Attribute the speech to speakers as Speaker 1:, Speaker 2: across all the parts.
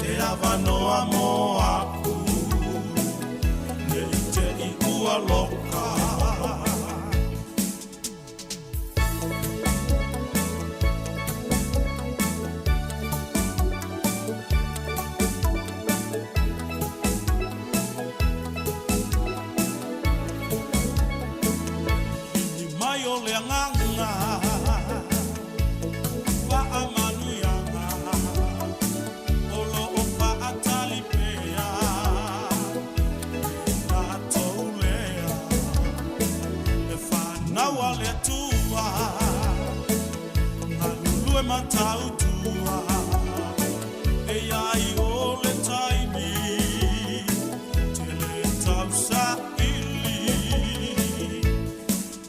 Speaker 1: se avanoa mo aku, le te I ua loka. Ini mai o le anganga, matautua e ai o le taimi te le tausa ili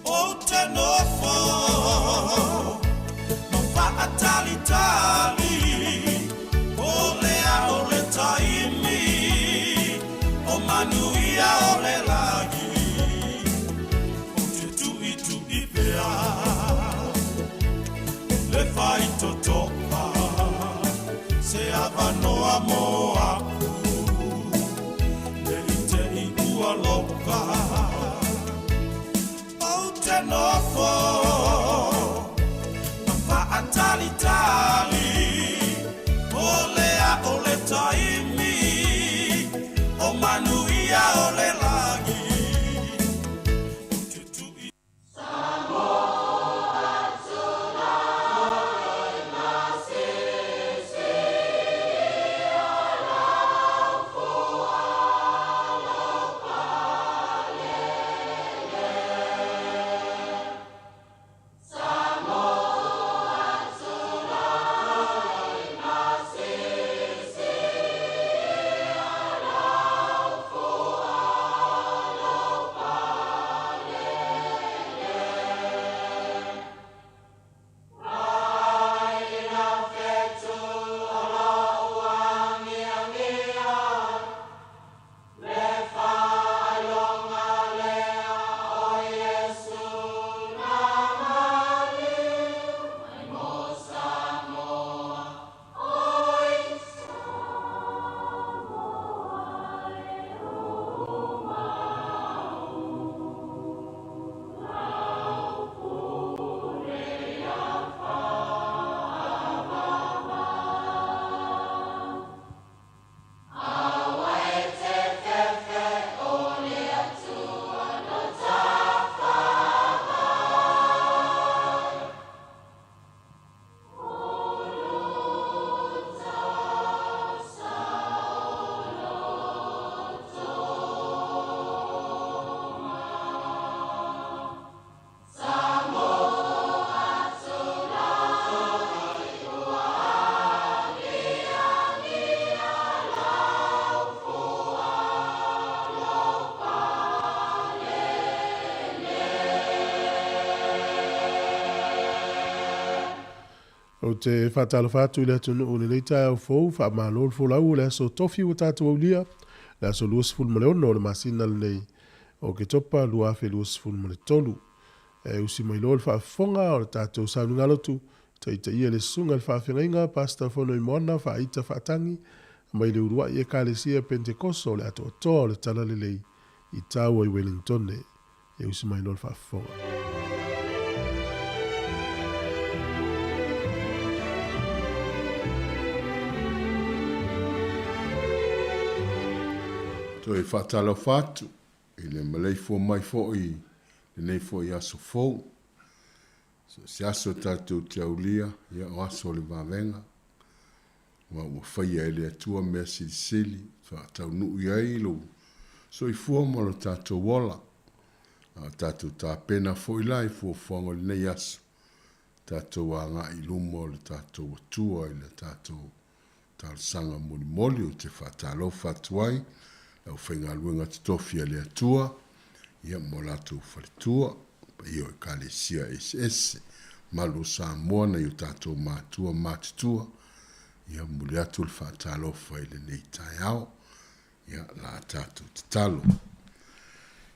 Speaker 1: o te nofo ma whaatali tali o le taimi o manuia o le lagi o te tui pea le fai totopa se avanoa mo aku le te I ua loka o te nofo ma whaatali tali o le taimi o manuia o le lagi o te tui
Speaker 2: O te whatalo whātu le tunu o le leita au fōu, wha mālo le fōlau le aso tofi o tātou au lia, le aso luas fulu male ono o le masina le nei, o ke topa luafe luas fulu male tolu. E usi mai lo le whaafonga o le tātou saunu ngalotu, ta ia le sunga le whaafengainga, pasta whono I moana, whaaita whaatangi, mai le urua I e kālesia Pentekoso le ato atoa o le tala le lei, I tāua I Wellington ne, e usi mai lo le whaafonga.
Speaker 3: To e whatalo whatu, I le malei fo mai fo I, le nei fo I aso fo. So se aso tātou te aulia, ia o aso le wawenga. Wa ua whaia ele atua mea silisili, wha tau nuu ia ilo. So I fua maro tātou wala. Tātou tā pena fo I lai fo whango le nei aso. Tātou a ngā I lumo le tātou atua I le tātou tāl sanga moli moli o te whatalo whatuai. Au whainga luenga te tofia le atua, ia mo latu whalitua, pa io e kālesia SS, malu Sāmoa na io tātou mātua mātutua, ia muli atu le whaatalo whai le nei tai au, ia la tātou te talo.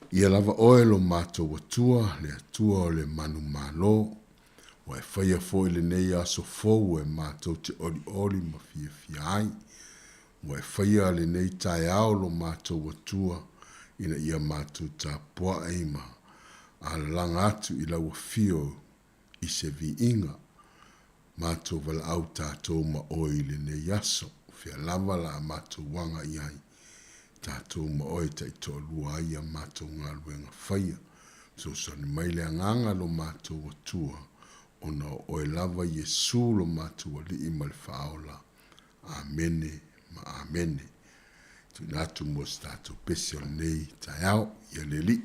Speaker 3: Ia lava oelo mātou atua, le atua o le manu mālo, o e whaia fo le nei aso fou e mātou te oli oli ma fia fia ai, Wa whaia le nei tae ao lo mātou atua ina ia mātou tā poa eima a langa atu i lau fio i se vi inga mātou wala au tātou ma oi le nei aso fia lava la mātou wanga iai tātou ma oi ta i toa lua ia mātou ngā luenga whaia so sani mai le anganga lo mātou atua ona oi lava Yesu lo mātou ali i mal whaola amene ma amene tu natu mo tātou pesi o nei tai au ia le li.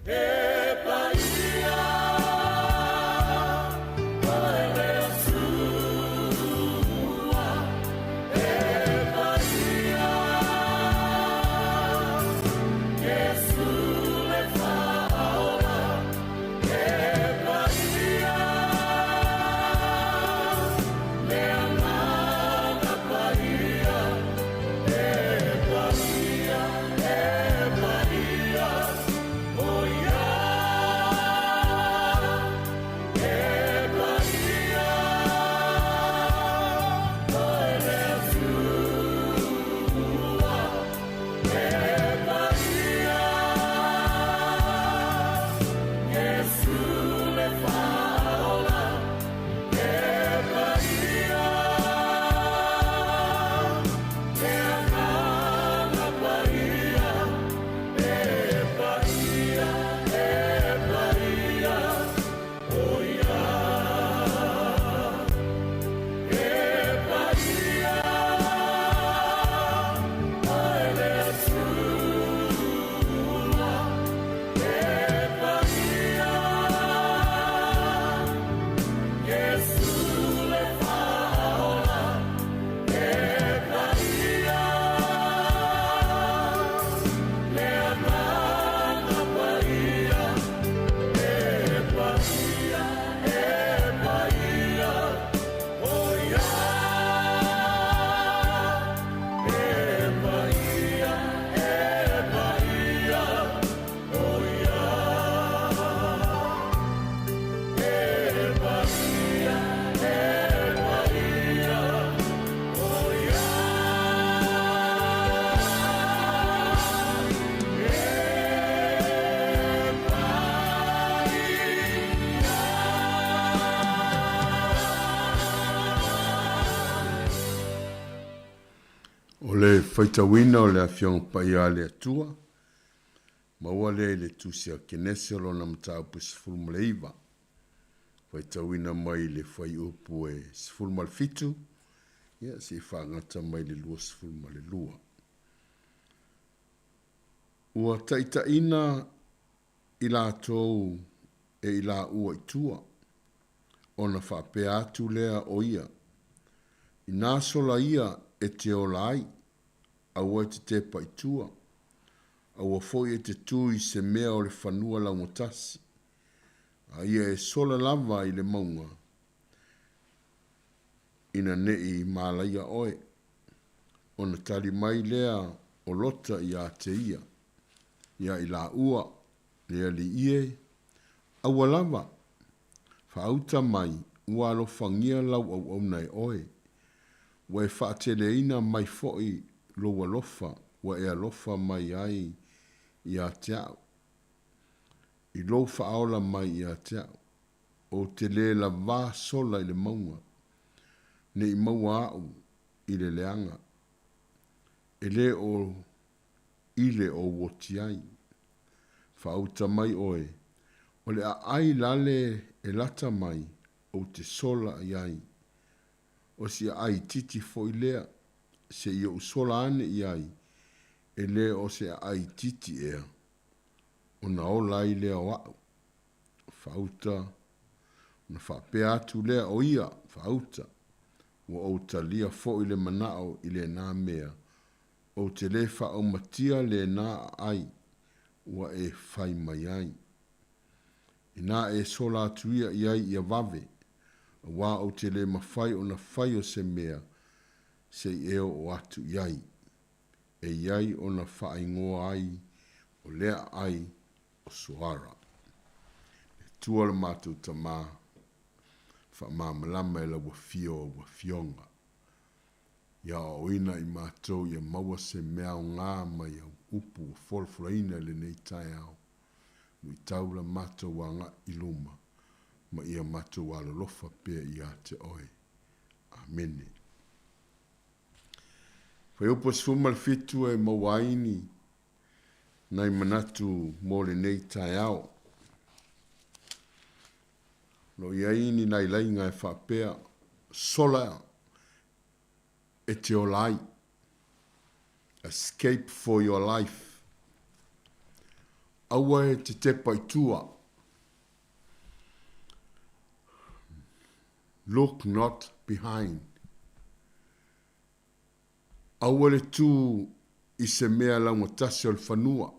Speaker 1: Hey!
Speaker 3: le whaitawina o le awhiong pai a le atua. Maua le tusia kenese o lona mtau pu sifuru ma le iwa. Whaitawina mai le whai upu e sifuru ma le fitu. Ia si whangata mai le lua sifuru ma le lua. Ua taitaina i la tou e i la ua i tua. Ona whapea atu lea o ia. I nā sola ia e te ola ai. Aua te te paitua. Aua foi e te tui se mea o le whanua la ngotasi. A ia e sola lava i le maunga. Ina nei mālaia oe. Ona tali mai lea o lota i a te ia. Ia i la ua, lea li ie. Aua lava. Whaauta mai, ua alo whangia lau au nei oe. Wa e whaatele ina mai foi lo alofa, wa e alofa mai ai i a te au. I lo whaaola mai i a te au. O te le la vā sola i le maunga. Ne i maua au i le leanga. E le o ile o woti ai. Whaauta mai oe. O le a ai lale e lata mai o te sola i ai. O si ai titi foi lea. Se i o sola ane i ai. E le o se ai titi ea. O na o lai lea o au. Whauta. Na whapea atu lea o ia. Whauta. Wa o talia fo i le manao i le nā mea. O te le wha matia le nā ai. Wa e whai mai ai. I nā e sola atu ia i ai i a vave. Wa o te le mawhai o na whai o se mea. Se eo o atu i ai. E iai o na whai ngoa ai. O lea ai o suara. E tua le mātou ta mā. Wha mā malama e la wafio o wafionga. Ia o ina i mātou ia maua se mea o ngā mai au upu o folfraina le nei tai au. Nui taula mātou wanga iluma. Ma ia mātou wala lofa pia i a te oe. Amene. Whai upo sfuma le fitu e mawaini. Nai manatu mo le nei tai au. Lo iaini nai lainga e whapea sola e te olai. Escape for your life. Aua e te te paitua. Look not behind. Aua le tū i se mea launga tasi o le whanua.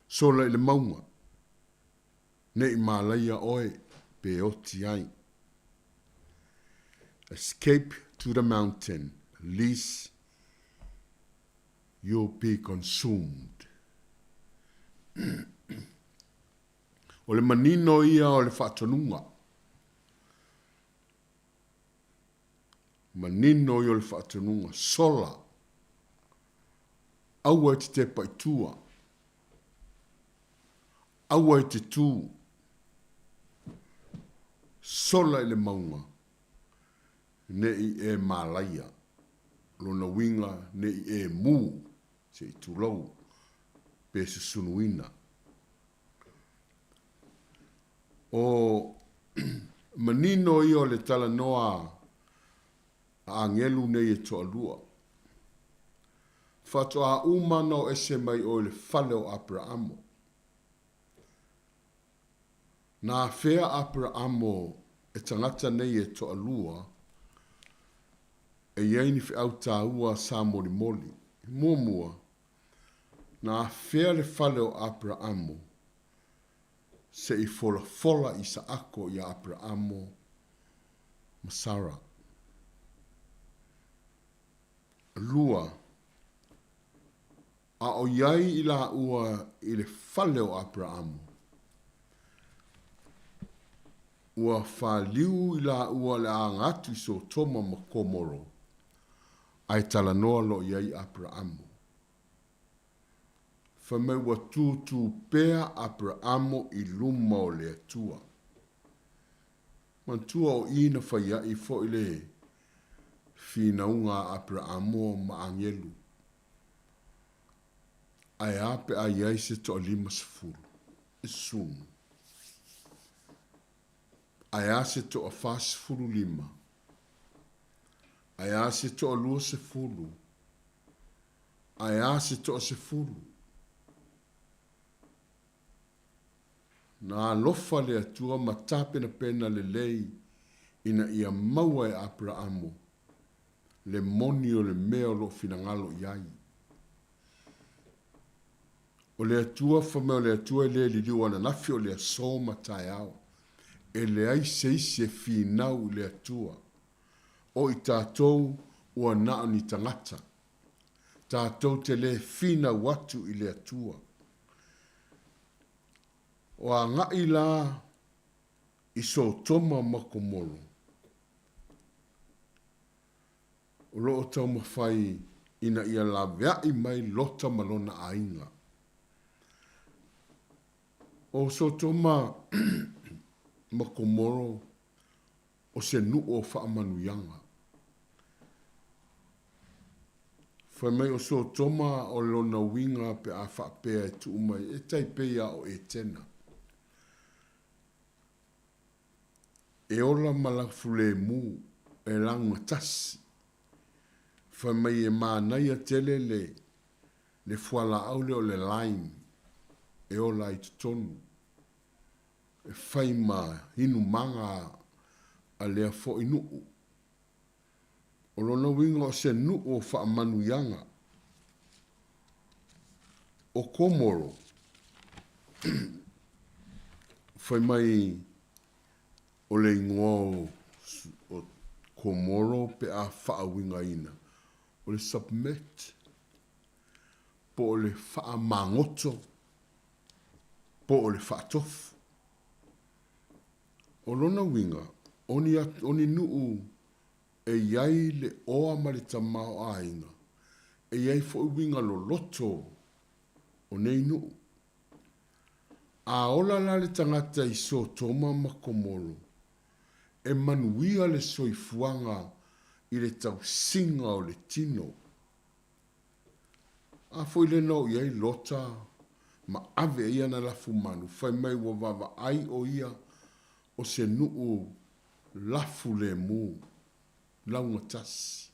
Speaker 3: Sola i le maunga. Ne i mālaia oe pe oti ai. Escape to the mountain, lest you'll be consumed. O le manino ia o le whatonunga. Manino ia o le whatonunga. Sola. Aua te te paitua. Aua te tū. Sola i le maunga. Ne i e mālaia. Lona winga ne i e mū. Se i tūlau. Pe se sunuina. O manino i o le tala noa a ngelu ne i toa lua. Fatoa umano ese mai o le fale o Abrahamo. Na fea Abrahamo e tangata nei e toa lua. E iaini fi au tā ua Sāmoa moli. Mua. Na fea le fale o Abrahamo. Se i fola i sa ako i Abrahamo. Masara. Lua. A o iai i la ua i le fale o Abrahamo. Ua whaliu i la ua le angatu so toma makomoro. Ai tala noa lo iai Abrahamo. Whamai wa tūtū pēa Abrahamo i luma o le atua. Man tua o ina whaia i fo i le finaunga Abrahamo ma angelu. Ai ape ai ai se to 5 sefulu. Ai a se to 5. Ai a se to 2. Ai a se to 10. Na lofa le atua matape na pena le lei ina ia maua e Abrahamo le moni o le mea o lo finangalo iai. O le atua whamea o le atua le liu ana nafi o le aso matai au. E le ai seise finau le atua. O i tātou ua nao ni tangata. Tātou te le fina watu i le atua. O a ngai la i so toma makomolo. O loo tau mawhai ina ia la vea i mai lota malona ainga. O so toma makomolo o se nu o whaamanuyanga. Whai mai o so toma o lona winga pe a whaapea e tu umai e taipea o e tena. E ola malafule mu e langa tasi. Whai mai e mānaia tele le fuala aule o le line. E ola i tutonu. E whai ma hinu manga a lea fo inu. O lona winga o se nu o whaamanuyanga. O komoro. Whai mai o le ingoa o komoro pe a whaawinga ina. O le submit. Po o le whaamangoto. Po o le whaatofu. O lona winga, oni nuu e iai le oa ma le tamao ainga. E iai fo winga lo loto o nei nuu. A ola la le tangata i so toma makomolo. E manuia le soifuanga i le tau singa o le tino. A foi le no iai lota ma ave ia na la fumanu. Fai mai wa vava ai o ia o se nuu lafu le mu. Launga tasi.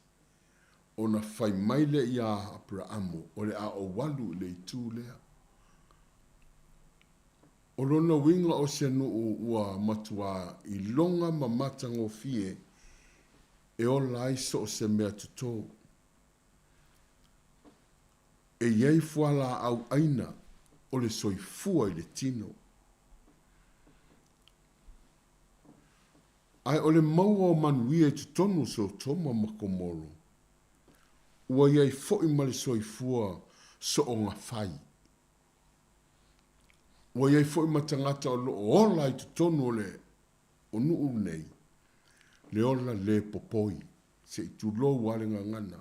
Speaker 3: O na fai mai le ia Abrahamo. O le a o walu le itu lea. O lona winga o se nuu ua matua i longa mamata ngofie. E o laiso o se mea tuto. E iei fuala au aina o le soifua i le tino. Ai o le maua o manuia i tutonu so toma makomolo. Ua iei fo i ma le soifua so o ngā whai. Ua iei fo i ma tangata o lo ola i tutonu o le o nuu nei. Le ola le popoi. Se i tu lo wale ngana.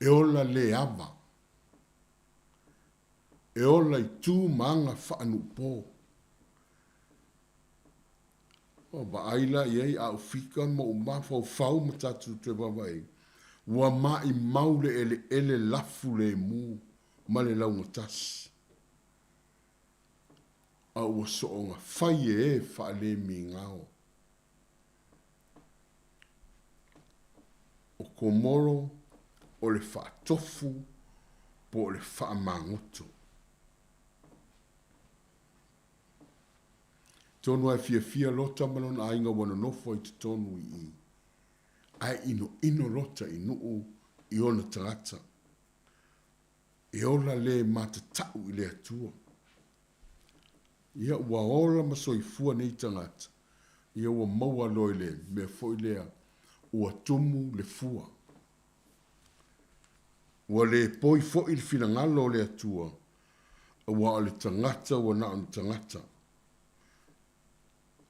Speaker 3: E ola le ava. E ola i tu maanga whaanu po. O ba aila iei au fika mo umafau fau matatu te wawai. Ua mai maule ele lafu le mu ma le launga tasi. A ua soonga whai e whaale mi ngao. O komoro o le whaatofu po o le whaamangoto. Tonu ai fia lota malona ainga wana nofo i te tonu i. Ai ino lota i nuu i ona tangata. E ola le matatau i le atua. Ia ua ola masoifua nei tangata. Ia ua maua loi le mea foi lea ua tumu le fua. Ua le poi foi il finangalo le atua. Ua o le tangata ua nao ni tangata.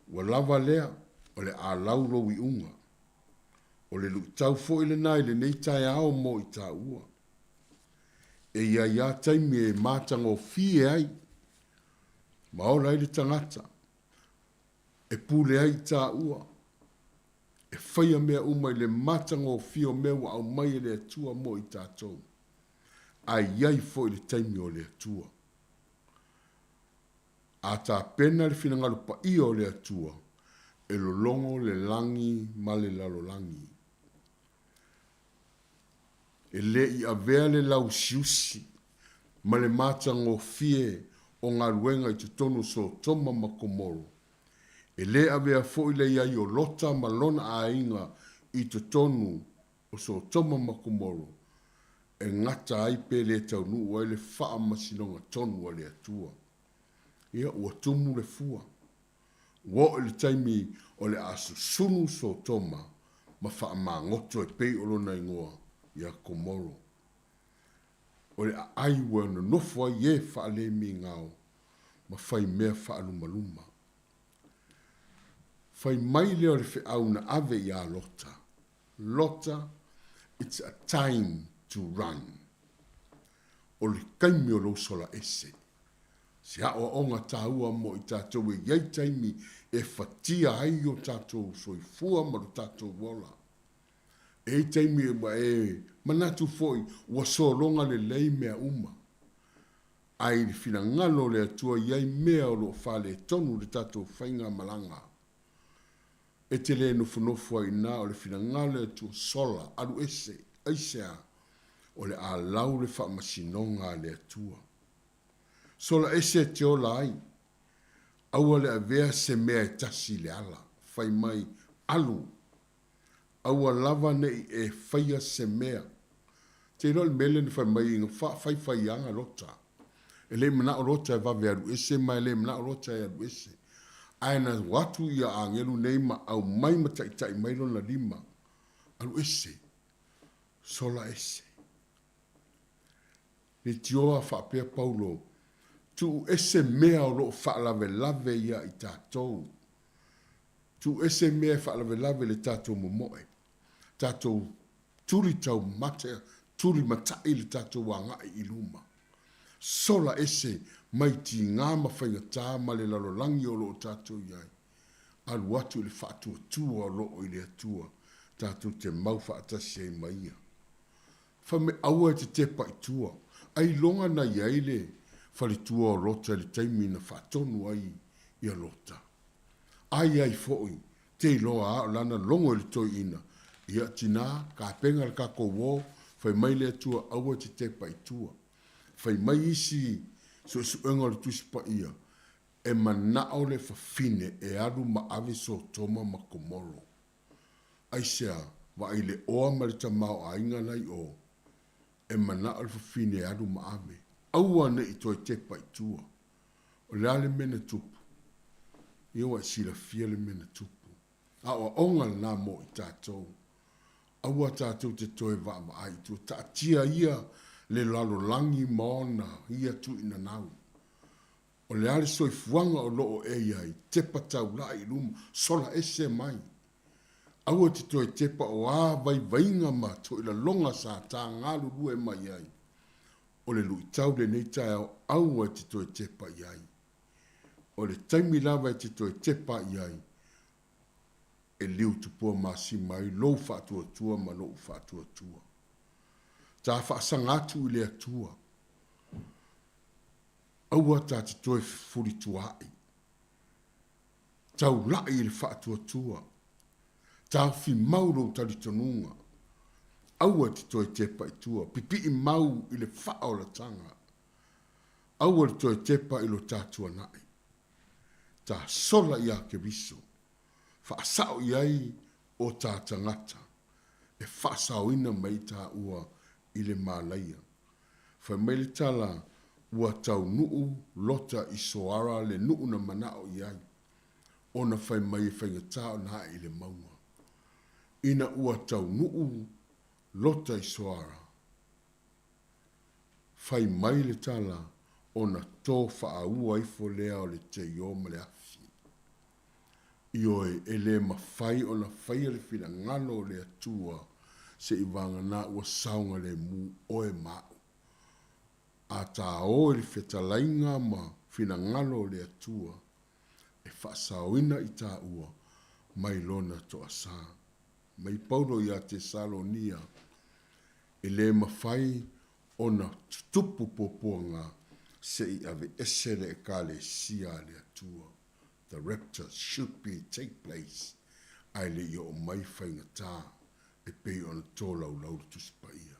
Speaker 3: Ua lava lea o le a laulo i unga. O le tau fo ile nai le nei tai ao mo i ta ua. E ia taimi e mātanga o fie ai. Ma ola ile tangata. E pule ai ta ua. E whaia mea uma i le matanga o fio mea wa au mai le atua mo i tātou. Ai iai fo i le taimi o le atua. A tā pena le whinangaru pa ia o le atua, e lo longo le langi ma le lalo langi. E le i avea le lau siusi, ma le matanga o fie o ngā ruenga i te tonu so toma makomoro. E le avea fo i le iai o lota ma lona a inga i te tonu o so toma makomoro. E ngata ai pe le tau nu wa le faa masinonga tonu wa le atua. Ia ua tumu le fua. Wa le taimi o le asu sunu so toma ma faa ma ngoto e pei o lona ingoa ia komoro. O le ai wa no nofua ye faa le mi ngao ma fai mea faa luma luma. Fai mai leo le fe au na ave ia lota. Lota, it's a time to run. O le kaimi o lo sola ese. Se hao onga tāua mo i tātou e iei taimi e fatia ai o tātou soifua ma lo tātou wola. E taimi e wa e manatu foi wa solonga le lei mea uma. Ai le fina ngalo le atua iei mea o lo fale tonu le tātou whainga malanga. E te le nofu ai nā o le fina ngalo le atua sola alu ese, aisea o le a lau le whaamasinonga le atua. Sola ese te ola ai. Aua le avea se mea e tasi le ala. Fai mai alu. Aua lava nei e faia se mea. Te ilo le mele ni fai mai inga fai anga rota. E le mana o rota e vave alu ese mai le mana o rota e alu ese. Aina watu ia angelu neima au mai matai mai lona lima. Alu ese. Sola ese. Le tioa whapea Paulo. Tu ese mea o lo whaalave lave ia i tātou. Tu ese mea whaalave lave le tātou momoe. Tātou turi tau mate, turi matai le tātou wangai i luma. Sola ese mai ti ngāma whainga tā ma le lalolangi o lo tātou iai. Alu atu le whaatua tua o lo o i le atua. Tātou te mau whaatasi e maia. Whame aua te te pai tua. Ai longa na iai le. Fali tua o lota le taimi na whaatonu ai i a lota. Ai foi, te iloa a lana longo le toi ina. Ia tina, ka penga le kako wō, fai mai le atua aua te pai tua. Fai mai isi, so enga le tusi pa ia. E manao le fafine e alu ma ave so toma ma komoro. Aisea, wa i le oa ma le tamao a inga lai o. E manao le fafine e alu ma ave. Aua ne i toi te pai tua. O le ale mena tupu. Iwa sila fia le mena tupu. Awa onga na mo i tātou. Aua tātou te toi wa ma ai tu. Ta tia ia le lalo langi maona ia tu ina nau. O le ale soi fuanga o loo e iai. Te patau la i luma. Sola ese mai. Aua te toi te pa o a vai vainga ma to ila longa sa ta ngalu lue mai ai. O le lui tau le nei tae au e te toi te pa iai. O le taimi lava e te toi te pa iai. E liu tupua masi mai lou whaatua tua ma lou whaatua tua. Tā whaasanga atu i le atua. Aua tā te toi furi tuai. Tau lai i le whaatua tua. Tā fi mauro tali tonunga. Aua te toi te pa i tua, pipi i mau i le wha o la tanga. Aua te toi te pa i lo tātua nai. Tā sola i a ke viso. Wha sao i ai o tā tangata. E wha sao ina mai tā ua i le mālaia. Wha mai le tala ua tau nuu lota i soara le nuu na manao i ai. Ona whai mai whainga tāo na i le maua. Ina ua tau nuu lota i soara. Fai mai le tala o na tō whaau ai fo lea o le te ioma le afi. Ioe e le mawhai o na whai le whina ngalo le atua se i wanga na ua saunga le mu oe mau. A tā o le whetalainga ma whina ngalo le atua e whaasauina i tā ua mai lona to asa. mai paulo ia Tesalonia, e le mawhai ona tupu poponga se I ave esere e kale sia le atua. The rapture should take place. Ai le ia o mai whainga tā, e pei ona tōlau lau tusipaia.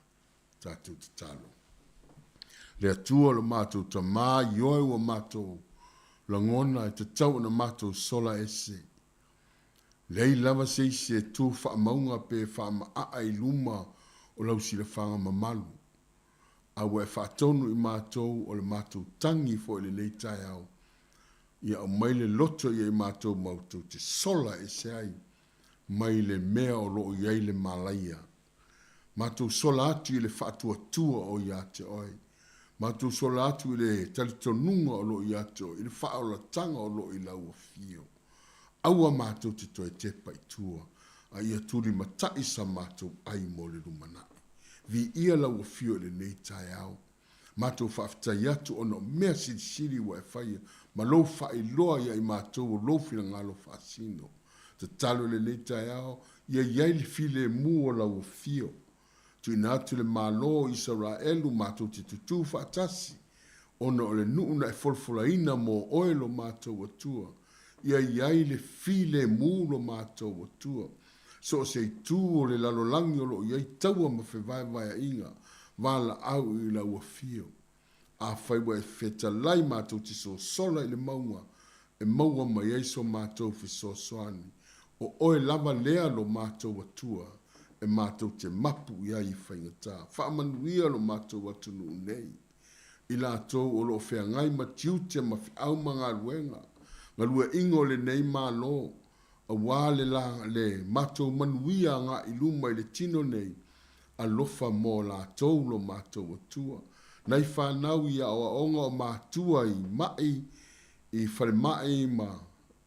Speaker 3: Tātou te talo. Le atua lo mātou ta mā ioi wa mātou, la ngona e te tau na mātou sola ese. Lei lava se e tū wha maunga pe wha maa ai luma o lau si le whanga mamalu. Awa e wha tonu I mātou o le mātou tangi fo le leitai au. Ia o mai le loto I mātou mātou te sola ese ai. Mai le mea o loo iai le malaia. Mātou sola atu I le wha tua o ia te oi. Mātou sola atu I le talitonunga o loo ia te oi. I le wha o la tanga o loo I lau o fio. Aua mātou te toi tepa I tua, a ia turi matai sa mātou ai mo le rumanai. Vi ia lau o fio le nei tai au. Mātou whaafitai atu ono mea siri wa e whaia, ma lo whai loa ia I mātou o lo fina ngalo whaasino. Te talo le nei tai au, ia iai le file mu o lau o fio. Tu inatu le malo Israelu mātou te tutu whaatasi. Ono o le nuuna e folfolaina mo oelo mātou o tua. Ia iai le file mulo mātou o tua. So se tū o le lalolangi o lo iai taua ma whewai inga, wala au I lau a fio. A whaiwa e wheta lai mātou ti so sola I le maunga, e maua ma iai so mātou fi so soani. O oe lava lea lo mātou a tua, e mātou te mapu iai whaingata. Whaamanuia lo mātou a tunu nei. I la tau o lo whea ngai ma tiute ma au manga luenga. Ngalua ingo le nei malo, a wale la le matou manuia nga I luma I le tino nei, a lofa mo la tau lo matou atua. Nai whanau ia o aonga o matua I mai, I whare mai ma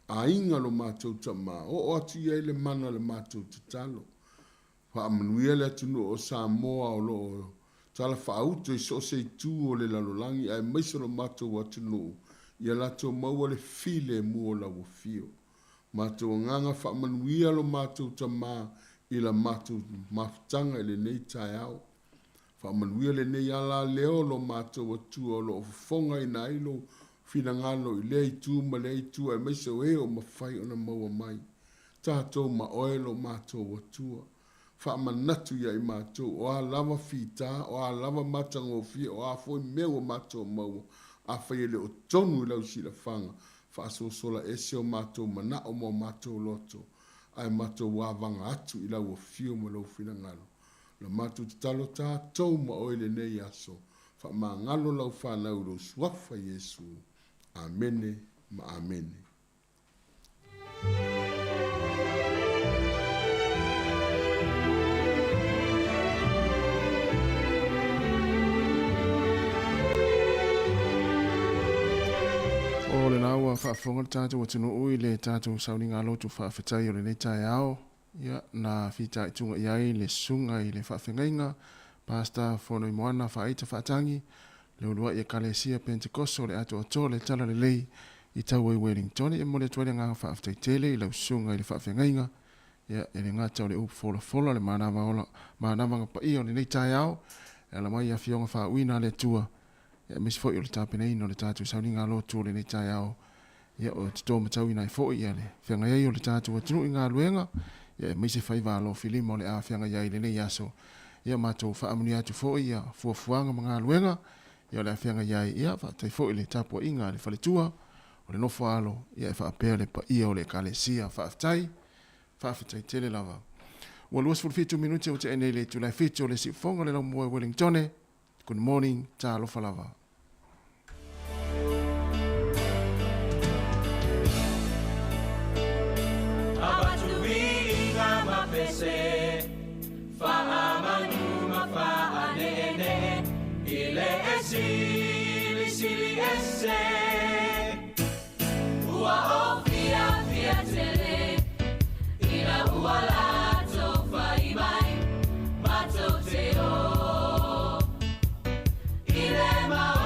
Speaker 3: a inga lo matou tama, o atu ia le mana le matou tatalo. Wha manuia le atunu o Sāmoa o lo tala whaauto I so se tu o le lalolangi, ai maisa lo matou atunu, ia lato maua le file mua la o fio. Mātou nganga whaamanuia lo mātou tamā I la mātou mafutanga I le nei tai au. Whaamanuia le nei ala leo lo mātou atua lo o fonga I na ilo fina ngalo I lea I tū ma lea I tū ai meisa o eo ma whai ona maua mai. Tātou ma oe lo mātou atua. Whaamanatu ia I mātou o a lava fita, o a lava matanga o fia, o a foi meo o mātou maua. A whai ele o tonu I lau si la whanga, whaaso sola ese o mātou mana o mo mātou loto, ai mātou wāwanga atu I lau o fio ma lau whina ngalo. La mātou te talo tātou ma oile nei aso, wha mā ngalo lau whanau ro suafa Yesu. Amene ma amene.
Speaker 4: O le naua whaafonga le tātou atunu ui le tātou sauninga lotu whaafetai o le nei tai ao. Ia na whita I tunga iai le sunga I le whaafengainga. Pasta whono I moana whaaita whaatangi. Le ulua I Kalesia Pentecosto le ato ato le tala le lei I tau ai Wellington. Ia mo le tuare ngā whaafetai tele I lau sunga I le whaafengainga. Ia e le ngātau le upu fola le mānawanga pa I o le nei tai ao. Ia la mai a fionga whaawina le tua. Ia misi foi o le tāpenei no le tātou sauninga lotu o le nei tai ao. Ia o te tō matau ina I foi ia le whianga iai o le tātou atunu I ngā luenga. Ia misi whaiva alo filima o le a whianga iai le nei aso. Ia mātou whaamuni atu foi ia fuafuanga ma ngā luenga. Ia le a whianga iai ia whaatai foi le tāpua inga le whaletua. O le nofo alo ia e whaapea le pa ia o le Kalesia whaafetai tele lava. Ua luas fulfitu minuti o te enei le tulai fitu o le sifonga le lau moe Wellingtone. Good morning, tā alofa lava.
Speaker 1: Pese Fa'amanu mafa'anene Ile esili sili ese Ua o fia tele Ila ua lato fa'imai Mato teo Ile ma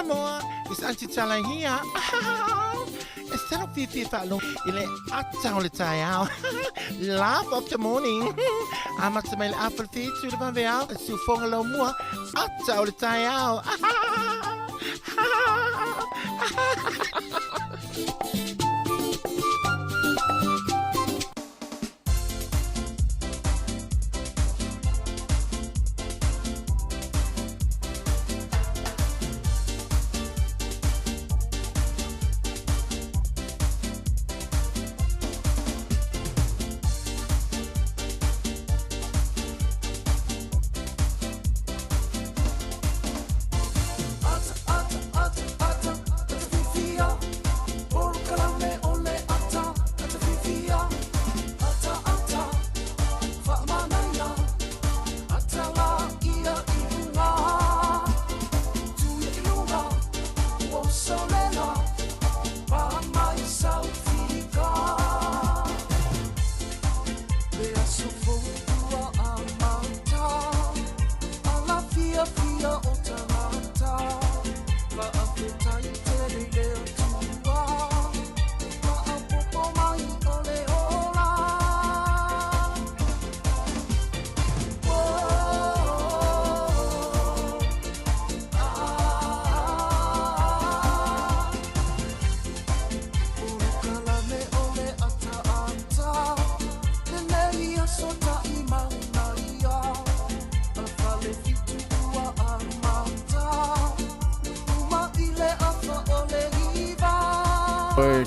Speaker 5: Sāmoa, is Auntie Tala here. Instead of Fifi Falo, ile atau le tai au. Laugh of the morning. Amat semel apple feet to the vanveau, su fongalo mua, atau le tai au.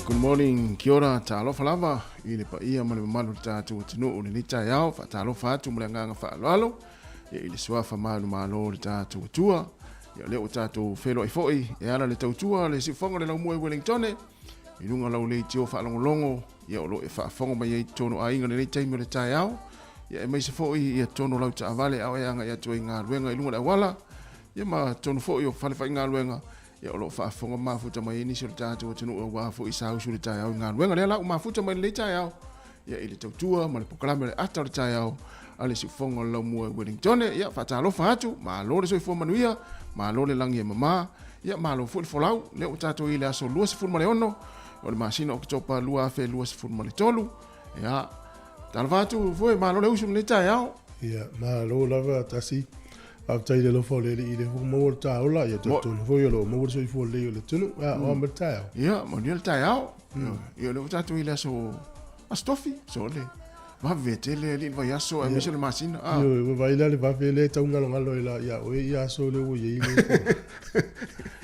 Speaker 4: Good morning, kia ora, tālofa lava, I le paia ma le mamalu tātou tinu o le nita iao, fa tālofa atu ma le nganga fa aloalo, ia I le suafa malu malo le tātou tua, ia leo tātou whelo I foi, ia ala le tautua, le sifonga le laumua I Wellingtone, I runga lau le tio fa alongolongo, ia o lo e fa fonga mai ei tono a inga le taimi o le tai au, ia e mai se foi, ia tono lau ta avale au eanga ia tua inga luenga I lunga le awala, ia ma tono foi o fale fa inga luenga, ia o lo whaafonga mafuta mai ni sila tātou tunu o wafo I sau suri tai au ngā ruenga lea lau mafuta mai le tai au ia I le tautua ma le pokalame le ata le tai au a le sifonga lau mua Wellingtone ia whaatalofa atu ma lo le soifua manuia ma lo le langi e mama ia ma lo fuli folau le o tātou I le aso lua sifuru ma le ono o le masina o kitopa lua afe lua sifuru ma le tolu ia talafa atu fue ma lo le usu le tai au
Speaker 2: ia ma lo lava tasi after the lofo le I le mo ta ola ia to fo yo lo mo so fo le le tunu o ma ta
Speaker 4: ia mo ni le tai au ia le tatu I le so astofi so le va vetele le va yaso a misel masina
Speaker 2: yo va ila le va vele ta ngalo ngalo ila ia o ia so le o ye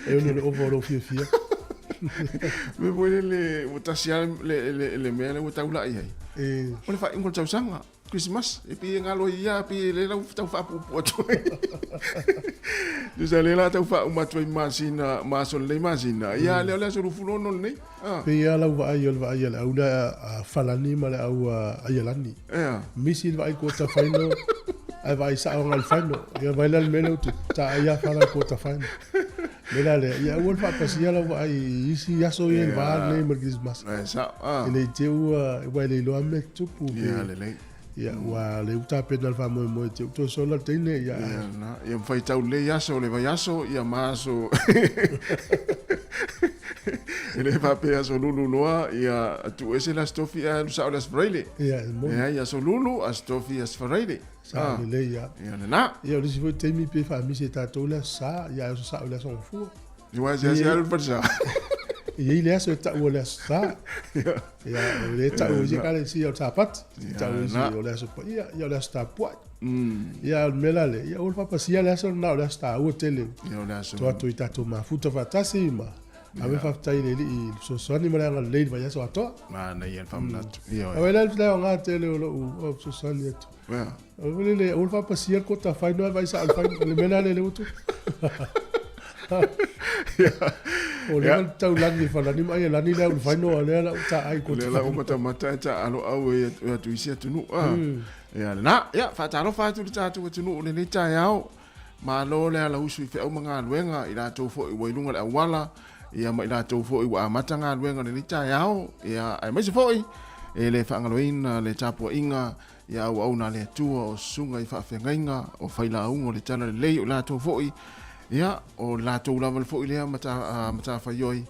Speaker 2: e no le over lo fia
Speaker 4: me voy le votasia le me le votau ia o le fa ingol tau sanga Christmas e pi ngalo ia pi le lau tau fa pu poto du sale la tau fa uma tu masina mason le masina ia le so rufulo no ne
Speaker 2: pe ia lau va ia au da falani ma le au aialani misi va ko ta faino ai vai sa ngal faino ia vai le melo ta ia fala ko ta faino mela le ia wol fa pasia lau vai isi ya so ia va le Christmas ele teu vai le lo ame tupu
Speaker 4: ia le
Speaker 2: ia wa le uta penal fa mo te to sola tene ia
Speaker 4: na ia fai tau le yaso le vai yaso ia maso ele fa pe aso lulu noa ia tu ese la stofia lu sa las freile ia so lulu a stofia as freile
Speaker 2: sa le ia
Speaker 4: na
Speaker 2: ia le si foi temi pe fa mi se tato la sa ia so sa la son fu
Speaker 4: ia ia al persa
Speaker 2: ia le aso ta o le sa ia le ta o je kale si o tapat ta o si o le aso ia le sta po ia mela le ia o fa pasia le aso na le sta o tele
Speaker 4: ia le aso
Speaker 2: to ita to ma futa fatasi ma ave fa tai le so so ni mala le va ya so ato
Speaker 4: ma na ia fam na ia
Speaker 2: o le nga tele o so so ni to o le o fa pasia ko ta fa no vai sa al fa le mela le utu o le tau langi fa lani mai lani le u faino le la ta ai ko
Speaker 4: le la o mata mata ta alo au e tu isia tu nu ia na ia fa ta lo fa tu tu nu le ta yao ma lo le ala usu fe o manga luenga ila to fo I wailunga le wala ia mai la to fo I wa matanga luenga le ta yao ia ai mai se fo e le fa ngaloina le tapo inga ia au na le tua o sunga I fa fengainga o faila ungo le tana le o la to fo ia o latou lava le foʻi lea matafaioi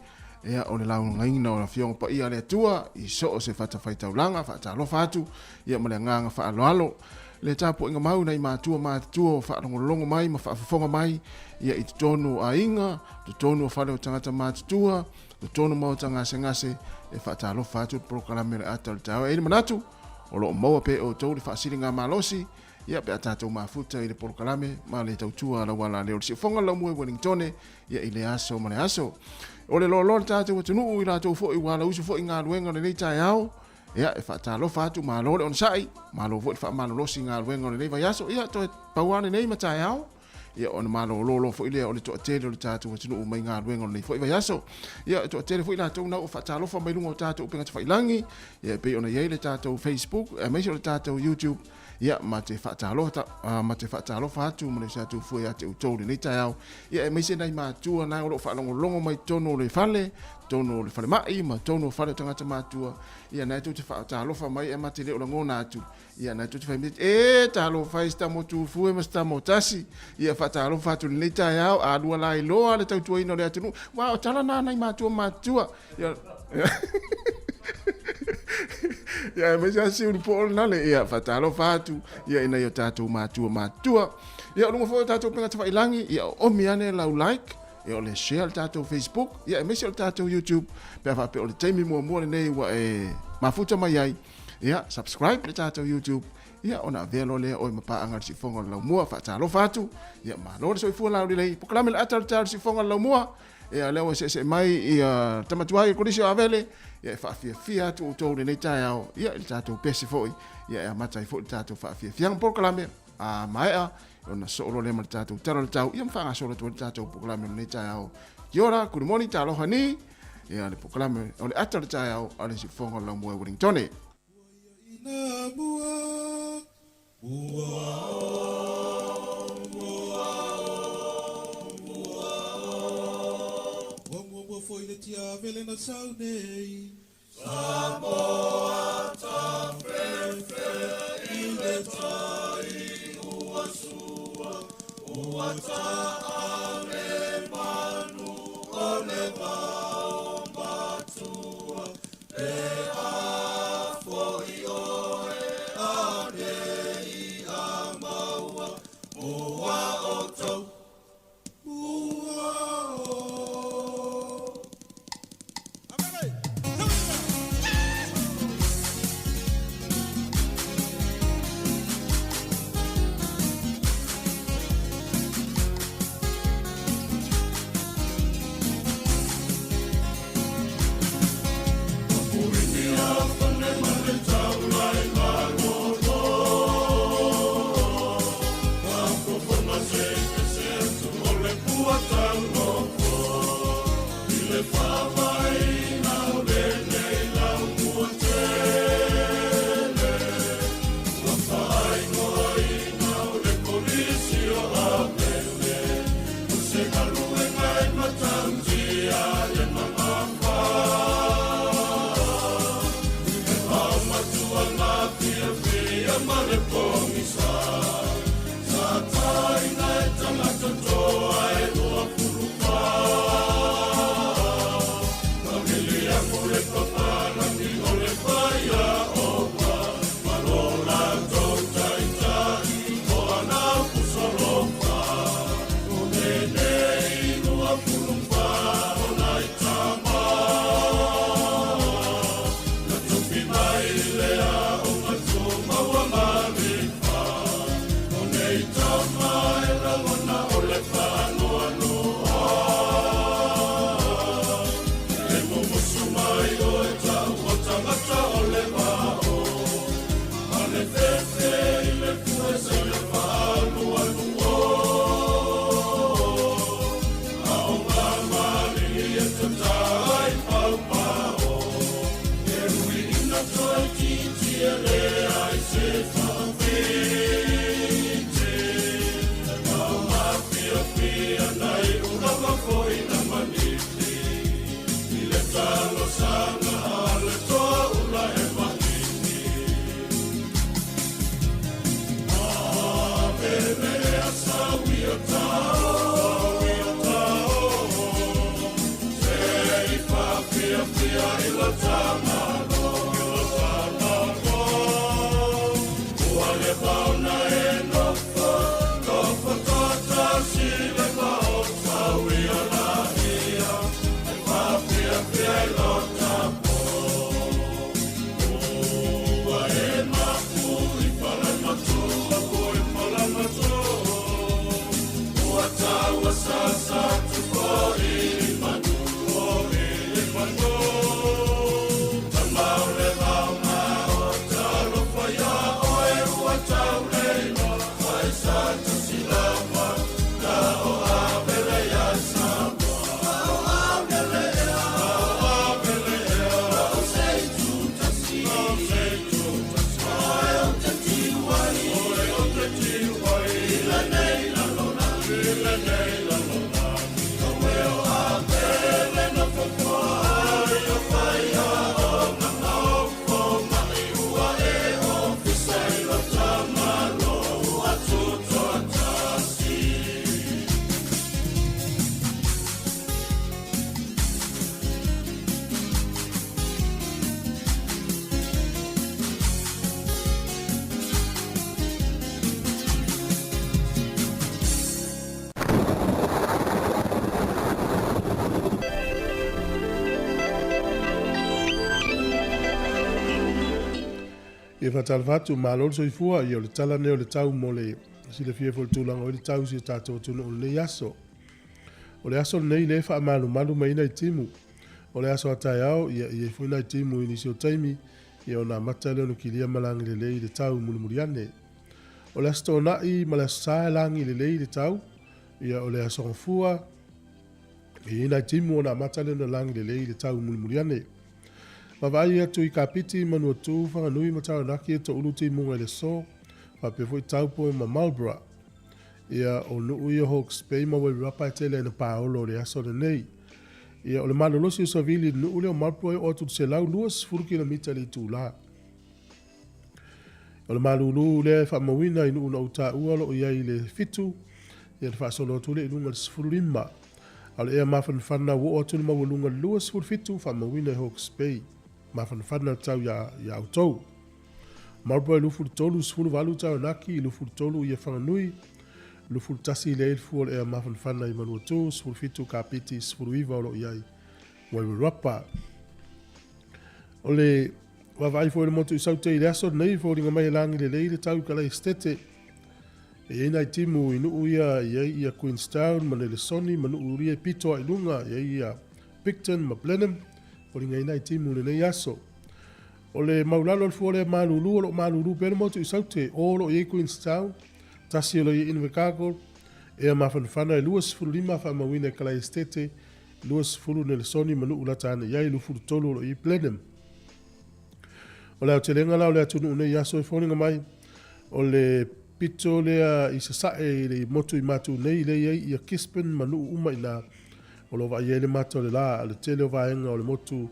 Speaker 4: ia o le laugaina o la fioga paia le atua i so o se faatafaitaulaga faatalofa atu ia ma le agaga faaloalo le tapuʻiga mau nai matua o faalogolologo mai ma faafofoga mai ia i totonu aiga totonu o fale o tagata matutua totonu ma o tagasegase e faatalofa atu le polokalame le ata o le tau e le manatu o loo maua pe outou le faasiliga malosi ia pe tatou mafuta i le polokalame ma le tautua lauala leo le siʻofoga laumua i Wellingtone ia i le aso ma le aso o le lolo le tatou atunuu i latou foʻi ua lausu foʻi galuega o lelei taeao ia e faatalofa atu malo le ona saʻi malo foʻi le faamalolosi galuega o lelei vaiaso ia toe paua lenei ma taeao ia ona malololo foʻi lea o le toʻatele o le tatou atunuu mai galuega o lenei foʻi vaiaso ia e toʻatele foʻi latou nau o faatalofa mai luga o tatou pega tafailagi ia pei ona iai le tatou Facebook e maisi o le tatou YouTube ia ma te faatalofa atu ma le sa tu foi ate utou nei taeao ia e maise nai matua na o lo faalogologo mai tono o le fale tono o le fale mai ma tono o fale o tagata matua ia na tu te faatalofa mai e mate le o lagona atu ia na tu te fai e talofa i stamo tufu e ma stamo tasi ia faatalofa atu nei taeao a lua la iloa le tautuaina o le atunu wa o tala na nai matua ia ia me sa si un po na le ia faatalofa atu ia ina yo tatou matua ia lunga fo tatou penga te failangi ia o miane lau like ia o le share tatou Facebook ia me se tatou YouTube pe fa pe o le taimi mo le nei wa e mafuta mai ai ia subscribe le tatou YouTube ia ona velo le o mapa anga si fonga lau mua faatalofa atu ia ma lo so fu lau le poklame le atal si fonga lau mua ia lewa se mai ia tamatuai ko disi avele ia faafia tu to le nei taeao ia il tatou pesi foi ia matai foi tatou faafia por kalame a mai a ona solo le mal tatou taro le tau ia mfanga solo tu tatou por kalame nei taeao yora ku moni talo hani ia le por kalame o le atal taeao ale si fonga la mo Wellington
Speaker 1: foi le tia vele na saunei Sāmoa ta frefe i le tai ua sua ua ta ale manu o le vau matua e a foi oe a nei a maua ua o tau ua o we are
Speaker 2: Ia whatalawhatu mālol soifua ia o le tala neo le tau mo le sile fia fo le tūlanga o le tau si tātou tunu o le aso. O le aso nei le wha malu malu mai nei timu. O le aso atai au ia i fui nei timu i nisi o taimi ia o nā mata leo no ki lia malangi le lei le tau mulimuri ane. O le aso nai ma le aso sae langi le lei le tau ia o le aso ngafua i nei timu o nā mata leo no langi le lei le tau mulimuri ane. Mawai atu i kapiti manu atu whanganui matau naki e to ulu timu ngai le so pa pe foi tau po ma Marlborough. Ia o nuu ia Hawke's Bay ma wai rapa e tele na paolo le aso le nei. Ia o le malolosi o savili nuu leo Marlborough o atu se lau luas 4 kilomita li tu la. O le malulu le whamawina i nuu na uta ualo o iai le fitu. Ia le whaasolo atu le ilunga le 15. O le ea mawhanwhana wo atu le mawalunga luas 45 whamawina i Hawke's Bay. Mawhanwhana tau ya autou. Marlborough lufu tolu sfulu valu tau naki lufu tolu ia whanganui. Lufu tasi le ilfu o ea mawhanwhana i manuatu sfulu fitu kapiti sfulu iwa o lo iai. Wairapa. O le wawai fo le motu i saute i le aso nei fo ringa mai langi le leile tau kalai stete. E ina i timu i nuu ia Queenstown ma le Soni ma nuu ria pito i lunga ia Picton ma Blenheim. O ringa ina i timu le nei aso. O le maulalo le fuole malulu o lo malulu pere motu i saute o lo i Queenstown. Tasi o lo i Invercargill. Ea mawhanwhana i luas fulu lima whamawina kalai stete. Luas fulu le Soni ma nuu lata ane iai lu fulu tolu o lo i Blenheim. O le au te lenga lau le atunu unei aso i fōringa mai. O le pito lea i sasae i le motu i matu nei le iei i a Kispen ma nuu uma i nā. O lo wa iei le matu le la, le tele o vaenga o le motu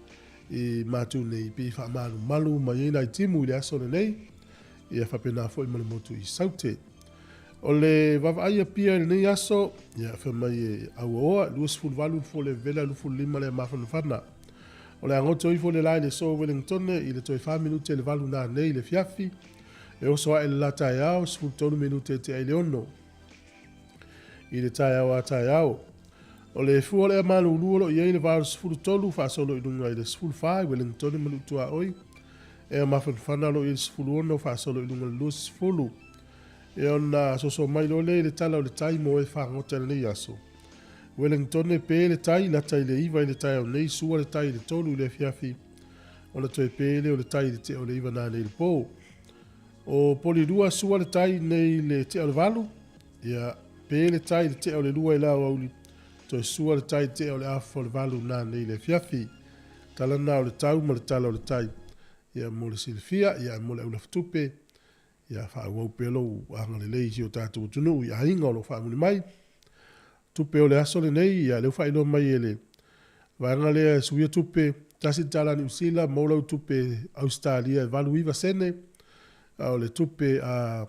Speaker 2: i matu nei pi wha malu malu ma iei nai timu i le aso le nei. I a whapena fo i ma le motu i saute. O le wawaia pia le nei aso, i a whamai e au oa, luas fulu walu fo le vela lufu lima le mawhana whana. O le angoto i fo le lai le so Wellington i le toi 5 minute le walu nā nei le fiafi. E oso a ele la tai au, sfulu tonu minute te ai leono. I le tai au a tai au. O le fua le malu uluolo i le varu sfulu tolu fa solo i lunga i le sfulu fai Wellington malu tua oi. E a mafan whanalo i le sfulu ono fa solo i lunga le sfulu. E ona soso mai lo le tala o le tai mo e whangota le nei aso. Wellington e pe le tai la tai le iwa i le tai au nei sua le tai le tolu i le fiafi. Ona toi pe le o le tai le te o le iwa nā nei le po. O polirua sua le tai nei le te o le valu. Ia pe le tai le te o le lua i lau auli. Toi sua le tai te o le afo le valu nā nei le fiafi. Talana o le tau ma le tala o le tai. Ia mo le silfia, ia mo le au laftupe. Ia wha au pelo anga le leisi o tātou tunu. Ia inga o lo wha muni mai. Tupe o le aso le nei, ia leo wha ilo mai ele. Wanga lea suia tupe. Tasi tala ni usila, maulau tupe Australia, valu iwa sene. O le tupe a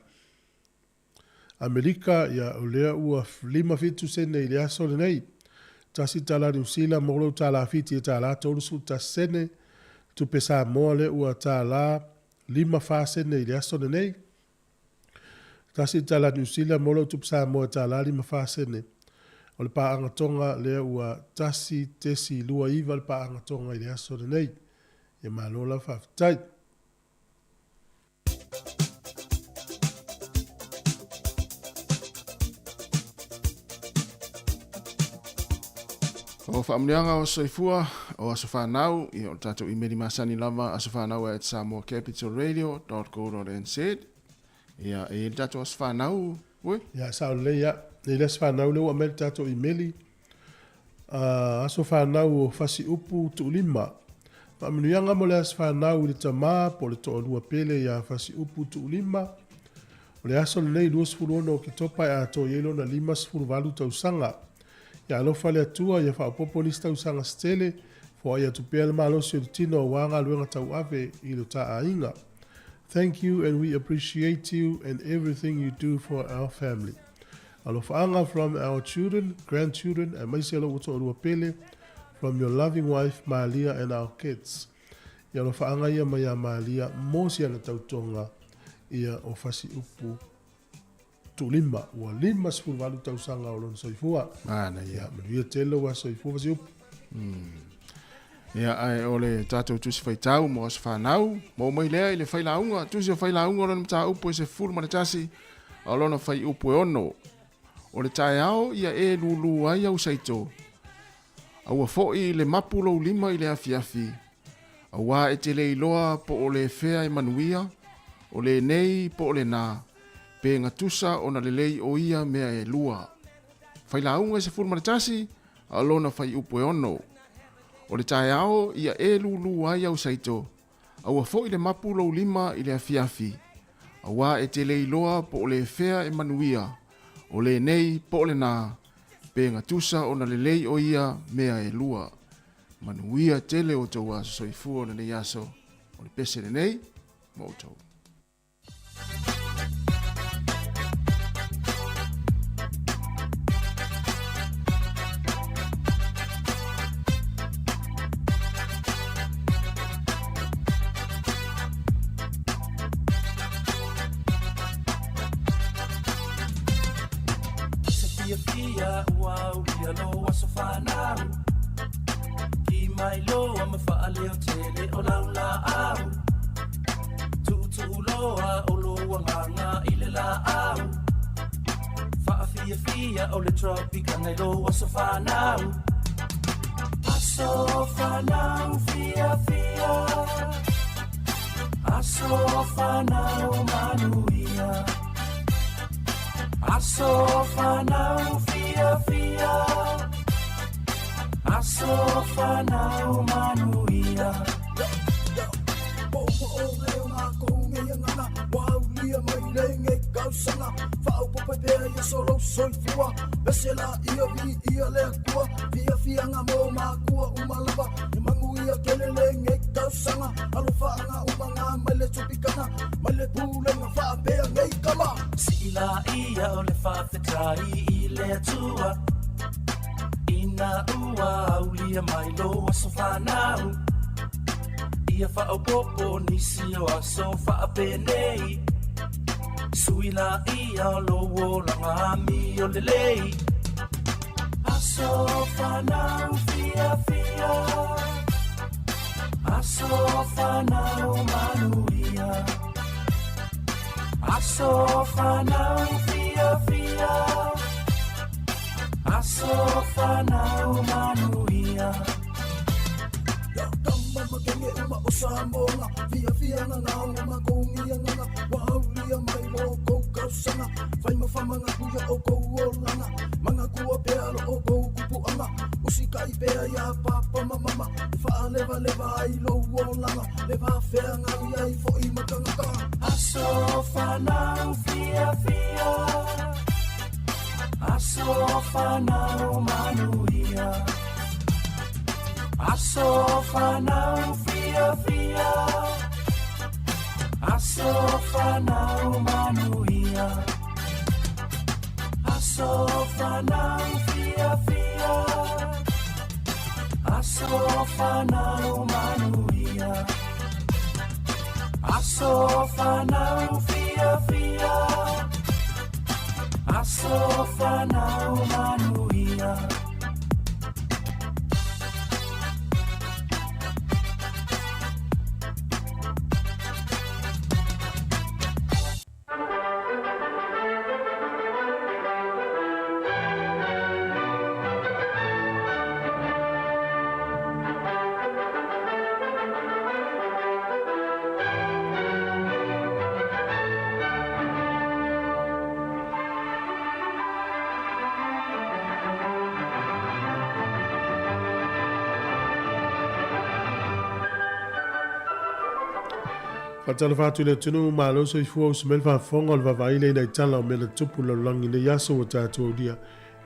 Speaker 2: Amerika ia o lea ua 5 fitu sene i le aso le nei. Tasi tala ni usila, maulau tala fiti e tala tolu su tasi sene. Tupe Sāmoa le ua tala 5 fa sene i le aso le nei. Tasi tala ni usila, maulau tupe Sāmoa tala 5 fa sene. O le paanga tonga lea ua tasi tesi lua iwa le paanga tonga i le aso le nei. Ia malola whaftai.
Speaker 4: O whaamleanga o soifua o aso whanau i o tātou imeri masani lava aso whanau at samoacapitalradio.co.nz ia e tātou aso whanau oi?
Speaker 2: Ia sao le ia, ne les whanau leo amel tātou imeli aso whanau o fasi upu tu lima. Whaamleanga mo le aso whanau i le tamā po le toa lua pele ia fasi upu tu lima. O le aso le nei luas furuono ki topa e ato ielo na 5 furu valu tau sanga. Ia alofa le atua ia whaopopo nista usanga stele fo ia tupea le malosi o le tino o wanga luenga tau ave i lo taa inga. Thank you and we appreciate you and everything you do for our family. Alofa anga from our children, grandchildren and maiselo uto o pele from your loving wife Malia and our kids. Ia alofa anga ia maya Malia mosi ana tautonga ia o fasi upu tu lima, ua 5 sfulu valu tausanga o lona soifua.
Speaker 4: Mana ia.
Speaker 2: Ia manuia telo wa soifua fasi upu.
Speaker 4: Ia ai o le tātou tusi whaitau mo as whanau, mo mai lea i le whailaunga, tusi o whailaunga o lana mta upo i se fulu manatasi, o lona whai upo e ono. O le tae ao ia e lulu ai au saito. Aua fo'i le mapulo lima i le afi. Aua e te le iloa po o le fea e manuia, o le nei po o le nā, pe ngatusa o na le lei o ia mea e lua. Whailaunga i se fulu manatasi, o lona whai upo e ono. O le tae ao ia e lulu ai au saito. Aua fo'i le mapulo lima i le afi. Aua e te le iloa po o le fea e manuia, o le nei po o le nā, pe ngatusa o na le lei o ia mea e lua. Manuia tele o tau aso soifua na le aso, o le pese le nei, mo tau.
Speaker 6: Fia wow ia lo aso fanau ki mai lo ama fa leo tele o la au tu lo a o lo nganga ile la au fa fia o le tropica nei lo aso fanau fia aso fanau manuia aso fanau fia aso fanau manuia
Speaker 7: Popo o leo na konge ngana wau lia mai lenge kausanga fau popo pea ia solo soifua besela ia vi ia le kua fia nga mo ma kua umalava mangu ia kele lenge kausanga alufa nga umanga male tupikana male pule nga fa pea ngai kama
Speaker 6: sila ia o le whawhetai i le atua ina ua aulia mai lo aso whanau ia whaopopo nisi o aso whaapenei suila ia o lo o langa mi o le lei aso whanau fia aso whanau manuia aso fanau fia aso fanau manuia
Speaker 7: ya kama makenge uma o Sāmoa fia nga uma kongia nga wau lia mai lo ko kausanga fai mafamanga kuya o ko olanga manga kua pea lo o ko kupuanga usika i pea ya papa mama fa leva ai lo olanga leva fea nga ia i fo i makanga
Speaker 6: aso fanau fia aso fanau manuia aso fanau fia aso fanau manuia aso fanau fia aso fanau manuia aso fanau fia aso fanau manuia
Speaker 2: Fatala fatu le tunu malo so ifu o smel fa fonga le vai le nei tala o mele tupu lo langi le yaso o tatu o dia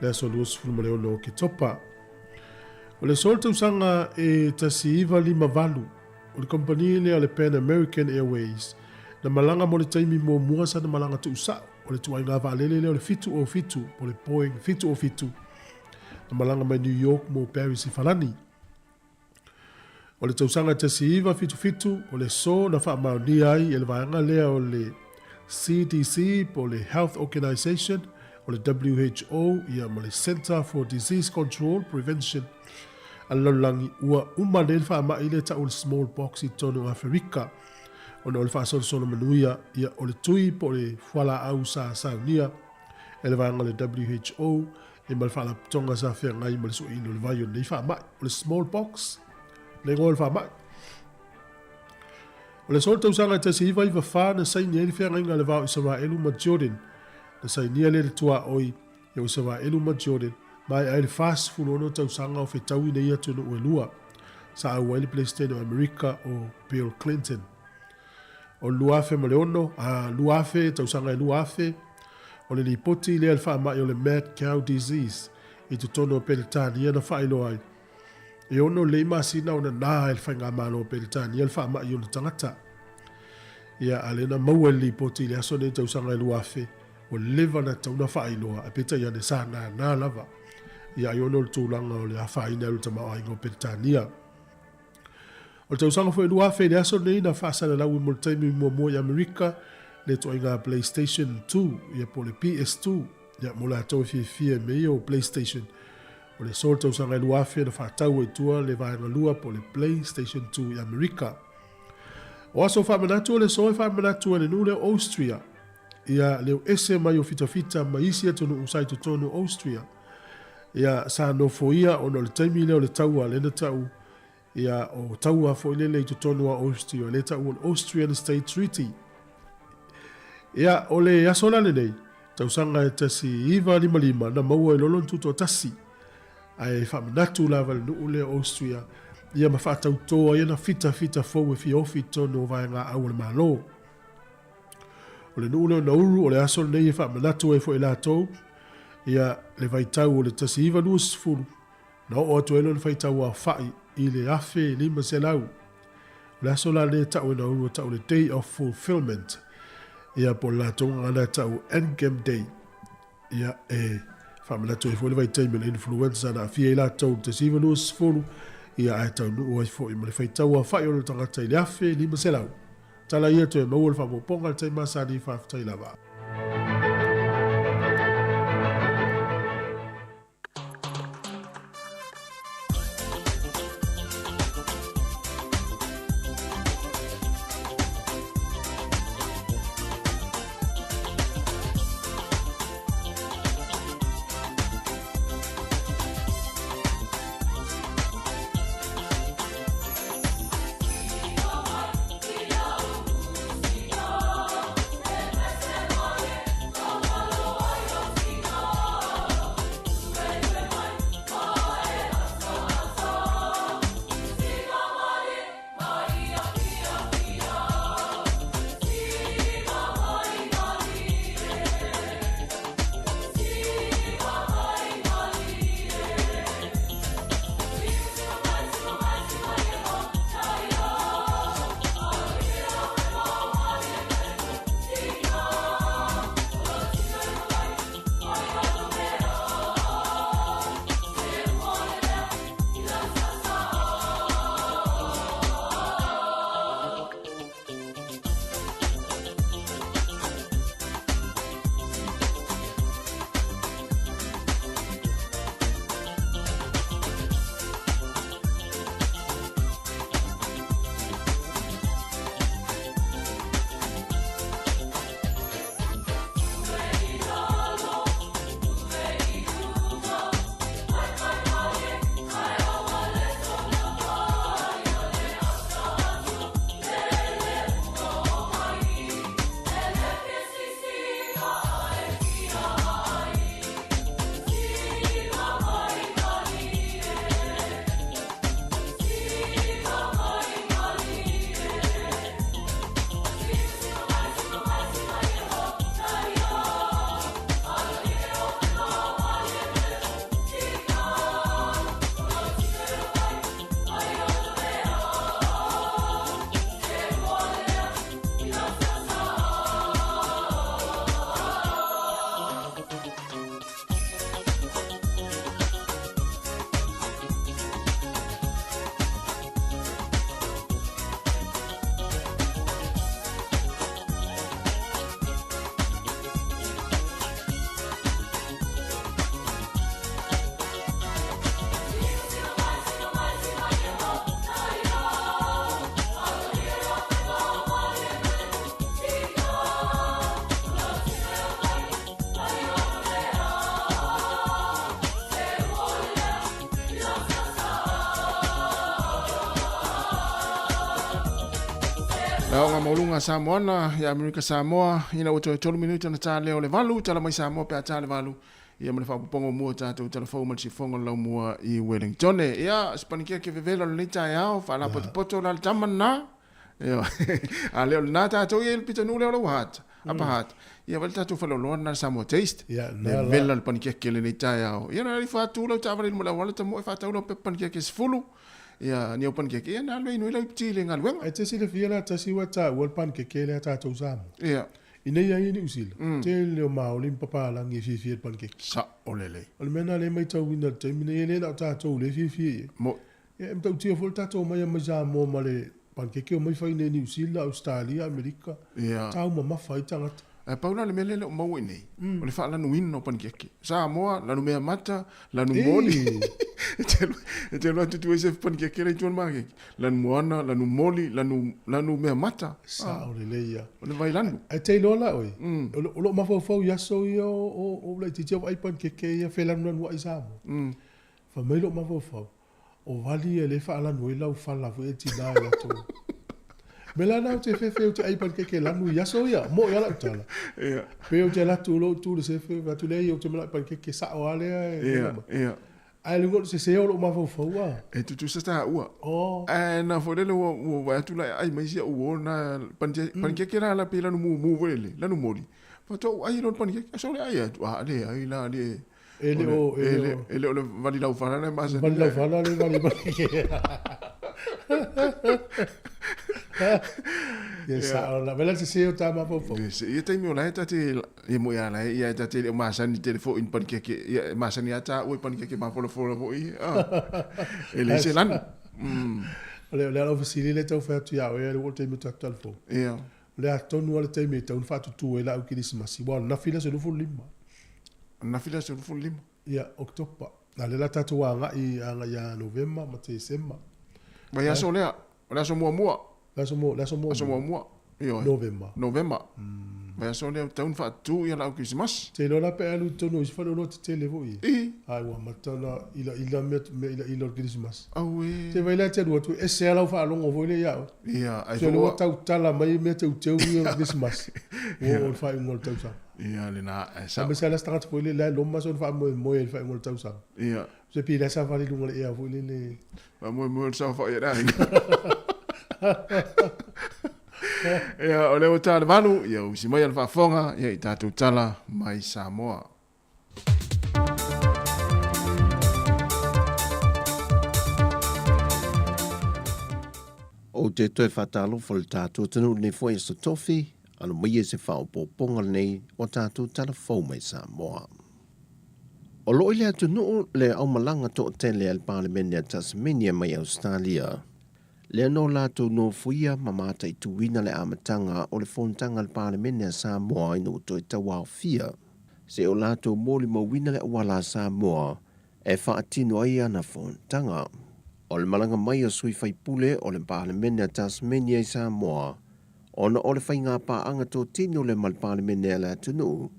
Speaker 2: le so dos fulma le ono ke topa o le solta usanga e tasiva lima valu o le kompani le Pan American Airways na malanga mo le taimi mo muasa na malanga tu usa o le tuai nga valele le o le fitu o le Boeing fitu o fitu na malanga mai New York mo Paris i falani o le tausanga te siiva fitu o le so na wha mauni ai e le vaanga lea o le CDC po le Health Organization o le WHO ia ma le Center for Disease Control Prevention Alalangi ua umane le wha ile ta o le smallpox I tonu Afrika. Ona o le wha sono manuia ia o le tui po le whala au sa saunia. Ele vanga le WHO e mal wha la tonga sa whea ngai ma le so ino le vai o le wha mai. O le smallpox. Le ngoi le wha mai. O le sol tausanga te si iwa iwa wha na sai ni whea ngai le vau Israelu ma Jordan. Na sai ni le tua oi ia Israelu ma Jordan. Mai ai le fast fulono tausanga o whetau I nei atu no uelua. Sa au wai le President o Amerika o Bill Clinton. O luafe ma leono, luafe, tausanga luafe. O le lipoti le alfa mai o le mad cow disease. I tu tono o Peritania na whaelo ai. E ono le masina o na nā el whainga malo o Peritania alfa mai o na tangata. Ia alena maua le lipoti le aso ne tausanga luafe. O leva na tauna whaeloa a peta ia ne sana nā lava. Ia iono le tūlanga o le awhaina o le tamao aingo Peritania. O le tausanga fo e luafe le aso nei na whaasana lau I mo le taimi mua I Amerika. Le to inga PlayStation 2 ia po le PS2 ia mo la tau fie me o PlayStation o le sol tau sanga lua fe na fatau e tua le vai lua po le PlayStation 2 i Amerika o aso fa manatu le so fa manatu le nule Austria ia le ese mai o fita mai isi tonu usai to tonu Austria ia sa no foia o no le taimi le o le tau le na tau ia o tau fo le to tonu Austria le tau Austrian State Treaty Ia ole ya sola le nei tausanga e tasi iwa lima na maua lolon tuto tasi ai whamanatu lava le nuu le Austria ia mawhatau toa ia na fita fou e fiofi tono vai ngā au le malo o le nuu le na uru o le aso nei e whamanatu e fo e la tau ia le vaitau o le tasi iwa luas fulu na o atu elo le vaitau a whai I le afe lima se lau o le aso la le tau e na uru tau le Day of Fulfillment ia po la tonga ana tau Endgame Day ia e whamana tui fo le vai teime le influenza na fia I la tau te siva nuas folu ia ai tau nuu ai fo I ma le whaitau a whai o le tangata I le afe lima selau tala ia tue maua le whamoponga le teima sani whaftai lava
Speaker 8: Oh
Speaker 4: Lao ngā maulunga Samoana, ia Amerika Samoa, ina o tolu minuta na tā leo le valu, tala mai Samoa pe a tā le valu. Ia mele whapupongo mua tātou telefau mal si fonga lau mua I Wellington. Ia, spanikia ke vevela le leita e au, wha la poto la le tamana. Ia, a leo le nā tātou ia pita nu leo lau hata. Apa hata. Ia wale tātou whaloloa na Samoa Taste.
Speaker 2: Ia,
Speaker 4: le vela le panikia ke le leita e au. Ia na li whātu lau tāwale mula wale ta mo e whātau lau pe panikia ke sifulu. Ia, ni o panikia ia na lue inu ila ipti le ngaluenga.
Speaker 2: Ai tasi le fiela tasi wa ta wal pankeke le tātou Samoa.
Speaker 4: Ia.
Speaker 2: Ina ia ini usila. Te leo maoli mpapa la ngi fifi pankeke.
Speaker 4: Sa olele.
Speaker 2: Ole mena le mai tau ina te mina ia le na tātou le fifi.
Speaker 4: Mo.
Speaker 2: Ia mtau tia fol tātou mai mai Samoa ma le pankeke o mai whaine ni usila, Australia, Amerika.
Speaker 4: Ia.
Speaker 2: Tau ma mawhai tangata.
Speaker 4: Paula le mele o mau nei. O le fa lanu ino pankeke. Samoa lanu mea mata, lanu moli. Te lo tu ese pankeke le tuan mage. Lanu moana, lanu moli, lanu mea mata.
Speaker 2: Sa o le leia.
Speaker 4: O le vai lanu.
Speaker 2: Ai te lola oi. O lo mafau yaso ia o le te tia ai pankeke ia felanu lanu ai Samoa. Fa mai lo mafau. O vali ele fa lanu ila u fala fu e tina la to. Mela na te fefe o te ai pankeke lanu yaso ia mo ia la utala.
Speaker 4: Ia.
Speaker 2: Pe o te la tu lo tu le sefe va tu le o te mela pankeke sa o ale.
Speaker 4: Ia.
Speaker 2: Ai lungo se o lo mafau wa.
Speaker 4: E tu sa sta ua.
Speaker 2: Oh.
Speaker 4: Na fo le o va tu la ai mai sia o na pankeke la pe lanu mu vele, lanu moli. Fa to ai lo pankeke so le ai ale ai la le. Ele o le vali lau fana le masa.
Speaker 2: Vali lau fana le vali pankeke. Yes, la vela se o tama fofo.
Speaker 4: Yes, ia te mi ola te e mo ia la ia te o masa ni telefo in pankeke ia masa ni ata o pankeke ma folo fo i. Ele se lan.
Speaker 2: Le ofisili le tau fa tu ya o le o te mi taktal fo.
Speaker 4: Ia.
Speaker 2: Le atonu ale te mi tau fa tu e la o kirismasi. Wa na fila se lu fu lima.
Speaker 4: Na fila se fu lima.
Speaker 2: Ia oktoba. Na le la tatu anga I anga ya November ma te December.
Speaker 4: Ma ia so le la so mua.
Speaker 2: La so
Speaker 4: mua. Io. November. Ma ia so le taun fa tu ia la o Christmas.
Speaker 2: Te lo la pe alu tonu is fa lo te le vo I. Ai wa matana ila met me ila Christmas.
Speaker 4: Awe.
Speaker 2: Te vai la te do tu e se ala fa longo vo le ia.
Speaker 4: Ia, ai
Speaker 2: so lo tau tala mai me te teu Christmas. O fa ngol tau sa.
Speaker 4: Ia le na sa.
Speaker 2: Ma sala start fo le la lo ma so fa mo el fa ngol tau sa.
Speaker 4: Ia.
Speaker 2: Se pi la sa fa le lungo le ia fo le.
Speaker 4: Ma mo sa fa ia dai. Ia o le o tāle walu, ia usi mai al whafonga, ia I tātou tala mai Samoa.
Speaker 8: O te toi whatalo fo le tātou tanu nei fwoi so tofi, anu mai e se whao pōponga nei o tātou tala fau mai Samoa. O loi lea tunu le au malanga to tele al Parliamenia Tasmania mai Australia. Le no lato no fuia mamata I tuina le amatanga o le fontanga al Parliamenia Samoa ino to I tawa fia. Se o lato moli mo wina le wala Samoa e whaatino ai ana fontanga. O le malanga mai o sui fai pule o le Parliamenia Tasmania I Samoa. Ona o le whainga paanga to tino le mal Parliamenia la tunu.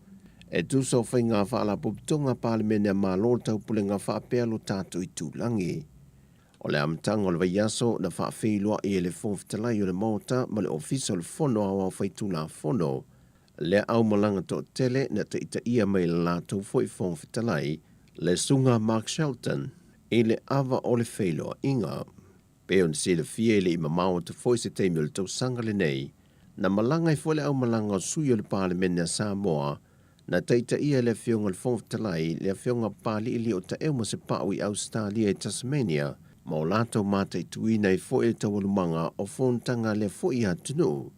Speaker 8: E tu so whainga whaala puputonga Parliamenia ma lor tau pulenga whaapea lo tātou I tūlangi. O le amtanga o le vaiaso na whaafeilua I le fōwhitalai o le mauta ma le ofisa o le fono awa whaitula fono. Le au malanga to tele na te ita ia mai le lātou fōi fōwhitalai le sunga Mark Shelton I le awa o le whailua inga. Peo ni se le fie le I mamao te fōi se teimi o le tau sanga le nei na malanga I fōi le au malanga o sui o le Parliamenia Samoa na te ita ia le whionga le fōwhitalai le whionga pāli ili o ta euma se pāu I Australia I Tasmania ma o lātou māta I tuina I fōi e tawalumanga o whontanga le fōi atunu.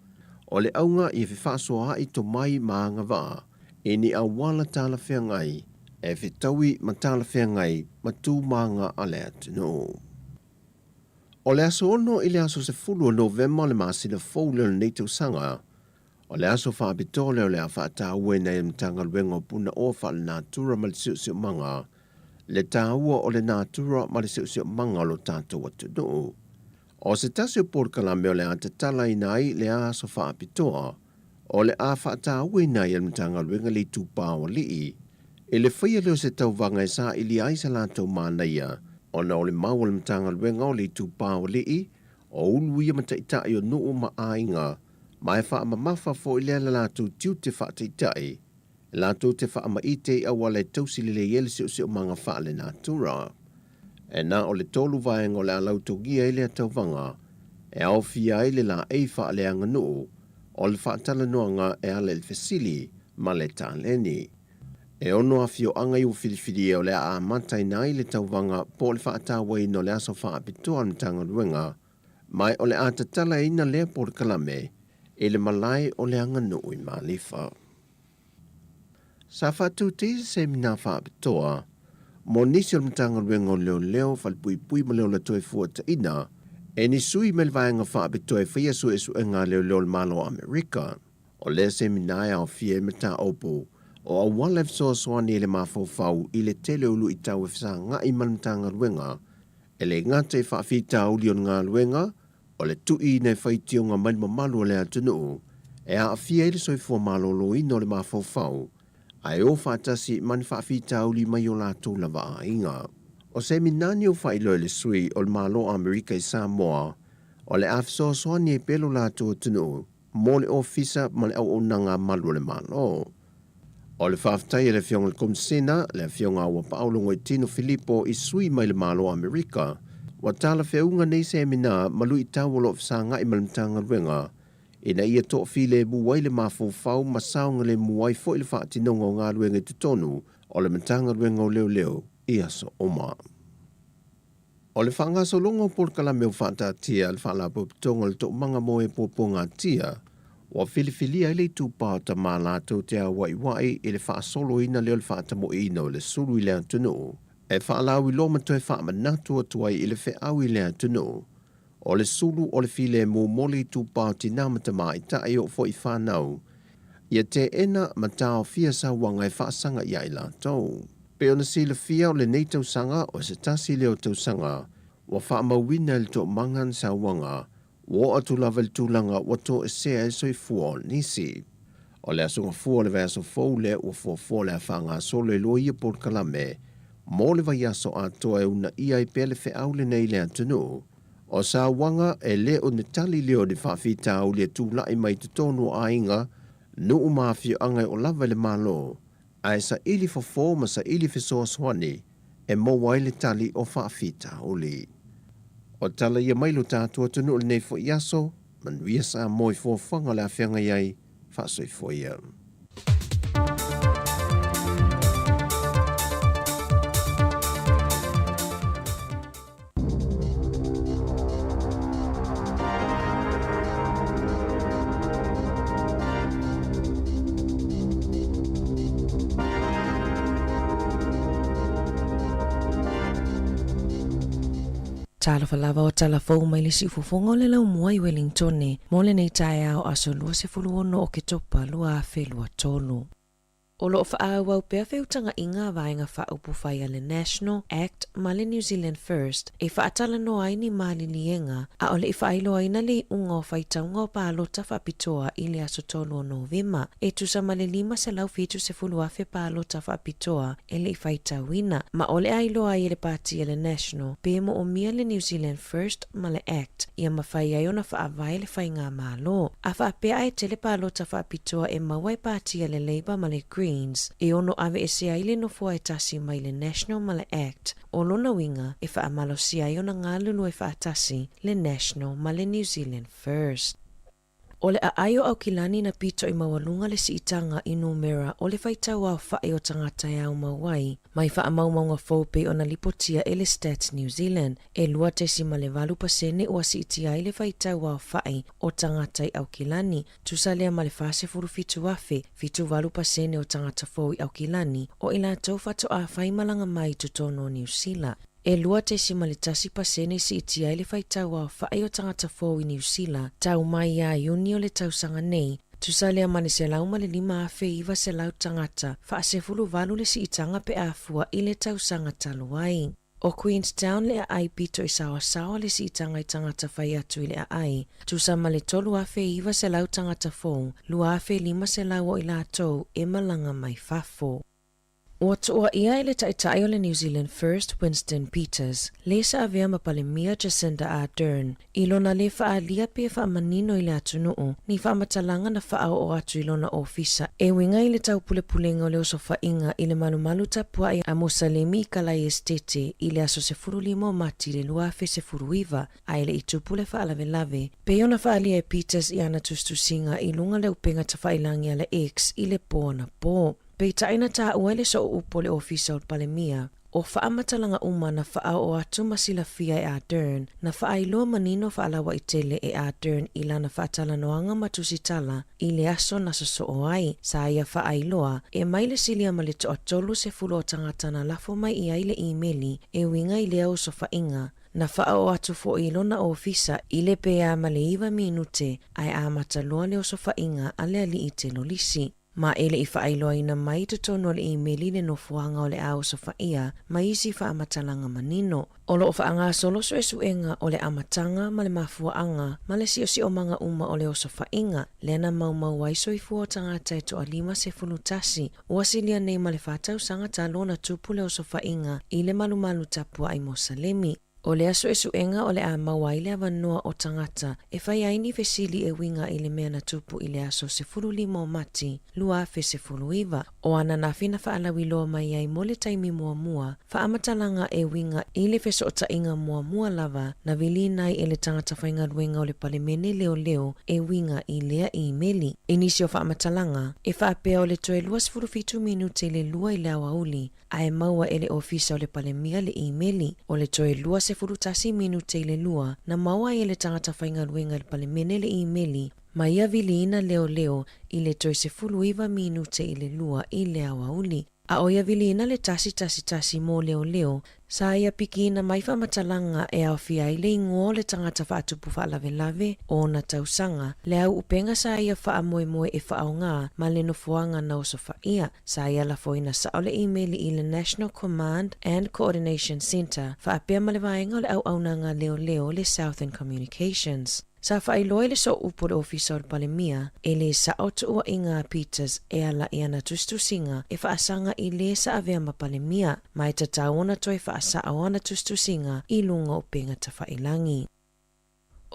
Speaker 8: O le aunga I whiwhasoa I to mai maanga wā, e ni a wala tāla whiangai, e whitaui ma tāla whiangai ma tū maanga a le atunu. O le aso ono I le aso se fulu o November le māsina fōle o nei tau sanga, o le aso whaapitole o le a whaatau e nei mtanga luenga o puna o wha le nātura ma le siu manga, le tāua o le nātura ma le siu manga lo tātou atunu. O se tasi o porkalame o le atatala I nai le a so whaapitoa, o le a whaatau e nei al mtanga luenga le tūpāwa lii, e le whaia leo se tau vanga sa I li aisa lātou mānaia, o na o le mau al mtanga luenga o le tūpāwa lii, o unuia ma taitai o nuu ma ainga, Mai wha mamafa fo i lea lātou tiu te wha te tai, lātou te wha i te awale tausili le yele se o manga wha le nātura. E nā o le tolu vaenga o le alauto gia i lea tauvanga, e au fia i le la e wha le anganuu, o le wha tala noanga e ale le fesili, ma le tāleni. E ono a fio anga i u whiriwhiri o le a matai nā i le tauvanga po le wha atawai no le aso wha apitoa na tanga ruenga, mai o le a tatala ina lea po le kalame, e le malai o le anganuu i malifa. Sa whatu te se mina wha apitoa, mo nisi o le matanga ruenga o leo whalpui pui ma leo la toi fuata ina, e ni sui me le vaenga wha apitoa e whia su e su e ngā leo le malo Amerika, o le se mina e au fie mata opo, o a walef soa soani e le mafau i le tele ulu i tau e fisa ngā i manatanga ruenga, e le ngata e whaafita uli o ngā ruenga, o le tui nei whaitio ngā maima malu o le atunu, e a fia i le soifua malolo ino le mafau, ai o whaatasi mani whaafita uli mai o lātou lava a inga. O se minani o whailo le sui o le malo Amerika i Sāmoa, o le afsoa soani e pelo lātou atunu, mo le ofisa ma le au o nanga malu le malo. O le whaftai le fionga le komsena, le fionga ua paulongo i Tino Filippo i sui mai le malo Amerika, wa tala whiaunga nei se mina malu i tau lo fsanga i malimtanga ruenga, ina ia to file buwai le mafofau masaunga le muwai fo i le whaatinonga o ngā ruenga i tutonu, o le mtanga ruenga o leo i aso oma. O le whangaso longo porkala meu whaatatia le whaalapo pitonga le to manga moe poponga tia, wa filifilia i le tūpā ta mā lātou te a wai i le whaasolo ina leo le whaatamo ina o le suru i lea tunu. E whaalau i loma toi whaamanatu atuai i le whiau i lea tunu. O le suru o le file mō moli tūpā ti nāmata mā i tae o fo i whanau. Ia te ena matao fia sa wanga e whaasanga ia i lātou. Pe ona si le fia o le nei tausanga o se tasi leo tausanga, wa whaamawina le to mangan sa wanga, wo atu lava le tūlanga wato e sea e soi fua nisi. O le asunga fua le vaso fau le ua fua le whanga solo e loa ia por kalame, mo le vai aso atoa e una ia i pele fe au le nei le atunu. O sa wanga e le o ne tali leo de whawhita au le tūla i mai te tonu a inga, nu umawhio angai o lava le malo, ai sa ili fafo ma sa ili fisoa swani, e mo wai le tali o whawhita au li. O tala ia mailo tātua tunu le nei fo iaso, manuia sa moi fo whanga le awhianga iai, whaasoi fo ia.
Speaker 9: Tala falava o tala fau mai le si fufonga o le lau mua i Wellington ne, mo le nei tae au aso lua se fulu ono o ke topa lua afe lua tolu. O loo whaau au pea whiutanga inga vaenga whaupu whaia le National Act ma le New Zealand First e whaatala no aini mali lienga a ole i whailo aina le unga o whaitaunga o pālota whapitoa i le aso tolu o Novema e tusa ma le 5 se lau fitu se fulu afe pālota whapitoa e le i whaitauina ma ole ailo ai le pāti e le National pe mo o mia le New Zealand First ma le Act ia ma whai ai ona whaavai le whainga mālo a whaapea e tele pālota whapitoa e mawai pāti e le Labour ma le Green e ono ave e sea ile no fua e tasi mai le National ma le Act o lona winga e whaamalo sia i ona ngā lulu e whaatasi le National ma le New Zealand First. O le aio au kilani na pito i mawalunga le siitanga i numera o le whaitau au whae o tangata e au mawai mai whaamaumaunga faupe o na lipotia e le Stats New Zealand e lua tesi ma le valu pasene o asiitia i le whaitau au whae o tangata i au kilani tusalea ma le fase furu fitu afe fitu valu pasene o tangata fau i au kilani o ila tau fato a whaimalanga mai tutono New Zealand. E lua te simalitasi pasene si itia i le whaitau au whae o tangata fōu i New Zealand, tau mai a iuni o le tausanga nei, tusalea mani se lau ma le 5 afe iwa se lau tangata, wha se fulu valu le si itanga pe afua i le tausanga taluai. O Queenstown le ai pito i sawa le si itanga i tangata whai atu i le ai, tusa ma le 3 afe iwa se lau tangata fōu, 2 afe 5 se lau o i la tau e malanga mai fafo. Ua tua ia ele taitai o le New Zealand First Winston Peters, le sa avea mapalemia Jacinda Ardern, ilona le faalia pe faamanino ile atunuu, ni faamatalanga na faao o atu ilona ofisa, e winga ile tau pulepulenga o le osofa inga ile malumalu tapua a Musalemi i kalai estete, ile aso se furulimo mati le luafe se furuiva, a ile itupu le faalavelave, pe ona faalia e Peters i ana tustusinga ilunga le upenga tafailangi ala X ile po na po. Pei taina ta uele so upo le ofisa o palemia, o faamatalanga uma na faa o atu masilafia e Ardern, na faailoa manino faalawa itele e Ardern ila na faatala noanga matusitala, ile aso na soso o ai, sa ia faailoa, e maile silia male to atolu se fulo o tangata na lafo mai ia ile imeli, e winga ile au sofa inga, na faa o atu fo ilona ofisa ile pe a maleiva minute, ai a matalua le o sofa inga ale ali ite lolisi. Ma ele i faailoa ina mai te tono le imeli le no fuanga o le au sofa ia, ma isi faamatalanga manino. Olo o faanga solo so esuenga o le amatanga ma le mafuaanga, ma le si o manga uma o le o sofa inga, lena mau waiso i fua tangata to alima se fulutasi, uasilia nei ma le fatau sanga talo na tupu le o sofa inga, ile malumalu tapua ai Mosalemi. O le aso esuenga o le a mawaile avanua o tangata, e fai aini fesili e winga ile mea na tupu ile aso se fulu lima o mati, lua fe se fulu iwa. O ana na fina faalawiloa mai ai mole taimi mua, faamatalanga e winga ile feso o tainga mua lava, na vilinai ele tangata fainga luenga o le palemene leo e winga ilea imeli. Inisio faamatalanga, e faapea o le toe luas fulu fitu minute ile lua ile awauli, a e maua ele ofisa o le palemia le imeli, o le toe lua se furutasi minute ile lua, na maua ele tangata fainga luenga le palemene le imeli, ma ia vilina leo ile toe se fuluiva minute ile lua ile awauli. A oia vilina le tasi mo leo, sa ia pikina mai faamatalanga e au fia ile ingo le tangata faatupu faalavelave o na tausanga, le au upenga sa ia faamoe e faaonga ma le nofuanga na osofa ia, sa ia la foina sa ole email i le National Command and Coordination Center, faapea ma le vaenga o le au aunanga leo le Southern Communications. Sa faailoa le so upo le ofisa o le palemia, e le sa otua inga Peters e ala i ana tustusinga e faasanga i le sa avea ma palemia, ma e tataona toi faasa au ana tustusinga i lunga upenga tafailangi.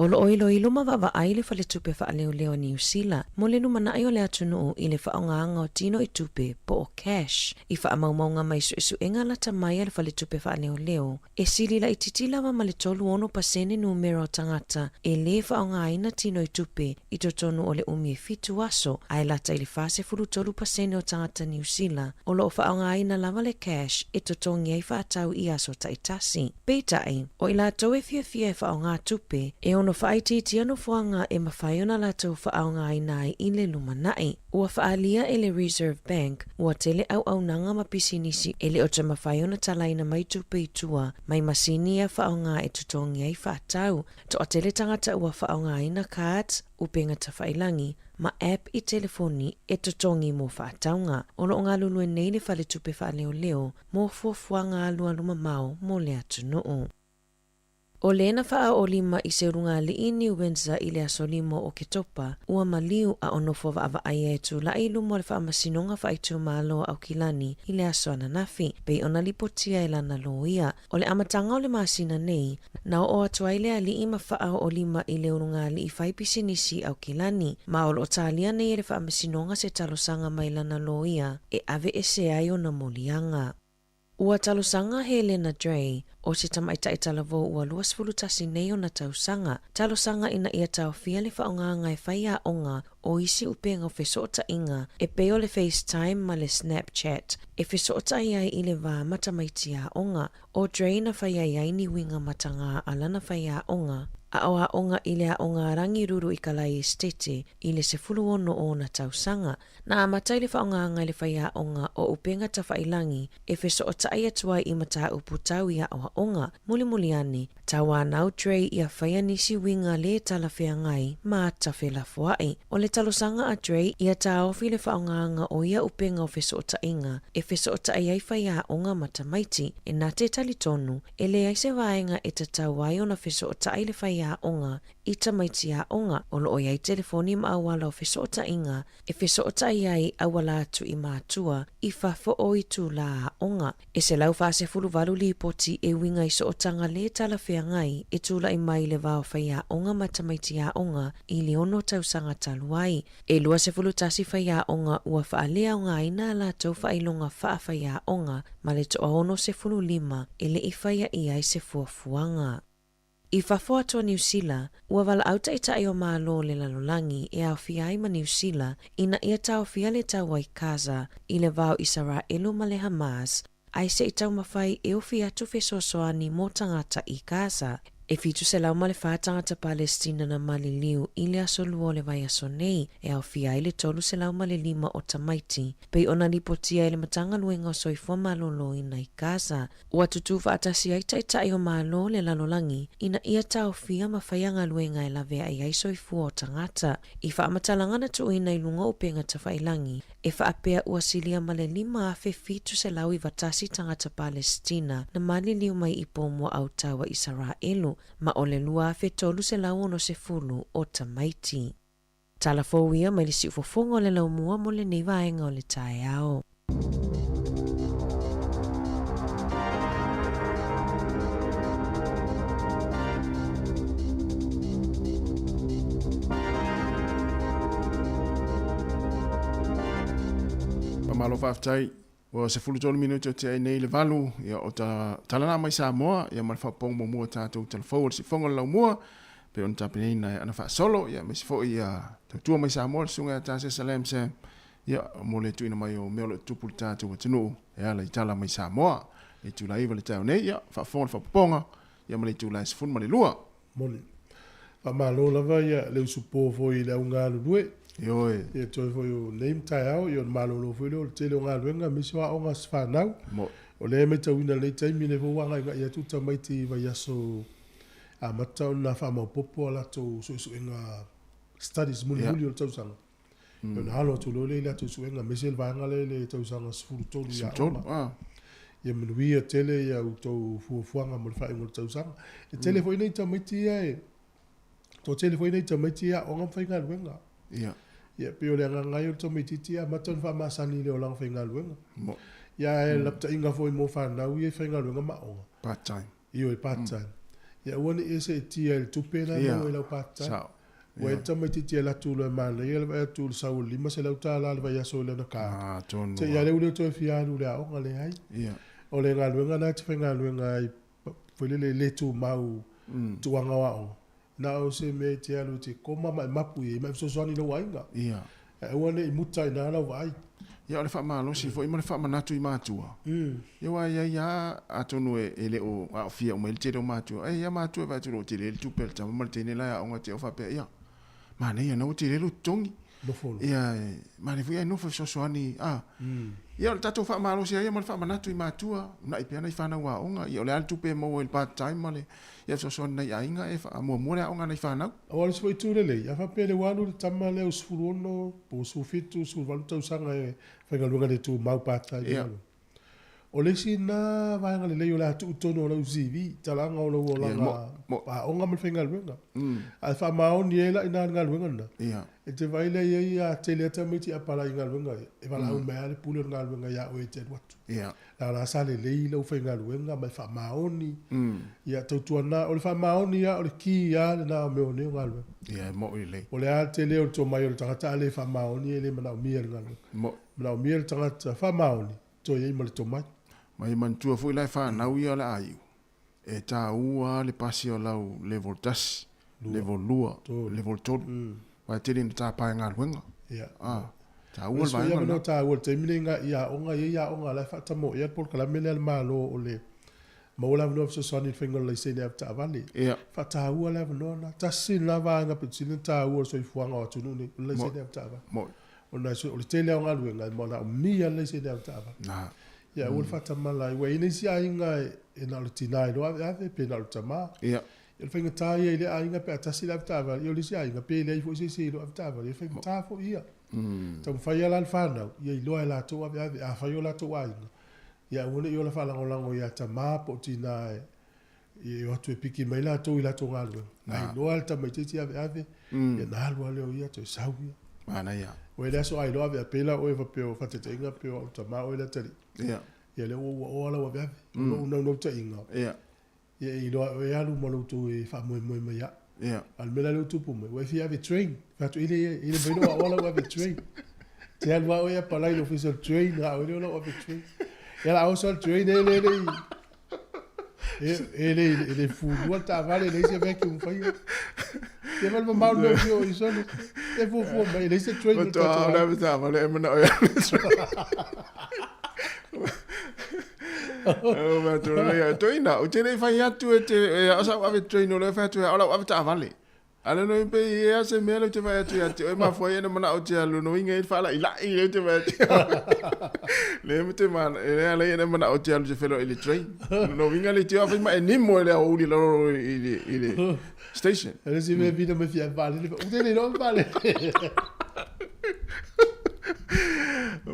Speaker 9: O lo ilo mawava ai le fale tupe fa leo ni usila, mo le numana ai o le atunuu i le faongaanga o tino i tupe po o cash. I fa amaumaunga mai su enga la tamai le fale tupe fa leo, e sili la ititila wa male tolu 1% numero tangata, e le faongaina tino i tupe, i totonu o le umie fitu aso, ai lata i le fase fulu tolu pasene o tangata ni usila, o lo faongaina lava le cash, e totongi ai fa atau i aso taitasi. Peitai, o ila towe fia faonga tupe, e ono faititia no fuanga e mawhaiona lato whaaonga inai i le lumanai. Ua whaalia e le Reserve Bank, ua tele au nanga mapisinisi e le ota mawhaiona talaina mai tupe itua, mai masini a whaonga e tutongi ai whaatau. To a tele tangata ua whaonga ina cards, upenga tawhailangi, ma app i telefoni e tutongi mo whaataunga. Ono ngā lulue nei le whale tupe whaaleo, mo fuafuanga alua lumamau mo le atunuu. O lena faa o lima i se runga li ini uwenza i le asolimo o ke topa, ua maliu a onofo wa ava ai etu la ilu mo le faa masinonga faa itu malo au kilani i le aso ananafi, pei ona lipotia e lana loia. O le amatanga o le masina nei, na o atua i le ali ima faa o lima i le runga li i fai pisinisi au kilani, ma o lo talia nei le faa masinonga se talosanga mai lana loia, e ave e se ai o na molianga. Ua talosanga Helena Dre, o se tamaita i talavo ua luas fulutasi nei o na tausanga. Talosanga ina ia tau fia le whaonga e whaia onga o isi upenga o fesota inga, e peo le FaceTime ma le Snapchat, e fesota iai i le vā matamaitia onga, o Dre na whaia iai ni winga matanga ala na whaia onga. A oa onga i le a onga rangi ruru i kalai estete i le se fuluono o na tausanga. Na amatai le whaonga le whaia onga o upenga ta whailangi e feso o taia tuai i mata uputau ia oa onga. Muli ane, Tawa nau Dre ia whaia nisi winga le talawhea ngai ma tawhela fuai. O le talosanga a Dre ia taofi le whaonganga o ia upenga o wheso o tainga e wheso o tai ai whaia onga matamaiti e nā te talitonu e le aise vaenga e tatawai o na wheso o tai le whaia onga i tamaiti a onga o lo o iai telefoni ma awala o wheso o tainga e wheso o tai ai awala atu i mātua i whafo o i tū la onga. E se lau whaase fulu valu li poti e winga i so o tanga le talawhea ngai e tūla i mai le vao whaia onga matamaiti a onga i le ono tausanga taluai. E lua se fulu tasi whaia onga ua whaalea onga ina la tau whailonga wha whaia onga ma le toa ono se fulu lima e le i whaia i ai se fuafuanga. I whafoa toa New Zealand, ua wala auta i tai o mālo le lalolangi e au fiai ma New Zealand ina ia tau fia le tau ai Gaza i le vao Israelu ma le Hamas, ai se i tau mawhai e o fia tu whesoasoani mō tangata i Gaza. E fitu se lau ma le whātangata Palestina na mali liu i le aso lua o le vai aso nei e au fiai le tolu se lau ma le lima o tamaiti. Pei ona lipotia e le matanga luenga o soifua malolo ina i Gaza. Ua tutu whaatasi ai tai o malo le lalolangi ina ia tau fia ma whaianga luenga e la vea ai soifua o tangata. I whaamatalanga na tu ina i lunga o penga ta whailangi e whaapea ua silia ma le lima afe fitu se lau i watasi tangata Palestina na mali liu mai i pomua au tawa Israelu. Ma o le lua fe tolu se lau ono se fulu o tamaiti. Tala fōwia mai le si ufofonga o le lau mua mo le nei vaenga o le tae ao.
Speaker 4: Pamalo whaftai, o se fulu tolu minuto te ai nei le valu, ia o talana mai Sāmoa, ia mai whapong mo mua tātou talafou, si fonga lau mua, pe on tapinei na ana wha solo, ia me si fo ia tautua mai Sāmoa, sunga tā se salem se, ia mo le tuina mai o meo le tupuli tātou atinu, ia la i tala mai Sāmoa, e tula iwa le tau nei, ia whafonga whaponga, ia ma le tula e sifun ma le lua.
Speaker 2: Moni. Whamalo lava ia le usupo fo i le unga lue.
Speaker 4: Ioe.
Speaker 2: Ia toi fo yo name tai au, ia malolo fo le tele unga luenga, misi wa onga sfanau. O le me tawina le taimi le fo wanga ia tuta maiti vai aso a matau na whama popo ala to so inga studies muli o tausanga. Ia na halo tu lole ila to inga misi vanga le tausanga sfuru tolu ia oma. Ia minuia tele ia utou fuafuanga mo le whaingo le tausanga. E tele fo ina i tamaiti ia e. To tele fo ina i tamaiti ia onga whainga luenga.
Speaker 4: Ia.
Speaker 2: Ia pio le ngai o tamaiti ia maton fa masani le olang whainga luenga. Ia e lapta inga fo i mo whanau ia whainga luenga maonga.
Speaker 4: Part time.
Speaker 2: Io e part time. Ia uani e se tia il tupena mo e lau part time.
Speaker 4: Sao.
Speaker 2: Ua e tamaiti tia la tūlo e mana ia le tūlo sau lima se lau tāla le vai aso le na kā.
Speaker 4: Ah, tonu.
Speaker 2: Te ia leu leu toi fianu le aonga le hai.
Speaker 4: Ia.
Speaker 2: O le ngā luenga nā te whainga luenga i whaile le tu mau tuanga wao. Na o se me te alu te koma mai mapu i mai so soani no wainga.
Speaker 4: Ia.
Speaker 2: E wane i muta i nāna vai.
Speaker 4: Ia o le whaamalo si fo i mo le whaamanatu i mātua. Ia wa ia atonu e le o fia o mai le tere o mātua. Ia mātua e vai turo te le tupel tama ma le tene lai a onga te o whapea. Ia. Mana ia nau te le lu tongi. Ia. Mana fuia no fa so soani. Ia le tatou whaamalo si ia mo le whaamanatu i mātua. Na i peana i whanau a onga. Ia o le al tupe mo il part time ma le. Ia so soani nei a inga e mua le a onga nei whanau.
Speaker 2: Awale se tu le. Ia whapea le wanu le tama le o sfuru ono. Po sufitu sfuru wanu tausanga e whainga luenga le tu mau part time. Ia. O le si na vaenga le leo la tu utono o lau zivi. Talanga o lau o langa. A onga me whainga luenga. A whamao ni e la ina ngā luenga na.
Speaker 4: Ia.
Speaker 2: E te vaile ia a te lea tamiti a pala i ngā luenga. E wala au mea le pule o ngā luenga ia o e te watu.
Speaker 4: Ia.
Speaker 2: La la sa le lei lau whainga luenga mai whamao ni. Ia tautua na. O le whamao ni ia o le ki ia le na o meo neo ngā luenga.
Speaker 4: Ia, mo i lei.
Speaker 2: O le a te leo to mai o le tangata le whamao ni e le mana o mia le ngā luenga. Mana o mia le tangata whamao ni. To iei ma le to mai.
Speaker 4: Mai mantua fu lai whanau ia le aiu. E tā ua le pasi o lau level das, level lua, level tolu. Wai tiri na tā pae ngā luenga.
Speaker 2: Ia.
Speaker 4: Tā ua le vaenga na.
Speaker 2: Tā ua le teimine ngā ia onga lai whatamo ia pol kalamele al malo o le maula vino so soni whengo lai sene ap tā vale.
Speaker 4: Ia.
Speaker 2: Tā ua lai vino na. Tasi na vanga pitsine tā ua so i fuanga o tunu ni lai sene ap tā vale.
Speaker 4: Moi.
Speaker 2: O le tele o ngā luenga mo na o mia lai sene ap tā vale.
Speaker 4: Nā.
Speaker 2: ia ua le faatamala ua ina isi aiga e na o le tinā i loa ave pe na o le tamā
Speaker 4: ia
Speaker 2: ia le faigatā ia i le aiga pe atasi le avetavali ia o le isi aiga pe leai foʻi seisi i lo avetavali ia faigatā foʻi ia taumafaia la le fanau ia i loa e latou aveave afai o latou aiga ia ua leʻi o le faalagolago iā tamā po o tinā e atu e piki mai latou i latou galuega ai loa le tamaitiiti aveave ia na alua leo ia toe sau ia
Speaker 4: ana ia
Speaker 2: o le aso ai loa ave apela o e vapeo fatetaiga peo au tamā o le atali
Speaker 4: ia
Speaker 2: ia le ua oa lau aveave o unau taʻiga
Speaker 4: ia
Speaker 2: ia i loa o e alu ma loutou e faamoemoe mai a
Speaker 4: ia
Speaker 2: ale mela leu tupu mai ua fia ave train fatuile i le maino aʻoa lau ave train te alu ao e apalai le official train a o le o lau ave train ia la aosa le train ele fulua taavale le ise veke umfaia ia vale mamau le o isole e fuafua mai le ise train
Speaker 4: o toa o le avetavale e mana o ia o ma tu le toina o te le fai atu e te o sa ave train o le fai atu o la ave tavale ale no pe ia se me le te vai atu atu e ma foi e mana o te alu no inga e fala ila i le te vai le me te man e ale e mana o te alu te felo ile train no inga le te ave ma e nimo le o lo ile station
Speaker 2: ele si me vida me fia vale o te le no vale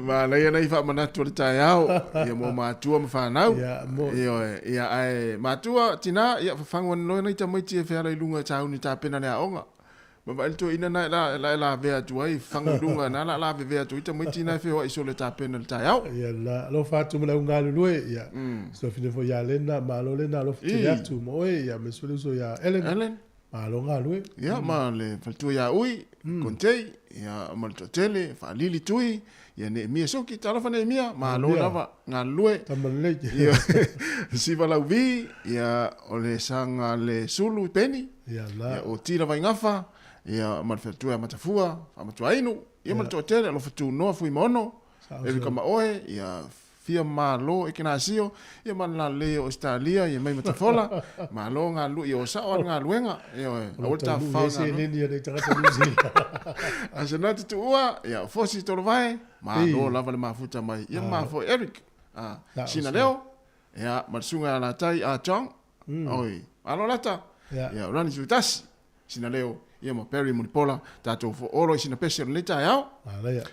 Speaker 4: ma na ia nei fa manatu le tai au ia mo matua ma fanau ia ai matua tina ia fa fango no nei ta mai ti fe ala lunga tau ni ta pena le aonga ma va to ina na la ve atu ai fango lunga na la ve atu ta mai tina fe o iso le ta pena le tai au
Speaker 2: ia la lo fatu me la unga lu ia so fine fo ia lena ma lo lena lo fiti atu mo ia me so ia Ellen ma lo nga lu
Speaker 4: ia ma le fatu ia ui kontei ia ma le tele fa lili tui ia ne mia soki tala fa ne mia ma lo lava nga lue
Speaker 2: tamalei
Speaker 4: ia si vala uvi ia o le sanga le sulu peni
Speaker 2: ia
Speaker 4: ia o tira vai ngafa ia ma fatu ia matafua fa matuainu ia ma tele lo fatu no fui mono e kama oe ia fia malo e kena sio ia man la le Australia ia mai matafola malo nga lu ia sa o nga luenga ia o ta fa
Speaker 2: se le ni le tata luzi
Speaker 4: asana tu ua ia fosi to vai malo lava le mafuta mai ia ma fo Eric sina leo ia marsunga la tai a chong oi alo lata ia rani sutasi sina leo ia mo Perry Munipola tato fo oro sina pese le tai au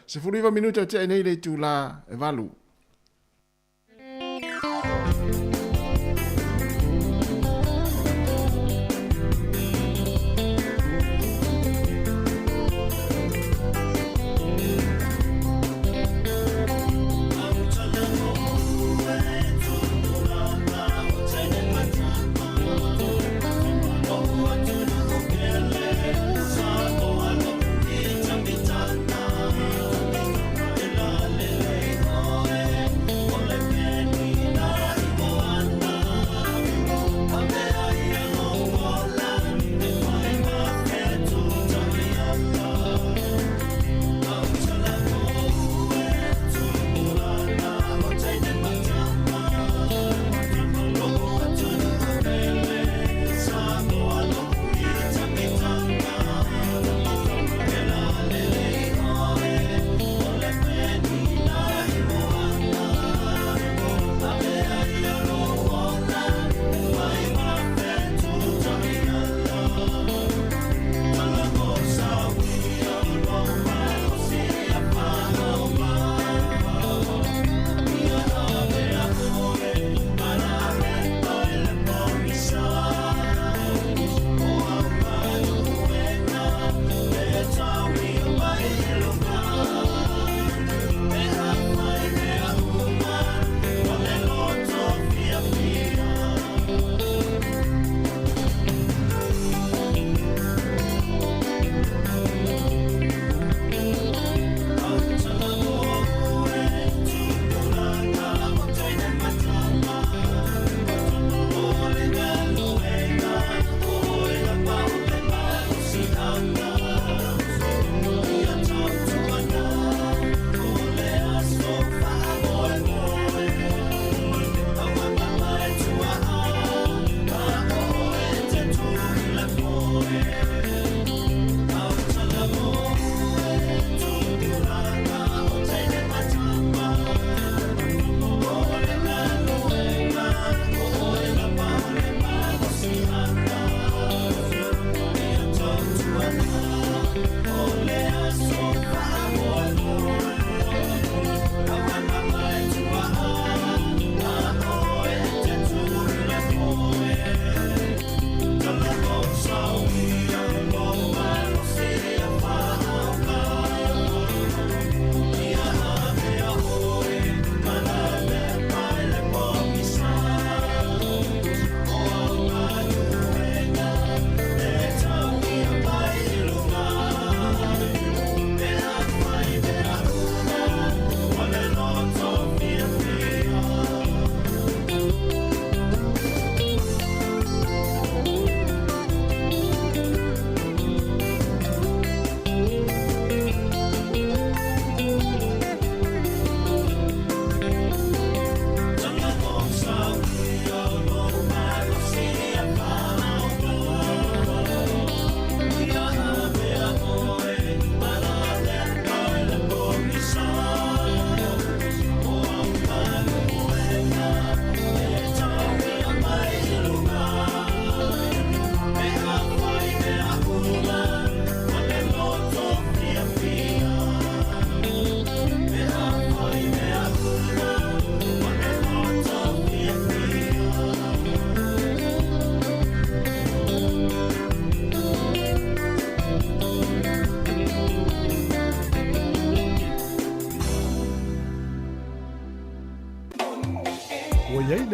Speaker 4: se furiva minuto te nei le tu la evalu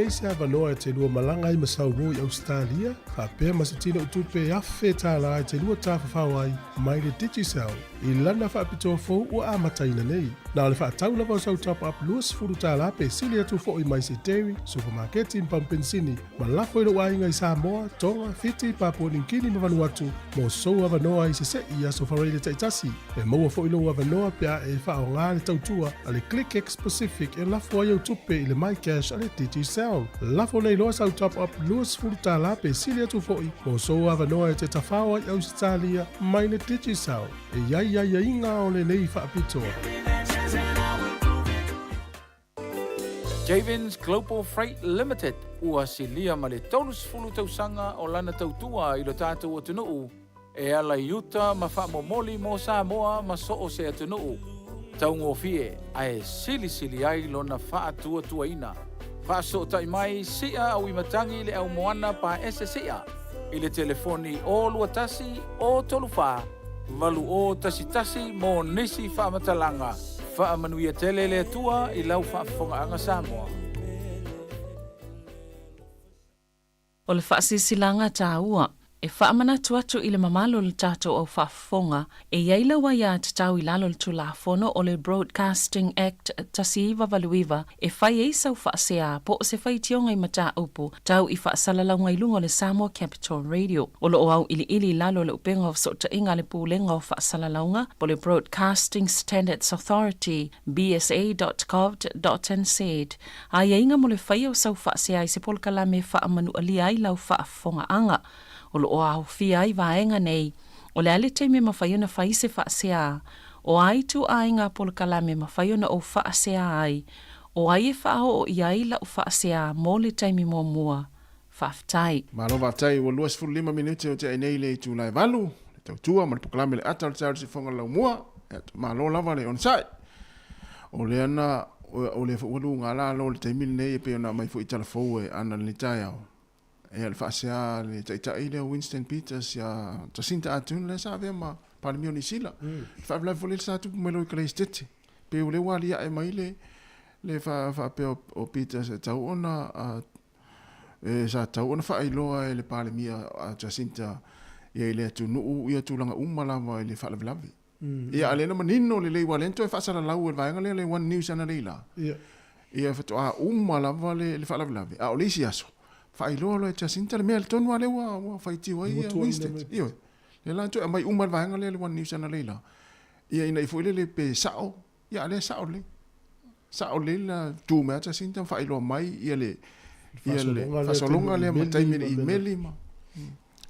Speaker 2: nei se avanoa e te lua malanga i Sāmoa i Australia, ka pēr masatina utupe afe tā la e te lua tāwhawhau ai mai le Digicel. I lana whaapitoa fōu ua amataina nei. Nā le whaatau lava o sau top up luas furu tā la pe sili atu fo i mai se dairy, supermarketi in Pampensini, ma lafo i lo wainga i Sāmoa, Tonga, Fiti, Papua Ninkini ma Vanuatu, mo sou avanoa i se se i aso whareile taitasi. E maua fo i lo avanoa pia e whao ngā le tautua, a le ClickX Pacific e lafo ai utupe i le MyCash a le Digicel. Lafo nei loa sau top up luas furu tā la pe sili atu fo i, mo sou avanoa e te tawhawa i Australia, mai le Digicel. E ia inga o le nei whaapitoa.
Speaker 10: Javins Global Freight Limited ua silia ma le tolus fulu tausanga o lana tautua i lo tātou o tunuu. E ala iuta ma whaamomoli mo Sāmoa ma so o se atunuu. Taungo fie ai sili ai lo na whaatua tuaina. Whaaso tai mai sia au imatangi le au moana pa SSA. I le telefoni o luatasi o tolufa. Valu o tasi mo nisi whaamatalanga. Whaamanuia tele le tua i lau whaafongaanga Sāmoa.
Speaker 11: O le whaasisilanga tā ua, e whaamana tuatu i le mamalo le tātou au whaafonga, e iaila wa ia te tau i lalo le tulafono o le Broadcasting Act tasi iwa valuiva, e whai e sau whaasea po o se whai tionga i mata upu, tau i whaasalalau ngai lungo le Sāmoa Capital Radio. O lo o au ili lalo le upenga o sota inga le pūlenga o whaasalaunga, po le Broadcasting Standards Authority, bsa.gov.nz. A ia inga mo le whai o sau whaasea i se polkalame whaamanu ali ai lau whaafonga anga. O lo o au fia i vaenga nei, o le ale teime mawhaiona whai se whaasea, o ai tu ainga polkalame mawhaiona o whaasea ai, o ai e whao o iai la o whaasea mō le teime mua, whaftai.
Speaker 4: Malo whaftai, o luas 5 minute o te ainei le tu lai valu, le tautua, ma le pokalame le atal tari se whonga lau mua, malo lava le onsai. O le ana, o le whaulu ngā la lo le teimili nei e peona mai fu i talafou e ana le tai au. E al whaasea le taitai le Winston Peters ya Jacinta Ardern le sa vea ma Palemio ni sila. Whaaflai fole sa tupu melo i kalei stete. Pe ule wali a e mai le whaape o Peters e tau ona sa tau ona whaailoa e le Palemio a Jacinta ia i le atu nuu ia tūlanga umalawa i le whaalavilavi. Ia alena manino le leiwa lento e whaasara lau e vaenga le One News ana leila. Ia whatua umalawa le whaalavilavi. A o leisi aso. Whaailoa lo e Jacinta le mea le tonu a lewa whaiti wa ia Winston. Iyo. Le lanto e mai umar vaenga le One News ana leila. Ia ina i fuile le pe sao. Ia le sao le. Sao le la tu mea Jacinta whaailoa mai ia le fasolonga le matai mene i meli ma.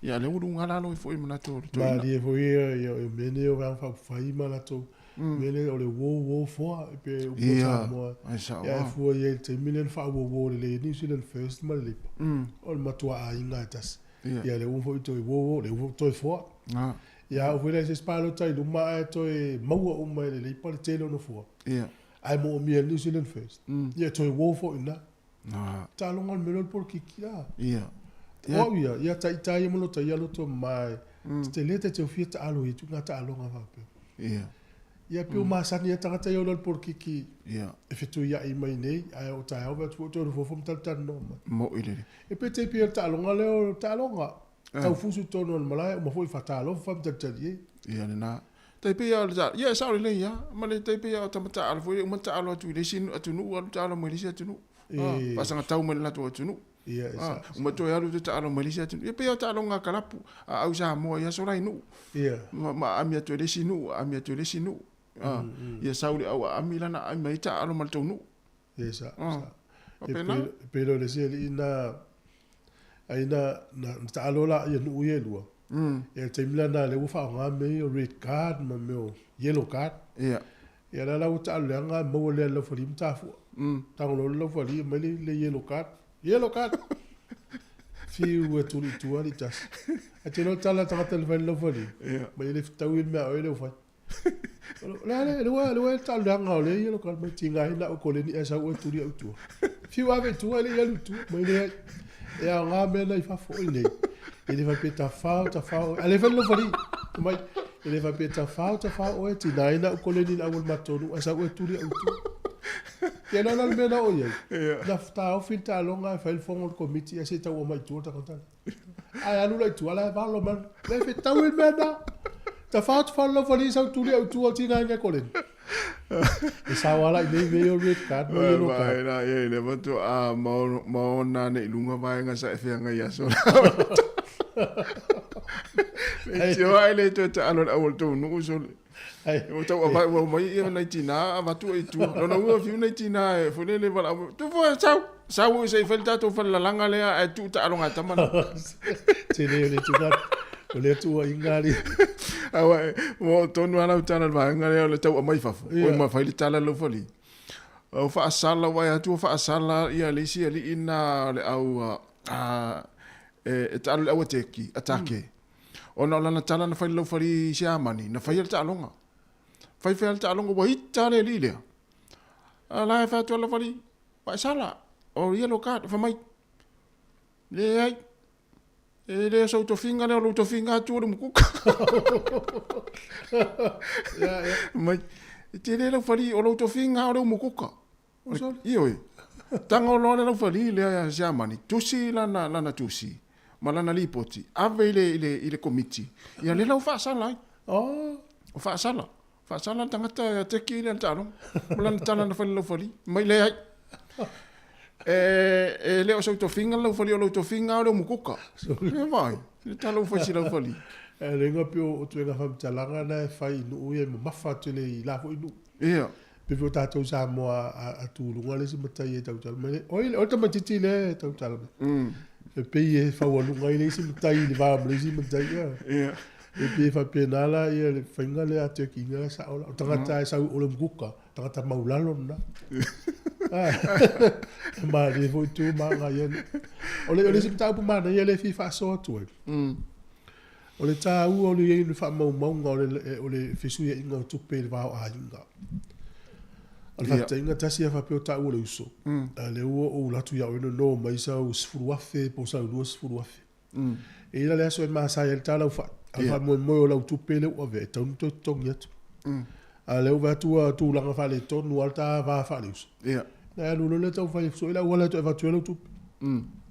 Speaker 4: Ia le uru ngalalo i fuile manato.
Speaker 2: Ma li e fuile ia e mene o vang whai manato. Mele o le wo foa e pe upota moa. Ia e fua ia te milen wha wo le New Zealand First ma le lipa. O le matua a inga e tas. Ia le ufo i toi wo le ufo toi foa. Ia o fuile se spalo tai luma e toi maua uma e le lipa le tele ono foa. Ai mo mia New Zealand First. Ia toi wo fo ina. Ta longa melo por kikia. Ia tai e mono tai alo to mai. Te lete te ofia ta alo i tu ngata alonga vape. Ia pe o masani e tangata i olol por kiki. E fitu ia i mai nei, ai o tai au tu to fo fom tal tan no.
Speaker 4: Mo ile.
Speaker 2: E pe te pe ta longa leo ta longa. Tau fusu tono al malai, o mo foi fatalo fam tal tal ye.
Speaker 4: Ia na. Te pe ia ia sa le ia, ma le te pe ia tamata al foi o mata alo tu le sin atu nu al ta alo mo le atu nu. Pasanga tau mo la tu atu nu.
Speaker 2: Ia esa.
Speaker 4: O mo to ia lu ta alo mo le atu. Ia pe ia ta longa kalapu, au sa mo ia so rai nu. Ma amia tu le sinu, amia tu le sinu. Ia sauri au amila na ai mai ta alo mal tonu.
Speaker 2: Esa. Pero le se ina aina na ta alo la ia nu ia lua. E te mila na le ufa nga me red card ma me yellow card. Ia la la uta le nga mo le lo fo lim ta fu. Ta lo fo lim le yellow card. Yellow card. Fiu e tuli tua ni tas. A te no tala ta te lo fo lim. Ma ile tawil me o ile fo. Le tal danga le yelo kal mai tinga ina o koleni esa o turi au tu. Fiu ave tu ele yelo tu, mai le e a nga me na fa fo ile. Ele vai peta fa, ale fa lo fori. Mai ele vai peta fa o ti na ina o koleni na o matonu esa o turi au tu. Ke na me na o ye. Na fta o fin ta longa fa il fongo committee se ta o mai tu ta konta. Ai alu lai tu ala va lo man. Le fe ta wil me na. Ta faat fa lo fa sa tu le tu o tina nga kolen. E sa wala i me o red card no yellow card.
Speaker 4: Na ye le voto a mo na ne lunga vai nga sa fe nga ya so. Le tio ai le to ta alo au to no so. Ai o ta wa mai e na tina va tu e tu. No no fi na tina e fo le vala. Tu fo sa wo se fel ta to fel la langa le e tu ta alo nga ta mana.
Speaker 2: Te le tu na. O le tu ingari.
Speaker 4: Awa mo tonu ana utana va ngale le tau mai fafo. O ma fa le tala lo foli. O fa sala wa ya tu fa sala ia le si ali ina le au e tala o teki atake. Ona la na tala na fa lo foli sia mani na fa le talonga. Fa le talonga wa itale lile. Ala fa tu lo foli. Fa sala o yellow card fa mai. Le ai e le so to finga le lo to finga tu le mukuka. Ya. Mai te le lo fali o lo to finga o le mukuka. Io e. Tanga o lo le lo fali le ya jamani. Tusi la tusi. Malana lipoti. Ave ile committee. Ya le lo fa sala. Oh, fa sala. Fa sala tanga ta te ki le tano. Malana tana na fali lo fali. Mai le ai. Le o so to finga lo fali o lo to finga o le mukuka. E vai. Le talo fa si lo fali.
Speaker 2: Le ngapi o tu nga fam talanga na fai no ye mafa tu le la fo inu.
Speaker 4: Ia.
Speaker 2: Pe vo tato Sāmoa a tu lunga le si matai e tau tal. Mele o ta matiti le tau tal. E pe e fa wa lunga le si matai le va le si matai ya.
Speaker 4: Ia.
Speaker 2: E pe fa penala e le finga le a te kinga sa o tanga ta sa o le mukuka. Tanga ta maulalo na. Ma le vo tu ma nga ye. O le si tau pu ma na ye le fi fa so tu. O le tā ua o le iei le wha maunga o le whesuia inga o tupe le wāo a inga. O le whata inga tasi a whapeo tā ua le uso. Le ua o latu ia o ino no mai sa o sifuru afe po sa ua sifuru afe. E ila le aso e maa sa ia le tā lau wha. A wha moe moe o lau tupe le ua ve e taunu toi tongi atu. A le ua tua tūlanga wha le tonu al tā wha wha le uso. Na anu lo le tau whai so ila ua le to e wha tua lau tupe.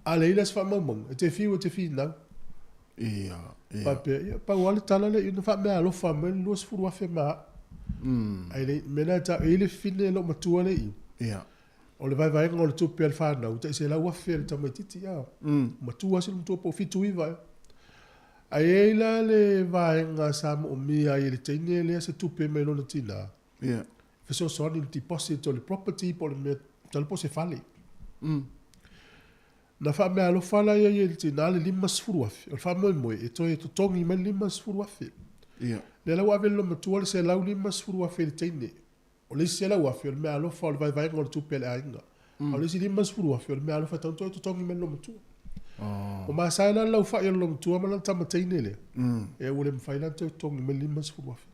Speaker 2: A le ila se wha maumang. E te fiu e te fi nau.
Speaker 4: Ia.
Speaker 2: Pape, pa wale tala le ina fa me alo fa me lo sfuru afe ma. Ai le mena ta ele fine lo matua le i.
Speaker 4: Ia.
Speaker 2: O le vai ngol tu pel fa na, uta se la wa fe ta mai titi ya. Matua se tu po fitu i vai. Ai la le vai nga sam o mi ai le tene le se tu pe me lo tina.
Speaker 4: Ia.
Speaker 2: Fe so so ni deposit o le property po le me tal po se fale. Na fa me alo fala ia ia tina le lima sfuru afe. O fa moe e toi to tongi me lima sfuru afe.
Speaker 4: Ia.
Speaker 2: Le la wa velo matua le se lau lima sfuru afe le teine. O le se la wa fe me alo fa le vai ngol tu pele ainga. O le se lima sfuru afe me alo fa tanto to tongi me lo matua. O ma sa na lau fa ia lo matua ma ta mateine le. E o le mfaina to tongi me lima sfuru afe.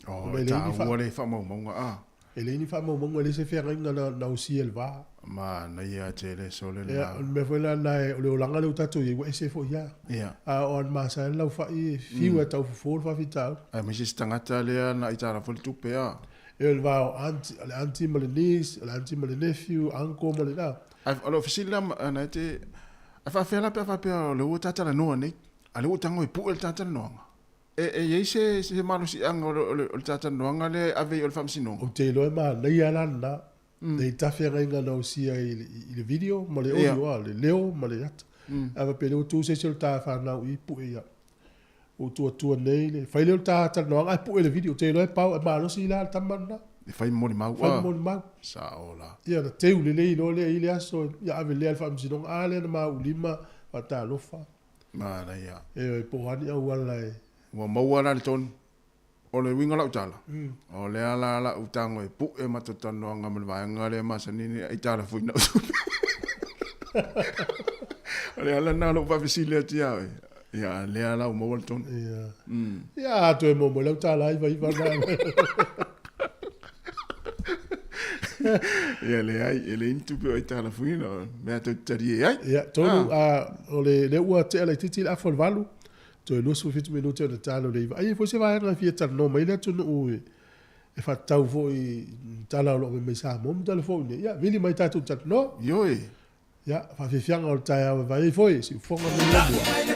Speaker 4: O ta o le fa mo a.
Speaker 2: Ele ni fa mo le se fe ringa na usi el va.
Speaker 4: Ma na ia te le so le
Speaker 2: la. Me foi la na o le olanga le tato ye we se fo ya.
Speaker 4: Ia.
Speaker 2: A on ma sa la fa i fiu ta fo fa vitao.
Speaker 4: Ai me se tangata le na itara fo tu pe a.
Speaker 2: El va anti mo le niece, anti mo le nephew, uncle mo le la.
Speaker 4: Ai o fasila na te fa fe la pe le o tata la no nei. Ale o tango e pu el tata no. E se malo si anga o tata no le ave o famsino.
Speaker 2: O te lo ma le ya na. Dei tafe ringa no si il video mo le audio le leo mo le at. Ava pe o tu se ta fa na i pu ia. O tu nei le fai le tata no ai pu le video te lo e pa ma lo si la tamana.
Speaker 4: E fai mo mau.
Speaker 2: Fai mo mau.
Speaker 4: Sa ola.
Speaker 2: Ia na te ule le no le ile aso ia ave le famsino ale na ma ulima pa ta lo fa.
Speaker 4: Ma na ia.
Speaker 2: E po ani au ala e.
Speaker 4: Wa maua le ton o le winga lau tala. O le ala utango e pu e matutano anga me vaenga le masanini ai tala fuina. O le ala na lo pa visilia tia e. Ya le ala o maua ton.
Speaker 2: Ya. Ya to e mo lau tala ai vai va na.
Speaker 4: Ya le ai ele intu pe ai tala fuina. Me to tari ai.
Speaker 2: Ya to o le ua te ala titi la fol valu. To e lusu fitu minuto de talo le ai fo se vai na fieta no mai le tu no e whatau fo i tala o lo me Sāmoa mo telefone ia vili mai tatu tatu no
Speaker 4: Yoi.
Speaker 2: ia whawhiwhianga o tai au vai foi si fonga mo lamua.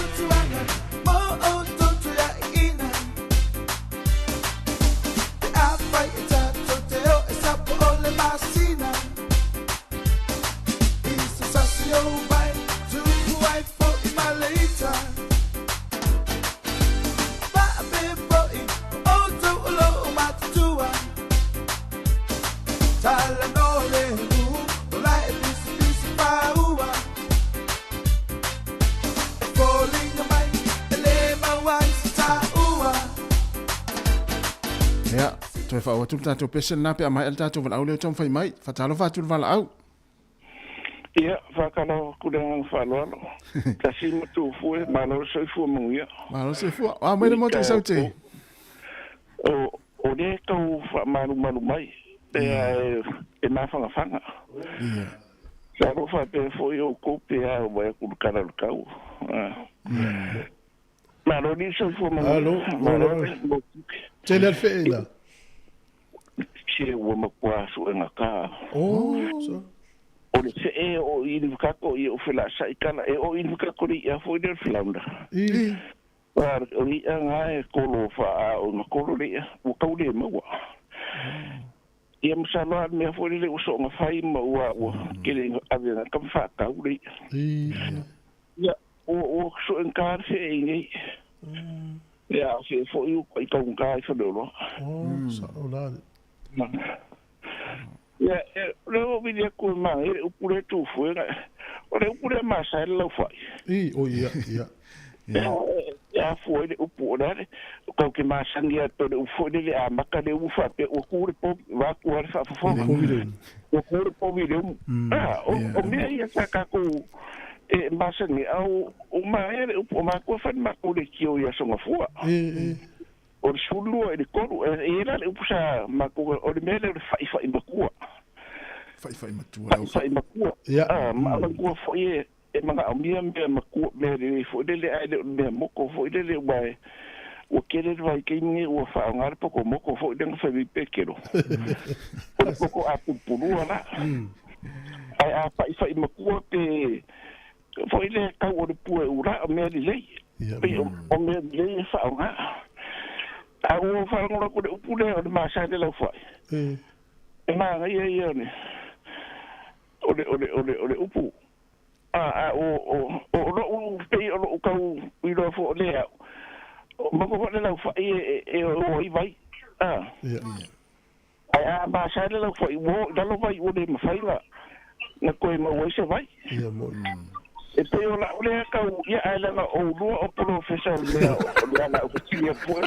Speaker 7: tutuanga, mo o tutu ya ina. Te awhai e tato te o e sapo o le masina. Isa sasi o mai, tuku ai fo I maleita. Ba a be boi, o tu ulo o matutua. Tala no le hu, o lai e bisi bisi paua. E falling mai, e le mawai si taua.
Speaker 4: Ia, toi whaua tupu tātou pese nā pe a mai al tātou wala au leo tom whai mai. Whatalo whātu wala au.
Speaker 12: Ia, whakano kurengang whaloalo. Kasi matu fue, malo soi fua mungia.
Speaker 4: Malo se fua. Ah, mai le mo te sau te.
Speaker 12: O re kau maru mai. E mawhangawhanga.
Speaker 4: Ia.
Speaker 12: Sa ro whape foi o kope a wai kurukara kau. Malo ni soi fua mungia.
Speaker 2: Alo. Te le alwheina.
Speaker 12: Se ua makua suenga ka.
Speaker 2: Oh, so.
Speaker 12: O le se e o ini kako I o whela saikana e o ini kako ri a foi del flaunda.
Speaker 2: I.
Speaker 12: O ri a ngā e kolo wha o na kolo ri a o kau le maua. Ia masaloa mea foi le uso ngā whai maua o kere avena kam wha kau ri. Ia o so enkar se e nei. Ia se foi o kai kau ngā I whanero.
Speaker 2: Oh, sa o nani.
Speaker 12: Ia, leo vidi aku mang, upure tu fuera. Ore upure masa lau fai.
Speaker 2: I, o ia.
Speaker 12: Ia foi de upure, ko ke masa ngia to de ufoi de amaka de ufa pe o kure po va kuar fa fo. O kure po video. O me ia saka ko e masa ni au o mai o ma ko fa ma ko de kio ia so ngafua. O sulu e de koru e era le upusa makua o le mele fai makua
Speaker 4: fai matua
Speaker 12: fai makua ma makua foi e manga amia me makua me le foi le ai le moko foi le vai o kere vai ke ni o fa ngar poko moko foi den fa vi pekero o poko a pupuru ala ai a fai makua pe foi le ka o de pu ura me le o me le fa ngar Aku whanonga ko de upule o de masa de lau whai. E maanga ia ne. O de upu. O lo pei o lo kau I lo fo le au. Mako ko le lau whai e o I vai. Ai a masa de lau whai wo dalo vai o de mawhainga. Na koe mawai vai. E pe o la ole kau ia ai langa o lua o professor lea o lea la oficinia pole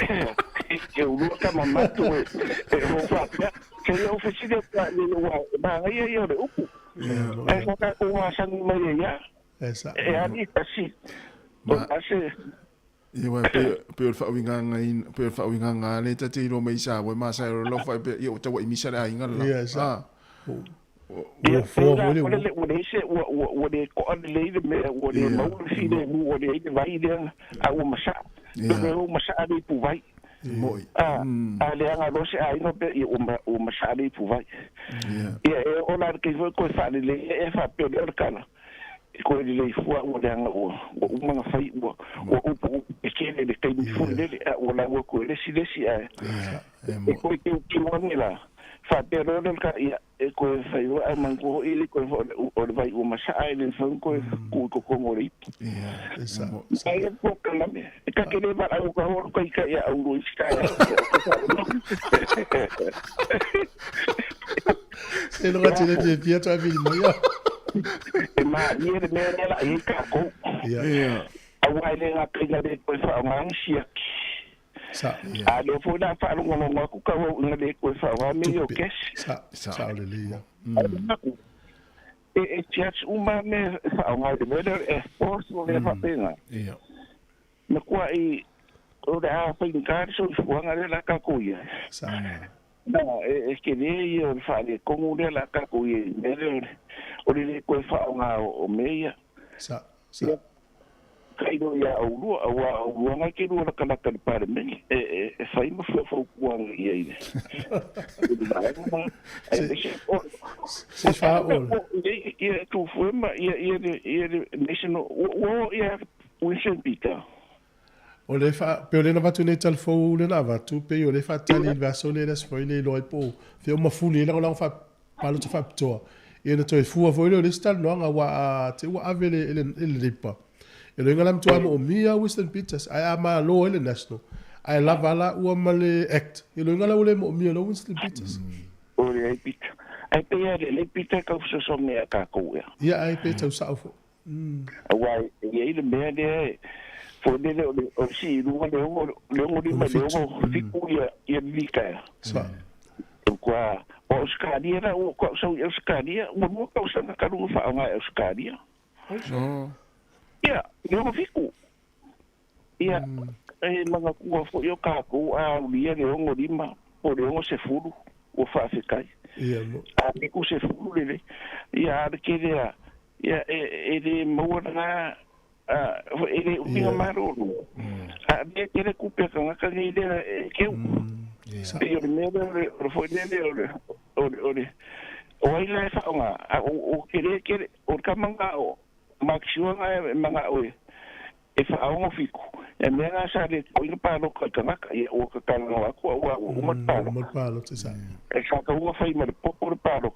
Speaker 12: e o lua ka mamatu e o whapea ke o oficinia pa le ua ma ia o le upu e saka o wasangi mai ia e ani kasi o ase
Speaker 4: Ia pe o whawinga le ta te iro mai sa we masa o lo whai pe o tawa I misa le ainga la.
Speaker 2: Ia sa.
Speaker 12: o se o de ko le me o de mau si de mu o de vai de a o masa o masa de pu vai
Speaker 4: moi
Speaker 12: a le anga lo se ai no pe o masa de pu vai e o la ke ko fa le e fa pe de kana ko le fu o de anga o manga fai o e ke le de kai fu le o la ko le si e ko ki woni la fa pero del ka ia e ko fai o man ko ile ko o vai o masa ile fon ko ko ngori
Speaker 2: esa
Speaker 12: ai ko kana me ka ke le ba o ko ka ia o ro ska
Speaker 2: se lo gati le pia ta vi mo
Speaker 12: ma ia me la i ka ko
Speaker 2: ia
Speaker 12: a wai le ka ka de ko fa man sia
Speaker 2: sa
Speaker 12: a le fo da fa lo ngo ku ka o ngale ko fa wa me yo kes
Speaker 2: sa le lia
Speaker 12: e church uma me fa nga de ver e force le fa pena
Speaker 4: ia
Speaker 12: me kwa I o da fa incar so fo nga la ka ku ia
Speaker 2: sa
Speaker 12: no es que de yo fa de como de la ka ku ia me o le ko fa nga o me ia
Speaker 2: sa
Speaker 12: kai do ya o lua nga ke lua kala kala para me e fai mo fo kuang ia ine
Speaker 2: se fa o
Speaker 12: ia tu foi ma ia national o ia Winston Peter.
Speaker 2: O le fa pe o le na vatu nei telefou le na vatu pe o le fa tali il vaso le les foi le loi po fe o mafuli la fa palo te fa to e na to e fu avo le stal no nga wa te wa avele ele lipa e le ngalam to o mia Winston Peters ai ama lo ele national ai la vala o male act e le ngala o le mo mia lo Winston Peters
Speaker 12: o le ai Peter ai pe le Peter ka so me ka ko
Speaker 2: ya ai pe tau sa fo
Speaker 12: wa e le me de for de o si lu le o di ma de o fiku ia vika
Speaker 2: sa
Speaker 12: kwa o skadia na o ko so o skadia o mo ka sa ka lu fa nga o skadia ya yo fiku ya mga kuwa fo yo ka ko a lia le o di ma o le o se fulu o fa se kai a ni ku se fulu le ya ke ya ele mo na ele o maro a de que ku pe ka ka ni de que eu me o foi dele o ile fa nga o que o kamanga o maxua nga manga o e fa o fiku e me nga sa de o ile pa no ka ka o ka ka no ko o mo
Speaker 2: palo te sa
Speaker 12: e sa ka o fa me por palo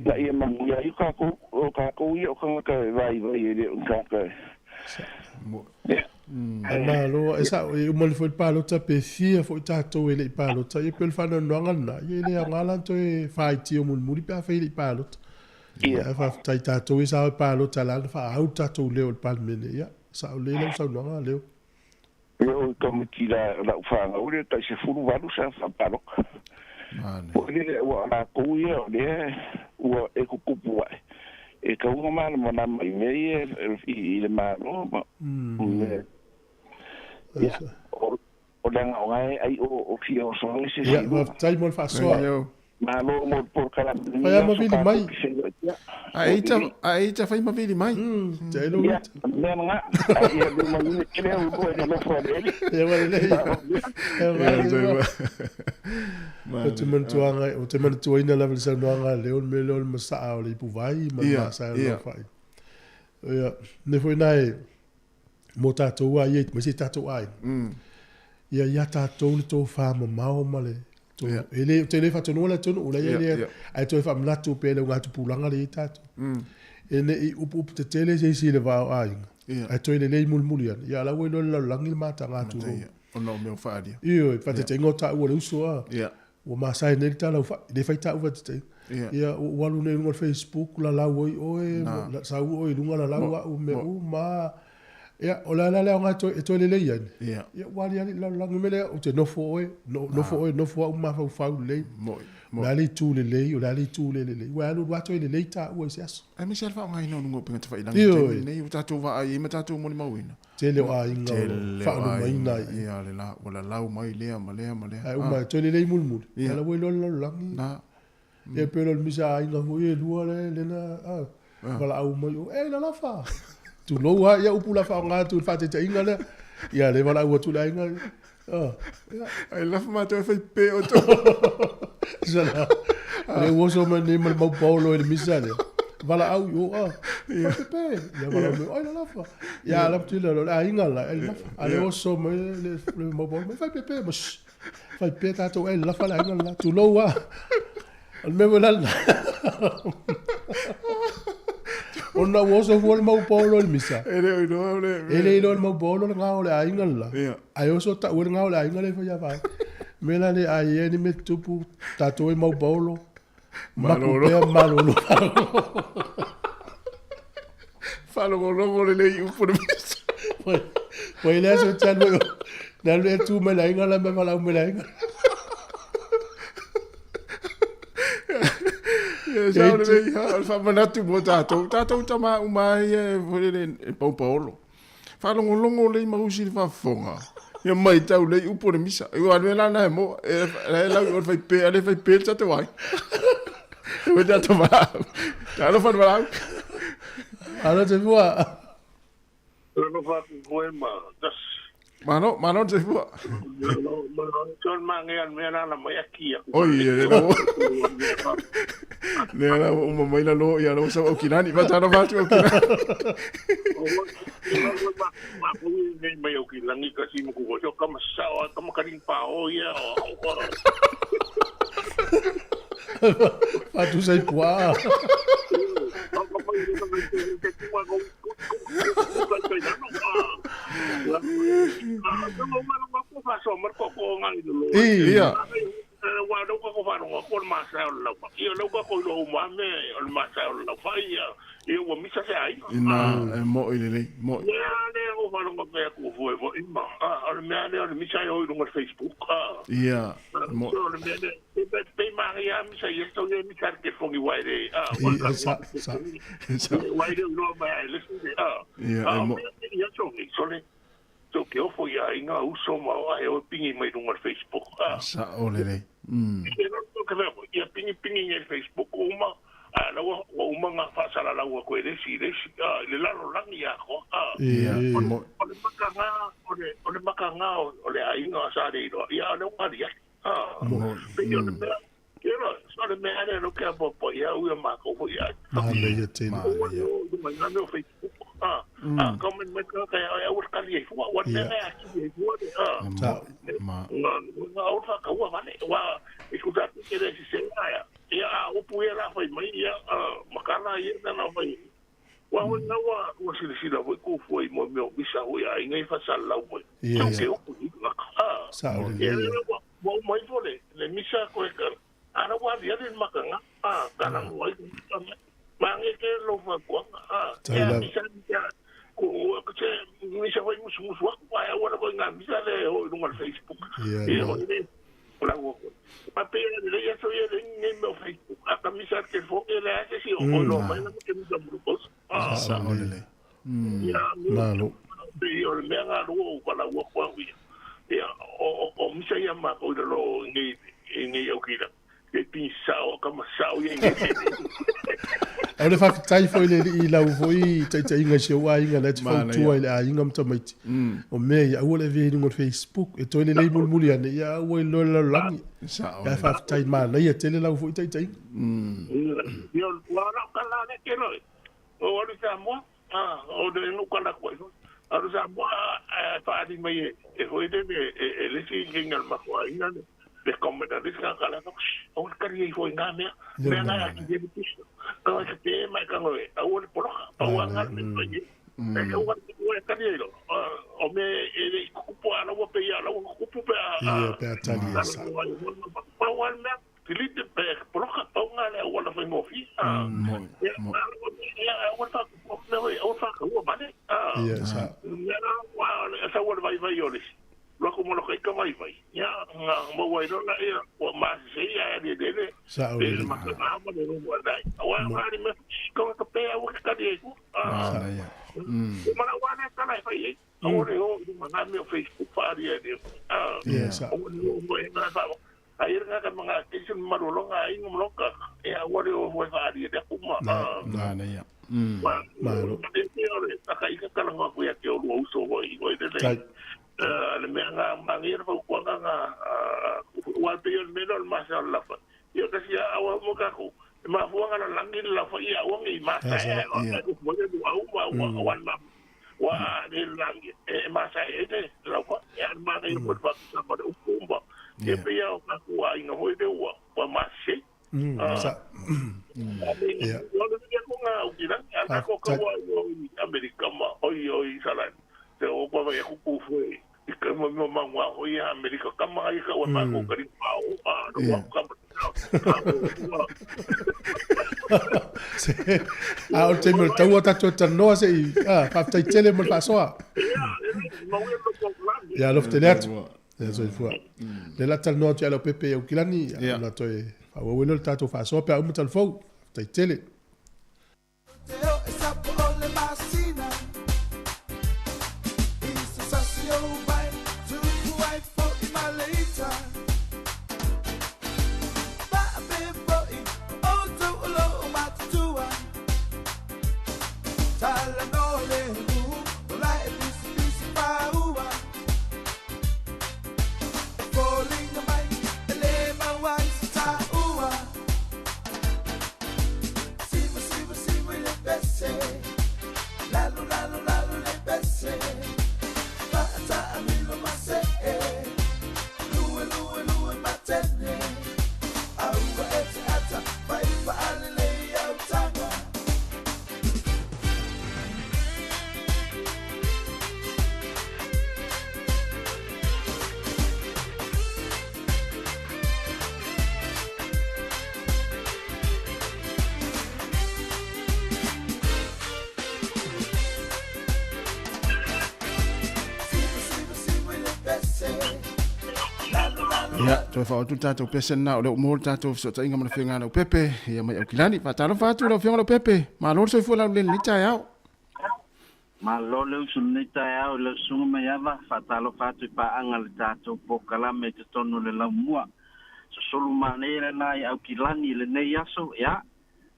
Speaker 12: la e mamu ya ka ko o ka ka vai ele ka
Speaker 2: ana lo esa o mo le foi palo ta pe fia foi ta to ele palo ta e pel fa no ngana ye le ngala to e fai ti o mo muri pa fa ele palo ya fa ta to e sa palo ta la fa au ta to le o palmene ya sa o le le sa no ngala le
Speaker 12: eu como que la fa o le ta se fulu valu sa fa palo o le o la ko ye o le o e ko kupu e ka uma mana mana mai mei e le malo o langa o ngai ai o ki o so se
Speaker 2: ya va tai mo fa so
Speaker 12: malo mo por kala
Speaker 2: fa ma vili mai
Speaker 4: ai ta fa ma vili mai
Speaker 2: te lo
Speaker 12: ya nga ai e mo ni ke le o ko e lo fo dele
Speaker 2: e wa le o te mantuanga o te mantuina la visa noanga le o me le o masa o le pu vai ma sa no fai ya ne foi nai mo tato wa ye me si tato ai ya tato le to fa ma o male to ele te le fa no la tono la ye ai to fa mla to pe le nga tu pulanga le tato ene i upu te tele se si le va ai ai to le mulmulian ya la we lo la langi mata nga tu
Speaker 4: o no me fa dia
Speaker 2: io fa te tengo ta o le uso o ma sai ne ta la fa de fa ta o te ia o walu ne no Facebook la la oi la sa o lunga la o me o ma ia o la nga to le le yan ia wali la me le o te no fo no fo ma fa le la le tu le o la le tu le wa lu wa to le ta o se aso
Speaker 4: ai me se fa nga ino ngo pinga te fa ilang nei u tatu va ai me tatu mo ni mawina
Speaker 2: te le ai nga fa no mai na
Speaker 4: ia le la o la lau mai le ma le
Speaker 2: ai o ma to le mulmul la we lo langi
Speaker 4: na
Speaker 2: e pero el misa ai nga mo e lua le na wala au mai la la fa tu lo wa ya upula fa nga tu fa te inga le ya le wala wa tu la inga
Speaker 4: ai la fa ma to fa pe o to
Speaker 2: zala le wo so me ni mo paulo el misa le wala au yo ya pe ya wala me ai la fa ya la tu la inga la el ale wo so me le mo paulo me fa pe mo fa pe ta to el la fa la inga la tu lo wa al me wala ona woso vol mau polo el misa ele no mau polo nga ole ainga la ai oso ta ur nga ole ainga le fa ya va mela le ai ni me tupu tato e mau polo malolo
Speaker 4: falo lo le u por misa
Speaker 2: pues le so chan luego dale tu me la ainga la me va la me la ainga
Speaker 4: sa le ya fa manatu mo tato tama umai e paupolo fa longo le mausi fa fonga ya mai tau le upo le misa e wa la na mo e la o fa pe ta te wai e da to va ta lo fa va
Speaker 2: ala te vua
Speaker 13: no fa ko ma das
Speaker 4: Mano te fua.
Speaker 12: Son mangian mena na mai aki.
Speaker 4: Oi, ne ala uma mai la no ya no sa o kinani va tana va tu o kinani.
Speaker 12: Ma pui ne mai o kinani kasi mo ko jo kama sawa kama karing pa o ya o.
Speaker 2: Fatu sai pua.
Speaker 4: Iya.
Speaker 12: Walau kau faham aku masalah apa? Ia lau kau lau mame, masalah apa ia? Ia wa misa saya.
Speaker 4: Ina mo ile mo.
Speaker 12: Ya, ne aku faham aku foi foi imma. Al mea ne misa yo no Facebook.
Speaker 4: Iya. Mo.
Speaker 12: Pe Maria misa yo estou yo misa que foi waire.
Speaker 2: Sa.
Speaker 12: Waire no vai listen.
Speaker 4: Iya, mo.
Speaker 12: Ya sole. So que eu fui a inga uso ma o pingi mai no Facebook.
Speaker 4: Sa olele.
Speaker 12: Ia pingi no Facebook uma uma nga fasala la wa ko desi le la lo lang ya ko. Ole makanga ole ainga sa de do. Ia no ma dia. Pero sole me ale lo que po ia u ma ko ia.
Speaker 2: Mahale te.
Speaker 12: No Facebook. Como me que é o cali foi o né não fa ka wa vale wa escutar que ele se saia ia o puera foi mai ia makana ia na vai wa na wa se la foi mo meu bisa o ia ngai fa sala o que o
Speaker 2: sa
Speaker 12: o mai vole le misa ko ana wa dia de makanga kana mo mangi ke lo fa ko misa ko che misa vai musu wa wa ko nga misa le o no Facebook la wo pa pe le ya so ye ni no Facebook aka misa ke fo ele ase si o no mai na ke misa grupos
Speaker 4: sa olele
Speaker 2: malo
Speaker 12: yo le nga lo ko la wo ko wi ya o misa ya ma ko lo ngi o kila ke pisao kama sao ye
Speaker 2: Ole fa tai foi le I lau foi tai inga se wa inga let fa tu ile a inga mta mai. O me ya ole ve ni mo Facebook e to le le mul mul ya ne ya wo lo lo lang. Ya fa tai ma na ye tele lau foi tai.
Speaker 12: Yo wala kala ne ke no. O ole Sāmoa o de no kala ko. Aro Sāmoa fa di mai e foi de le si inga ma ko inga de comida risca kala no. O kari foi nga me. Me na ki de piso. Kalau kita macam apa? Awal pernah awal ni lagi. Awal kali lo. Ome ini kupu ana wa pe ya, lo kupu pe.
Speaker 2: Iya, pe tali esa.
Speaker 12: Awal ni tilit pe pernah awal ni awal apa ngopi. Ya awal tak awal tak awal mana?
Speaker 2: Iya, sa.
Speaker 12: Ya awal vai yoris. Lo como lo que vai vai. Ya mo vai do la ya o mas ya de
Speaker 2: sa
Speaker 12: ele makana mo de no dai. Awal ni me ko ka pe awal ka de ko. Mana wana kana vai. Awal yo mana me Facebook pa dia de.
Speaker 2: Yes.
Speaker 12: Awal yo mo ina sa. Air nga mga kisun marulong ay ngumloka. Awal yo mo pa dia de kuma.
Speaker 4: Na ya.
Speaker 2: Malo.
Speaker 12: Akai ka lang ko ya ke o uso ko de. Le menga mangir pa ko nga wa pe yo menor masallah fa yo kasi awa mo ka ko ma fu nga langin la fa ya wa ngi ma sa mo de wa wa de langi ma sa de la fa ya ma ngi ko fa sa ma de ukumba ye pe ya ka ko ai nga ho de wa ma se
Speaker 2: sa
Speaker 12: ya yo de ko nga u kira ya ko ko wa Amerika ma oi salan te o pa ya ku foi que mo mangwa o ya Amerika kama ai ka wa ko kari pau no ka
Speaker 2: o te mo tau ta to no se fa tai tele mo fa so ya lo te let ya so fu le la tal no ya lo pepe o kilani na to fa wo no ta to fa so pe o mo tal fo tai tele
Speaker 4: Ya, toi fa tu tatou pesen na o le mo tatou so tainga mana finga no pepe ia mai o kilani fa talo fa tu lo finga lo pepe ma lo so fu la le ni tai au
Speaker 13: ma lo le su ni tai au le su me yava fa talo fa tu pa anga le tatou po kala me te tonu le la mua so solo manera na au kilani le nei aso ya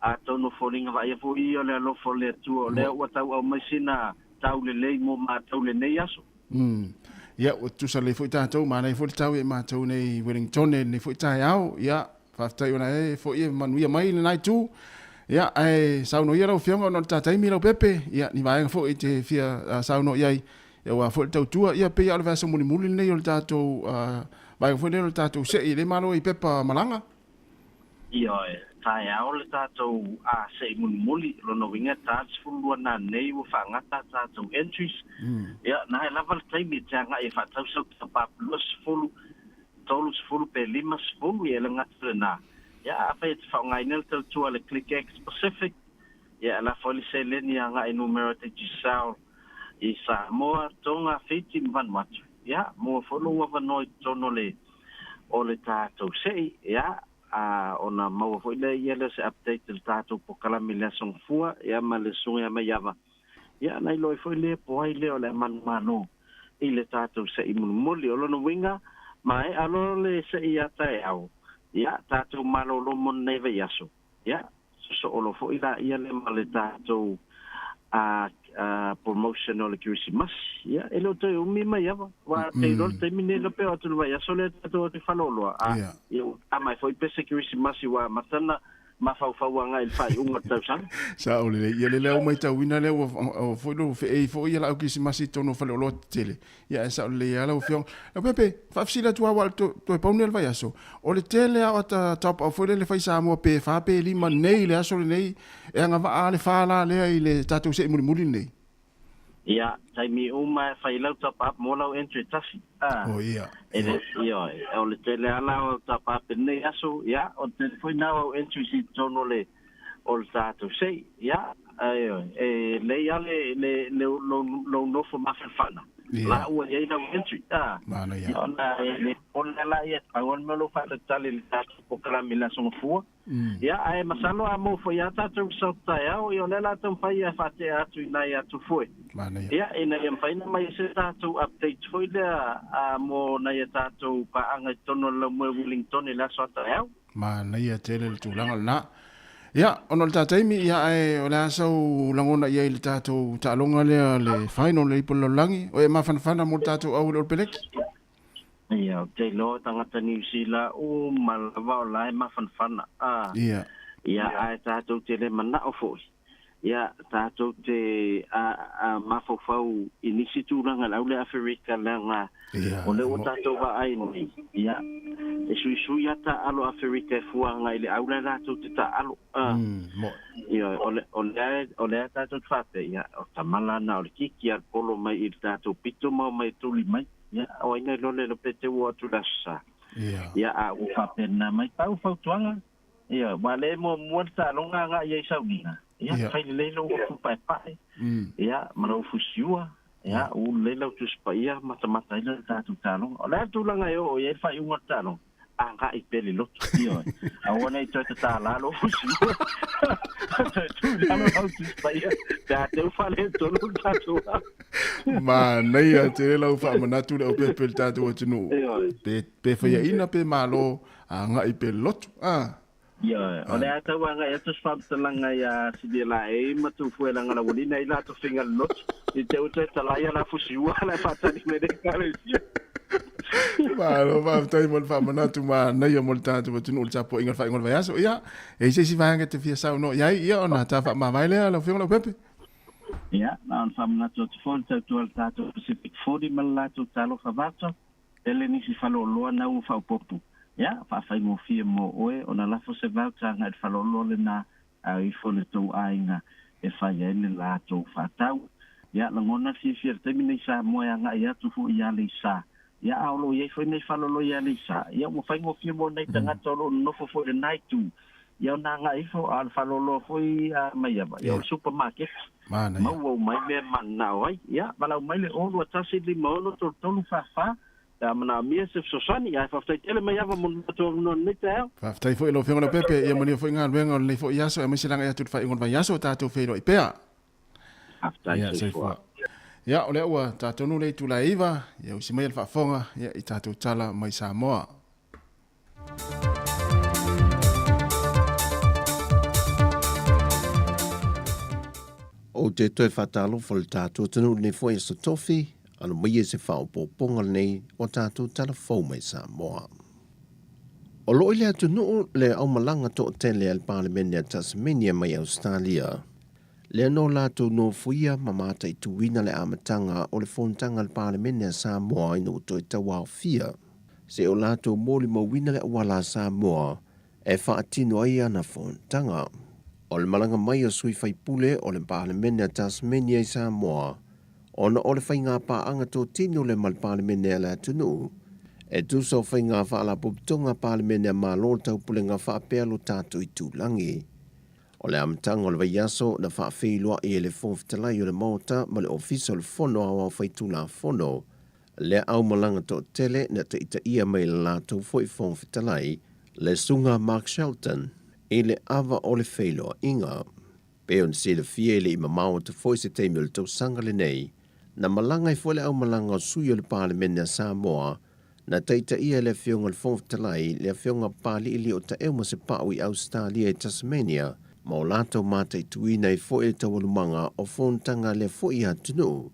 Speaker 13: a tonu folinga va ia fu io le lo fo le tu o le o tau au masina tau le mo ma tau le nei aso
Speaker 4: ya o tu sa le foi tatou ma nei foi tau e ma tau nei Wellington nei foi tai au ya fa tai ona e foi e manuia mai le nai tu ya ai sau no ia lo fianga no tatai mi lo pepe ya ni vai foi te fia sau no ia e wa foi tau tua ia pe ia le vaso muli muli nei o tatou vai foi le tatou se i le malo i pepa malanga
Speaker 13: io tai au le tatou a se muli lo no winga tats fu na nei wo fa ngata tatou entries ya na la val tai mi tanga e fa tau so pa plus full tolus full pe limas full e la ngata na ya fa it fa ngai nel tel tu le click x specific ya la foli se le ni nga enumerated gisao i Sāmoa tonga fiti van mat ya mo folo wa no tono le o le tatou sei ya ona mau foi le yele se update le tatou po kala mila song fua ya male song ya mayava ya nai loi foi le po ai le o le man mano i le tatou se imun moli o no winga mai alo le se ia tai au ya tatou malo lo mon nei ve yaso ya so olo foi la ia le male tatou promotional Christmas ya elo te umi mayava wa te ro te mine lo pe o tu vai yaso le tatou te falolo yo mai foi pe Christmas wa matana ma fa nga il fai un tau san
Speaker 4: sa o le ia le o mai tau ina le o foi lo fe e foi ia la o Christmas tono fa lo tele ya sa o le ia la o fiong o pepe fa fsila tu wa to e paunel vai yaso o le tele a ta top o foi le fai Sāmoa pe fa pe lima nei le aso le nei e nga va ale fa la le ile tatou se muri nei
Speaker 13: ya tai mi uma fai lau top up mo lau entry tasi
Speaker 4: oh ia
Speaker 13: ele io o le tele ala o top up nei aso ya o te foi na o entry si tono le o tatou sei ya le ya le lo no fo ma fana la o ye na entry
Speaker 4: mana ya
Speaker 13: ona la ye on me lo fa le tale le tatou po kala mila so fu ya ai masalo amo fo ya tatou so ta ya o yo la tam fa ya fa te atu na ya tu foi
Speaker 4: mana
Speaker 13: ya ina ya fa ina mai se tatou update foi le mo na ya tatou pa anga tono la mo Wellington la so ta ya
Speaker 4: mana ya tele le tulanga na ya ono le tatai mi ya ai o la so langona ia le tatou ta longa le final le polo langi o e mafana mo tatou au le pelek
Speaker 13: ya te lo tangata New Zealand o malava o lai mafana ya ai tatou te le mana o foi ya tatou te mafofau inisitu langa la le Africa langa o le o tatou va ai ni ya e sui ya ta alo Africa fuanga ile aula la tatou te ta alo ya o le tatou fate ya o tamala na o kiki al polo mai il tatou pito mai tuli mai ya o ina lo le pete wo tu lasa ya a u fa pena mai pau fa tuanga ya vale mo ta longa nga ye saudina ya fa le lo fu pa ya mano fusiua ya u le lo tu spaia mata ile ta tu talo o le tu langa yo ye fa u talo anga i pele lo yo a ona i tota tala lo fusiua tu lama au tu spaia ta te fa le to lo ta tu
Speaker 4: ma nei a te lau fa manatu le o pepe tatu o tinu pe fa ia ina pe malo anga i pe lotu
Speaker 13: ya ole ata wanga ya tu fam langa ya sidela e matu fuela ngala wodina ila tu finga lotu i te uta tala ya la fusiua la fata ni me de carecia
Speaker 4: malo va tai mo fa manatu ma nei o tatu o tinu chapo inga fa inga va yaso ya e se si va nga te fia sa no ya ia ona ta fa ma vai le la finga lo pepe
Speaker 13: ya na fam na tu fon tu tato Pacific 40 malato talo favato ele ni si falo lo na u fa popu ya fa fa mo fie mo oe ona la fo se va tanga falo lo le na ai fo le tu ainga e fa ya le la tu fa tau ya la ngona si te mi sa mo ya nga ya tu fu ya le sa ya aulo ye fo nei falo lo ya le sa ya mo fa mo fie mo nei tanga tolo no fo le night tu ya na nga ifo al falolo foi mai ba ya supermarket mau mai me manau ai ya balau mai le o tasi li mono to tolu fa mana mia se sosani ai fa ftai ele mai ava mon to non ne tao
Speaker 4: fa ftai fo ilo fengo pepe ia mani fo nga luenga le fo yaso e misilanga ia tu fa ingon va yaso ta tu feiro ipea
Speaker 13: aftai se fo
Speaker 4: ya ole ua ta tonu le tu la iva ia usi mai fa fonga ia i ta tu tala mai Samoa
Speaker 8: o te toi whatalo fo le tātou tanu nei fo e so tofi, anu mai e se whao pōponga nei o tātou tala fau mai Samoa. O loi lea tunu le au malanga to tele al Parliament Tasmania mai Australia. Le no lātou no fuia mamata i tuina le amatanga o le fontanga al Parliament Samoa ino toi tawa fia. Se o lātou mōli mawina le awala Samoa e whaatino ai ana fontanga. O le malanga mai o sui whaipule o le Parliament Tasmania i Samoa, ona o le whainga paanga tō tino le mal Parliament la tunu, e tuso whainga whaala puputonga Parliament mālol tau pulenga whaapelo tātou i tūlangi. O le amatanga o le vaiaso na whaafeilua i le fōwhitalai o le mauta ma le ofisa o le fono awa whaitula fono, le au malanga tō tele na te ita ia mai le lātou fōwhitalai, le sunga Mark Shelton, e le ava o le whailoa inga. Peon se le fiele i mamao te foi se teimi o le tau sanga le nei, na malanga i fwele au malanga o sui o le Parliament Samoa, na teita ia le fionga le fōwhitalai le fionga pāli ili o ta euma se pāu i Australia e Tasmania, ma o lātou mātai tuina i fwele tau alumanga o fōntanga le fwoi atunu.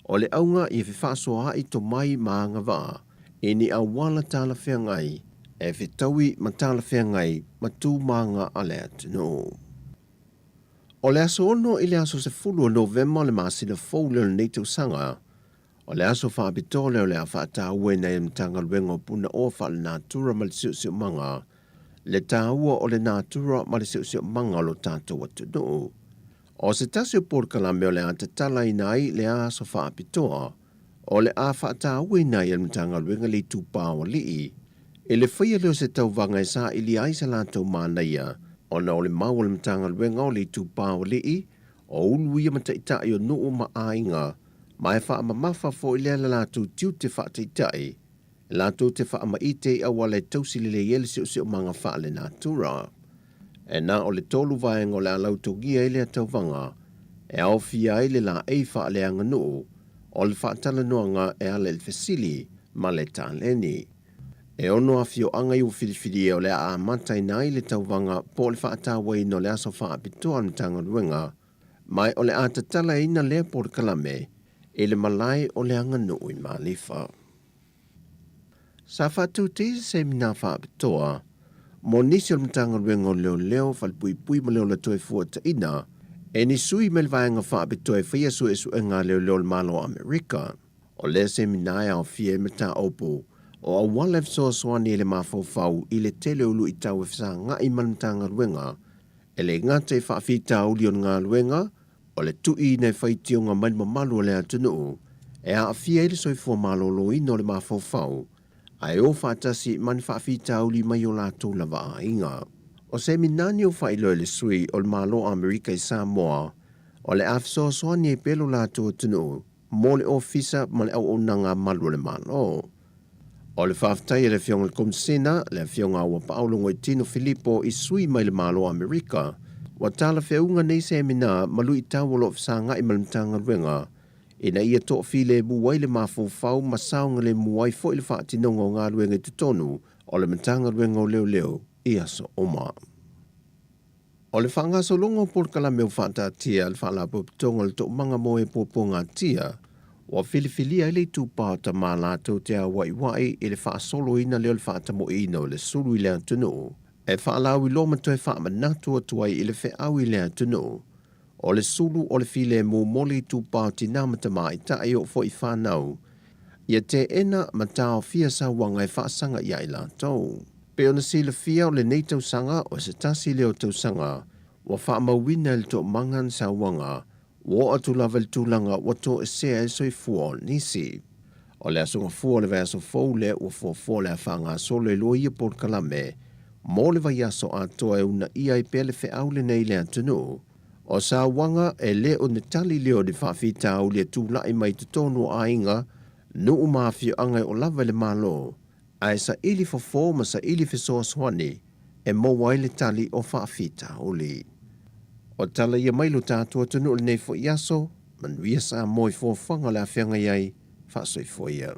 Speaker 8: O le aunga i whiwhasoa i to mai maanga wā, e ni awala tāla whiangai, e whitaui matala whiangai matu manga ale atino. O le aso ono i le aso se fulu o November le masina fōle o nei tau sanga, o le aso whaapitole o le a whaata ue nei mtanga luenga puna o whaale nātura ma le siu manga, le tāua o le nātura ma le siu manga lo tātou atino. O se tasio porkalame o le atatala i nai le aso whaapitoa, o le a whaata ue nei mtanga luenga le tūpā o lii, e le whaia leo se tau vanga e sa ili aisa lātou mānaia, o na o le mau le mtanga luenga o le tūpā o lii, o uluia ma taitai o nuu ma ainga, ma e wha mamafa fo i lea lātou tiu te wha taitai, lātou te wha ma ite awa le tausili le iele si o manga wha le nātura. E nā o le tolu vaenga o le alauto gia i lea tau vanga, e au fia i le la e wha le anga nuu, o le wha tala noanga e ale le fesili, ma le tāleni. E ono a fio anga i u whiriwhiri o le a matai nai le tauwanga po le whaatawai no le aso whaapitoa mtanga ruenga, mai o le a tatala ina lea po le kalame, e le malai o le anga nui malifa. Sa whatu te se mina whaapitoa, mo nisi o mtanga ruenga o leo whalpui ma leo la toe fuata ina, e ni sui me le vaenga whaapitoa e whaia su e su enga leo le malo Amerika, o le se mina e au fie meta opo, o a walef so swani ele mafofau i le tele ulu i tau e fisa nga i manutanga ruenga, e le ngate whaafita uli o ngā ruenga, o le tui nei whaitio ngā maima malu o le atunu, e a fia ele soifua malolo ino le mafofau, a e o whaatasi mani whaafita uli mai o lātou lava a inga. O se minani o whailo ele sui o le malo Amerika i Samoa, o le afso swani e pelo lātou atunu, mo le ofisa ma le au o nanga malu le malo. O le whaftai le fionga komsena, le fionga ua Paolo i Tino Filippo i sui mai le malo Amerika, wa tala whiaunga nei se mina malu i tawolo fsanga i malimtanga ruenga, ina ia to file muwai le mafofau masaunga le muwai fo i le whaatinonga o ngā ruenga i tutonu, o le mtanga ruenga o leo i aso oma. O le whangaso longo porkala meu whaatatia le whaalapo pitonga le to manga moe poponga tia, wa filifilia ile tūpā ta mā lātou te a wai i le whaasolo ina leo le whaatamo ina o le suru i lea tunu. E whaalawi loma toi whaamanatu atuai i le whiau i lea tunu. O le suru o le file mō moli tūpā tinamata mā i tae o fo i whanau. Ia te ena ma tāo fia sa wanga e whaasanga ia i lātou. Pe ona si le fia o le nei tau sanga o se tasi leo tau sanga, wa whaamawina le to mangan sa wanga, wo atu lava le tūlanga wato e sea e soi fua nisi. O le asunga fua le vaso foule o fua le afanga solo e loia por kalame, mo le vaiaso atoa e una ia i pele fe aule nei le atunu. O sa wanga e le o ne tali leo de whawhita au le tūla i mai tutonu a inga, Nuu mafio angai o lava le malo, ai sa ili fofo ma sa ili fisoa swane, e mo waile tali o whaafita oli. O tala ia mailu tātua tunu le nei fo iaso, manuia sa moi fo whanga le awhianga iai, whaasoi fo ia.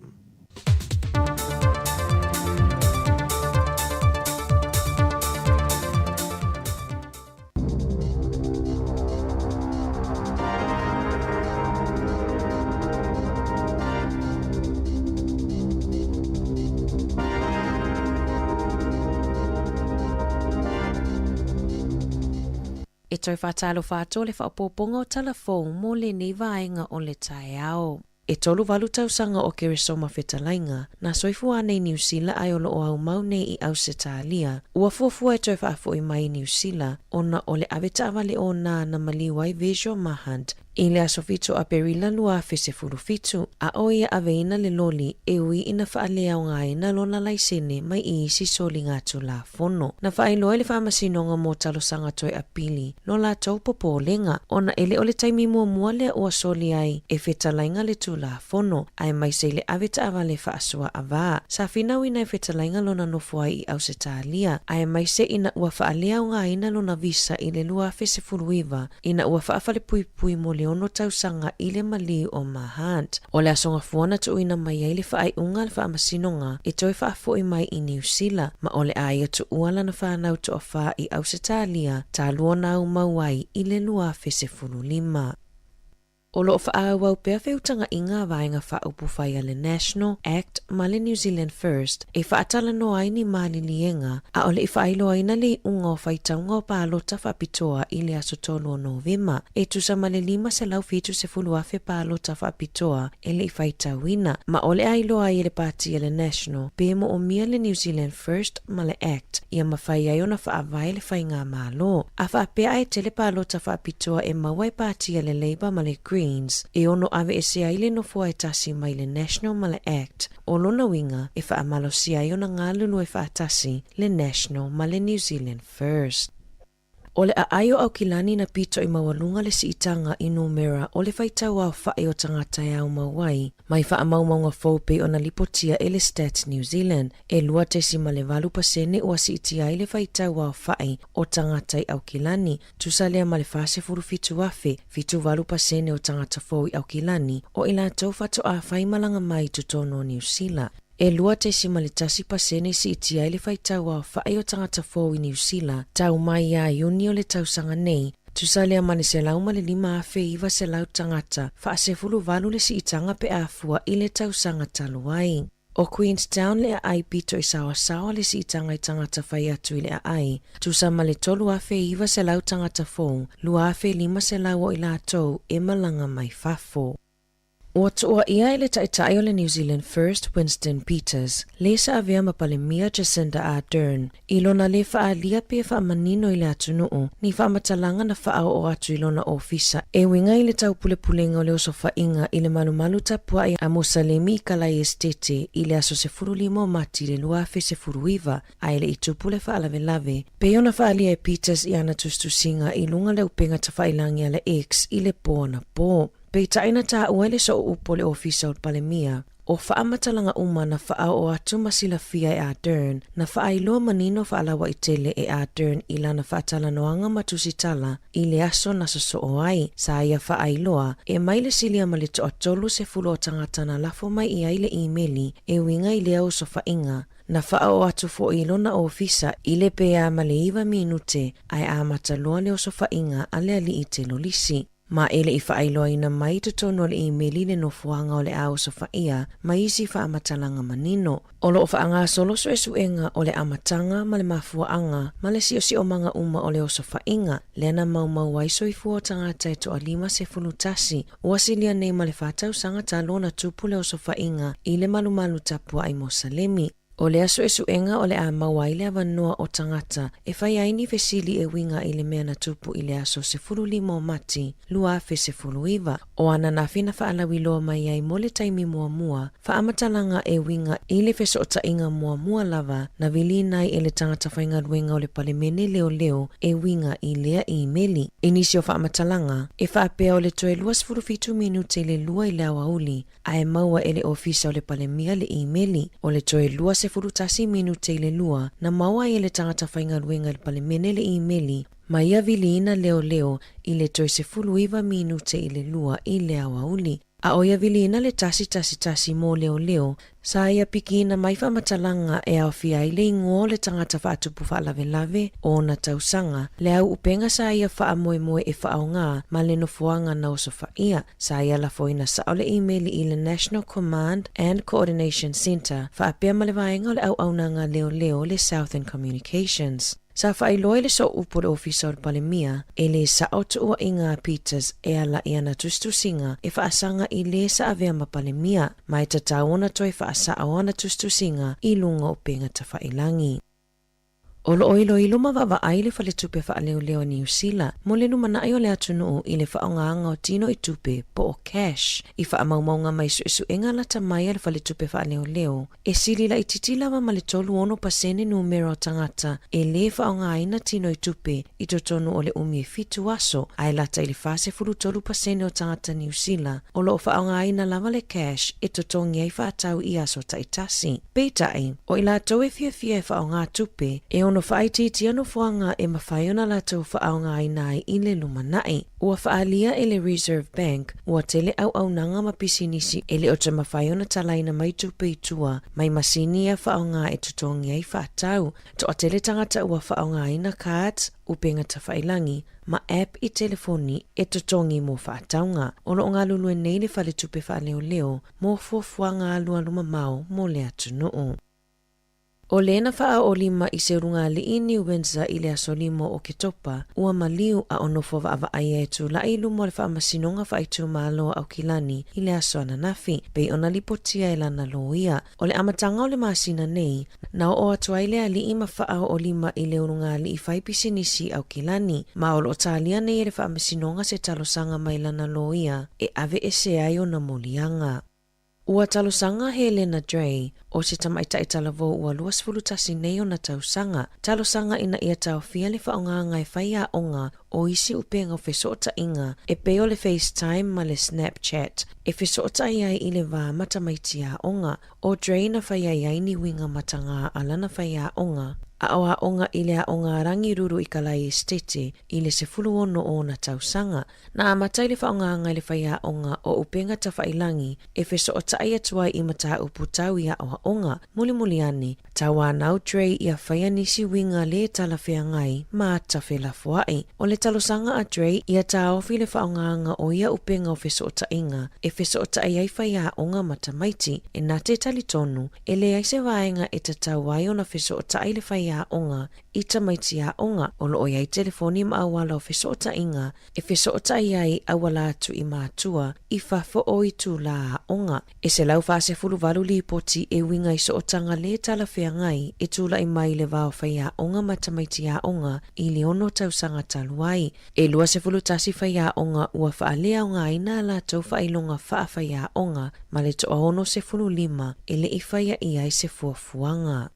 Speaker 9: E toi whātalo whātō le whaopoponga o telefon mō le nei vaenga o le tae ao. E tolu walu tausanga o Keresoma Whetalainga, na soifu anei New Zealand ai o loo au mau nei I Ausitalia. Ua fuafua e toi whaafo I mai New Zealand, ona o le aweta awale o na maliwai visual mahant, I le asofito a perila lua fese furufitu, a oia aveina le loli e ui ina whaalea o ngaina lona laisene mai I isi soli ngatu la fono. Na whaeloa le whaamasinonga mō talosanga toi a pili, no la tau popo lenga, ona ele o le taimi mua lea ua soli ai, e Whetalainga le tu la fono, ai mai se le aweta awale whaasua awa. Sa whinawi nei Whetalainga lona nofua I Ausitalia, ai mai se ina ua whaalea o ngaina lona visa I le lua fese furuiva, ina ua whaafale pui mo le ono tausanga I le mali o mahant. O le asonga fuana tu uina mai ai le whaai unga le whaamasinonga e toi whaafo I mai I New Zealand, ma o le aia tu uala na whanau tu o wha I Ausitalia, ta luona au mauai I le lua fese furulima. O loo whaawau pia whiutanga I ngā vaenga whaupu whaia le National Act ma le New Zealand First e whaatala no ai ni mali lienga a ole I whaailoa ina le unga o whaitaunga o pālota whapitoa I le aso tolu o Novema e tusa ma le 5 se lau fitu se fuluafe pālota whapitoa e le I whaitauina ma ole ailoa ai le pāti le National pe mo o mia le New Zealand First ma le Act ia mawhai ai ona whaavai le whainga mālo a whaapea ai tele pālota whapitoa e mawai pāti le Labour ma le e ono ave e se aile no fua e tasi mai le National ma le Act o lona winga e whaamalo si ai ona ngā lulu e whaatasi le National ma le New Zealand First. O le aio au kilani na pito I mawalunga le siitanga I numera o le whaitau au whae o tangata e au mawai, mai wha maunga faupe o na lipotia e le Stats New Zealand, e lua te si ma le valu pasene o a siiti ai le whaitau au whae o tangata I au kilani, tusalea ma le fase furu fitu afe, fitu valu pasene o tangata fau I au kilani, o ila tau fato a whaimalanga mai tutono New Zealand. E lua te simalitasi pasene si iti ai le whaitau a whae o tangata fōu I New Zealand, tau mai a iuni o le tausanga nei, tusalea mane se lau ma le 5 afe iwa se lau tangata, wha se fulu valu le si itanga pe afua I le tausanga talu ai. O Queenstown le ai pito I sawa le si itanga I tangata whai atu I le ai, tusa ma le 3 afe iwa se lau tangata fōu, lua afe 5 se lau o I la tau e malanga mai fafo. O toa ia le taitai o le New Zealand First Winston Peters, le sa avea mapalemia Jacinda Ardern, ilona le whaalia pe whaamanino I le atunuu, ni whaamatalanga na whaao o atu ilona ofisa, e winga I le taupulepulenga o le oso whainga I le malumalu tapua I a Mosalemi I kalai estete, I le aso se furulimo mati le luafe se furuiva, a ele I tupule whaalave, pe ona whaalia e Peters I ana tustusinga I lunga le upenga ta whailangi a le ex I le po na po. Pei taina tā uele so upo le ofisa o palemia, o whaamatalanga uma na whaao o atu masila fia e Ardern, na whaailoa manino whaalawa I tele e Ardern I lana whaatala noanga matusitala I le aso na so o ai, sa ia whaailoa, e maile silia ma le toa tolu se fulo o tangata na lafo mai I aile emaili, e winga I le au so whainga, na whaao atu fo I lona ofisa I le pea ma le iwa minute, ai a mataloa le o so whainga a le ali I te lolisi. Ma ele I whaailoa ina mai tutono le emaili le no fuanga o le au so whaia, ma isi whaamatalanga manino. O lo whaanga solo so esuenga o le amatanga ma le mafuaanga, ma le si o manga uma o le oso whainga, lena mau waiso I fua tangata to a 5 se fulutasi, uasilia nei ma le whatau sanga talo na tupu le oso whainga I le malumalu tapua I Mosalemi. O le aso e suenga o le a mawai le avanua o tangata e whai aini fesili e winga i le mea na tupu i le aso se fulu limo mati lua fe se fulu iwa. O ana na fina whaalawi loa mai ai mo le taimi mua mua whaamatalanga e winga i le feso o ta inga mua mua lava na vili nai e le tangata whainga luenga o le palemene leo leo e winga i lea i meli. Inisi o whaamatalanga e whaapea o le toe luas fulu fitu minute le lua i le awauli a e maua e le ofisa o le palemia le i meli o le toe lua se fulu tasi minute le lua na maua i le tangata whainga luenga le palemene le emaili ma ia vilina leo leo i le toi se fulu iwa minute i le lua i le awauli. A oia vilina le tasi mo leo leo sa ia pikina mai whamatalanga e au fia i le ingo le tangata whaatupu whaalave o na tausanga le au upenga sa ia wha moe e wha ngā ma le nofuanga na oso wha ia sa ia la foina sa o le emaili i le National Command and Coordination Center wha apea ma le vaenga o le au nanga leo leo le Southern Communications. Sa whailoi le so upo le ofisa o le palemia, e le sa otu ua inga Peters e ala i ana tustusinga e whaasanga i le sa avea ma palemia, mai ta taona toi whaasa au ana tustusinga i lunga o penga ta whailangi. O lo oilo ilo ma wawa ai le whale tupe wha leo leo ni usila, mo le numana ai o le atunuu i le whaongaanga o tino i tupe po o cash, i wha amaumaunga mai su enga la tamai le whale tupe wha leo leo, e sili la i titilawa ma le tolu ono pasene numero tangata, e le whaongaina tino i tupe, i totonu o le umi e fitu aso, ai lata i le fase furu tolu pasene o tangata ni usila, o lo whaongaina lava le cash, e totongi ai whaatau i aso ta itasi. Peitai, o i la towe fia e whaonga tupe, e ono whaiti ano fuanga e mawhaiona lato whaonga ai nai i le lumanai. Ua whaalia e le Reserve Bank, ua tele au nanga mapisinisi e le o te mawhaiona talaina mai tupe i tua, mai masini a whaonga e tutongi ai whaatau. To o tele tangata ua whaonga ai na cards, upenga ta whailangi, ma app i telefoni e tutongi mo whaataunga. Ono o ngā lulue nei le whale tupe whaleo leo, mo fuafuanga alua luma mau mo le atunuu. O lena wha o lima i se runga li i New Windsor i le aso limo o ke topa, ua maliu a ono fo wa awa ai e tu la i lumo le wha masinonga wha i tu maaloa au kilani i le aso ananafi, pei ona lipotia e lana loia. O le amatanga o le masina nei, na o atua i le ali i ma wha o lima i le runga li i whai pisinisi au kilani, ma o lo talia nei le wha masinonga se talosanga mai lana loia, e ave e se ai o na molianga. Ua talosanga Helena Dre, o se tamaita i talavo ua luas fulutasi nei o na tausanga. Talosanga ina ia tau fia le whaonganga e whaia onga o isi upenga o whesota inga, e peo le FaceTime ma le Snapchat, e whesota iai i le wā matamaitia onga, o Dre na whaia iai ni winga matanga ala na whaia onga. A oa onga i lea onga rangi ruru i kalai estete i le se fulu ono o na tausanga. Na amatai le whaonganga i le whaia onga o upenga ta whailangi e wheso o taai atuai i mata upu tau ia oa onga muli ane. Tawa nau Dre i a whaia nisi winga le tala whea ngai ma ta whela fuai. O le talosanga a Dre i a ta ofi le whaonganga o ia upenga o wheso o tainga e wheso o taai ai whaia onga matamaiti e na te talitonu e le aise vaenga e ta tawai o na wheso o taai le whaia onga i tamaiti a onga o lo iai telefoni ma awala o whesota inga e whesota iai awala atu i mātua i whafo o i tū la onga. E se lau whase fulu walu li poti e winga i so o tanga le tala whea ngai e tūla i mai le wao whaia onga ma tamaiti a onga i le ono tausanga taluai. E lua se fulu tasi whaia onga ua whaalea onga ina la tau whailonga whaia onga ma le toa ono se fulu lima e le i whaia iai se fuafuanga.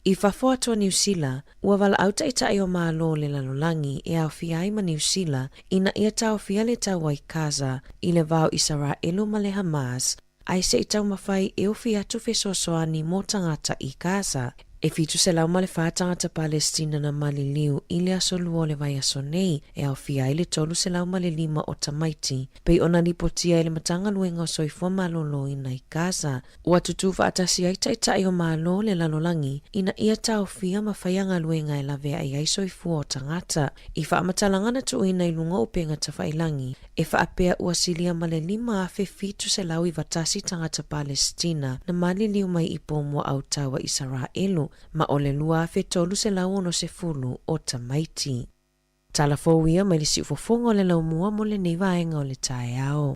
Speaker 9: I whafo atua New Zealand, ua wala auta i tai o mālo le lalolangi e au fiai ma New Zealand ina ia tau fia le tau wai Gaza i le vau Israelu ma le Hamas, ai se i tau mawhai e o fia tu whesoasoani mō tangata i Gaza. E fitu se lau ma le whātangata Palestina na maliliu i le aso lua le vai aso nei e au fia i le tolu se lau ma le lima o tamaiti. Pei ona lipotia i le matanga luenga o soifua malolo ina i Gaza. Ua tutu whaatasi ai tai o malo le lalolangi ina ia tau fia ma whaianga luenga e la vea i ai soifua o tangata. I whaamatalanga na tu ina i lunga upenga ta whailangi e whaapea ua silia ma le lima afe fitu se lau i watasi tangata Palestina na maliliu mai i pomua au tawa Israelu. Ma ole lua fe tolu se lau ono se fulu o tamaiti. Tala fōwia mai le si ufofonga o le lau mua mo le nei vaenga o le tae ao.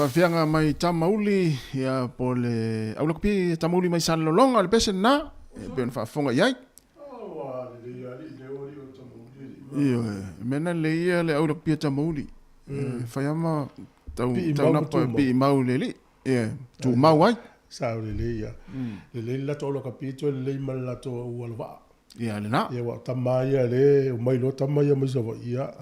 Speaker 4: whawhianga mai tamauli ia po le au pi tamauli mai san lolonga le pese na pe on whafonga iai. Iyo, mena le ia le au pi tamauli. Whaiama tau napa pi mau le li. Ia, tu mau ai.
Speaker 2: Sao le ia. Le la to lo kapito le mal la to walwa.
Speaker 4: Ia le na.
Speaker 2: Ia wa tamaya le mai lo tamaya mai so ia.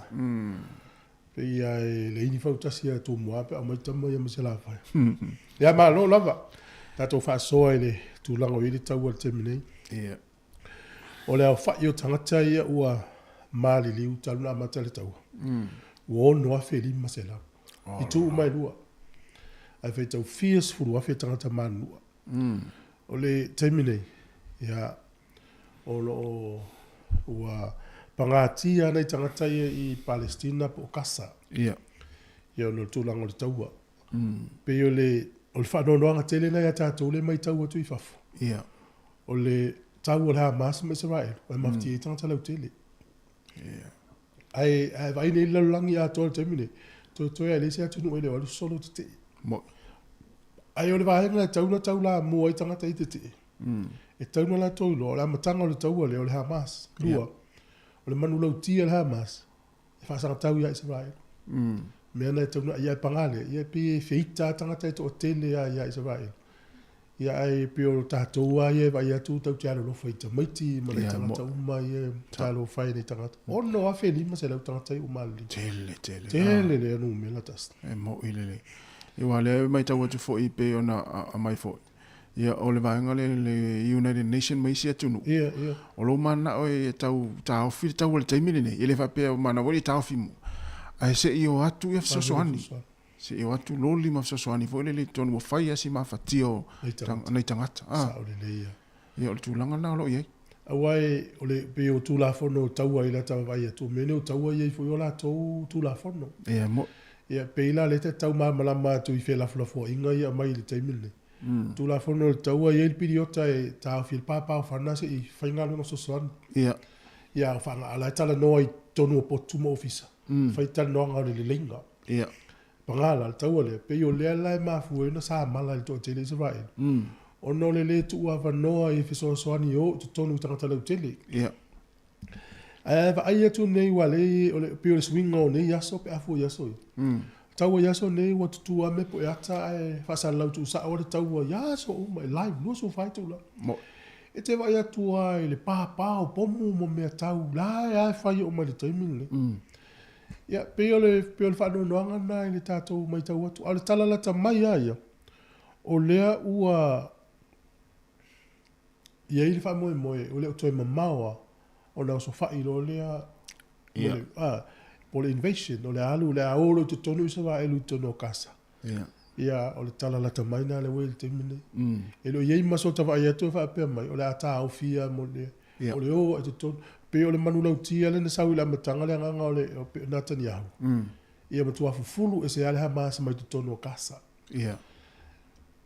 Speaker 2: Pe ia le ini fautasia tu moa pe mai tamaya mai se la fa. Ia ma lo lava. Tato fa so ele tu lango ili tau al temine.
Speaker 4: Ia.
Speaker 2: O le fa yo tangata ia ua mali li utalu na matale tau. Wo no afeli masela. I tu mai lua. Ai fe tau fies furu afe tangata manua. O le temine ia o lo ua pangatia nei tangata ia i Palestina po kasa.
Speaker 4: Ia.
Speaker 2: Ia no tulango le taua. Pe yo le o le whanonoanga tele nei a tātou le mai taua tu i fafu.
Speaker 4: Ia.
Speaker 2: O le taua le Hamas me Israel. O le mafti e tangata lau tele.
Speaker 4: Ia.
Speaker 2: Ai vai nei lalangi a tōle temine. Toi a lese atu nui le walu solo te te.
Speaker 4: Mo.
Speaker 2: Ai o le vahenga tau la mua i tangata i te te. E tauna la tau lo, o le amatanga o le taua le o le Hamas. Lua. O le manu lau tia le Hamas. E whaasanga tau ia Israel. Mea nei tauna ia pangale. Ia pe feita tangata i to tele a ia Israel. Ia ai pe o tātou a ia vai atu tau te alo lofa i ta maiti. Ma le tangata uma ia talo whai nei tangata. Ono a wheli ma se lau tangata i umali.
Speaker 4: Tele.
Speaker 2: Tele le anu me la tasta.
Speaker 4: E mo ile. Iwa le mai tau atu fo i pe ona a mai fo. Ia o le vaenga le United Nation mai si atunu.
Speaker 2: Ia.
Speaker 4: O lo mana o e tau ofi tau le taimine ne. Ile fa pe mana wali tau ofi mu. Ai se i o atu ia fsosoani. Se i o atu loli ma fsosoani. Fo le tonu o fai asi ma fatio nei tangata.
Speaker 2: Sao le ia.
Speaker 4: Ia o le tūlanga na o lo iei.
Speaker 2: Awai o le pe o tūlafono taua i la tawa vai atu. Mene o taua iei fo i o la tau tūlafono.
Speaker 4: Ia mo.
Speaker 2: Ia pe ila le te tau malama atu i fe lafulafua inga ia mai le taimine. Tūlafono le taua iei piriota e tau fil pāpā o whanase i whaingalo no sosoani.
Speaker 4: Ia.
Speaker 2: Ia whanga ala e tala noa i tonu o potuma ofisa. Whai tala noa ngau le lenga.
Speaker 4: Ia.
Speaker 2: Pangala le taua le pe o lea lai mafu e na sa mala i to tele Israel. Ono le tu ua wanoa i fisosoani o tu tonu tangata lau tele.
Speaker 4: Ia.
Speaker 2: Ae ai atu nei wale o le pe o le swinga o nei yaso pe afu yaso i. Taua yaso nei wa tutua me po e ata e whasa lau tu sa o le taua yaso o mai live no so whai tu la.
Speaker 4: Mo.
Speaker 2: E te vai atu ai le pāpā o pomu mo mea tau lai ai whai o mai le taimine. Ia pe o le whanu noanga nai le tātou mai tau atu. A le talalata mai aia. O lea ua ia ili wha moe o lea o toi mamaua o na so whai lo lea o le invasion o le alu le aolo te tonu isa wa elu tonu o kasa. Ia o le talalata mai na le wele te mine. E lo iei maso ta vai atu e wha apea mai o le ata au fia mo lea. O le o e te tonu. Pe o le manu lau tia le na sau ila matanga le anganga o le Netanyahu. Ia matua fufulu e se ale Hamas mai te tonu o kasa.
Speaker 4: Ia.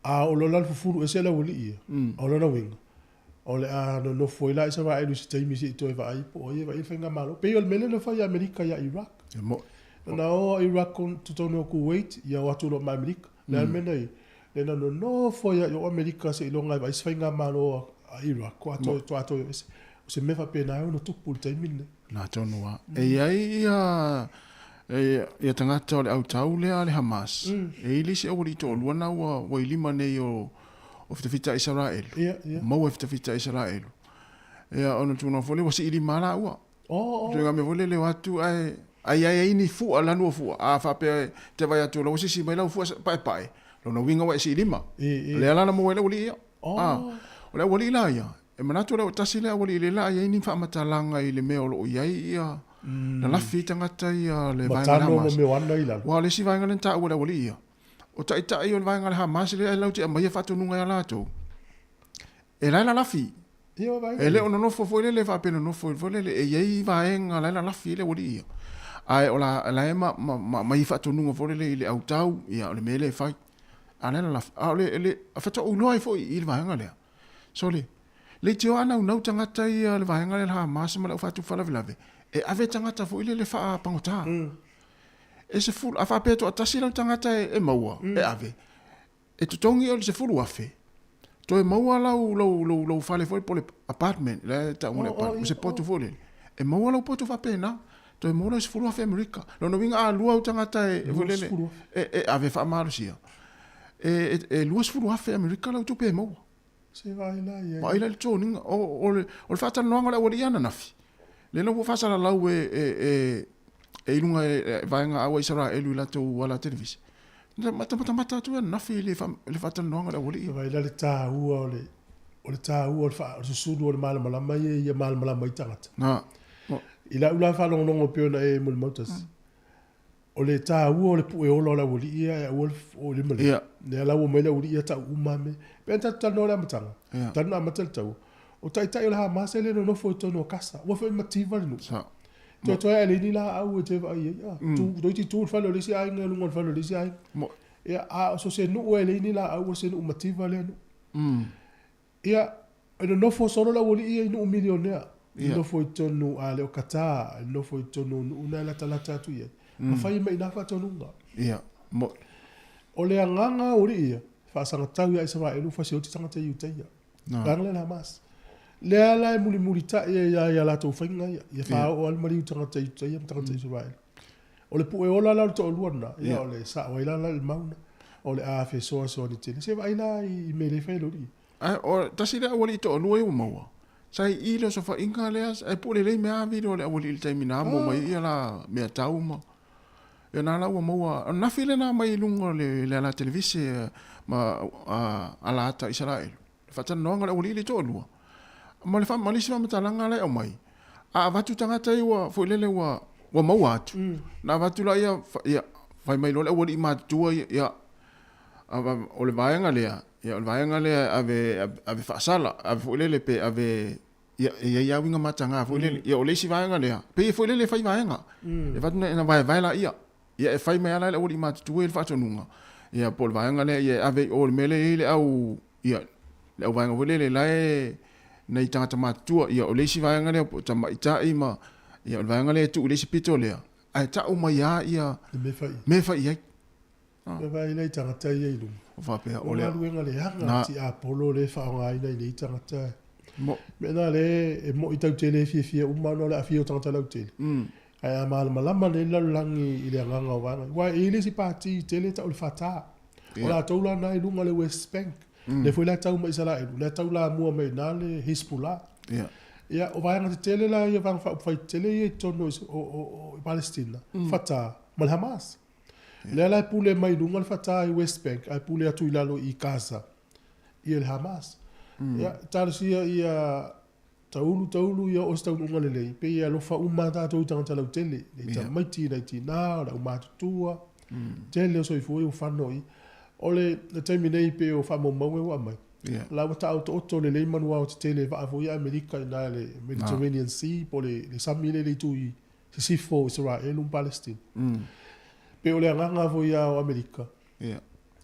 Speaker 2: A o lo lal fufulu e se la wali ia. O lo na winga. O le a no foi la isa va elu si taimi si to e va ai po ia va i whenga malo. Pe o le mele na fai Amerika ia Iraq.
Speaker 4: Mo.
Speaker 2: Na o Iraq kon te tonu o Kuwait ia watu lo ma Amerika. Le almena i. Le na no foi ia o Amerika se ilonga va i whenga malo a Iraq. Ko ato ese. Se me fa pena no tupu le taimine.
Speaker 4: Na tonu wa. E iai ia tangata o le au tau lea le Hamas. E ili se awari to luana wa ilima nei o fitafita Israel. Mau e fitafita Israel. Ia ono tuna fole wasi ili mara ua. Tuenga me fole le watu ai ni fua lanu fua. A fa pe te vai atu la wasi si mai lau fua pai. Lona winga wa si ilima. Le alana mo wele wali ia. O le wali la ia. E manatu leo tasi lea wali le la ia ni fa matalanga i le meo lo iai ia. Na lafi tangata ia le vaenga Hamas.
Speaker 2: Matano mo me wana ila.
Speaker 4: Wa le si vaenga le ta wali ia. O ta i o le vaenga le Hamas le lau te mai fa tonu ngai ala to. E la lafi. E le ono no fo le fa pena no fo le e iai vaenga la lafi le wali ia. Ai o la ema mai fa tonu fo le au tau ia o le mele fai. Ana la lafi. A le fa to no ai fo i le vaenga le. So le tio ana unau tangata i le vaenga le Hamas ma le fatu fala vilave. E ave tangata fo ile le fa pangota. e se fulu, a whapeto a tasi lau tangata e maua, e ave. E tutongi o se fulu afe. To e maua lau fale foi po le apartment, le ta un apartment, se potu fole. E maua lau potu whapena, to e maua se fulu afe Amerika. Lo no winga a lua o tangata e volele, e ave whaamarusia. E lua se fulu afe Amerika lau tupe e maua.
Speaker 2: Se vai lá, ia.
Speaker 4: Ma ila le tōninga, o le whātana noanga le wari ana nafi. Le lau whāsara lau e ilunga e vaenga awa isara elu ila tau wala televisi. Mata tu ana nafi le whātana noanga le wari.
Speaker 2: Vai lá le tā ua o le tā ua o le susunu o le malamalama ia malamalama i tangata. Ila ula whalongonongo peona e muli mautas. O le tā ua o le pu e ola o la wali ia o le mali. Ne ala ua meila wali ia ta umame. Pea ta tano le amatanga. Tano amatel tau. O tai o le hamasa ele no fo tono kasa. Ua fo mativa le nu. To ele ni la au te vai ia. Tu ti tu falo le si ai ngai lungon falo le si ai. Ia a so se nu ele ni la au se nu mativa le nu. Ia no fo solo la wali ia no milionea. No fo tono ale o kata, no fo tono una la talata tu ia. Ma fai mai na fa tono nga.
Speaker 4: Ia.
Speaker 2: O le anganga o ia. Whaasanga tau ia Israelu whasi o te tangata i uteia. Rangale na mas. Le ala e muli ta ia la tau whainga ia. Ia whao o almari u tangata i uteia, tangata Israelu. O le pu e ola lau to luana. Ia o le sa o ila la il mauna. O le afe soa ni tele. Se vai la i me le whaelo ri.
Speaker 4: O tasi le awali to lua i o maua. Sai i le sofa inga leas. E pu le lei mea avi o le awali il taimina mo mai ia la mea tau ma. Ia nā lau maua. Na file na mai lungo le la televisi ma ala ata Israel. Whatana noanga le awali le to lua. Ma le malisi wa matalanga le o mai. A watu tangata i wa fuilele wa maua atu. Na watu la ia whai mai lo le awali ma tua ia o le vaenga lea. Ia o le vaenga lea ave whaasala. Ave fuilele pe ave ia winga matanga fuilele. Ia o leisi vaenga lea. Pe fuilele whai vaenga. E watu na vaela ia. Ia e whai mai ala le awali ma tua i le whatonunga. Ia po le vaenga lea ia ave o le mele ile au ia le au vaenga fuilele lae nei tangata matua ia o leisi vaenga lea po tama itai ma ia o le vaenga lea tu leisi pito lea. Ai ta uma ia me fai ia.
Speaker 2: Me vai nei tangata ia ilu.
Speaker 4: Whapea
Speaker 2: o lea. O luenga le hanga ti Apollo le whaonga ina nei tangata. Mena le e mo i tau tele fia umano le a fia o tangata lau tele. Ai a malama le lalulangi i le anganga o vanga. Wa ele si pati tele ta o le fata. O la taula na i lunga le West Bank. Le foi la tau mai sala e. Le tau la mua mai na le Hezbollah. Ia o vanga te tele la ia vanga fai tele i tono o Palestina. Fata. Mal Hamas. Le la pule mai lunga le fata i West Bank. Ai pule atu i lalo i Gaza. I el Hamas. Ia tarsia ia taulu ia o sta unga le lei pe ia lo fa uma ta to tanga tala tele le ta mai ti na la uma tua tele so i fu o fa noi ole le terminei pe o fa mo mo wa mai la ta auto le lei manu au tele va vo ia America na le Mediterranean Sea po le samile le tu i si fo Israel un Palestine pe ole nga vo ia o America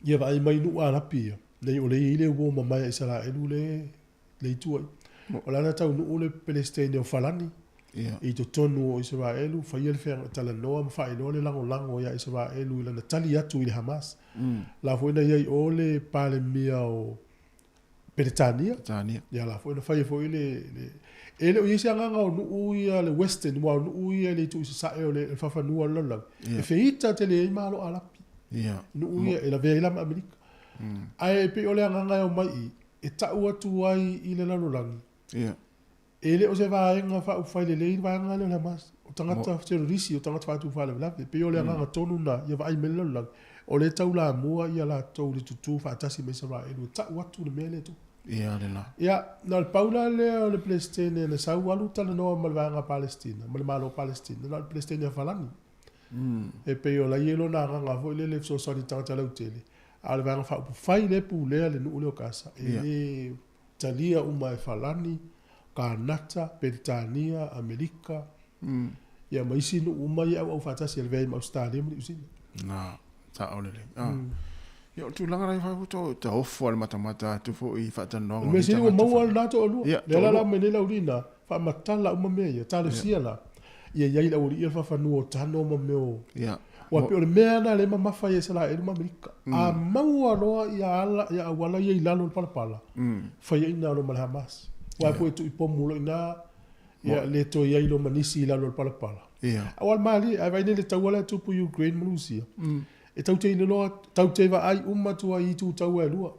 Speaker 2: ia va mai nu ala pia le ole ile wo mai Israel le tu o lana tau nuu le Palestine o falani i to tonu o Israelu fai ele whea tala noa ma whae noa le lango ia Israelu i lana tali atu i le Hamas la fuena iai o le pale mia o Peretania ia la fuena fai fo ile ele o isi anganga o nuu ia le Western wa nuu ia le tu isa sae o le whawhanua lalang e whiita te le imalo alapi nuu ia e la vea ilama Amerika ai pe o le anganga o mai e tau atu ai i le lalolangi ele o se vaenga fa u fai le vaenga le Hamas o tangata terrorisi o tangata fatu fale la pe o le anga tonu na ia vai melo la o le tau la mua ia la tau le tutu fa tasi me sa vai o ta watu le mele tu
Speaker 4: ia le la
Speaker 2: ia na le paula le o le Palestina le sa walu tala no mal vaenga Palestina mal malo Palestina na le Palestina falani e pe o la yelo na nga vo le so so ni tangata la utele al vaenga fa fai le pu le no le casa e talia uma e falani Kanata, Peritania, Amerika. Ia maisi no uma ia au fatasi el vei Australia mo usina.
Speaker 4: Na, ta olele. Ia tu langa rai fa to ta ofo al matamata tu fo i fatanonga.
Speaker 2: Me si o mo na to lu. Le la menela urina fa matala uma me ia ta sia la. Ia ia la uri fa fa no tano mo me o.
Speaker 4: Ia.
Speaker 2: Wa pe o le mea na le mamafa ia sala e mamerika. A maua roa ia wala ia ilalo pala. Fa ia ina lo Hamas. Wa po tu ipo mulo ina ia le to ia ilo manisi ilalo pala. Awal mali ai vai le tawala tu pu Ukraine Malusia. E tau te ina loa tau te va ai tua i tu tau e lua.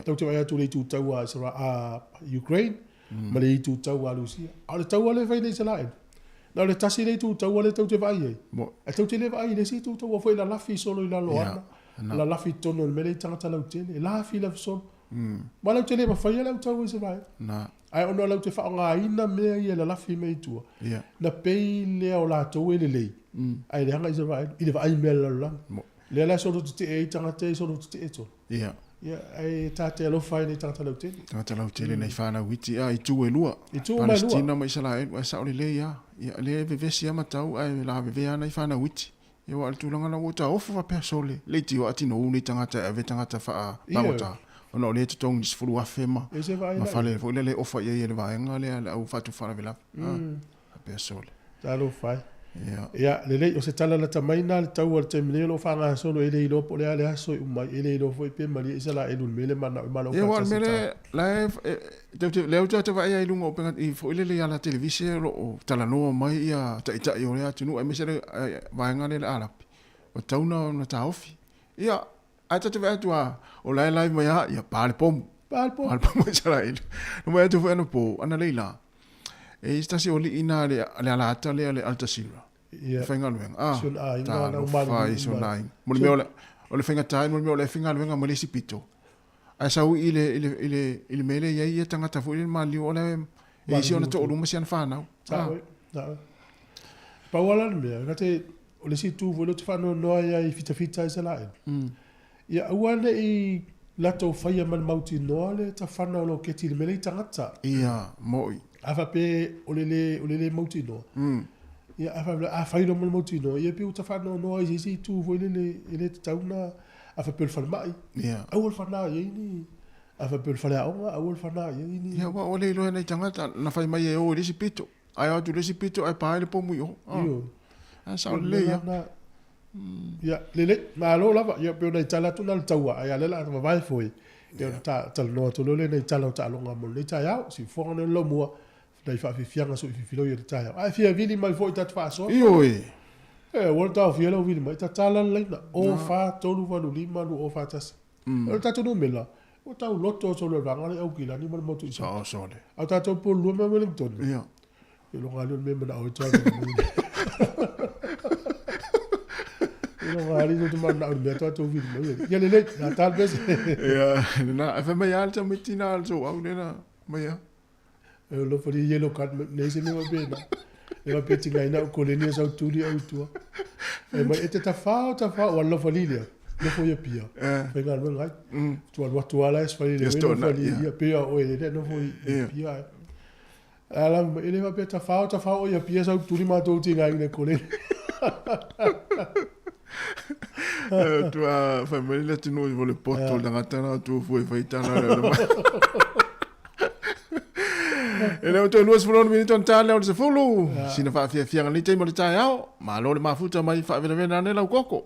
Speaker 2: Tau te vai atu le tu tau a Ukraine. Ma le tu tau a Lucia. A le tau le vai le sala e. Na le tasi le tu tau le tau te vai ai. E tau te le vai le si tu tau foi la lafi solo i la loana. La lafi tono le mele tangata lau tele. La lafi la solo. Ma lau tele ma fai lau tau i se vai. Na. Ai ono lau te wha ngā ina mea i la lafi mei tua. Na pei lea o la tau e le lei. Ai le hanga i se vai. I le vai mea la lang. Lea la solo te e tangata e solo te e tolo. Ia, ai tate alo fai nei tangata lau tele.
Speaker 4: Tangata lau tele nei whana witi. I tu e lua. I tu e lua. Palestina mai sala e. Ai sao le lei ia. Ia le vevesi ama tau. Ai la vevea nei whana witi. Ia wa altulanga na wota ofa wa pea sole. Leiti o ati no nei tangata e ve tangata wha pangota. Ona le te tong dis fulu afema. Ma fale fo le ofa ye le vaenga le au fatu fala vela. Pea sole.
Speaker 2: Talo fai. Ia, le o se tala na tamaina le tau al te mene lo whanga solo e le ilo po le ale aso i umai e le ilo fo i pe mali isa la e lun mele mana o mana o
Speaker 4: kata se tala. Leo te vai ai lunga o penga i fo ile le ala televise o tala noa mai ia ta ita i o le atunu e mesere vaenga le alapi. O tauna na ta ofi. Ia, ai te vai atua o lai mai ha ia pale pom. Pale pom isa la ilu. No mai atu fo anu po, ana leila. E stasi oli ina le ala ata le alta sira. Fenga luenga. Ta no fai so nai. Mo le fenga tai mo le fenga luenga mo le sipito. Ai sau ile mele ia tangata fu ile mali ole e si ona to luma sian fana.
Speaker 2: Pa wala me ngate ole si tu volo te fano no ia fita isa la. Ia uane i lato fai mal mauti no le ta fana lo ke ti mele tangata.
Speaker 4: Ia moi.
Speaker 2: Afa pe olele mautino. Ia afa fai no mautino. Ia pe uta fano no ai si tu vo ele tauna afa pe fal mai. Ia. Awol fana ye ni. Afa pe fal awol fana ye ni.
Speaker 4: Ia wa ole lo nei tangata na fai mai e o resipito. Ai o resipito ai pa ele pomu yo. Io. Sa le ia.
Speaker 2: Ia lele ma lo lava ia pe nei tala tu na taua ai ale la vai foi. Ia tal no to le nei tala ta longa mo le taia si fo no lo mo. Dai fa fianga so filo ia taia. Ai fia vili mai foi tat fa so.
Speaker 4: Io e.
Speaker 2: Volta fia lo vili mai tala leina. O fa tolu va no lima no o fa tas. O tatu no mela. O tau loto so le vanga le au kila ni mo tu
Speaker 4: sa so le.
Speaker 2: O tatu po lu me Wellington.
Speaker 4: Ia.
Speaker 2: E lo ngalo me na o tau. E lo ngalo tu man na o me tatu vili mai. Ia le na tal bes.
Speaker 4: Ia, na fa mai alta mitina alzo au nena mai.
Speaker 2: Lo fori yellow card nei se me bena. E va peti ngai na ko le ni sa tuli au tua. E mai e ta fa o lo fori le. Lo foi e pia. Fe ngal ngai. Tu al watu ala es fori le. Lo fori ia pia o ele no foi pia. Ala ele va peta fa o ia pia sa tuli ma to ti ngai ne ko le.
Speaker 4: Tu a família tu no vole porto da gatana tu foi feitana. Ele o te luas fulon minuto tale o se fulu. Sina fa fia ngali te mo le tai ao, ma lo le mafuta mai fa vena ne la koko.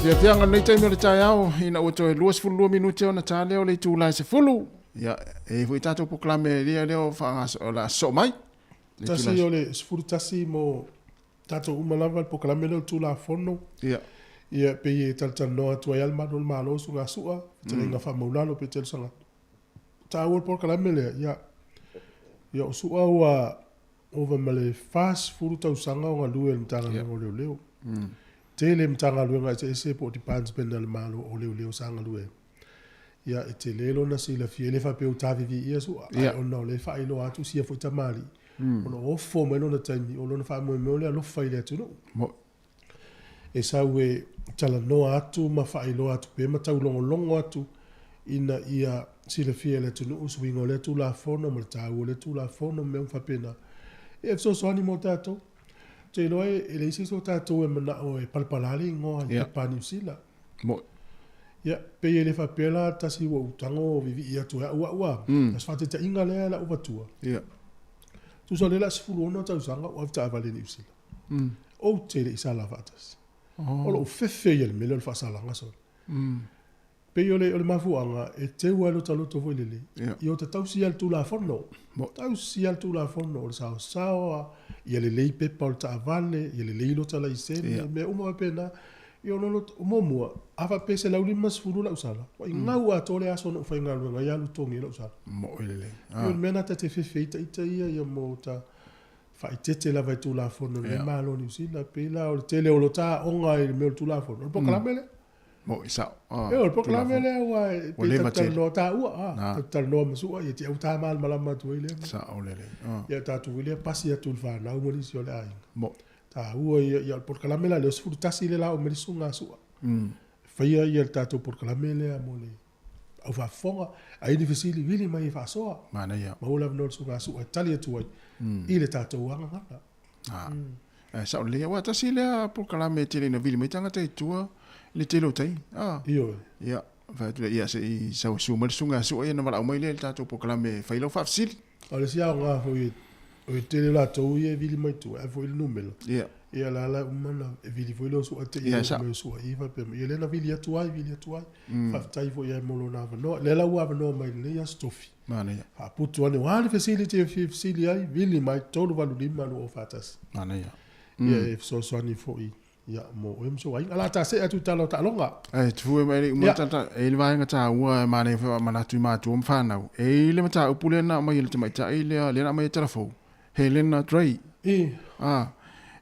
Speaker 4: Fianga nei taimi o le tai au, ina o toi 2 minuti o na tā leo le tū lai se fulu. Ia, e hui tātou poklame lia leo whaangas o la so mai.
Speaker 2: Tasi o le sfuru tasi mo tātou umalawa poklame leo tū la fono.
Speaker 4: Ia.
Speaker 2: Ia pe e taltan noa tuai alma no malo su ngā sua. Tene ngā whamaulano pe tel sanga. Tā ua poklame lea, ia. Ia o sua ua ova male fast furu tau sanga o ngā lue mtanga o leo leo. Tele mtanga lue ngā se po di pants penda le malo o leo leo sanga lue. Ia e te lelo na si la fie le fa pe o tavi vi ia sua. Ia o na le fa ilo atu sia fo tamari. Ono ofo mai lona taimi o lona fa mo me ole alo fa ile atu no.
Speaker 4: Mo.
Speaker 2: E sa we tala no atu ma fa ilo atu pe ma tau longo atu ina ia si la fie le atu no swingo le tu la fono ma tau le tu la fono me fa pena. E so ani mo tato. Te loe e le isi so tato e mana o e palpalali ngoa i pa New Zealand.
Speaker 4: Mo.
Speaker 2: Ia, pe e le whapela tasi wa utango vivi ia tu ea ua. As whate ta inga lea la upatua.
Speaker 4: Ia.
Speaker 2: Tu sa lela sifuru ona tau sanga o avita avale New Zealand. O te le isa la vatas. O lo fefe ia le mele le whasalanga so. Pe i o le mafuanga e te ua lo talo tofu ilele. I o te tau si al tu la fono. Tau si al tu la fono o le sao sao ia le lei pepa o le ta avale, ia le lei lo tala i sene, me uma pena. Io non lo momua ava pese la ulima sfuru la usala wa ngau a tole aso no fa ngalo nga ya lu tongi la usala
Speaker 4: mo ile
Speaker 2: io mena te feita ita ia mo ta fa itete la vai tu la fono le malo ni sila pela o tele o lo ta onga il me tu la fono po klamele
Speaker 4: mo isa
Speaker 2: e po klamele wa pe ta no ta ua ta no masu ia te uta mal malama tu ile
Speaker 4: sa o le
Speaker 2: ia ta tu ile pasi ya tu fa na mo ni si ole ai
Speaker 4: mo
Speaker 2: ta ua ia por calamela le sfuru tasi le la o merisunga sua faia ia tato por calamela mo le au fa fonga ai ni fesili vili mai fa soa
Speaker 4: mana ia
Speaker 2: ma ola no sunga sua tali tu ai ile tato wanga ngata
Speaker 4: sa le wa tasi le por calamela tele na vili mai tanga tai tua le telo tai
Speaker 2: io
Speaker 4: ia fa tu ia se sa su merisunga sua ia na mala mai le tato por calamela fa ilo fa fsil
Speaker 2: ole sia nga foi o tele la to ia vili mai tu e foi il numero ia la umana e vili foi lo su ate ia me su ai va pe ia le na vili atu ai fa tai foi ia molo na no le la wa no mai le ia stofi
Speaker 4: mana ia
Speaker 2: fa putu ane wa facility facility ai vili mai tolu valu lima no fatas
Speaker 4: mana ia
Speaker 2: ia so ani foi ia mo em so ai ala ta se atu talo ta longa
Speaker 4: tu mai mo ta e le vai ngata wa mana fa mana tu ma tu mfa na e le mata upule na mai le mai ta ile le na mai telefon Helena Dray.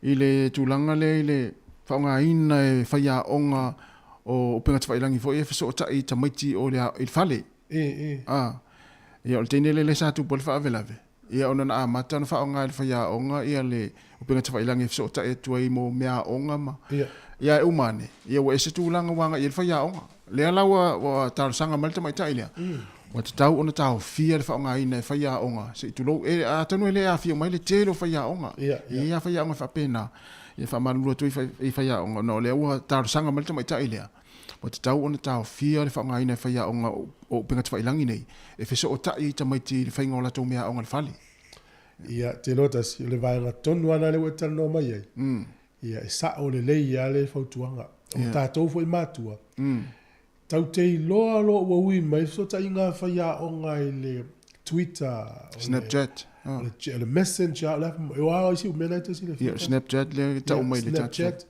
Speaker 4: Ile tulanga le whaonga ina e whaia onga o penga tawailangi fo e whaso tai tamaiti o lea il fale. Ia o le teine le satu po le whaawelave. Ia ona na amata na whaonga il whaia onga ia le o penga tawailangi whaso tai tuai mo mea onga ma. Ia e umane. Ia wa ese tulanga wanga i il whaia onga. Lea lawa wa tarasanga malta mai tai lea. Wa te tau ona tau fia le whaonga ina e whaia onga. Se tu lo e a tanu e le a fia mai le telo whaia onga. Ia whaia onga whapena. Ia whamarua tu i whaia onga. No le ua tau sanga malta mai tai lea. Wa te tau ona tau fia le whaonga ina e whaia onga o penga te whailangi nei. E wheso o tai tamaiti le whainga o lato mea onga le whali.
Speaker 2: Ia te lotas le vaenga tonu ana le wetana no mai ei. Ia e sa o le lei ia le whautuanga. O tātou fo i mātua. Tau te loa ua ui mai so ta inga whaia o ngai le Twitter,
Speaker 4: Snapchat,
Speaker 2: le Messenger, e wā isi umena te si le
Speaker 4: Snapchat. Snapchat le tau mai le
Speaker 2: Snapchat.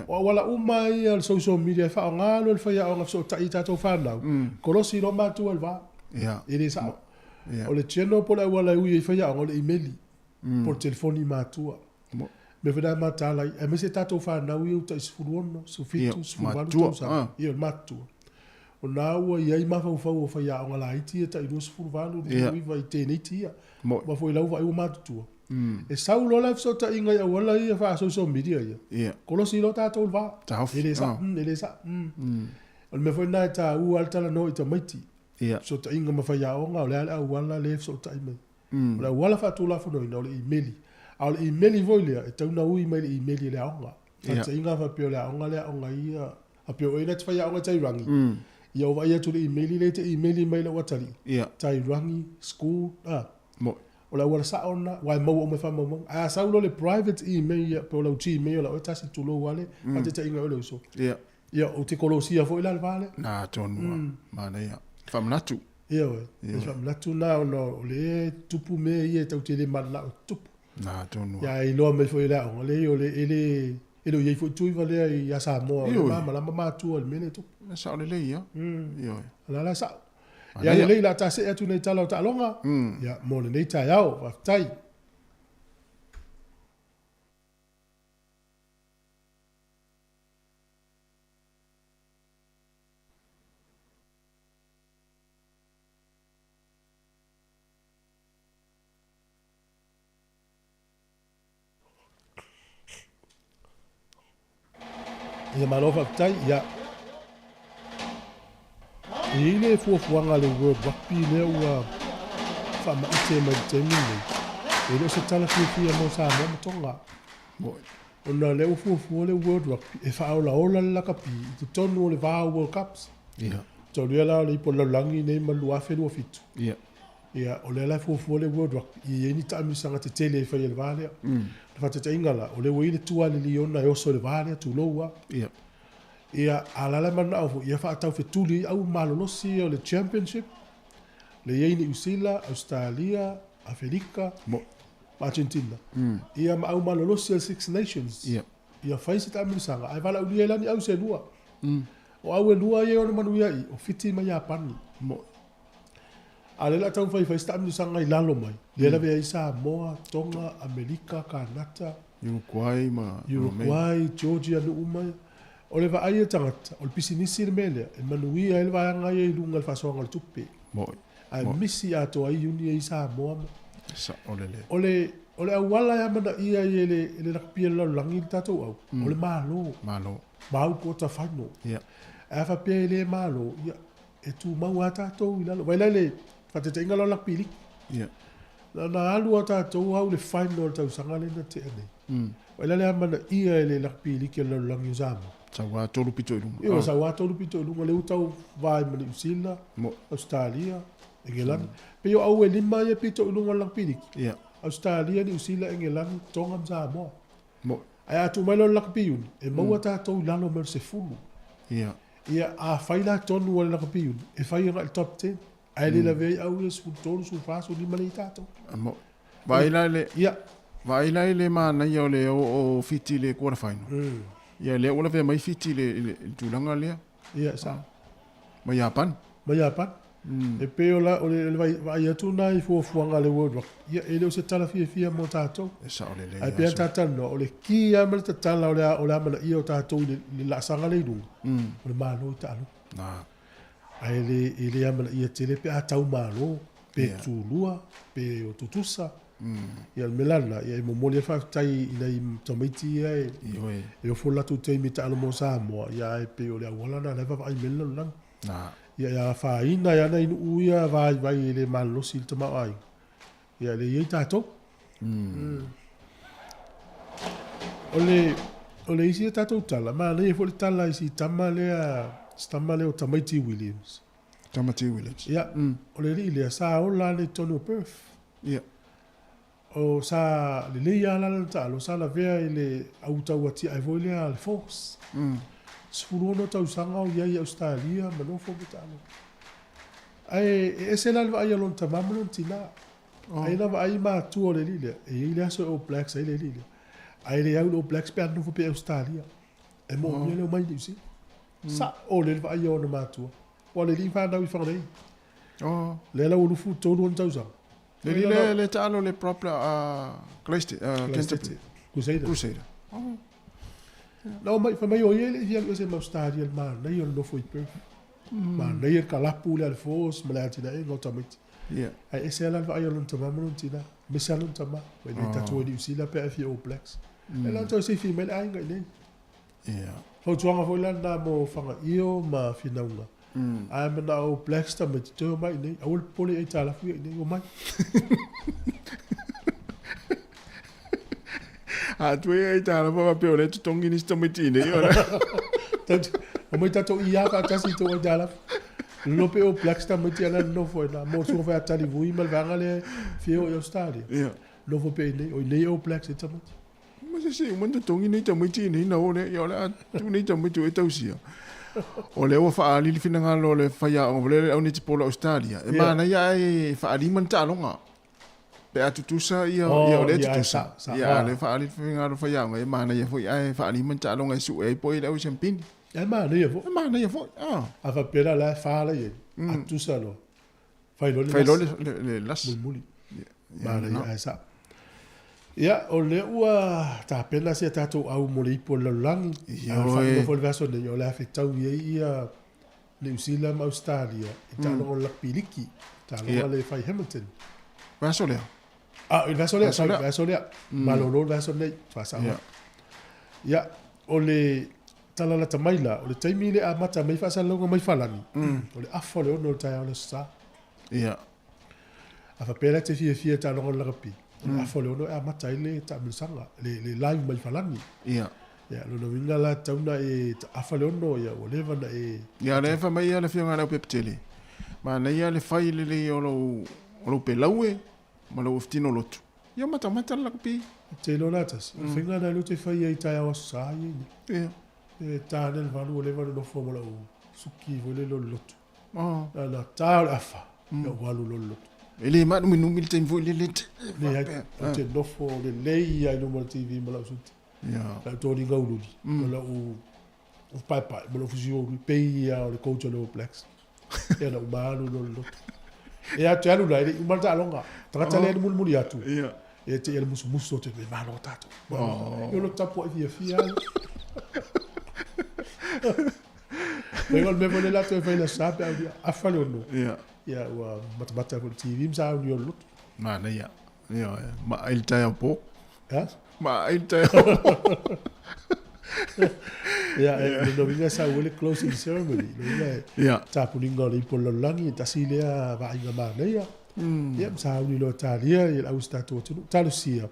Speaker 2: O wala umai al social media wha o ngalo le whaia o ngai so ta i tātou whanau. Kolosi lo mātua le wā. Ele sa. O le cheno po la wala ui e whaia o le emaili. Por telefoni mātua. Me veda mātalai. E me se tātou whanau i uta isfuru ono, sufitu, sfuru walu tau sa. Ia mātua. O nā ua iai mawhau o whaia o ngala iti e ta i nusa furu walu ni uiwa i tēnei tia. Ma fo i lau wa i o mātutua. E sau lo life so ta inga i a wala i a wha social media ia. Kolosi lo tātou wā. Ele sa. O me fo i nai tā ua altala no i ta maiti. So ta inga ma whaia o ngā o lea a wala le so ta imei. O lea wala whatu la whanoi na o le emaili. A o le emaili voi lea e tauna ui mai le emaili lea onga. Ta inga whapio lea onga ia. A pio o ina te whaia onga tai rangi. Ia o vai atu le emaili le te emaili mai la watari. Tai rangi, school, o la wala sa ona, wai mau o me wha mau. Saulo le private email, pe o lau Gmail, la o tasi tulo wale, ma te ta inga o le uso. Ia o te kolosia fo ila vale.
Speaker 4: Na tonua. Mana ia. Whamanatu.
Speaker 2: Ia we. Whamanatu na o le tupu me ia tau te le mana o tupu.
Speaker 4: Na tonua.
Speaker 2: Ia i loa me fo ila o le o le ele iei fo tui vale ia Sāmoa. Ia mama mātua le mene tupu.
Speaker 4: Na sa o le ia. Ia.
Speaker 2: La sa. Ia le la ta se atu nei tala o ta longa. Ia mo le nei tai au waftai. Ia malofa tai ia ile fuafuanga le World Rugby le ua whama ite mai te mine ele se tala fia mo Sāmoa mo tonga ona le ufuafua le World Rugby e whaola le lakapi i te tonu o le vāo World Cups tau rea la le ipo laulangi nei malua whenua fitu ia o le la fuafua le World Rugby i eni taamisanga te tele e whai le vālea whate ingala o le wei tua le liona e oso le vālea tu loua ia alala mana au ia whaatau whetuli au malolosi o le Championship le iei ni Usila, Australia, Afrika, Argentina ia ma au malolosi o Six Nations ia whaise taamisanga ai wala uli elani au se lua o au e lua ia o le manuia i o fiti mai a pani ale la tau whaise taamisanga i lalo mai lela vea i Sāmoa, Tonga, Amerika, Kanata Uruguay, Georgia nu umai o le vaai e tangata, o le pisinisi le mele, e manuia e le vaanga i lunga le whasoanga le tupe. Ai misi ato ai uni e Sāmoa. O le awala ya mana ia i le rakpia lau langi le tatou au. O le malo. Mau kota whaino. E awha pia i le malo, e tu mau a tatou i lalo. Waila le, whatete inga lau lakpi liki. Na alu a tatou au le whaino le tau sanga le na te ane. Waila le amana ia i le lakpi liki lau langi Sāmoa.
Speaker 4: Sawa tolu pito i lunga.
Speaker 2: Ia sawa tolu pito i lunga le utau vai mani Usila, Australia, Engelani. Pe yo au e lima ia pito i lunga lang piliki. Australia ni Usila, Engelani, Tonga Sāmoa. Ai atu mai lo lakpiuni, e maua tātou lalo mer se fulu. Ia a whaila tonu o le lakpiuni, e whaia ngā top 10. Ai le la vei au e su tolu su faso lima le tātou.
Speaker 4: Vaila le mana ia o le o fiti le quarter final. Ia le ola ve mai fiti le tulanga lea.
Speaker 2: Ia sa.
Speaker 4: Mai Japan.
Speaker 2: E pe ola o le vai atu na i fuafuanga le World Cup. Ia ele o se tala fia mo tātou.
Speaker 4: E sa o le le.
Speaker 2: Ai pe tātano o le ki a mele tātala o le amana i o tātou le la sanga le runga. O le malo i tālu. Ai le amana i a tele pe a tau malo. Pe tūlua, pe o tutusa. Ia melana ia mo mole fa tai ina i tomaiti ia e o fola tu te mi talo mo Sāmoa ia e pe o le wala na leva ai melana ia fa ina ia na inu ia vai le malo sil tama ai ia le ia tato ole isi tato tala ma le fo tala isi tamale o Tamaiti Williams ia ole le sa o la le tonu perf ia o sa le ia la talo sa la vea ile auta ti ai voile al force sfuru no tau sanga o ia Australia ma no fo bitalo ai ese la vai alon tamam non tina ai la vai ma tu o le lile e ile so o blacks ai le lile ai le au o blacks per no fo pe Australia e mo mi le mai disi sa o le vai o no ma tu o le li fa da wi fa dei le la o lu fu to no tau sanga
Speaker 4: le talo le propria Crusader.
Speaker 2: No, mai fa mai o ele ia se ma stadio ma nei no foi per. Ma nei ka la pule al force ma la tina e ngota mit. Ai ese la va yo ntama mo tina. Me sa ntama. Vai le tatu di usila pe fi o blacks. E la to se fi me ai ngai. Ho tuanga foi la na mo fanga io ma finaunga. I'm now black stomach to mai nei au pole e tala fu nei o mai
Speaker 4: a tu e tala fa pe o le tongi ni stomach nei ora
Speaker 2: o mai tato ia ka kasi to tala lo pe o black stomach ala no foi na mo so fa tali vui mal vanga le fio e Australia no fo pe nei o nei o black stomach
Speaker 4: mas se umanta tongi nei tamai ti nei na ole ya ole tu nei tamai tu e tausia. O le o fa ali fina ngalo le fa ya o le o ni ti pola Australia. E mana ya e fa ali man ta longa. Pe atu tusa ia o le tusa. Ya le fa ali fina ngalo fa ya e mana ya fo ya fa ali man ta longa su e poi le o champagne.
Speaker 2: E mana ia fo.
Speaker 4: E mana ia fo.
Speaker 2: A fa pera la fa la ye. A tusa lo. Fai lo
Speaker 4: le las.
Speaker 2: Muli. Mana ia e sa. Ia, o le ua ta pena se tatou au mo le ipo la langi. Ia, o le fo le vaso ne o le afetau ia New Zealand, Australia. Ta lo la piliki. Ta lo le fai Hamilton.
Speaker 4: Vaso le.
Speaker 2: Il vaso le. Malolo le vaso le. Fa sa. Ia, o le tala la tamaila, o le taimi le amata mai fa sa longa mai falani. O le afo le ono ta o le sa.
Speaker 4: Ia.
Speaker 2: Afa pera te fia ta longa la rapi. A fole ono a mata ile ta misanga le live mai falani
Speaker 4: ia
Speaker 2: lo winga la tauna e a fole ono ia o leva na e
Speaker 4: ia le fa mai le fianga na peptele ma na ia le fai le o lo pelaue ma lo ftino lotu ia mata la pi
Speaker 2: te lo natas finga na lo te fai ai ta o sa
Speaker 4: ia
Speaker 2: e ta nel valu o leva no fomo la suki vole lo lotu la ta afa no valu lo lotu
Speaker 4: ele ma no minu mil tempo le
Speaker 2: te nofo le lei ai no mo TV mo la sut la to ni gaulu la o pai mo lo fusio ri pei a le coach lo plex e la malu lo e a te alu la i malta longa trata le mul mul atu e te el musu te me malo tato io lo tapo e via Pero me pone la to fai la sape a falo no ia ua matamata ko TV msa au yo lut
Speaker 4: mana ia ma il tai po ma il tai
Speaker 2: no vinga sa wele closing ceremony no ta pulinga le po langi ta silea va inga mana ia msa au ni lo talia ia au sta to ta lucia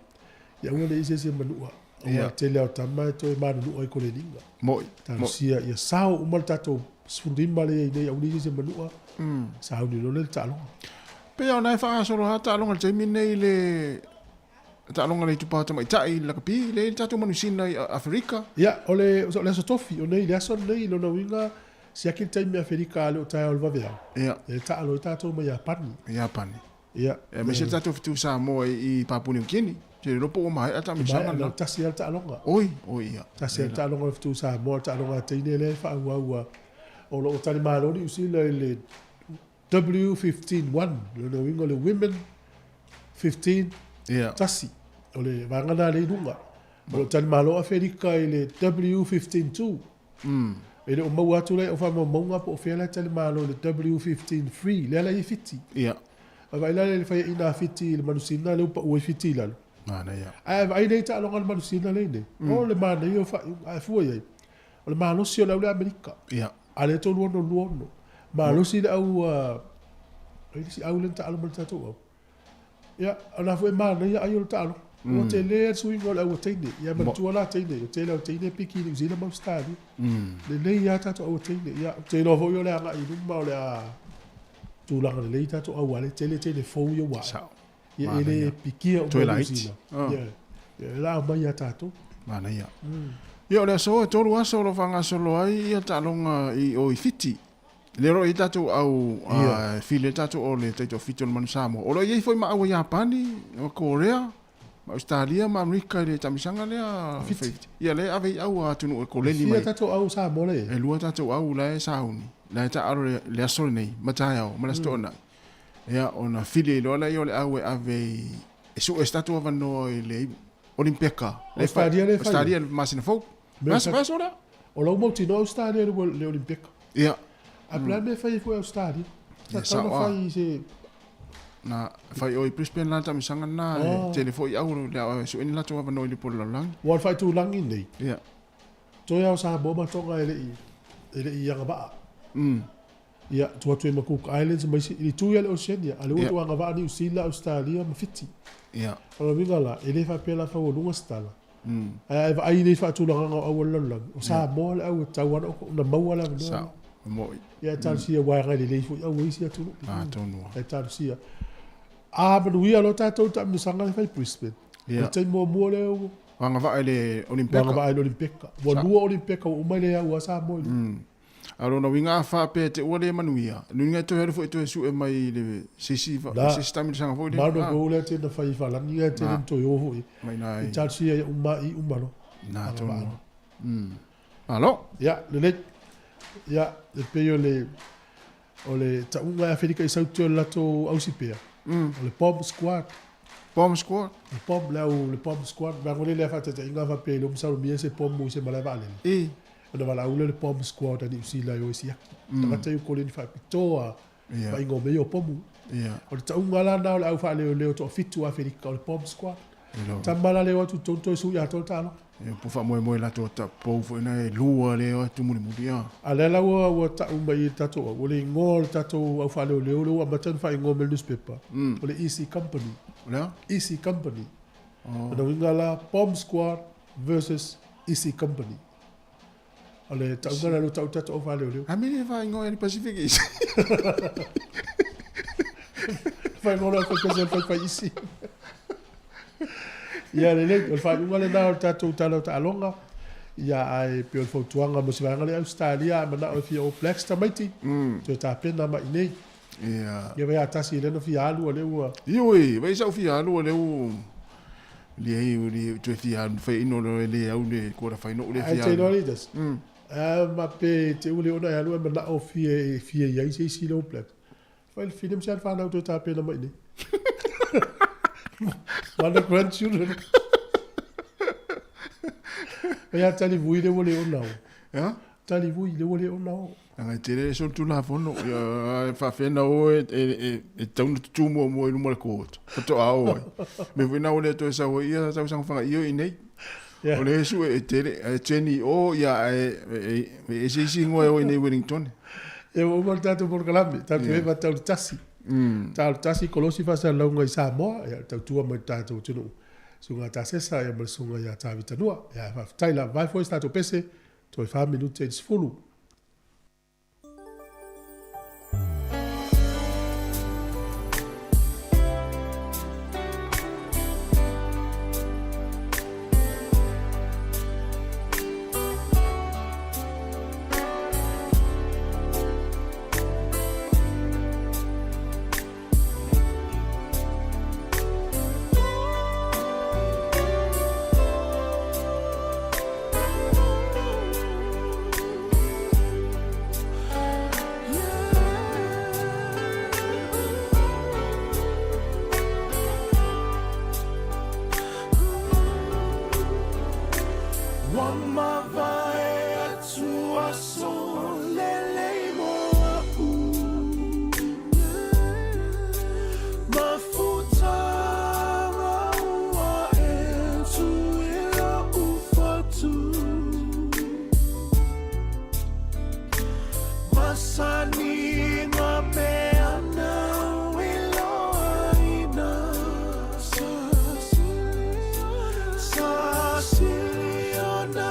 Speaker 2: ia wele ise manua ia tele au tama to e manu ai ko le linga
Speaker 4: moi
Speaker 2: ta lucia ia sao umal tato sfundimba le nei au ni ise manua sao ni lo le talo
Speaker 4: pe ona fa solo ha talo ngal temi nei le talo ngal tu pa mai tai la kapi le tatu manusina Afrika
Speaker 2: ia ole so tofi o nei le so nei lo no winga si akil temi Afrika le ta o vavea
Speaker 4: ia
Speaker 2: e talo tatu mai Japani ia
Speaker 4: me se tatu tu Sāmoa i Papua New Guinea te ropo mai ata mi sanga
Speaker 2: na ta si alta longa
Speaker 4: oi ia
Speaker 2: ta si alta longa tu Sāmoa ta longa te nei le fa wa o lo tani malo ni usi le W15-1 le wingo le women 15 tasi o le vangana le nunga o lo tani malo Afrika le W15-2 ele o mau atu le o fa maunga po fela tani malo le W15-3 le ala i fiti ava ila le fa ina fiti le manusina le upa ue fiti lalo ai nei ta longa le manusina le ne o le mana io fa ai fuai ai o le malo si o le Amerika ale to luono ma lo si au si au lenta al malta to ya ana foi ma na ya ayo ta lo o te le sui ngol au teine ya ma tu ala teine o te le teine piki ni zina ma stadi le ya ta to o teine ya te lo vo yo le anga i ma le a tu la le ta to au ale te le teine fo yo wa ya ele piki o
Speaker 4: to
Speaker 2: ya la ma ya ta to
Speaker 4: ma na ya yo le so to lo aso lo fanga solo ai ya ta longa i o i fiti le ro i tatu au file tatu o le taito fiti o manu Sāmoa o lo i foi ma au Japani o Korea ma Australia ma Amerika le tamisanga le fiti ia le ave au atunu e koleni mai
Speaker 2: tatu au Sāmoa le
Speaker 4: e lua tatu au la e sauni la ta aro le aso nei mataya o mala stona ia ona file lo la yo le au ave e su estatu avano le Olimpeka
Speaker 2: le
Speaker 4: Australia masina fo mas ora
Speaker 2: o lo multi no Australia le Olimpeka
Speaker 4: ia
Speaker 2: a plan me fai foi Australia
Speaker 4: sa
Speaker 2: fai se
Speaker 4: na fai o Brisbane la tam sanga na telefoi au le so in la to no le por lang
Speaker 2: wa fai tu lang in nei
Speaker 4: ia
Speaker 2: to ya sa bo ma tonga ele ia ba ia tu ma Cook Islands mai i tu ya Oceania ale o anga va ni Usila Australia ma fiti
Speaker 4: ia
Speaker 2: o vinga la ele fa pela fa o lunga stala ai nei fa tu lang au lang o sa mo au tawano na mawala no
Speaker 4: moi
Speaker 2: ia tansia wa ngai le fu au isi atu
Speaker 4: tonu
Speaker 2: ai tansia a but we a lot to ta mi sanga fai Brisbane ia te mo le
Speaker 4: Wanga va ele Olimpeka.
Speaker 2: Wanga va ele Olimpeka. Wa lua Olimpeka o mai le au Sāmoa.
Speaker 4: Aro na winga fa pe te o le manuia. Nuinga to hele fo to su e mai le sisiva. Sistami de sanga fo le.
Speaker 2: Mano go le te na fai fa la ni te to yo ho.
Speaker 4: Mai nai.
Speaker 2: Charsi e umano.
Speaker 4: Na to. Alo.
Speaker 2: Ya, le le peyo le o le taunga Afrika i sautu la to ausipea. Le pop squad.
Speaker 4: Pom squad.
Speaker 2: Le pop le pop squad. Ba ngole le fa te inga fa pe lo msa mi se pom mo se mala vale. Ona wala ule le pom squad ani usila yo isia. Tata yo koleni fa pitoa. Ba ingo me yo pomu. O ta unga la na o fa le to fitu Afrika o le pom squad. Tamala le watu tonto su ya totalo.
Speaker 4: Po fa mo la to ta po fo na e lua le o tu muli mulia.
Speaker 2: Ale la wo ta umba i tato o le ngol tato o fa le o matan fa ngol me newspaper. O le EC company.
Speaker 4: Ja?
Speaker 2: EC company. O na winga la pom squad versus EC company. Ale ta unga lo tato o fa le.
Speaker 4: A mini fa ngol ni Pacific is.
Speaker 2: Fa ngol fa EC. Ia le o fa unga le na tato talo ta longa. Ia ai pe o fotuanga mo se vanga le Australia ma na o fi o Blacks tamaiti. Te ta pena ma nei. Ia vai atasi le no fi alu le ua.
Speaker 4: Ioi, vai sa fi alu le u. Le tu fi alu fa ino le au le ko da fa ino le fi alu.
Speaker 2: Ai te no leaders. Ma pe te ule ona alu ma na o fi ia si le Black. Fa il film se fa na to ta pena ma nei. Mana grandchildren. Ya tali vui le wole o nao.
Speaker 4: Ya?
Speaker 2: Tali vui le wole o nao.
Speaker 4: Anga tere so tu la fono ya fa fena o e tau tu mo no mo ko. Foto a o. Me vina o le to sa o ia sa sang fanga io inei. O le su e tere e teni o ya e si ngo o inei Wellington.
Speaker 2: E o mo tato por kalame, tato e va tau tasi. Tau tasi kolosi fa sa longa i Sāmoa, ya tau tua mo tato tunu. Sunga tasesa ya mo sunga ya tavitanua, ya fa taila vai foi tato pese, to fa minute is fulu.
Speaker 7: Siciliana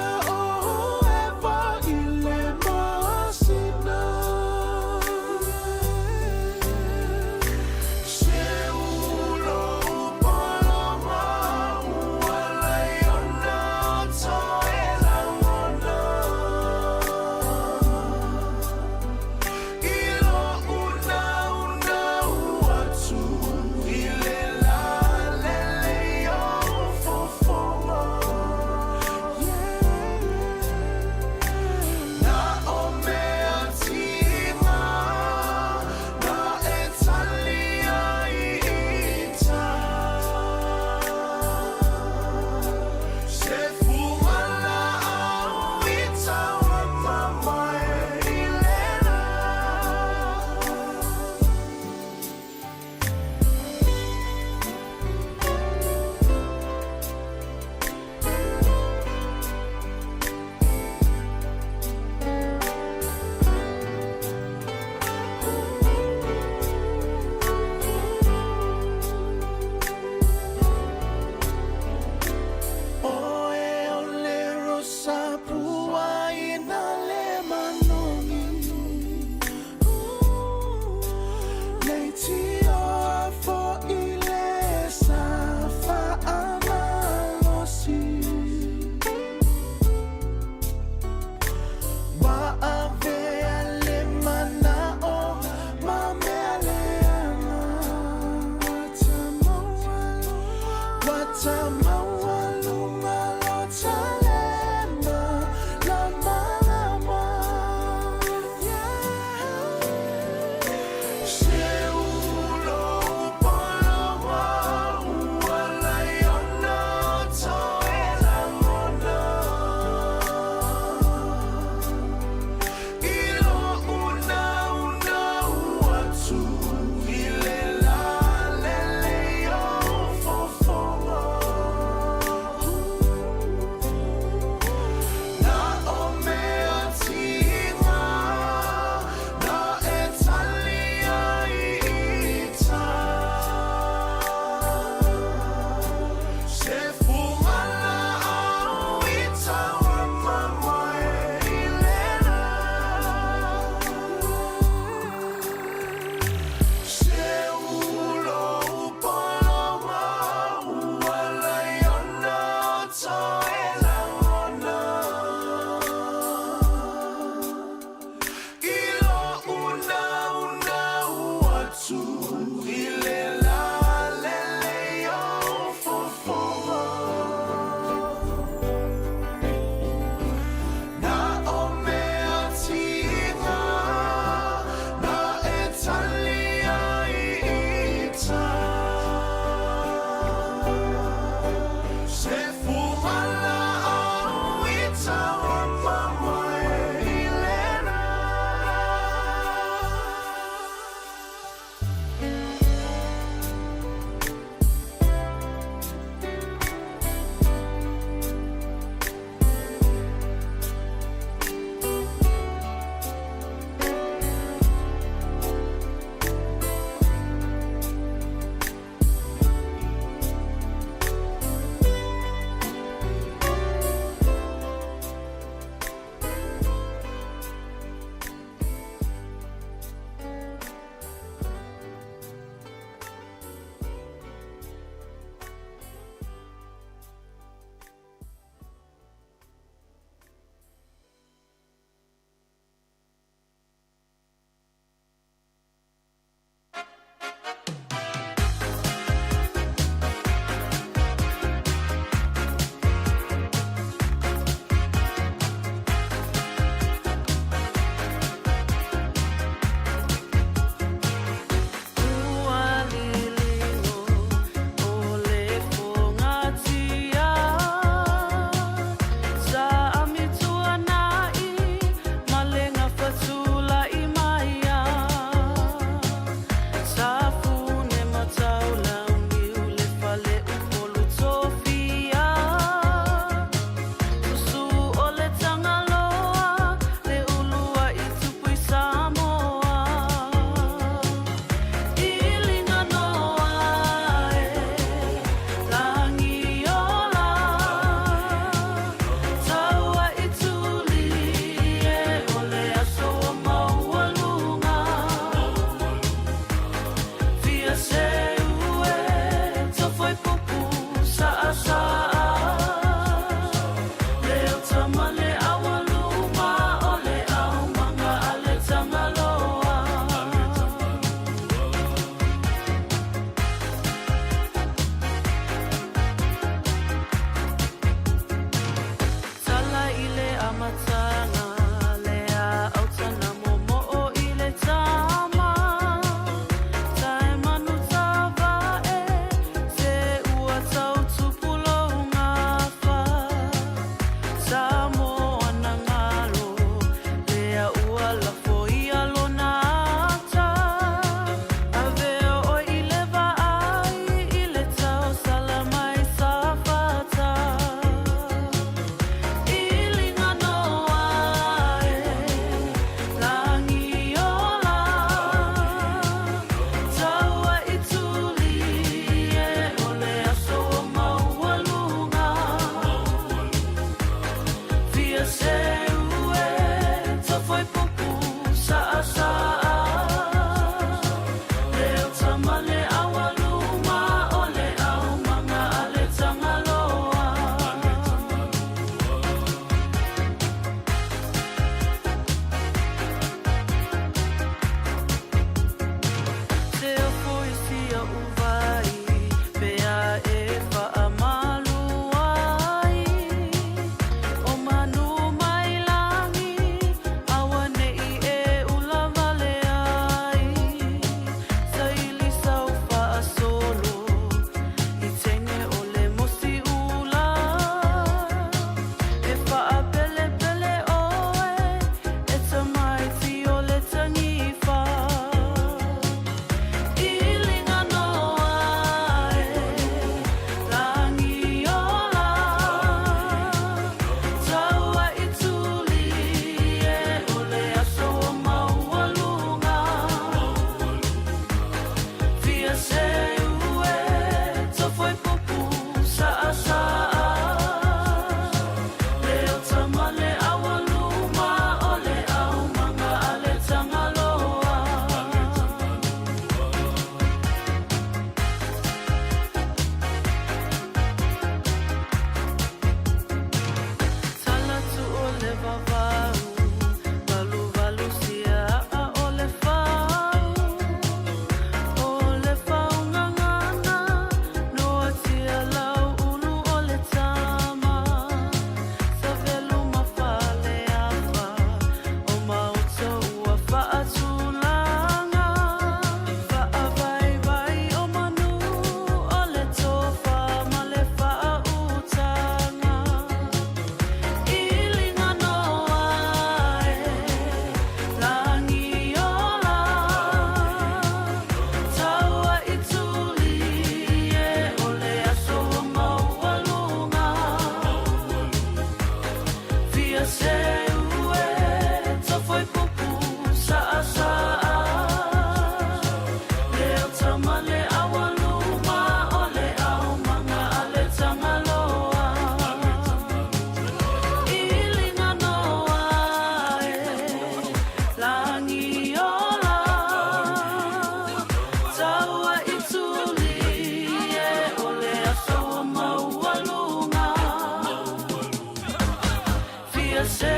Speaker 6: se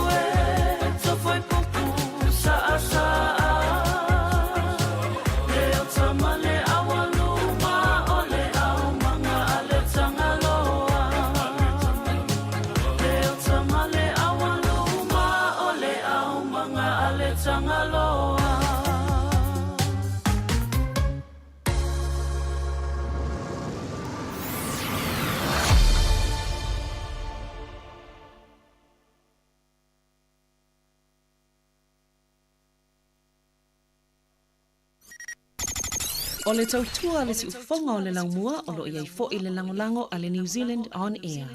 Speaker 6: ue to foi pupu sa asa le o tamale awalu ma ole au manga ale tangaloa le o tamale awalu ma ole au manga ale tangaloa.
Speaker 11: O le tautua le si ufonga o le laumua o lo iai fo i le langolango a le New Zealand On Air.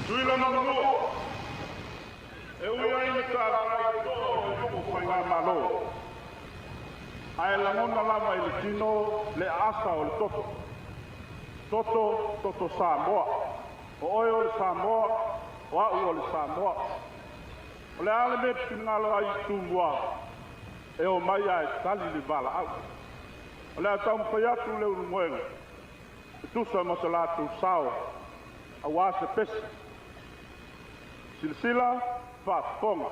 Speaker 1: Tui la mamua, e ui ai ni ka rai tō e tuku whainga malo. Ai la ngona lama i le tino le asa o le toto. Toto Sāmoa. O oi o le Sāmoa, o au o le Sāmoa. O le ale me pinalo ai tūmua, e o mai ai tali li bala au. O le atau mwhaiatu le urungoenga. E tusa masalatu sao, a wase pesi. Silsila, whaafonga.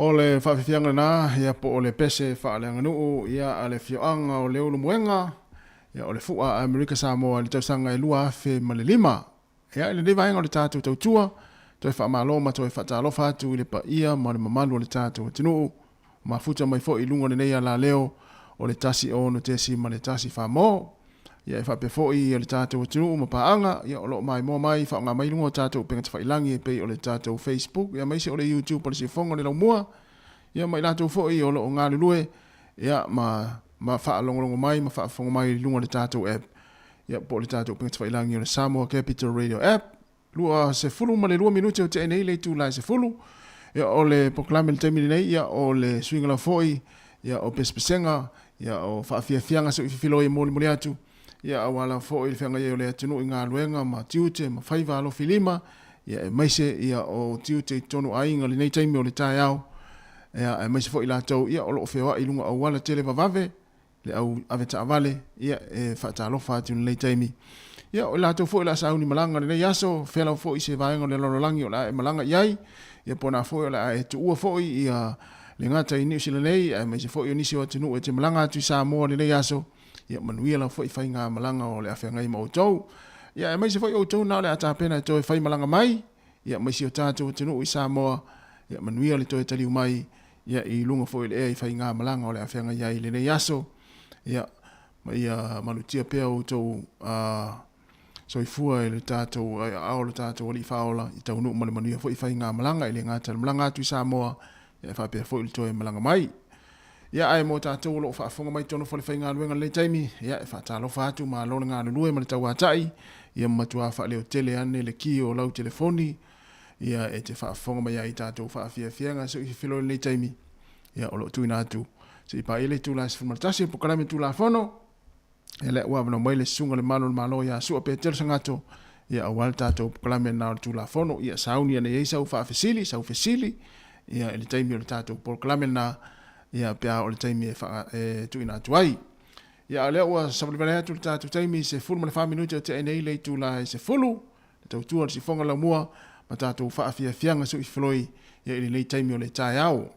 Speaker 4: O le whawhiwhianga nā, ia po o le pese whaaleanga nuu, ia a le whioanga o le ulu muenga, ia o le fua a Amerika Sāmoa, le tausanga e lua afe ma le lima. Ia le lewa inga o le tātou tautua, toi whaamāloma, toi whaatalofa atu i le pa ia, ma le mamalu o le tātou o tinuu, ma futa mai fo i lunga le neia la leo, o le tasi o no tesi ma le tasi whaamo. Ia e whape fo i le tātou o tinuu, ma paanga, ia o lo mai mo mai, whaonga mai lunga o tātou, penga te whailangi e pei o le tātou Facebook, ia maise o le YouTube, o le sifonga le lau mua, ia mai lātou fo i o lo o ngā lulue, ia ma whaalongolongo mai, ma whaafonga mai lunga le tātou app, ia po le tātou penga te whailangi o le Sāmoa Capital Radio app, lua se fulu ma le 2 minute o te enei le tū lai se fulu, ia o le poklame le temini nei, ia o le swingala foi, ia o pespesenga, ia o whaafiafianga so i whiwhilo i moli atu, ia awala foi le whenga ia o le atunu i ngā luenga, ma tiute, ma whaiva alo filima, ia e maise ia o tiute i tonu ainga le nei taimi o le tai au, ia e maise foi lātou, ia o lo whiawa i lunga au wala tele vavave, le au aveta avale, ia e whaatalofa atu le nei taimi. Ia o lātou foi la sauni malanga le nei aso, whelau foi se vaenga le lorolangi o la e malanga iai, ia pona foi o la e tu ua foi, ia le ngata i New Zealand nei, e maise foi o nisi o atunu e te malanga atu i Sāmoa le nei aso, ia manuia la foi whai ngā malanga o le awhengai ma o tau. Ia e maise foi o tau nao le atapena e toi whai malanga mai, ia maise o tātou atunu i Sāmoa, ia manuia le toi taliu mai, ia i lunga foi le e i whai ngā malanga o le awhengai iai le nei aso, ia malutia pea o tau so i fua e le tātou, ao le tātou ali whaola, i tau nuk male manuia foi whai ngā malanga, i le ngāta le malanga atu i Sāmoa, ia whapea foi le toi malanga mai. Ia ai mo tātou lo whaafonga mai tono whale whai ngā luenga le taimi, ia e whaatalofa atu ma lona ngā lulue ma le tau atai, ia matua whaaleo tele ane le ki o lau telefoni, ia e te whaafonga mai ai tātou whaafiafianga so i whilo le taimi, ia o lo tuina atu. So i pa ele tu la se fumatasi, po karame tu la fono, e le ua wana mai le sunga le malo ia sua pe tel sangato, ia awal tātou po karame na tu la fono, ia sauni ane ei sau whaafesili, ia ele taimi o le tātou po karame na, ia pia o le taimi e tuina atu ai. Ia lea ua sabalivale atu le tātou taimi se fulu ma le 5 minuti o te enei le tu la se fulu, le tau tua le si fonga la mua, ma tātou whaafiafianga so i whaloi, ia ili le taimi o le tai au.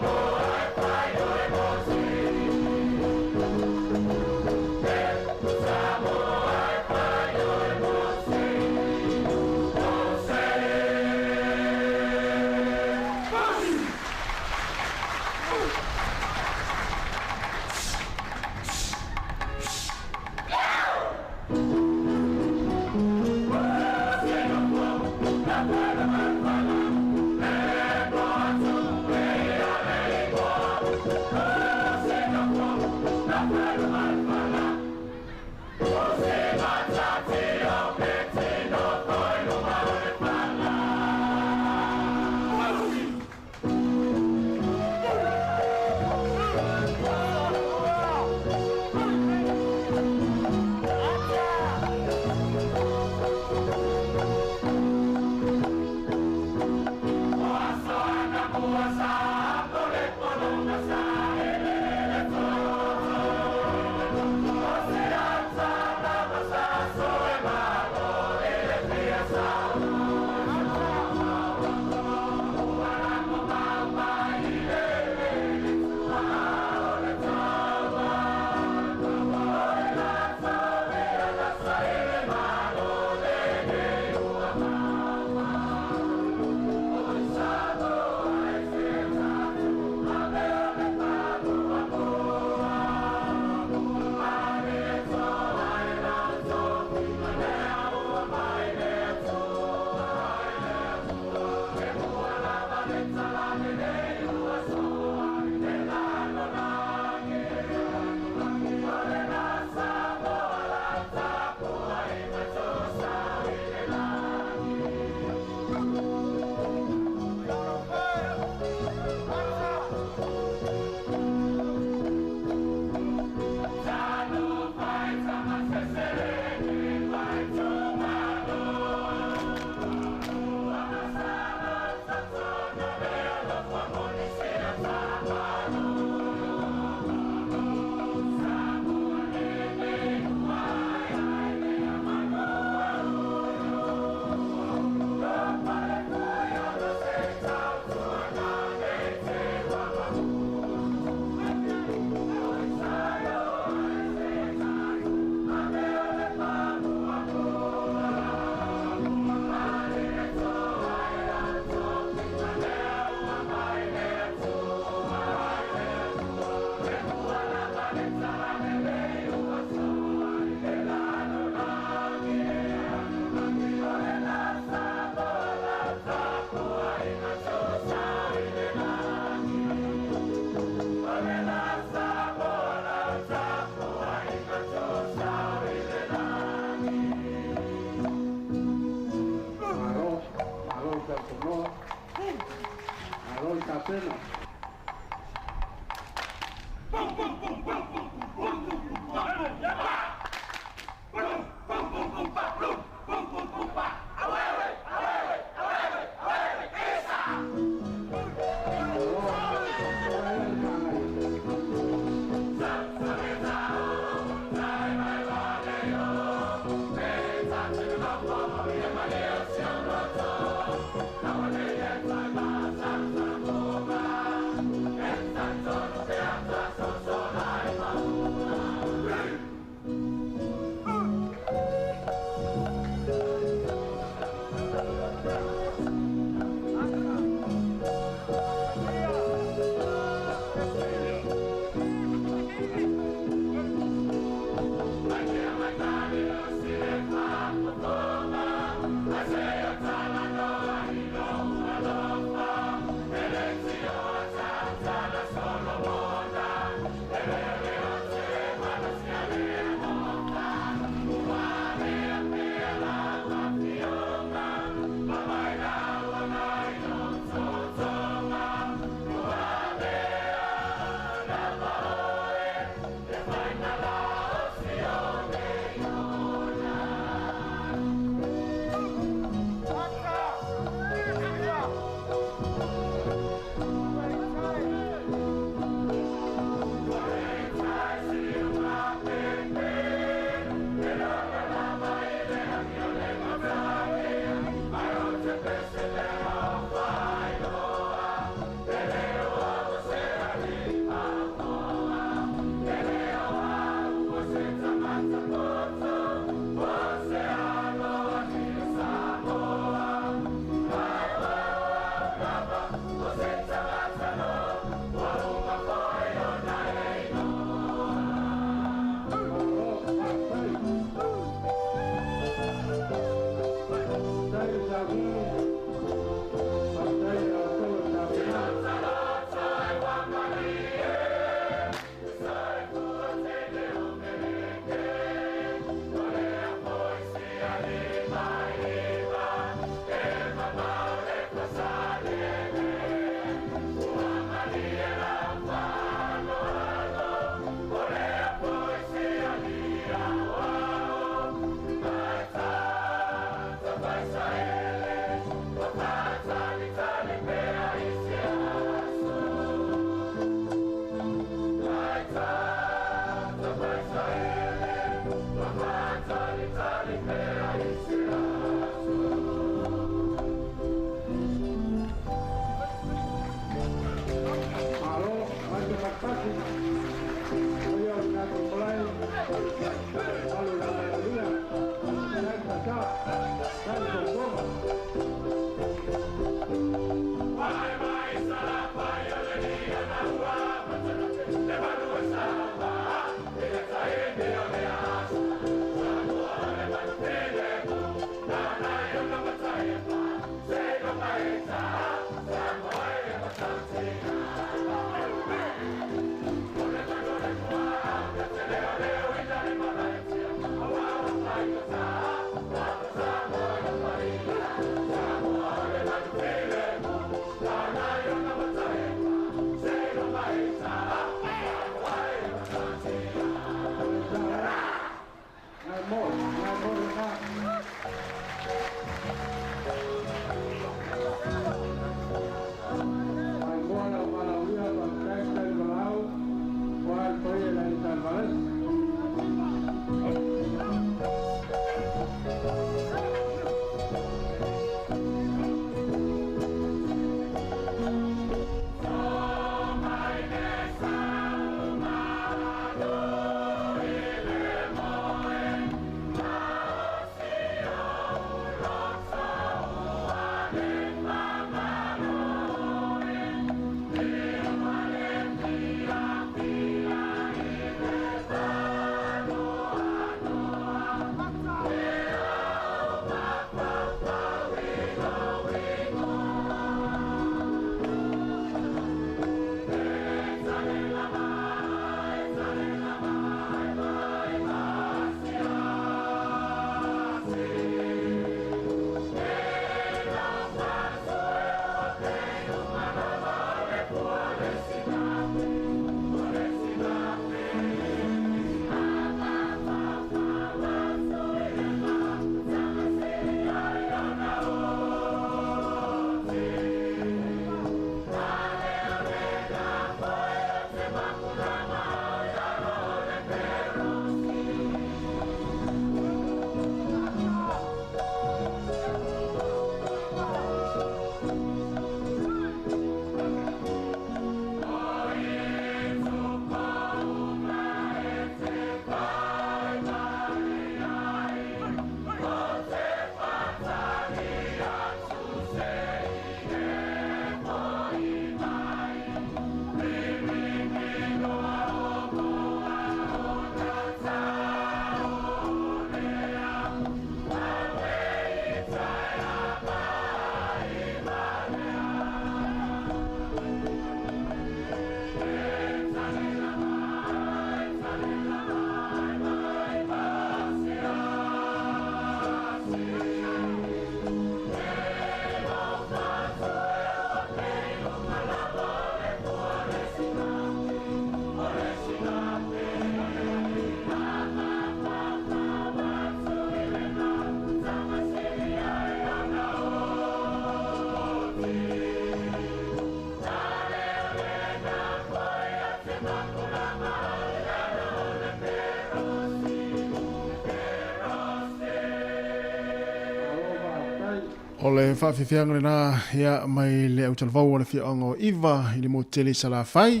Speaker 4: O le whawhiwhianga le nā, ia mai le au talvau o le whiaongo iwa, i le mo tele sala whai,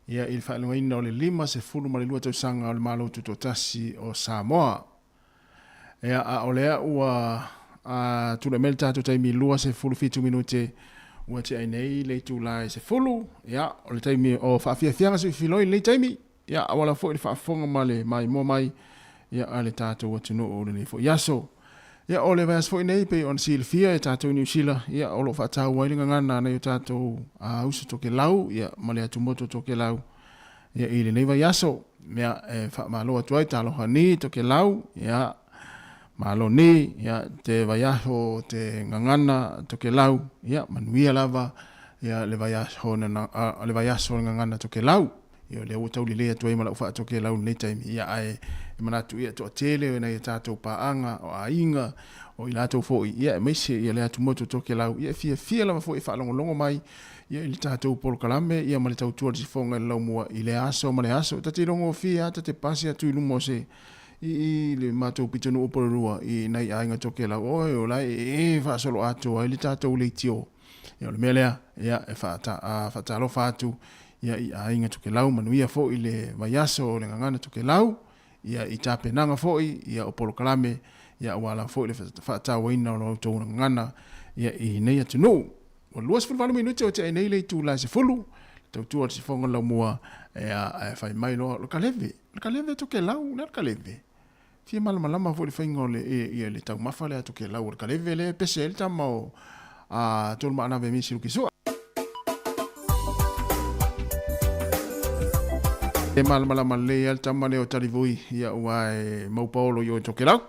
Speaker 4: ia i le whaelunga ina o le 5 ma le 2 tausanga o le malo tuto tasi o Sāmoa. Ia a o lea ua tūna mele tātou taimi 2 minute, ua te ainei le tūlai 10, ia o le taimi o whawhiwhianga se whiloi le taimi, ia awala fo i le whaafonga ma le mai mo mai, ia a le tātou atunu o le nefo yaso. Ia o le vas foi nei pe on Silvia e tātou New Zealand ia o lo whatau wailinga ngana nei o tātou usa toke lau ia male atu moto toke lau ia i le neiva yaso mea e whaamalo atuai tāloha ni toke lau ia malo ni ia te vaiaho te ngangana toke lau ia manuia lava ia le vaiaho ngangana toke lau ia le utau li lea tuai mala ufa toke lau nei taimi ia ai manatu ia to tele na ia tātou paanga o ainga o i lātou fōi ia meise ia lea tumoto toke lau ia fia lava fōi whaalongolongo mai ia i tātou polo kalame ia male tau tua si whonga lau mua i le aso male aso tate rongo fia tate pasi atu i lumo se i le mātou pitonu opororua i nei ainga toke lau o lai e whaasolo ato i le tātou le tio ia le melea ia e whaatalo whaatu ia i ainga toke lau manuia fōi le vaiaso le ngangana toke lau ia i tape nanga foi ia o polo kalame ia wala foi le whaatawa ina o lau tau ngana ia i nei atu no o luas fulwanu minuti o te nei le tu la se fulu tau tua se fonga lau mua ia fai mai lo kaleve toke lau na kaleve fia malama foi le whainga le ia le tau mawhale toke lau o kaleve le pese el tama o tolu maana ve misi lukisua e malama le al tama le o tarivui ia ua e maupolo i o toke lau.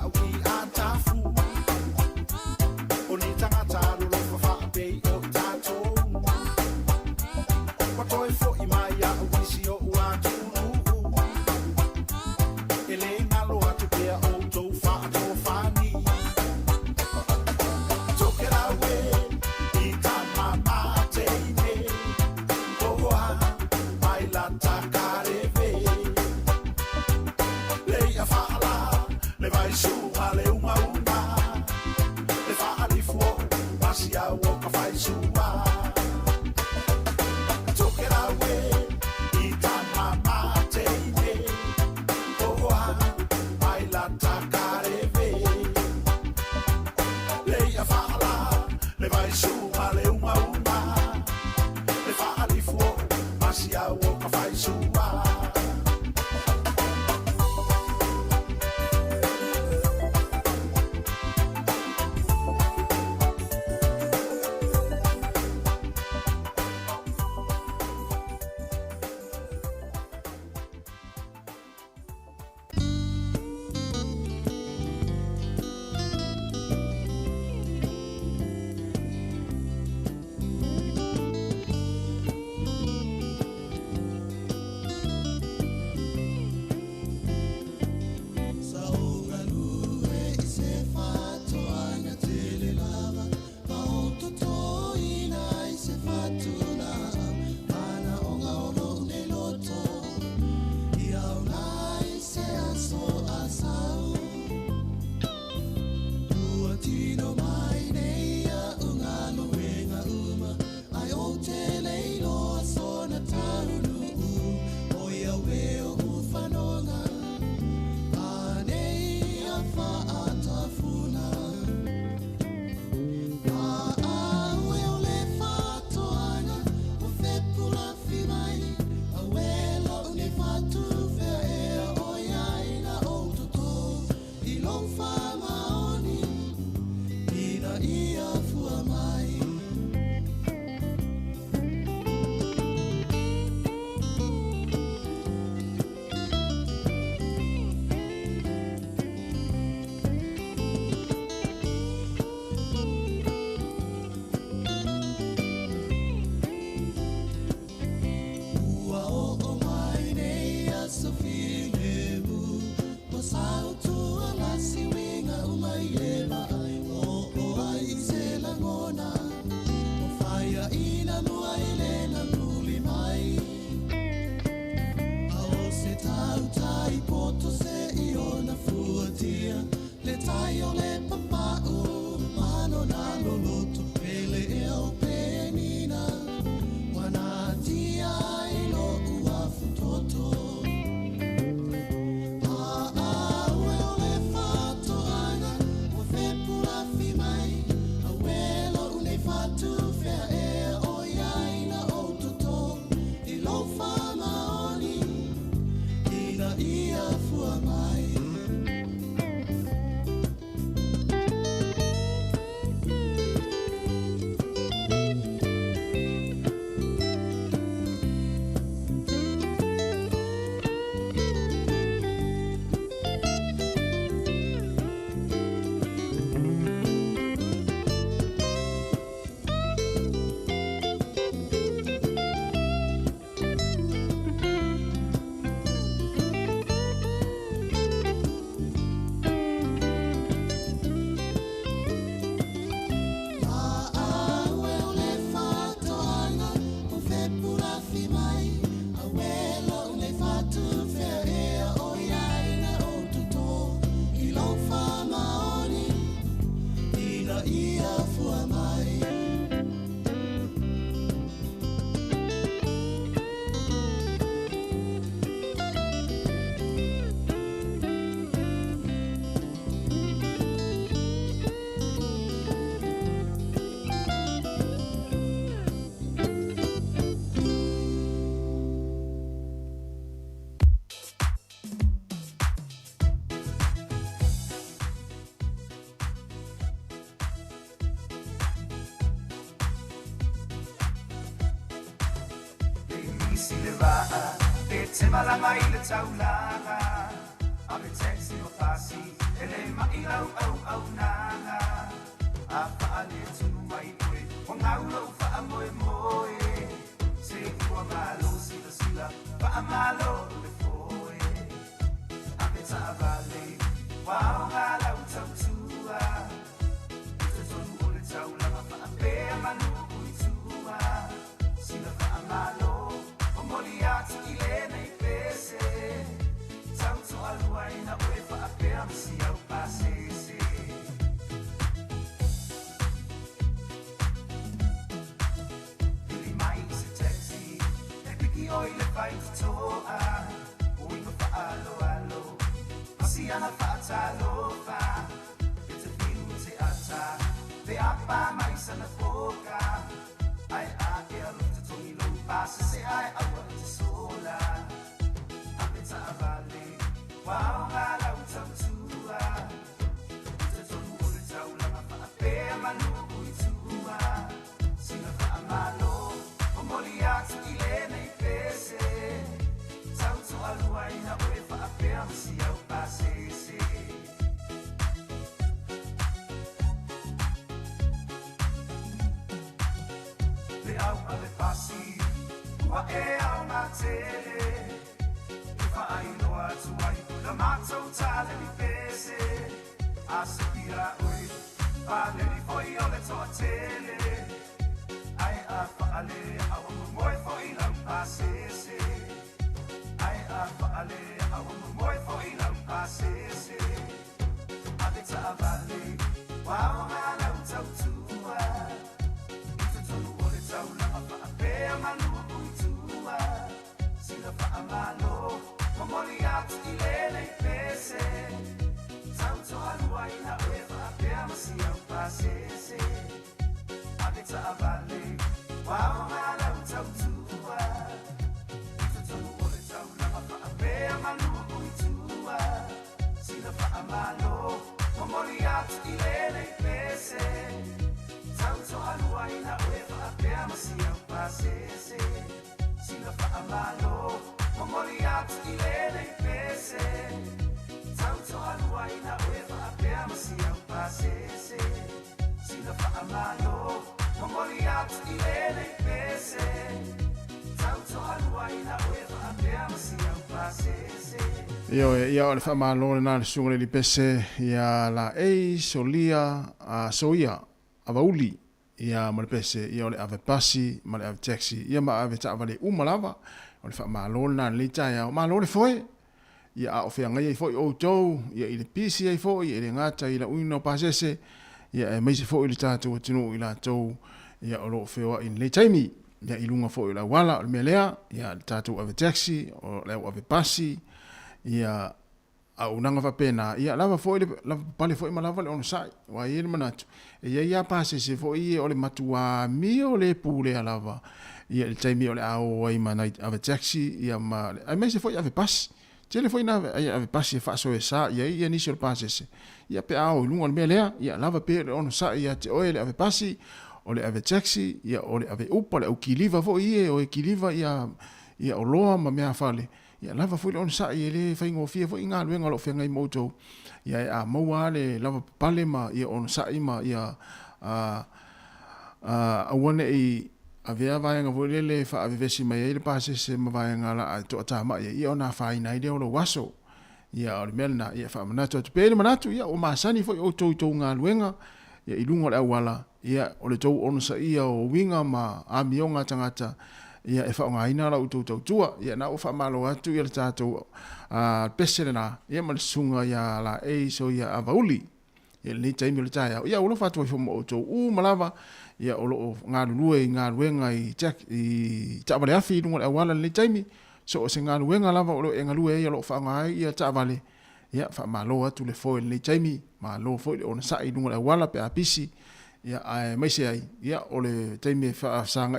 Speaker 7: ui a tafu. O ni tangata lolo fa bei o tato. Wa toi fo I mai a ui si o ua tunu. Ele ngalo atu pea o tou fa to fani. Took it away, I tamama teine. Oa, mai la takareve. Lei a fala, le vai su a le uma. Le fa ali fuo, pasi a uoka fai sua. Took it away, I tamama teine. Oa, mai la takareve. Lei a fala, le vai su a le uma. Le fa ali fuo, pasi a uoka fai sua.
Speaker 14: Te malanga I le taulanga A me taxi o pasi
Speaker 6: ele mai lau au nanga a whaale tunu mai koe o ngau lau wha moe moe se ua malo sila wha malo le foe a me ta vale wao ngā lau tau tua te tonu o le tau lama wha pea manu ui tua sila wha malo o moli atu i le nei pese tau to alua ina oe wha pea misi au pasese oi le vai toa oi ma fa alo pasiana fa talo fa it's a thing se ata te apa mai sana foca ai a ke lo te toni lo passa se ai a wa te sola a peta vale wow la uta tua te tonu o le tau la fa pe manu ui tua sina fa malo o molia tu ilene alua ina oe wha apea masi au pasese le au a le pasi ua e au ngā tele e wha aino atu ai la mātou tale ni pese a se pira oe pale ni foi o le toa tele ai a wha ale au moe foi lau pasese ale awa moi foi na pasese ate ta vale wa ma na tau tua ite tonu o le tau na pa pe manu tua sila pa amalo momoli atu i le pese tau to alua ina oe pa pe amasi au pasese ate ta vale wa ma na tau tua manu tua sila fa amalo momoli atu i le pese tau to alua ina oe fa apea masi au pasese sila fa amalo momoli atu i le pese tau to alua ina oe fa apea masi au pasese sila fa amalo momoli atu i le pese tau to alua ina oe fa apea masi au
Speaker 4: Ia o le whamalo na le sunga li pese ia la solia a soia a vauli ia ma le pese ia o le ave pasi ma le ave taxi ia ma ave ta'avale umalava o le whamalo na le taia o malo le foe ia a o whea ngai foe o tau ia i le pisi ai foe ia i le ngata i la uino pasese ia e meise foe le tātou atinu i la tau ia o lo whea i le taimi ia i lunga foe la wala o le melea ia le tātou ave taxi o le ave pasi ia a unanga fa pena ia lava foe le lava pale foe malava le ono sai wa ia le manatu ia pase se foe ia o le matua mi o le pule lava ia le taimi o le ao ai mana ave taxi ia ma ai me se foe ave pasi tele foe na ave pasi fa so esa ia ni se pase se ia pe ao lunga le melea ia lava pe le ono sai ia te o le ave pasi o le ave taxi ia o le ave upa le o kiliva fo ie o e kiliva ia o loa ma mea fale ia lava fo le on sa ia le faingo fia fo inga luenga lo fenga i moto ia a maua le lava pale ma ia on sa ma ia a wane i avea vaenga fo le fa ave vesi mai le pase se ma vaenga la to ata ma ia ona fa ina ide o lo waso ia o le melna ia fa manatu to pele manatu ia o masani fo o to nga luenga ia ilunga le awala ia o le tau ono sa ia o winga ma a mionga tangata ia e whaonga ina la utou tau tua ia na o whamalo atu ia le tātou pesere na ia ma le sunga ia la so ia a vauli ia le taimi o le taia ia o lo whatua i whomo o tau malava ia o lo ngā lulue i ngā luenga i taavale afi i lunga le awala le taimi so o se ngā luenga lava o lo e ngā lue ia lo whaonga ai ia taavale ia whamalo atu le foe le taimi ma lo foe le ona sa i lunga le awala pe a pisi ia ai mai se ai ia o le taimi fa sanga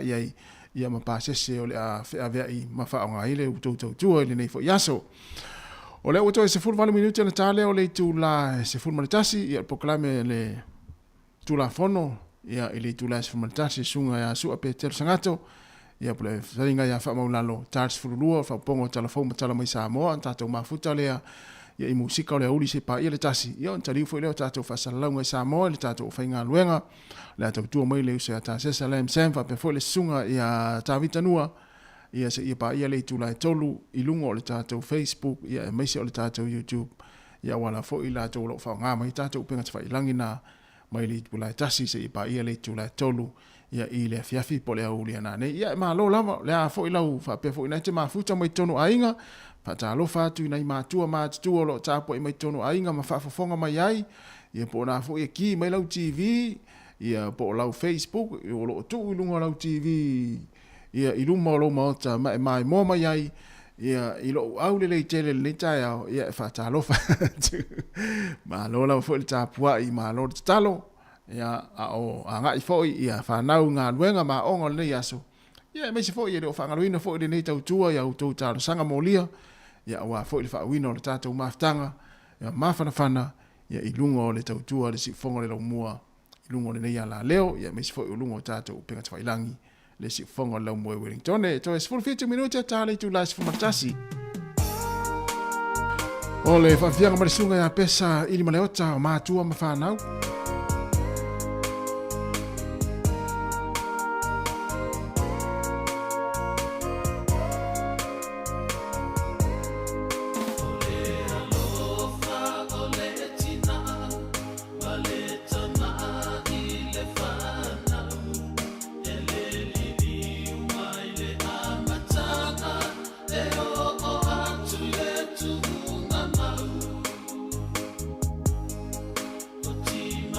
Speaker 4: ia ma pasese o le a vea i ma fa nga ile u tu le nei fo yaso o le uto se full value minuti na tale o le tu la se full manitasi ia proclame le tu la fono ia ile tu la se full manitasi sunga ya su ape tel sangato ia pole fainga ya fa maulalo charge fululu fa pongo telefon ma tala mai Sāmoa tato mafuta le ia i musika o le auli se pa ia le tasi ia on taliu foi leo tatou faasalalauga i Sāmoa le tatou faigaluega le atautua mai le usa tasesa le msem faapea foi le susuga ia tavitanua ia se ia pa ia le itulae tolu i luga o le tatou Facebook ia e maise o le tatou YouTube ia wala foi latou lo faaaogā mai tatou pega tafailagi na mai le itulae tasi se ia pa ia le itulae tolu ia i le afiafi po le auli ana nei ia malo lava le a foi lau faapea foi na te mafuta mai tonu aiga faatalofa atu ina i matua matutua o loo tapo i mai tonu aiga ma faafofoga mai ai ia po na foi e ki mai lau TV ia po lau Facebook o loo tuu i luga lau TV ia i luma o lou maota ma e mai mo mai ai ia i loo au le tele le tae ia faatalofa ma lo lau foi le tapuaʻi ma lo le tatalo ia o anga i foi ia whanau ngā luenga ma ongo nei aso. Ia me se foi ia o whangaruina foi le nei tautua ia utou tālo sanga molia. Ia wa foi le whauina o le tātou maftanga. Ia mawhanawhana ia i lunga o le tautua le sikfonga le laumua. I lunga o le nei ala leo ia me se foi o lunga o tātou penga tawailangi le sikfonga le laumua Wellington. E to e 45 minuta tāle tu lai sifumatasi. O le whawhianga marisunga ia pesa ili maleota o mātua ma whanau.
Speaker 6: Team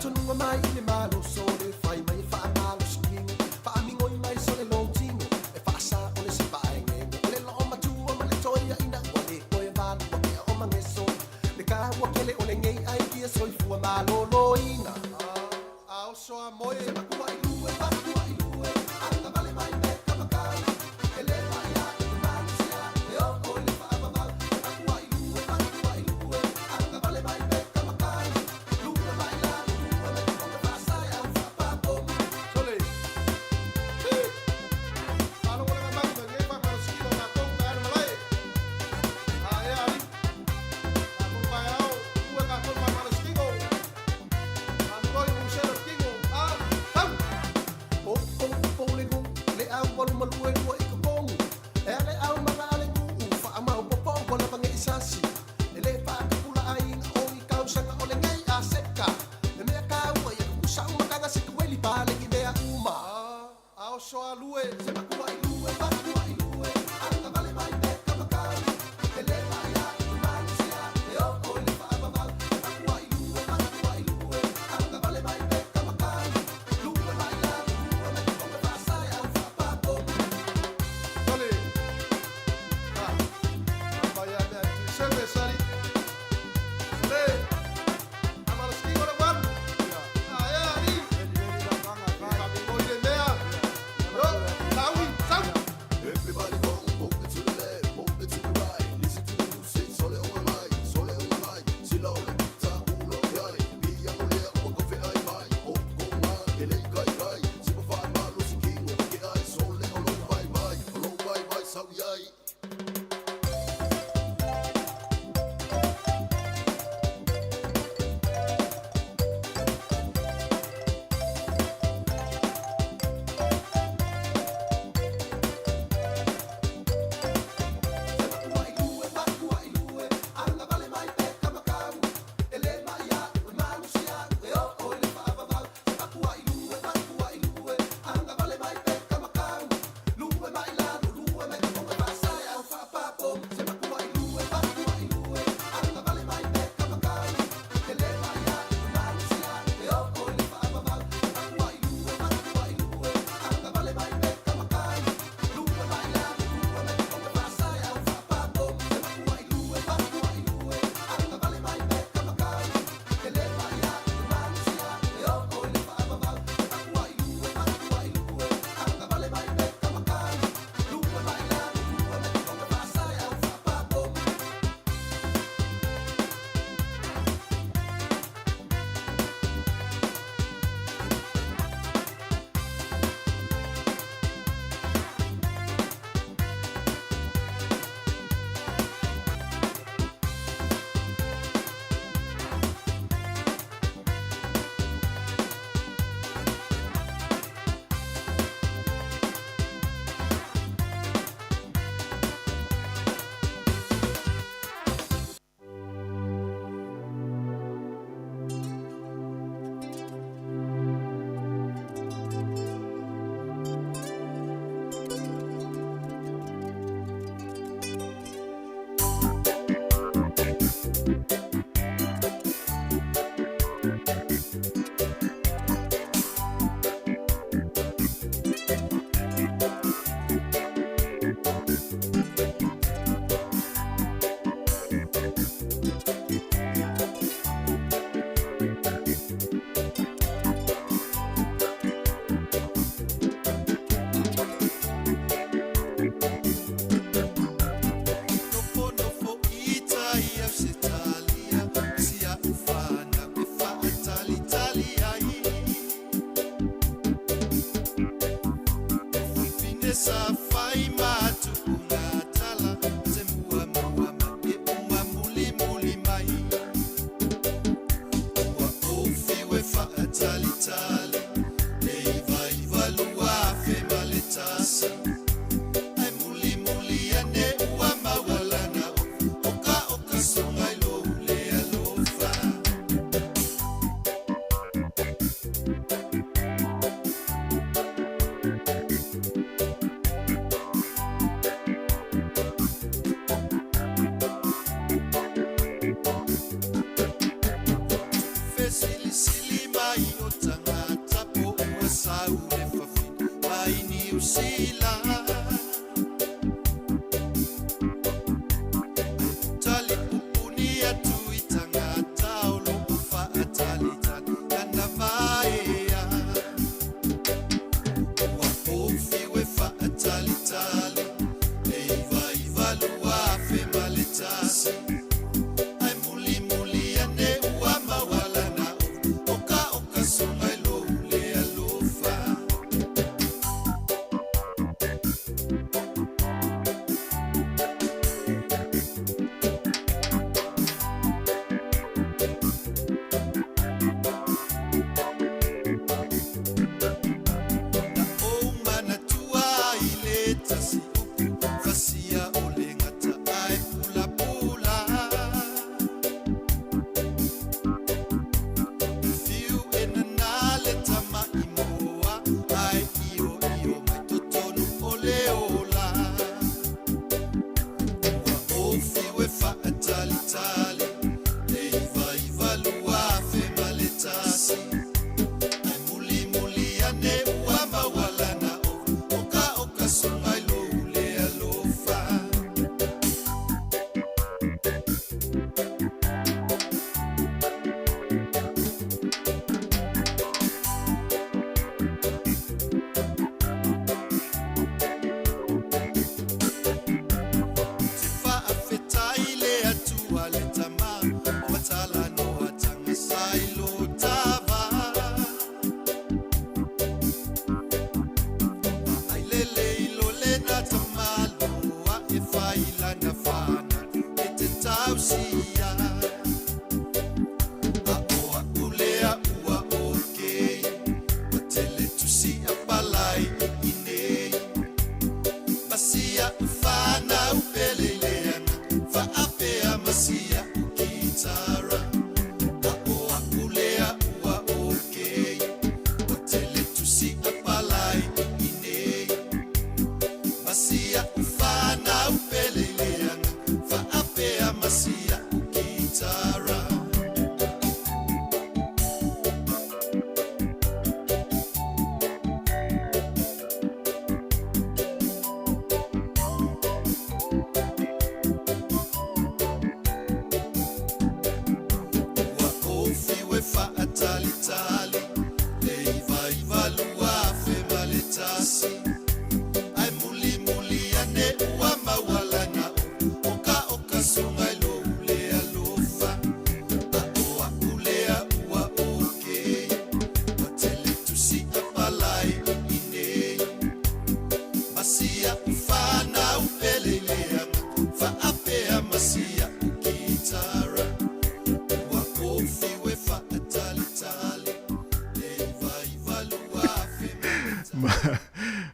Speaker 7: tununga mai i le malo so le fai mai fa malo skingo fa mingo i mai so le long tingo e fa sa o le se pai nge le lo ma tu o ma le toia ina o le ko e van o ke o ma ngeso le ka wa ke le o le ngei ai ki so i fu malo lo ina a o so a moi e ma ku ai lu e ba ku ai lu e anga vale mai me ka ma ka e le mai a ma sia e o ko le fa ma ma ku ai lu e ba ku ai lu e anga vale mai me ka ma ka lu e mai la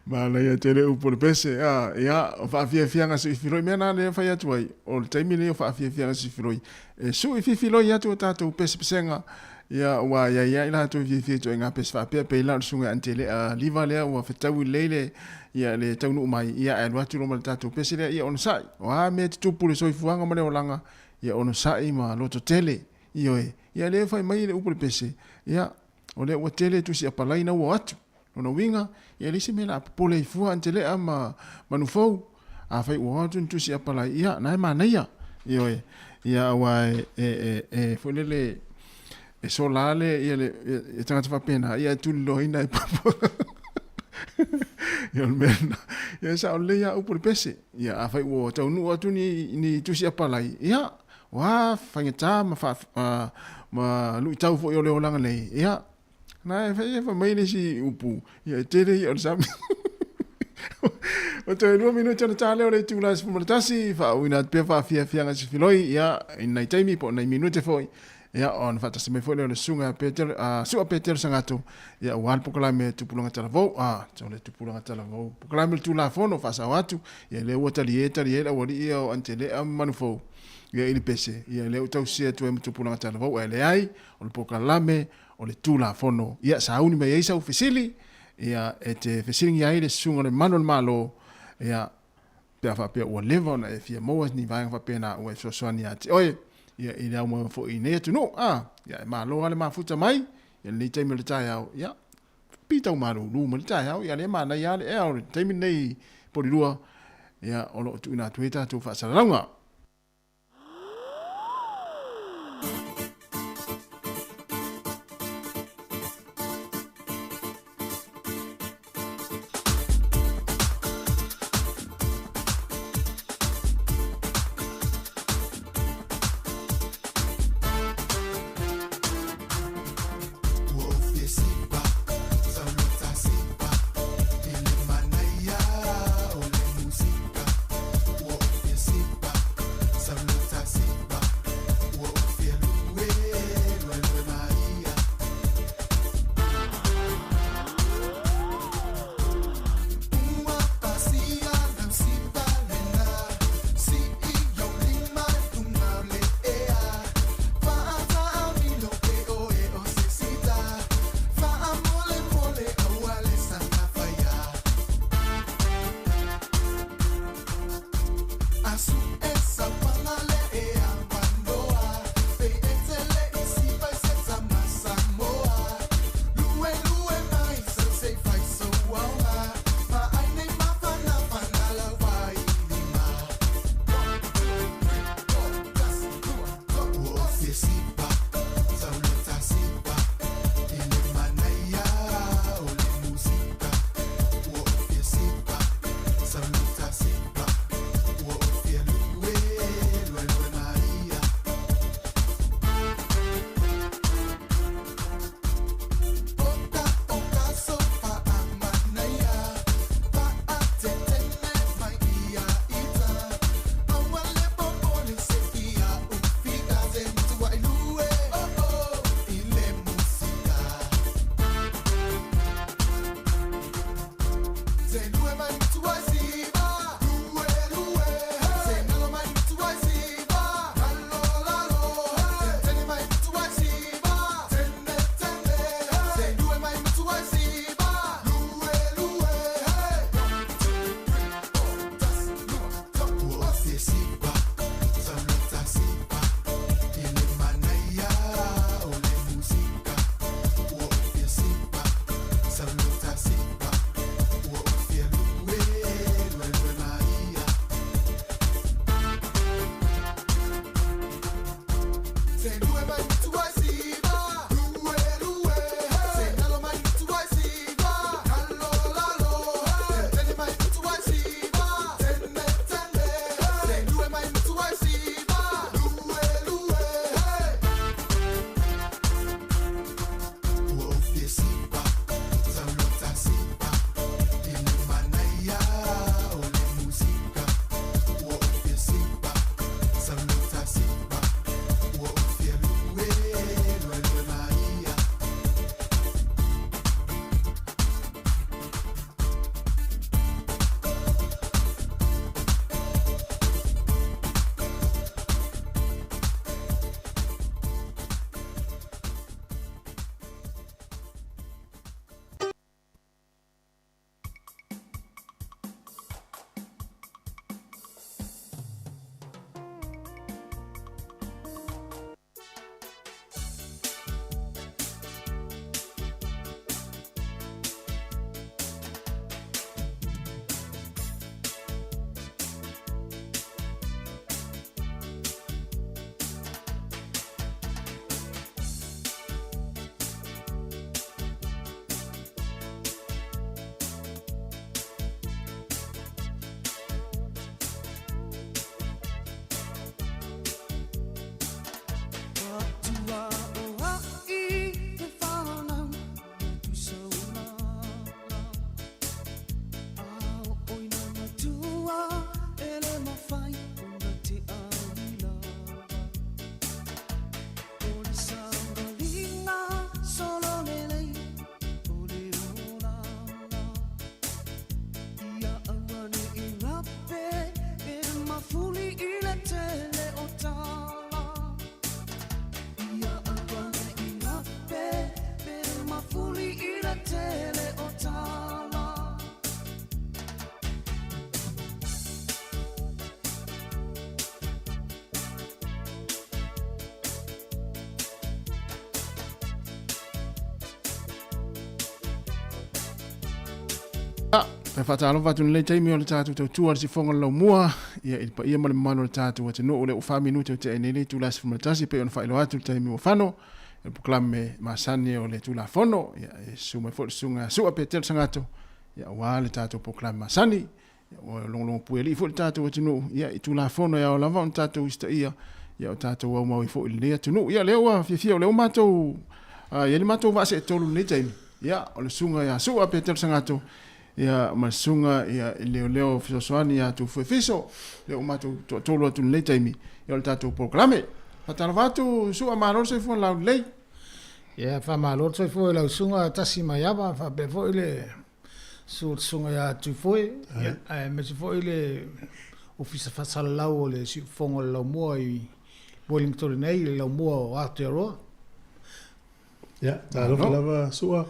Speaker 4: Mala ia tele upo le pese ia o fa fia nga si filoi mena le fa ia tuai o le taimi le o fa fia nga si filoi e su i filoi ia tu tato pese pesenga ia wa ia ila tu fia tu nga pese fa pe la sunga antele liva le o fa tau lele ia le tau no mai ia e watu lo tato pese le ia on sai wa me tu pule so fuanga male o langa ia on sai ma loto tele ia le fa mai le upo le pese ia o le o tele tu si apalai na o atu no winga ia lisi me la pole fua antele ama manufou a fai o atu tu si apala ia na ma na ia ia wa folele e solale ia le tanga fa pena ia tu lo ina papo ia mena ia sa ole ia upo pese ia a fai o tau nu atu ni tu si apala ia wa fangeta ma lu tau fo yo le olanga le ia na fa mai le si upu ia tere ia sam o te 2 minutos na tale o le tu las formalitasi fa wina pe fa fia nga si filoi ia in taimi po na minute foi ia on fa tasi me foi le sunga peter su peter sangato ia wal pokala me tu pulanga tala vo so le tu pulanga tala vo pokala me tu la fono fa sa watu ia le wota lieta ia wali ia o antele manufo ia ili pese ia le utau sia tu tu pulanga tala vo ele ai o le pokala me o le tula fono ia sauni me ia sa ufisili ia te fesili ia ile sunga le manon malo ia pe fa pe o levo na e fia mo ni vai fa pena o so so ni ati oi ia ile mo fo ine tu no ia malo ale mafuta mai ya le tai le tai au ya pita maru lu le tai au ya le mana ya le e tai nei po lua ya o lo tu na tueta tu fa salanga
Speaker 14: Sipa
Speaker 4: E whatalo watu nilei taimi o le tātou tau tua si whonga lau mua. Ia i pa ia male mano le tātou atu no o le o wha minute o te enele tu lasi fumatasi pe on whailo atu taimi o whano. E proklame masani o le tula whono. Ia e sume fo le sunga sua pe tel sangato. Ia wā le tātou proklame masani. Ia o longlongo pue li fo le tātou atu no. Ia i tula whono ia o lava on tātou ista ia. Ia o tātou au mau i fo ili lea tu no. Ia leo a fia o leo mātou. Ia li mātou vase e tolu le taimi. Ia o le sunga ia sua pe tel sangato. Ia masunga ia leo fisosoani ia tu fiso leo matu tolu atu le taimi ia le tatu proklame patalavatu su amaro se fu la lei
Speaker 14: ia fa malo se fu la sunga tasi mayaba fa be fo ile su sunga ia tu foi ia me se fo ile ofisa fa sala o le si fongo la mo i Wellington nei la mo o atero
Speaker 2: ia talo lava sua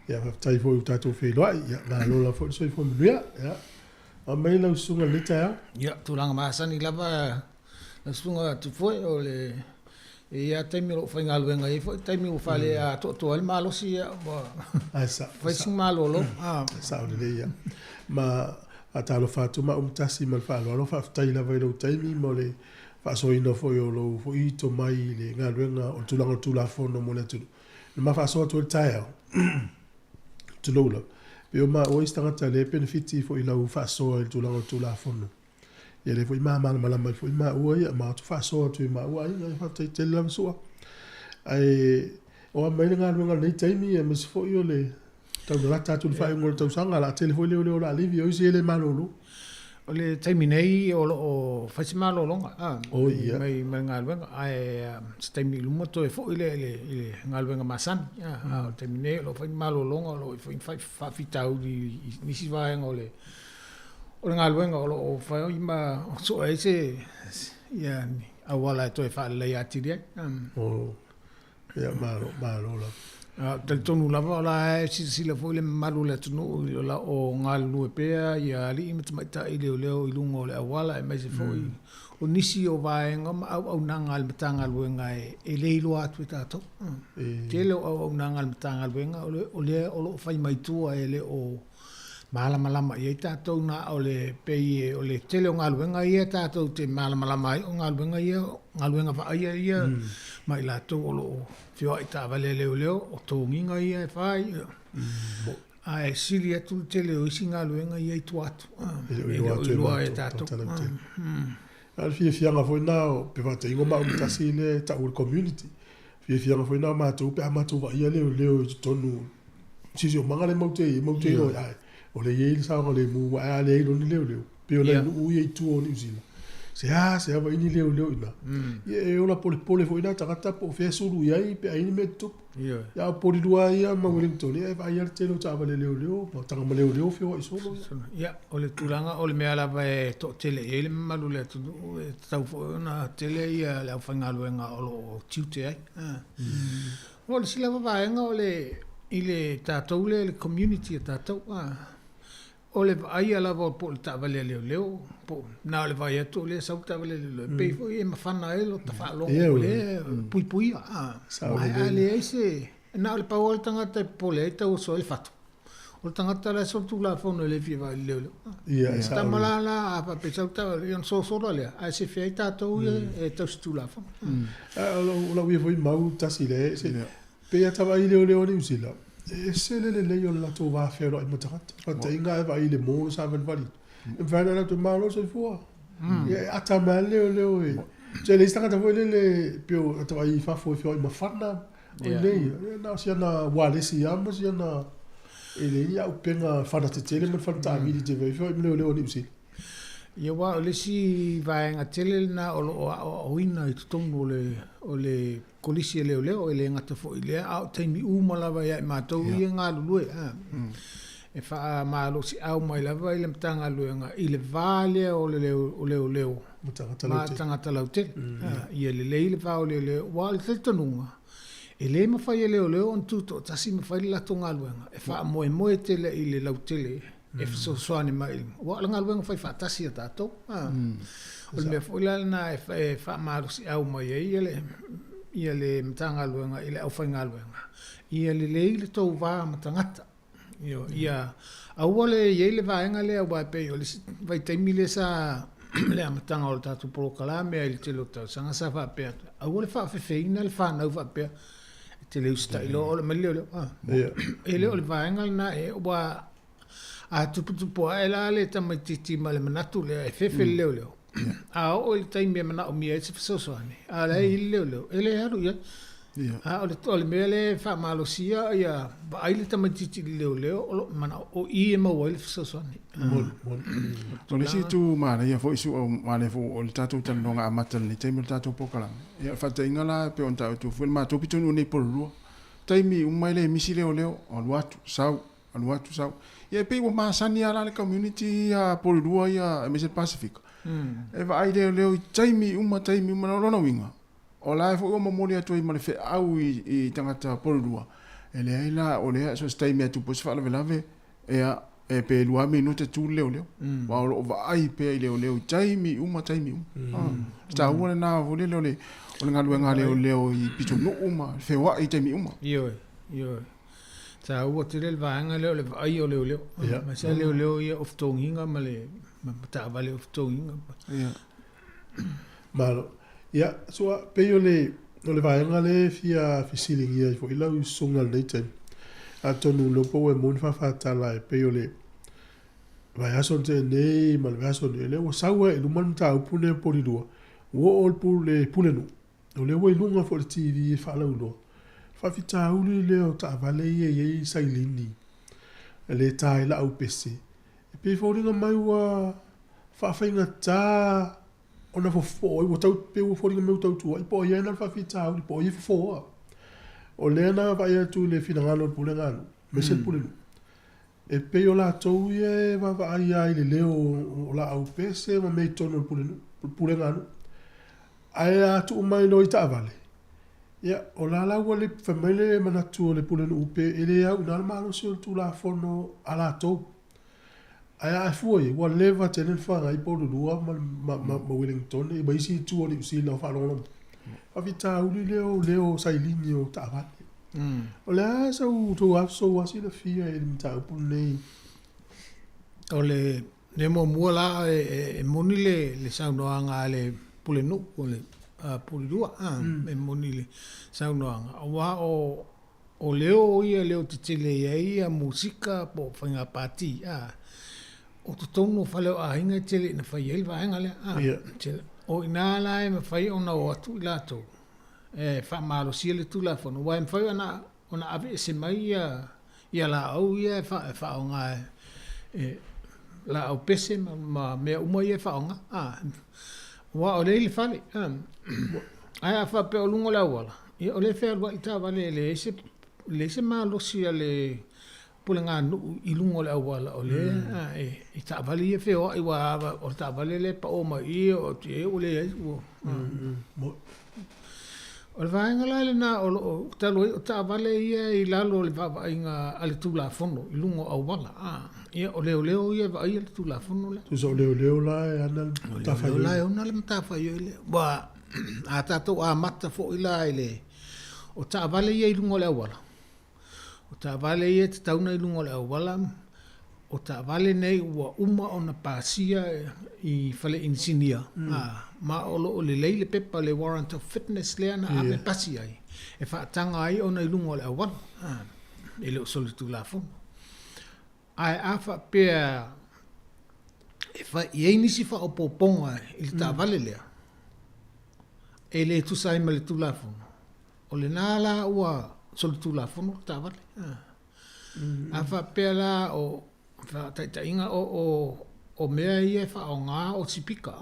Speaker 2: ia tai foi tato fe loi ia na lola foi so foi mia ia a mai la sunga lita
Speaker 14: ia tulanga masani lava la sunga tu foi o le ia taimi lo foi ngalwenga i foi taimi o fale a to el malo si ia
Speaker 2: asa
Speaker 14: foi sing malo lo
Speaker 2: sa o le ia ma atalo fatu ma tasi mal falo lo fa tai lava lo taimi mo le fa so ino foi o lo foi to mai le ngalwenga o tulanga tula fono mo le tu ma fa so to tai tulola pe o ma o istanga le benefiti fo ila u fa so il tula fono ia le fo ma mala fo ma o ia ma tu fa so tu ma o ia fa te lam so ai o ma nga nei taimi e mes fo io le tau la tatu fa ngol tau sanga la telefone le la livi o si le malolo
Speaker 14: o le taimi nei o fasi malo longa
Speaker 2: o ia
Speaker 14: mai ngalwenga ai taimi lumo to e fo ile ngalwenga masan o taimi nei lo fai malo longa lo fai fa fitau di nisi vai ngole o ngalwenga o fai ima so ese ia awala to e fa le atiria
Speaker 2: o ia malo la
Speaker 14: del tonu lava la si la foi le malu le tonu la o ngalu e pea ia ali mata ile leo ilungo le awala e mai se foi o nisi o vaenga au nanga al matanga luenga e leilo atu tato tele o nanga al matanga luenga o le fai mai tua e le o malama ia tato na o le pei o le tele o ngaluenga ia tato te malama o ngaluenga fa ia mai la to o fio ita vale leo o tonginga ia e fai ai silia tu tele o singa luenga ia tu atu e tato
Speaker 2: al fia nga foi na pe va te ngoma utasi le ta ul community fia nga foi na ma tu pe ma tu va ia leo tonu si o mangale mo te o ai o le ye sa o le mu a le lo ni leo pe o le u ye tu o ni usila se va ini leo ina ye o la pole foi na ta po fe sulu ia pe ai me tu ya po di dua ia ma Wellington ia va ia te lo ta va leo po tanga leo fio i solo
Speaker 14: ia o le tulanga o le mea lava e to tele e le malu le tu tau fo na tele ia le fanga luenga o lo tiute ai o le sila va nga o le ile tatou le community tatou o le aia lava po le tavale leo po na le vai atu le sau tavale leo pe fo e mafana e lo tafa lo le pui ale ese na le pawol tangata po le tau so le fatu o tangata la so tu la fono le fiva leo sta malala pa pe sau ta yon so le a se fai tatou e tau tu la fono
Speaker 2: la wi foi mau tasi le se pe ya tava leo ni usila se le yo la to va fero i matarat pa inga va ile mo sa ven vali va na to malo se fo e ata leo e se le sta ta foi le pio to ai fa foi i ma fana o le na sia na wale si am sia na ele ia upenga fana te tele me fana ta vidi te ve foi leo ni usi
Speaker 14: ia wa le si va nga tele na o ina i tongo o le kolisi leo ele ngata fo ile au taimi malava ia matou ia nga lulu e fa malo si au mai lava ile mtanga luenga ile vale o leo mtanga talaute ia le va o le wal tonunga ele ma fai leo on tuto tasi ma fai la tonga luenga e fa mo tele ile lautele e so soani mai wa la luenga fai fa tasi tato o le fo na e fa malo si au mai ia le mtanga luenga ile au fai ngaluenga ia le to va matangata Ia. Aua le iei le vaenga le au pe o le vai taimi le sa le amatanga o le tatu porokala mea i le te lota sanga sa whapea. Aua le whawhewheina le whanau whapea. Te leo sta ilo o le mali o leo. E leo le vaenga na e ua a tuputupu a e la le tamaititi ma le manatu le e whewhe leo leo. A o le taimi e mana o mia e se whasosoane. A le i leo leo. E le haru ia. O le mea le whamalosia ia ba aile tamatiti leo leo mana o i e maua le whasosoane.
Speaker 4: O le si tu maara ia fo isu o maare fo o le tatou tanonga a mata le taimi le tatou pokalanga. Ia whata inga la pe on tau tu fuel ma topi tonu nei porurua. Taimi umai le misi leo leo o luatu sau. Ia pe o maasani ala le community a porurua ia Mese Pacific. E va ai leo taimi uma na lona winga. O la fo o mamori atu i male fe au i tangata porurua. E le ai la o le so taimi atu po se fa lave e pe lua minuta tu leo. Wa o va ai pe i leo taimi uma. Sta ua na vo leo le o le ngaluenga leo i pito no uma fe wa i taimi uma.
Speaker 14: Yo. Ta ua te le vaanga leo le ai o leo. Ma sa leo ia of tonginga ma le ta vale of tonginga.
Speaker 2: Malo. Ia, soa peo le vaenga le fia fisilingi ai fo ilau songa le ten. A tonu lopo e mon whawhatala e peo le vai aso te nei ma le aso le o saua e luman ta upune polidua. Wo ol pule pulenu. O le wo ilunga fo le TV e whala uno. Whawhita uli leo ta vale ie sailini. E le ta ila au pese. E pe fo ringa mai ua whawhainga ta ona fo o tau pe o fo meu tau tu ai po ia na fa fita o po ia fo o le na va ia tu le fina ngalo pule ngalo me se pule e pe o la to ia va ia ile leo o la au pese ma me tono pule ngalo ai a tu mai no ita vale ia o la le famile mana tu le pule no pe ele ia una malo se tu la fono ala to ai foi wa leva tenen fa ai po lua ma Wellington e bai si tu o si la fa lo fa vita u leo sai linio ta va o la sa u tu so wa si la fia e ta pu nei
Speaker 14: o le mo la e moni le sa no anga le pule no o le pule lua e moni le sa no anga wa o leo ia leo tele ia musika po fanga party o tu tono fale a hinga tele na fai el va ngale o ina la e fai ona o tu la to e fa malo si le tu la fono wa fai ona ave se mai ia la au ia fa nga la au pese ma me uma ia fa nga wa o le fale ai fa pe o lungo la wala e o le fe wa ita vale le se malo si le pulenga i lungo le awala o le e ta vali e feo i wa o ta vali le pa o mai o te o le o le vaenga la na o ta vali i lalo le va inga ale tu la fono i lungo awala ia o leo ia va i tu la fono le
Speaker 2: tu so leo la e ana ta fa
Speaker 14: la ona le ta fa le ba a ta to a mata fo i la ile o ta vali i lungo le awala o ta vale ia te tauna i lungo le awala, o ta vale nei ua uma o na pasia i fale insinia. Ma o le leile pepa le warrant of fitness lea na ame pasia ai. E whaatanga ai o na i lungo le awala. E leo soli tu la fono. Ai awha pia e wha i nisi wha o poponga i ta vale lea. E le tu sai ma le tu la fono. O le nala ua soli tu la fono ta vale. A fa pela o fa ta inga o mea ia fa o nga o sipika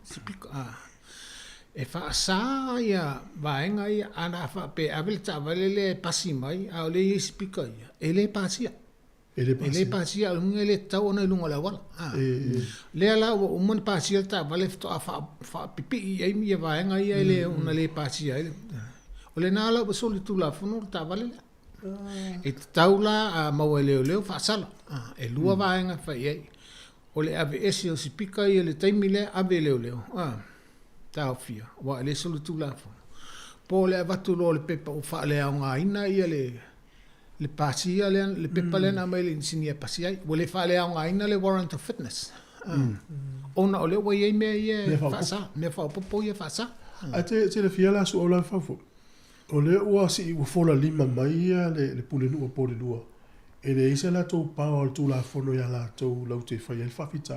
Speaker 14: sipika e fa sa ia vaenga ia ana fa pe avel ta vale le pasi mai a le sipika ia ele pasia o ngele ta ona lunga la wala le ala o mon pasia ta vale to fa pipi ia mi vaenga ia le ona le pasia o le nala o soli tu la fono ta vale e taula a maweleo leo fa sala e lua vaenga fa ye o le ave ese o sipika i le taimi le ave leo ta ofia wa le solo tu la fo po le avatu lo le pepa o fa le nga ina i le le pasia le pepa le na mai le insinia pasia o le fa le nga ina le warrant of fitness ona ole wa ye me ye fa sa me fa popo ye fa sa
Speaker 2: te le fiala su ola fa fo ole o si o fola lima mai le pule no po le lua e le isa la to pa o tu la fono ya la to la te fa ye fa fita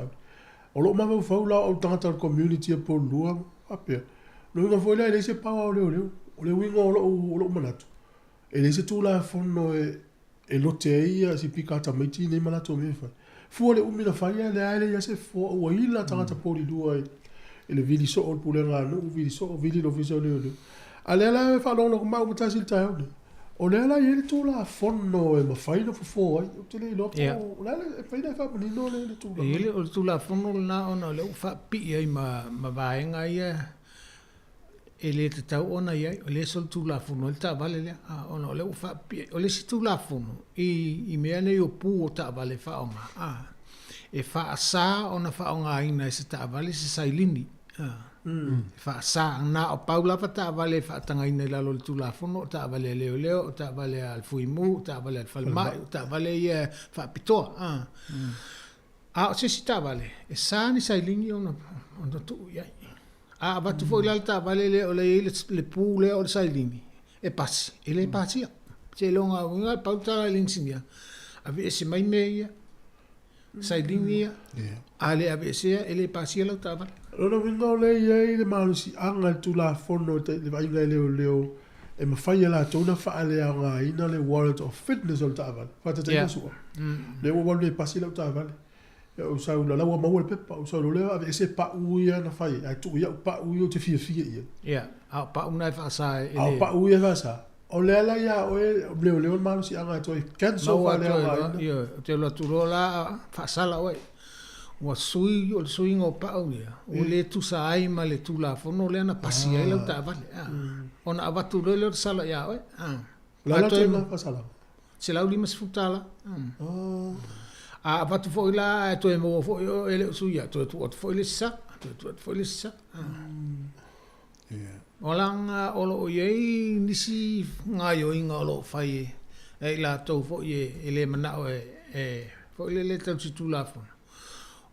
Speaker 2: o lo ma fa la o tanta community po lua ape no no foi le se pa o le wingo o lo manatu e le se tu la fono e lo te ia si picata mai ti ne mana to me fa fu le umina fa le ale ya se fo o ila tanta po di dua e le vidi so o pule nga no vidi so vidi lo viso le ale la fa lo ma o ta sil ta o le la ye tu la fono e ma fa no fo ai o te le lo la e fa ina fa ni no le tu la
Speaker 14: ele o tu la fono na ona le fa pi ai ma va nga ia ele te tau ona ia o le sol tu la fono le ta vale le ona le fa pi o le si tu la fono i me ne o pu o ta vale fa ona e fa sa ona fa nga ina se ta vale se sailini fa sa na o paula fa ta vale fa tanga ina la lo tu la fono ta vale leo ta vale al fuimu ta vale al falma ta vale ia fa pito se si ta vale e sa ni sailini ona tu ia va tu foi l'alta vale le pule o sailini e passi e le passi c'è longa una pauta l'insignia ave se mai meia sailini ale ave se e le passi l'alta vale
Speaker 2: no vingo le malu si anga tu la fono te le vai leo e ma fai la tona fa le anga ina le warrant of fitness l'alta vale fa te su le wo le passi l'alta vale o sa una la ma o pepa o sa le ave se pa uia na fai ai tu ia pa uio te fia ia
Speaker 14: pa una fa sa
Speaker 2: pa uia fa sa o le ala ia o le malu si anga to cancel fa le anga
Speaker 14: te lo tu la fa sala o o sui ngo pa uia o le tu sa ai ma le tu la fono le na pasi ai la ta vale ona avatu le sala ia o
Speaker 2: la to ma fa sala
Speaker 14: se la ulima sfutala avatu foi la to mo foi ele suia to foi le sa olanga olo ye nisi ngayo inga lo fai e la to foi ele mana foi le tau tu la fo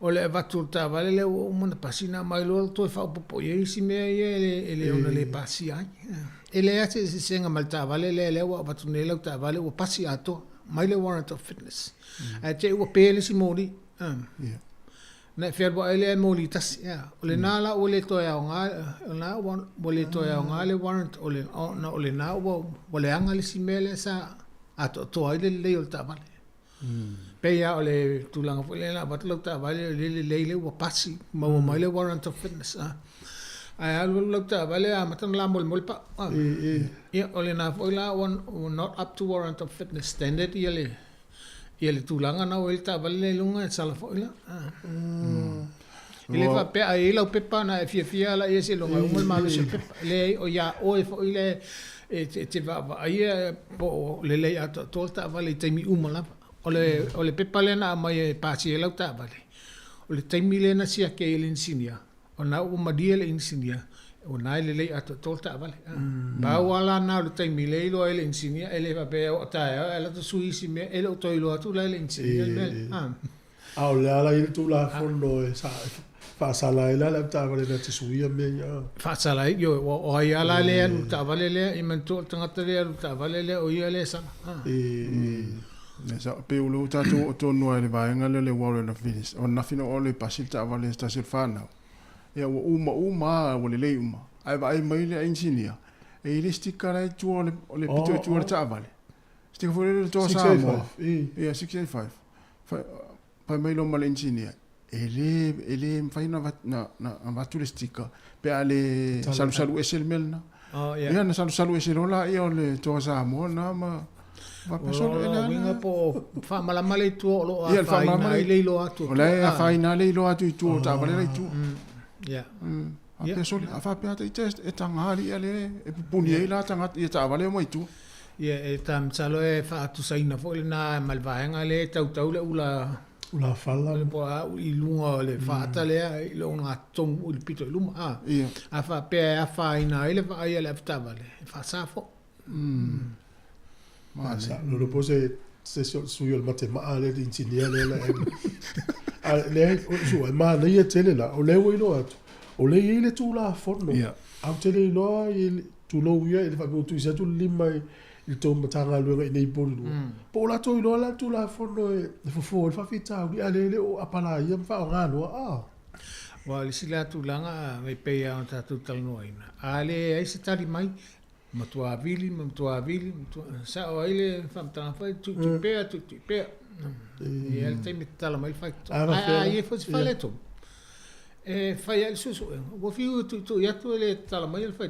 Speaker 14: ole vatu ta vale le o mona pasina mai lo to fa popo ye si me ele ona le pasi ai ele ate se senga malta vale le o vatu ne lo ta vale o pasi ato mai le warrant of fitness te o pele si mori na ferbo ele moli tas ole nala ole to ya nga na ole to ya nga le warrant ole na ole na ole anga le si mele sa ato to ile le ta vale pe ya ole tulanga fole na batlo ta vale le o pasi mai le warrant of fitness ai alu ta vale matan la mol pa ole na foila not up to warrant of fitness standard ele tulanga na o ta vale lunga sala foila ele fa pe ai lo pepa na fia la ese lunga un malo se le o ya o foile te va ai po le ato ta vale te mi umala ole pepa le na mai pasi ele ta vale ole te mi le na sia ke ele insinia ona o madia le insinia o nai le ato tolta vale ba wala na le tai mile lo ele insinia ele va pe o ta ele to suisi me ele to ilo atu le insinia
Speaker 2: au la il tu la fondo e sa fa sala la ta vale na te suia me
Speaker 14: fa sala yo o ai ala le ta vale le i men to tanga te le ta vale le o ile sa
Speaker 4: sa pe u lu ta to no ele va ngale le warrant of fitness on na fino ole pasita vale sta silfana ya uma o le uma ai vai mai le engineer e le stikara e tu ole pito tu ole tavale stika for le to Sāmoa 685 pa mai lo mal engineer ele fai na vatu le stika pe ale salu esel na ya na salu esel la e ole to Sāmoa na ma va persona
Speaker 14: ela winga po fa mala male tu lo a fa na ile lo atu
Speaker 4: ole fa na le lo atu tu tavale le tu a pesol a fa pe ate test e tangari ale e puni la tanga e ta vale mo itu
Speaker 14: e tam salo e fa tu sai na fo na malvaenga le tau le
Speaker 2: ula falla
Speaker 14: le po i lunga le fa ta le lo nga tong u pito luma a fa pe a fa ina ile fa ia le fa vale fa sa fo
Speaker 2: Masa, lo pose se suyo mate ma le insinia le le su ma le ia tele la o le wino atu o le ile tu la forno au tele lo il tu lo ia il fa tu se tu lima il to matanga lo nei bolu po la to lo la tu la forno e fo fa fita u ale le o apala ia fa ngalo
Speaker 14: wa le sila tu langa me pe ya ta tu tal noina ale ai se tali mai matua vili sa o ile fam tan fa tu pe e el te mitala mai fa e fo si fa leto e fa ya il susu o fiu tu ya tu le tala mai il fa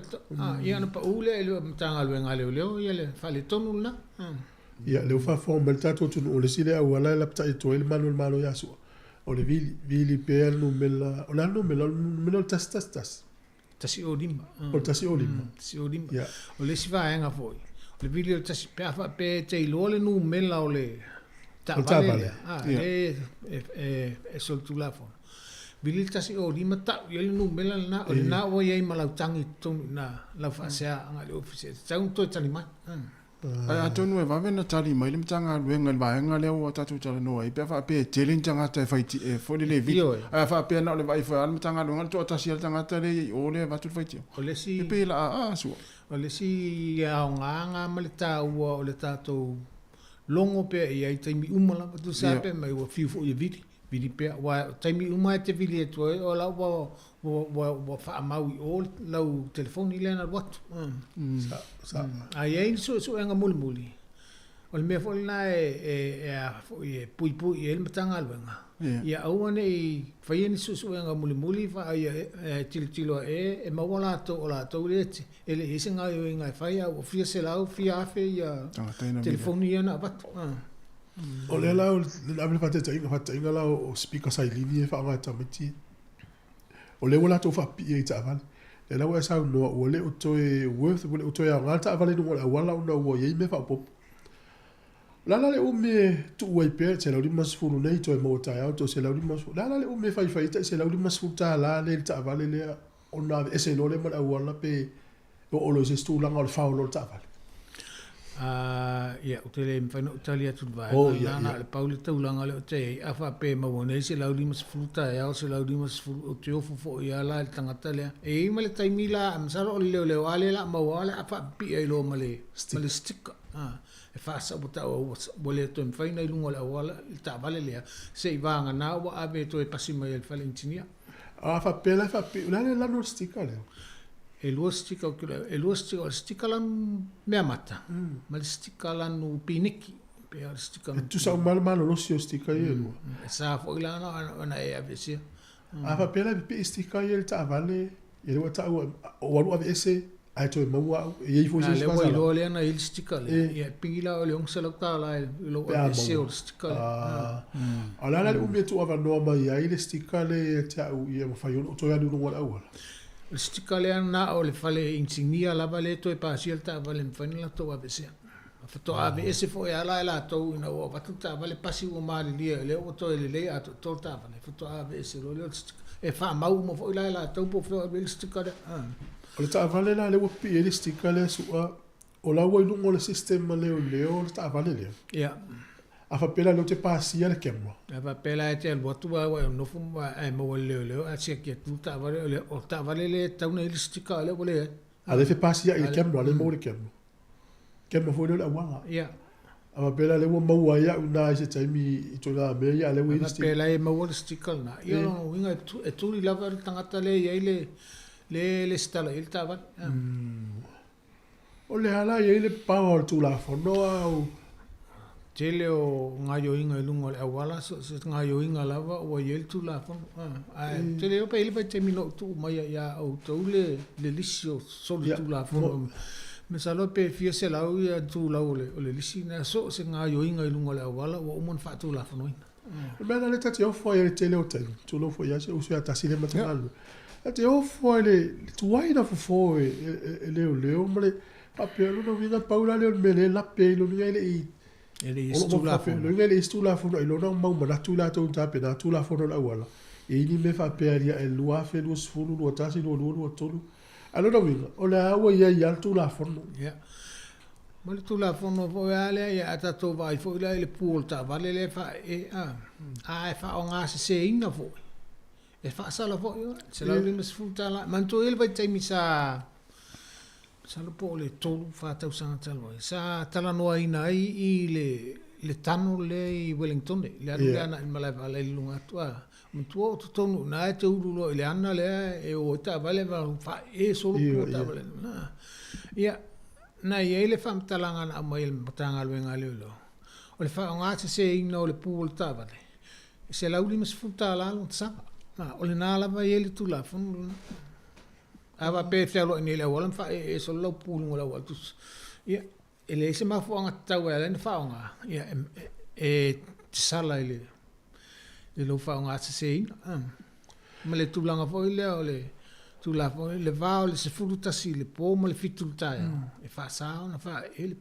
Speaker 14: ya na pa ule le mtanga lo ngale le le fa le tonu na
Speaker 2: ya le fa fo meltato tu o le sile a wala la pta to il malo ya su o le vili pe no mela o la no mela tas
Speaker 14: tasi o lima.
Speaker 2: O tasi o lima.
Speaker 14: Tasi o lima. O le si vaenga foi. O le vili o tasi pe te ilo le nu mela o le
Speaker 2: tavale.
Speaker 14: E sol tu la fo. Vili tasi o lima ta o le nu mela na o le na o ye malau tangi tonu na la fa sea anga le office. Tau to tani mai.
Speaker 4: Ai tonu e vave na tali mai le mtanga luenga le vaenga le o tatu tala no ai pe fa pe challenge tanga te fight e fo le vi ai fa pe na le vai fa mtanga luenga to tasi tanga tale o le va tu fight
Speaker 14: o le si
Speaker 4: pe la su
Speaker 14: o le si a nga ma le ta o le tato longo pe e ai taimi umala tu sa pe mai o fiu fo ye vidi pe wa taimi uma te vili e to o la wa fa mau o lau telefoni le na wat sa ai so nga muli o me fo na e pui e mtanga luenga ia au ne fa ye ni so nga muli fa ai tilo e mawala to o la to le ele isinga yo nga fa ya o fia se lau fia fe ya telefoni na wat
Speaker 2: o le lau le abre fa te inga lau speaker sai linie fa nga tamiti o le wala to fa pi ta van le lau sa no o le o to e worth o to ya ngata vale no wala no wo ye me fa pop la le o me tu wai pe se la di mas fulu nei to e mo ta auto se la di mas la le o me fa ta se la di mas fu ta la le ta vale le o na ese no le ma wala pe o lo se stu la ngol fa lo ta vale
Speaker 14: ia o tele mfano utalia tu vai na le pauli tu langa le te afa pe ma wona se la di mas fruta e se la di mas o te ofo fo ia la tanga tele e ma le taimila am sa o le ale la ma wala afa pi e lo male stick e fa sa bota o bole to mfaina i lungo la wala ta vale le se va nga na wa ave to e pasima il valentinia
Speaker 2: fa pela fa pi la no stick ale
Speaker 14: e lo stika lan mea mata ma le stika lan no piniki pe le stika
Speaker 2: tu sa mal lo si stika ye
Speaker 14: sa fo la na e avesi
Speaker 2: fa pela pe stika ye ta vale ye lo ta o lo avesi ai to mo wa ye fo
Speaker 14: le wa lo le na il stika le ye pila o le on se lo ta la lo avesi o stika
Speaker 2: ala la o me tu ava no ma ye ile stika le ta ye fa yo to ya no wala wala
Speaker 14: le stika le na o le fale insignia la vale to e pasiel ta vale mfanila to avesi fa to avesi fo ya la to ina o va tutta vale pasi o mali le o to le a to ta vale fa to avesi lo le e fa mau mo fo la to po fo le stika le
Speaker 2: o le ta vale la le o pi le stika le su o la wo no le sistema le o ta vale le
Speaker 14: ya
Speaker 2: a fa pela lo te pasia le kemo
Speaker 14: a fa pela te al botu wa no fu ai mo le a se ke tu ta vale le o ta vale le ta una stika le vole
Speaker 2: a le fe pasia il kemo le mo le kemo fo le wanga
Speaker 14: ya
Speaker 2: a fa pela le wo mo wa ya una se taimi i to la me ya le wo
Speaker 14: stika pela e mo le stika na yo winga tu li lava tangata le ya le stala il ta va
Speaker 2: o le ala ye le power tu la fo no
Speaker 14: tele o ngayo inga lungo le awala so ngayo inga lava o yel tu la fon tele o pele pa te mino tu mai ya o to le lisio so tu la fon me salo pe fia se la o ya tu la o le lisi na so se ngayo inga lungo le awala o mon fa tu la fon
Speaker 2: me na le tati o fo ye tele o tele tu lo fo ya se o se ata sile matalo ate o fo le tu wai na fo le o mole papelo no vinga paula le mele la pelo ni ele
Speaker 14: ele istula fo
Speaker 2: lo ngele istula fo no lo mau ma tu la to ta pe na tu la fo no la wala e ni me fa pe ali e lua fe lo sfulu lo tasi lo tolu alo no vinga o la wa ya tu la fo no
Speaker 14: ya Ma le tula fono fo ale ya ata to vai fo ile le pool ta vale le fa e fa o nga se ina fo. E fa sala fo yo, se la le mes futa la. Man to ele vai tai mi sa lo po le tolu fa tau sanga talo. Sa tala no ina i le tano le i Wellington le alu ana in malai vale lunga tua. Mtua to tonu na te ulu le ana le e o ta vale va fa e solo po ta vale. Ya na ye le fam talanga na mai le matanga le ngale lo o le fa nga se ina o le pool tava le se la uli mas futa la lo sa na o le na la va ye le tula fun ava pe fe lo ni le wala fa e so lo pool ngola wa tu ya ele se ma fu nga tawa le fa nga ya e sala ile le lo fa nga se ina ma le tulanga fo ile o le tu la le va le se fruta si le po mo le fitu tai e fa sa na fa ele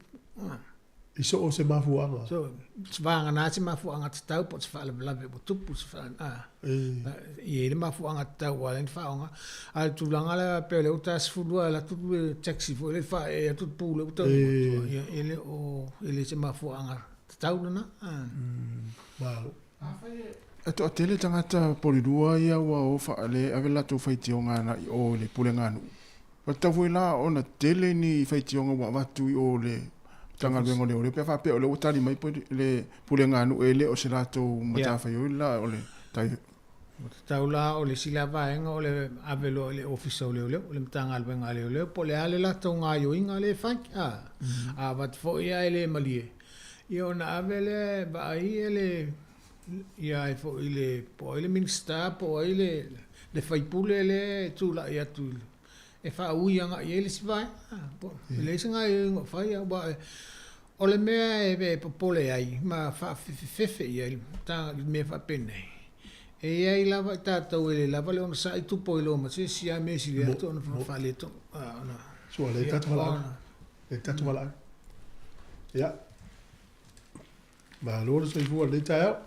Speaker 2: iso o se mafuanga
Speaker 14: so svanga na se mafuanga tau po se fa le lave po tupu se fa e le mafuanga tau wa le fa nga al tu langa le pe le uta se fu la tu taxi fo le fa e tu pu le uta ele o ele se mafuanga tau na
Speaker 2: wow
Speaker 4: Ato atele tangata polirua ia wa o faale avela to faitionga na o le pulenganu. Wata vuela ona tele ni faitionga wa watu o le tanga bengo le o le pefa pe o le utali mai le pulenganu ele o se lato matafa yola o le tai
Speaker 14: taula o le sila vaenga o le avelo le officer le le tanga benga le po le ale la to nga yo inga le fa a wat fo ia ele malie. Io na avele ba ele ia e fo ile po ile minsta po ile le fai pule le tu la ia tu e fa uia nga ile si vai po le singa e fai ba o le mea e po le ai ma fa fefe ia ta me fa pene e ai la va ta to ile la vale on sa tu po ile ma se si a me si le to no fa le to na
Speaker 2: so le tatu wala ya ma lo so fu le ta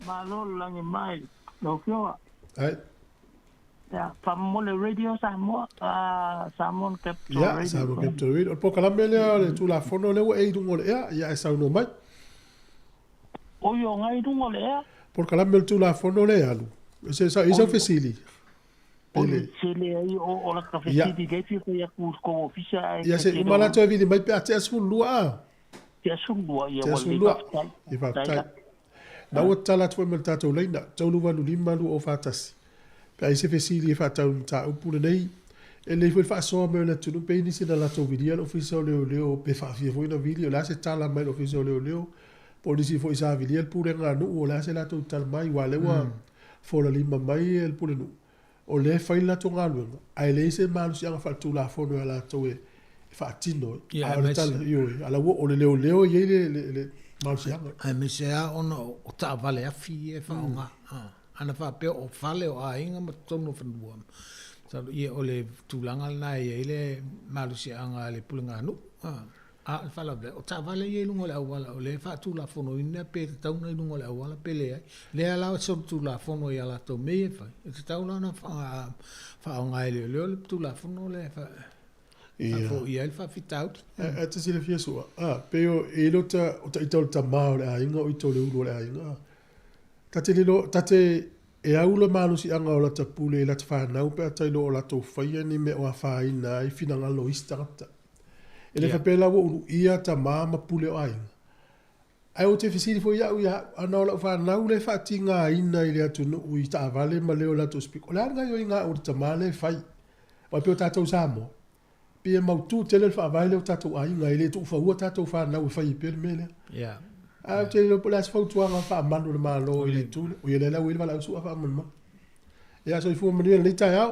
Speaker 15: ma lo langi mai lo fio
Speaker 2: ai
Speaker 15: ya famole radio Sāmoa Sāmoa capture
Speaker 2: radio ya Sāmoa capture radio po kala mele le tu la fono le e du ngole ya e sa no mai
Speaker 15: o yo ngai du ngole
Speaker 2: por kala mele tu la fono le alu se sa isa fesili
Speaker 15: ele sele ai o la cafetiti de fi ya ku ko ofisa
Speaker 2: ya se mala to vidi mai pe ate asu lua
Speaker 15: ya su lua ya
Speaker 2: wale na o tala tu me tato leina tau lu valu lima lu o fatasi pe ai se fesili e fatau ta upule nei e le fa so me le tu pe ni se la to video officer le o pe fa fi foi na video la se tala mai officer le polisi foi sa video el pure nga no o la se la to tal mai wale wa fo la lima mai el pure no o le fa la to nga lu ai le se malu si anga fa tu la fo no la to e fa tino a tal yo ala wo o le ye le
Speaker 14: ai me se a ona o ta vale a fi e fa nga ana fa pe o fale o a inga ma tonu fanua sa ye o le tulanga na ye le malusi anga le pulinga no a fa la o ta vale ye lungo le awala o le fa tu la fono ina pe tau na lungo le awala pe le ala so tu la fono ya la to me fa e tau na fa nga le tu la fono le fa fo ia fa fit out
Speaker 2: te sile fia so pero e lo ta o ta itol ta ma le ainga o itol le ainga tate e au le malu si anga o la ta pule la ta fa na pe ta lo la to fa ni me o fa ina i fina nga lo istata ele fa pela wo ia ta ma pule o ainga ai o te fisili fo ia ana la fa na le fa tinga ina ile atu no u ta vale ma le o la to speak o la nga yo inga o ta ma le fai o pe ta to Sāmoa pe mau tu tele fa vale o tato ai ngai le tu fa o tato fa na o fa i pe mele
Speaker 14: ya
Speaker 2: a te lo polas fa tu anga fa manu le malo ile tu o ile la o ile vala su fa mama ya so fu mani le ta ya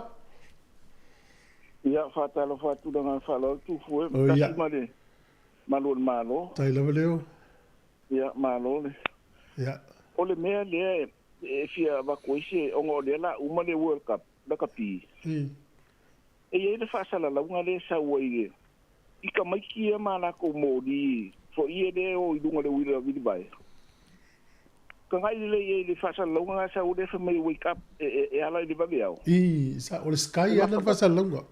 Speaker 12: ya fa ta lo fa tu da fa lo tu fu
Speaker 2: ya
Speaker 12: malo
Speaker 2: tai la vale
Speaker 12: ya malo le
Speaker 2: ya
Speaker 12: o le me le e fia va ko ise o ngo le la o mo le world cup da kapi e ia le fasala la unga le sa wai i ka mai ki ma na ko modi fo ia de o i dunga le wila vidi bai ka ngai le fasala la unga sa o de fa mai wake up e ala di ba biao
Speaker 2: sa o le sky ana fasala la unga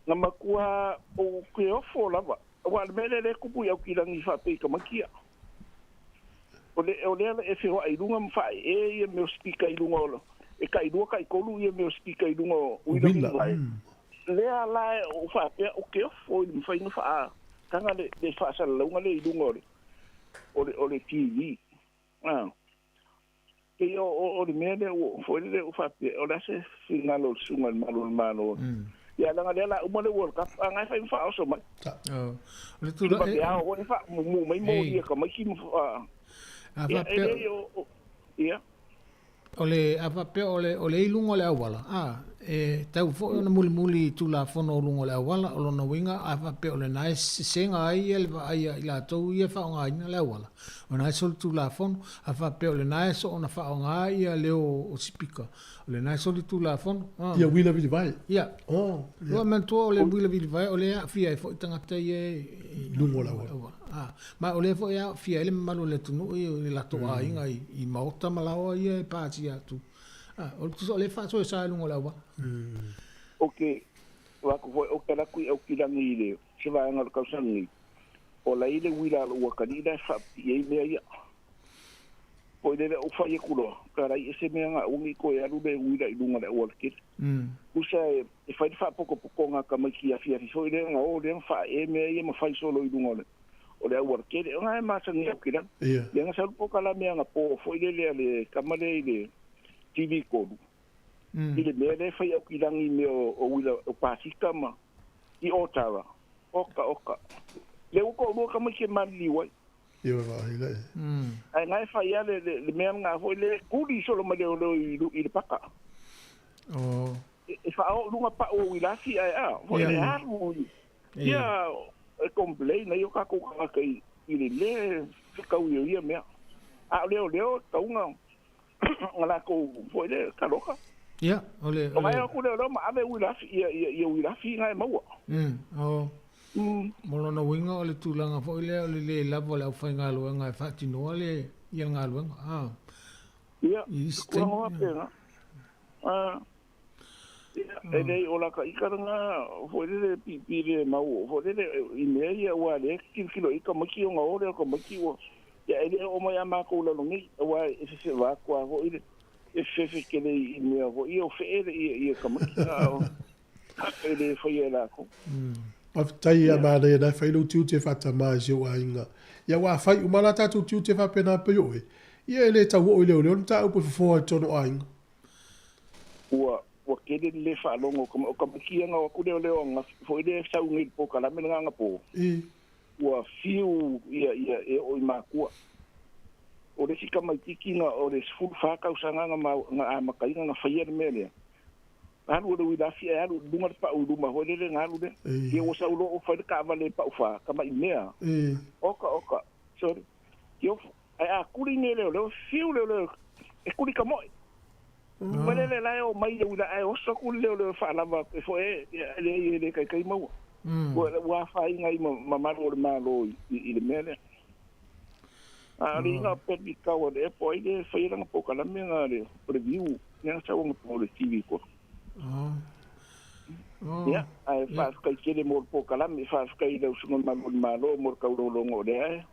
Speaker 12: na makua o ke o fo la ba wa mele le kupu ya kilangi fa pe kamakia o le e fe wa ilunga mfa e me speaker ilunga lo e ka ilua ka ikolu e me speaker ilunga uila mai le ala o fa pe o ke fo ni fa ina fa kanga le fa sa la unga le ilunga o le TV ke o le mele o fo le o fa pe o la se finalo sunga malo ya la ngala o mo le World Cup ngai fa fa o so mai
Speaker 14: le tu la
Speaker 12: ya o fa mu mai mo ia ka mai ki ya
Speaker 14: ole ava pe ole ilungo le awala tau fo na muli tu la fono lungo le awala o na winga ava pe ole na senga ai ele ai la to ia fa nga ina le awala ona sol tu la fono ava pe ole na so ona fa nga ia le o speaker ole na sol tu la fono
Speaker 2: ia wila vi vai
Speaker 14: ia lo men to ole wila vi vai ole a fia fo tanga te
Speaker 2: lungo la awala
Speaker 14: ma ole fo ia fia ele malu le tunu i la to ai nga i maota malawa ia pa tia tu o tu le fa so sa lungo la wa
Speaker 12: okay wa ko o kala ku o kilangi le se va ngal ka sangi o la ile wila lo ka ni da fa ye me ia po ile o fa ye kulo kara ese me nga umi ko ya lu be wila i lunga le o kit usa e fa poko nga ka mai ki afia so ile nga o le fa e me ia ma fa solo i lunga le o le o kit nga ma sangi kila ya nga sa po kala me nga po fo ile le kamale ile TV kodu ile mele fa ya kilangi me o wila o pasika ma I otawa oka le uko lo ka mo ke mali wa
Speaker 2: ia va ile
Speaker 12: ai ngai fa ya le me nga fo le kuli solo ma le I paka e fa o lunga pa o wila fi ai fo le haru ia e complain yo ka ko ka ile le ka u ia me leo ka unga ngala ko fo le ka loka
Speaker 14: ia ole
Speaker 12: o mai ko le ma ave wila fi ia wila fi ngai mo
Speaker 14: Molo na winga ole tulanga fo ile ole le lavo le fa ngalo nga fa tino le ia ngalo
Speaker 12: ia ko mo pena ele ola ka ikaranga fo le pipi le mau fo le imeria wa le kilo I ka maki nga ole ko maki wo ya ele o mo ya ma ko lo ngi wa se va ko fo ile e se ke le imea fo io fe ele ka maki ele fo ia ko
Speaker 2: tai ia mare na fai lo tiu te fata ma je wa inga ia wa fai umala ta tu tiu te fa pena pe yo ia ele ta wo ile ole ta upo fo tono ainga
Speaker 12: wa kede le fa longo ko kia nga ku le nga fo ile sa ungi po kala me nga po wa fiu ia e o ma ku o le sika mai tiki nga o le full fa ka usanga nga ma kai nga fa ia mele alu le wida fi alu dunga pa u duma ho le ngalu de ye o sa ulo o fa ka vale pa fa kama imea oka sorry yo a kuli ne le fiu le e kuli ka mo mele le la o mai wida ai o sa kuli le fa la va fo le kai mo wa fa ngai ma malo I le mele ali nga pe di ka o de po ile fa ira po kala me nga le review nga sa o mo le TV ko ya ai fa ka kile mo po kala mi fa ka ile usunga malo mo ka lo ngo de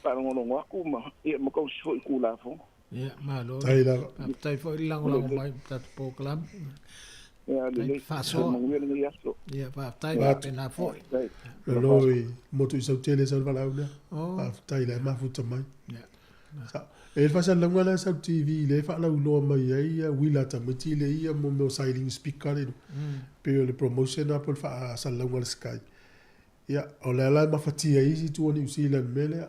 Speaker 12: pa ngo ngo ku ma e mo ko so ku la fo
Speaker 14: ya malo tai fo lang mai tat po kala
Speaker 12: ya le
Speaker 14: fa so ya pa tai pe na fo
Speaker 2: loi mo tu so tele so va la una tai la ma futa mai
Speaker 14: ya
Speaker 2: e fa sa langwa la sa TV le fa la ulo mai ia wila ta meti le ia mo siding speaker le pe le promotion apple fa sa langwa sky ia o la ma fatia isi tu ni usila mele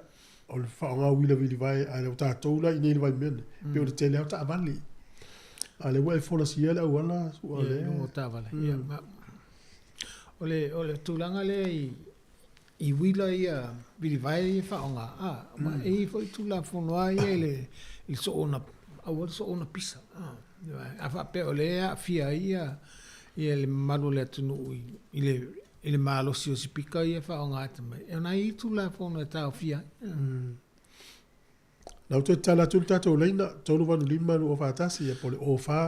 Speaker 2: o fa nga wila vi vai a ta to la ni vai men pe o tele ta vali ale wa fo la sia la wala
Speaker 14: ole o ta vale ia ole tulanga le I wila ia vili vai fa nga ma e foi tu la fonwa ele il so ona pisa a fa pe ole a fia ia ele malu le tunu ile malo si pika ia fa nga tama e na I tu la fonwa ta fia
Speaker 2: na tu tala tu tato leina tonu vanu lima no fa tasi e pole o fa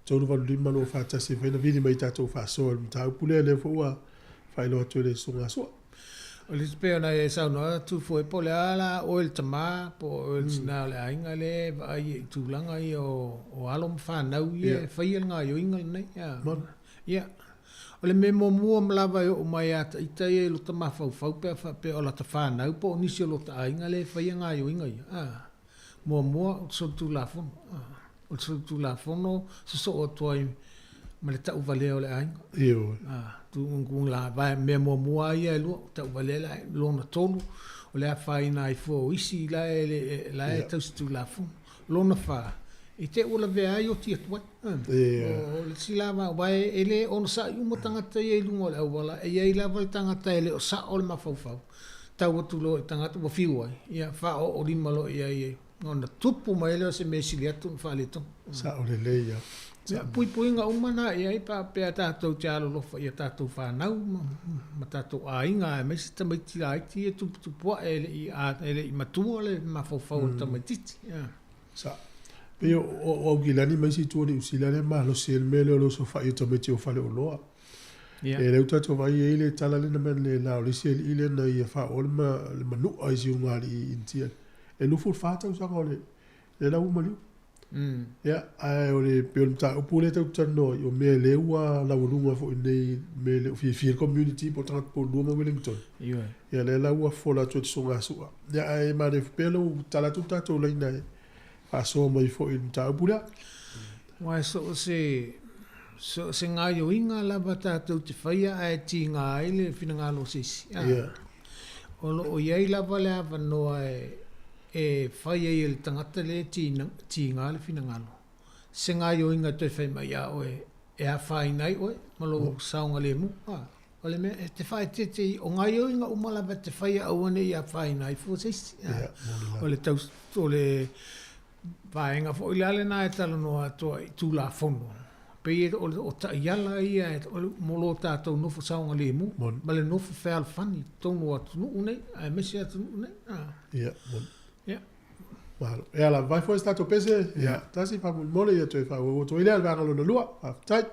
Speaker 2: tonu vanu lima no fa tasi ve na vili mai tato fa so ta pule le fo wa fa lo tu le so
Speaker 14: O le speo na e sau noa tu foi po le ala o el tama po o el sina le ainga le ai i tūlanga i o alo mwhanau i e whaiel ngā yo inga nei. Ia. O le me mua mlawa o mai ata i tai e lota mawhau pe o lata whanau po o nisi o lota ainga le whaia ngā yo inga i. Mua o so tu la fono. O so tu la fono so o tuai ma le tau vale o le ainga.
Speaker 2: Iyo.
Speaker 14: Tu ngung la vai me mua ia e lua tau vale la lona tolu o le a whaina i fo isi la e tau tu la fono. Lona wha. I te ula vea ai o tia tuai. O le silama vai ele ona sa i umo tangata i e lunga o le awala e iei lava le tangata e le o sa o le mawhauwhau. Tau atu lo i tangata wa fiu ai. Ia wha o lima lo i ai e. Ona tupu mai leo se me sili atu na whale tong.
Speaker 2: Sa o le leia.
Speaker 14: Pui nga umana i ai pa pea tātou te alo lofa i a tātou whanau. Ma tātou a inga e mesi tamaiti a iti e tupua e le i matua le mawhauwhau tamaititi.
Speaker 2: Sa. Pe o gilani mai si tuani usila le malo si el mele lo so fa ito meti o fale o loa. E le uta to vai e le tala le na men le la o le si el ile na i fa o le manu ai si ungari i intia. E lufu fata usanga o le la umaliu. Ya, ai o le pe o ta o pule te utano o me le ua la ulunga fo nei me le fi community po trat po Luma Wellington. Ya le la ua fola to tsunga sua. Ya ai ma le pelo tala tuta to le nei. Aso mai fo in ta pula.
Speaker 14: Wa so se nga yo inga la bata to te faia ai ti nga ile finanga lo sisi. Ya. O ye la vala no e whaia i le tangata le ti ngā le whina ngālo. Se ngā yo inga te whai mai a oe e a whai nei oe, malo saunga le mu. O le mea, te whai te o ngā yo inga umalawa te whai a uane i a whai nei fo seisi. O le tau, o le whaenga fo i ale nā e tala noa toa i tū la whono. Pei o ta iala ia e molo tātou nofo saunga le mu. Ma le nofo whea whani, tono atu nu unei, ai mesi atu nu unei.
Speaker 2: Ia, Malo. E ala, vai foi stato pese? Ja. Tasi fa mole ia toi fa o to ile al vanga lo lua. Tai.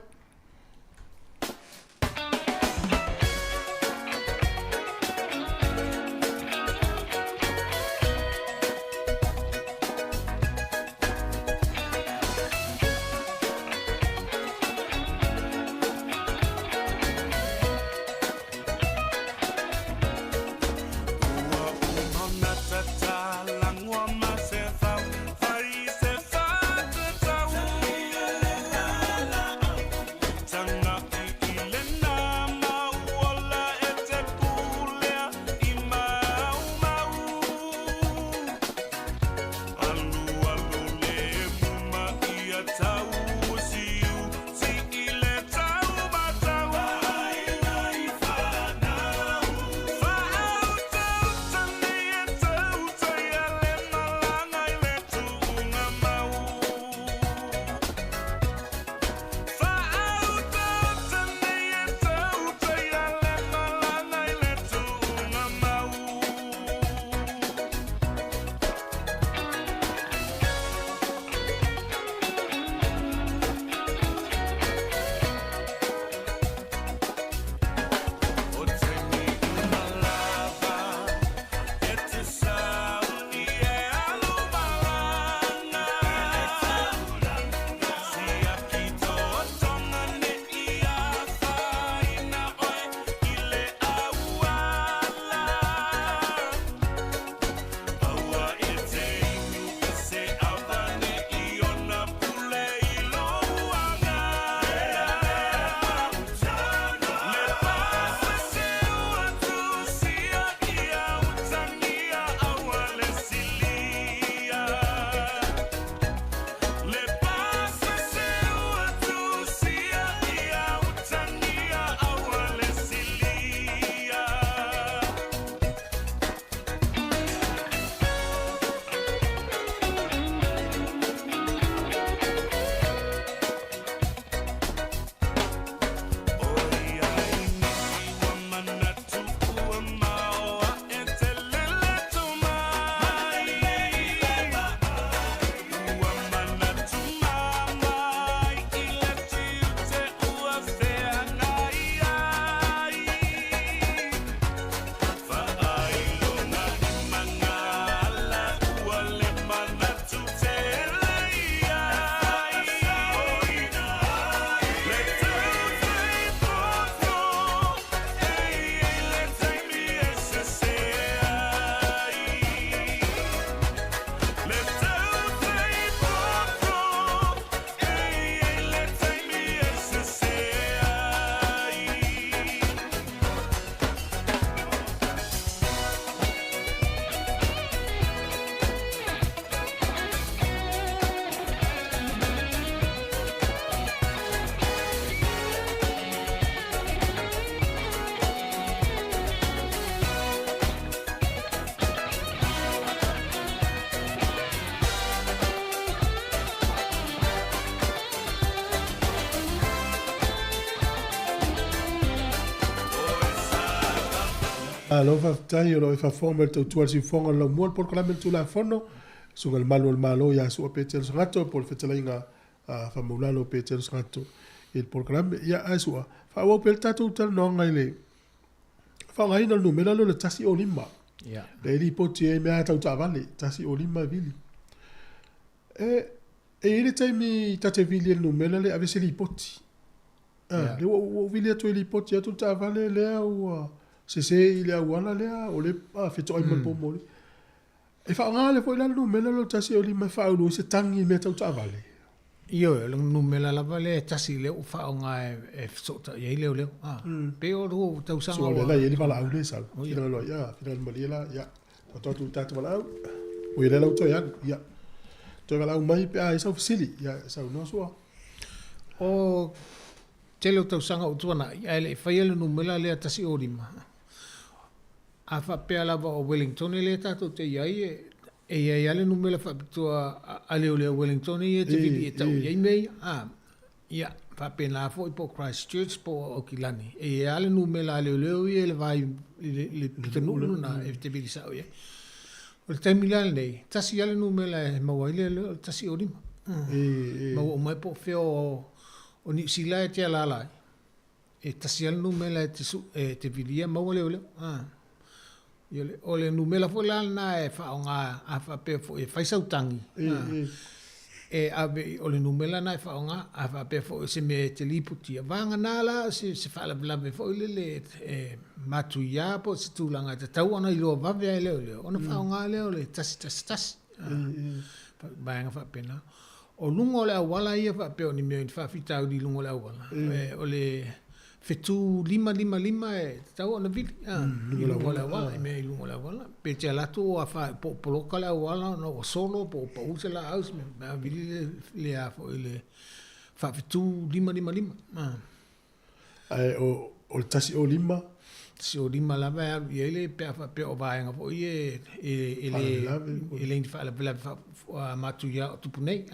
Speaker 2: Alo fa tai o fa forma to tu si fonga lo mo por kala men tu la fono su el malo ya su petel rato por fetelinga fa mulalo petel rato il programma ya asua fa wo pel tatu tal no ngaile fa ngai no numero lo tasi olimma
Speaker 14: ya
Speaker 2: le li poti e me ata ta vale tasi olimma vili e ile taimi tate vili el numero le avesse li poti le wo vili to li poti atu ta vale le o se ile wala le o le fe to mo po mo e fa ngale foi la numero lo tasi olimma fa o se tangi me ta vale
Speaker 14: Io, le numela la vale tasi le o fa nga e sota ye le le pe o ro tau sanga
Speaker 2: so le la ye vala au le sal fina lo ya fina mo le la ya to tu ta vala au o ile la to ya to vala mai pe ai sa ofisili ya sa no so
Speaker 14: o tele tau sanga o tuana ya le fa ye le numela le tasi o rima a fa pe la va o Wellington le ta to te ya e ale numela fa tua ale ole Wellington e te vidi e tau ye mei ia fa pena fo po Christchurch po Okilani e ale numela ale ole e le vai le tenulu na e te vidi sa ye o te milal nei tasi ale numela e mawaile le tasi ori ma o mai po feo o ni sila e te ala e tasi ale numela e te vidi e mawaile ole o le numela fo la na e fa nga a fa pe fo e fa sautangi e ave o le numela na e fa nga a fa pe fo se me te liputi va nga na la se fa la bla fo le matu ya po se tu langa te tau ona i lo va ve le ona fa nga le tas ba nga fa pena o lungo le wala ia fa pe o ni me fa fita di lungo le wala o le fetu lima e tau ona vili lungo la wala me lungo la wala pe te la tu a fa po loka la wala no solo po usa la aus me vili le a fo le fa fetu lima
Speaker 2: o tasi o lima
Speaker 14: si o lima la va ele pe fa pe o va nga fo ele fa la matu ya tu punei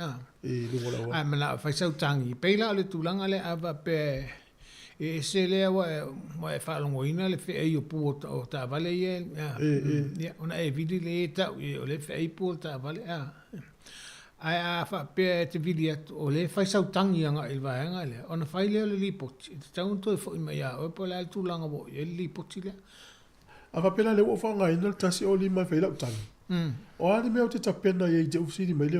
Speaker 2: lungo la wala
Speaker 14: mana fa sau tangi pe la le tulanga le ava pe e se le wa fa longo ina le fe e pu o ta vale ye ya ona e vidi le ta o le fe e pu ta vale a fa pe te vidi o le fa sau tangi nga il va nga le ona fa le li pot ta un to fo ima ya o po la tu langa bo ye li pot le
Speaker 2: a fa pela le wo fa nga ina tasi o lima fe la tangi o ani me o te tapena ye je usiri mai le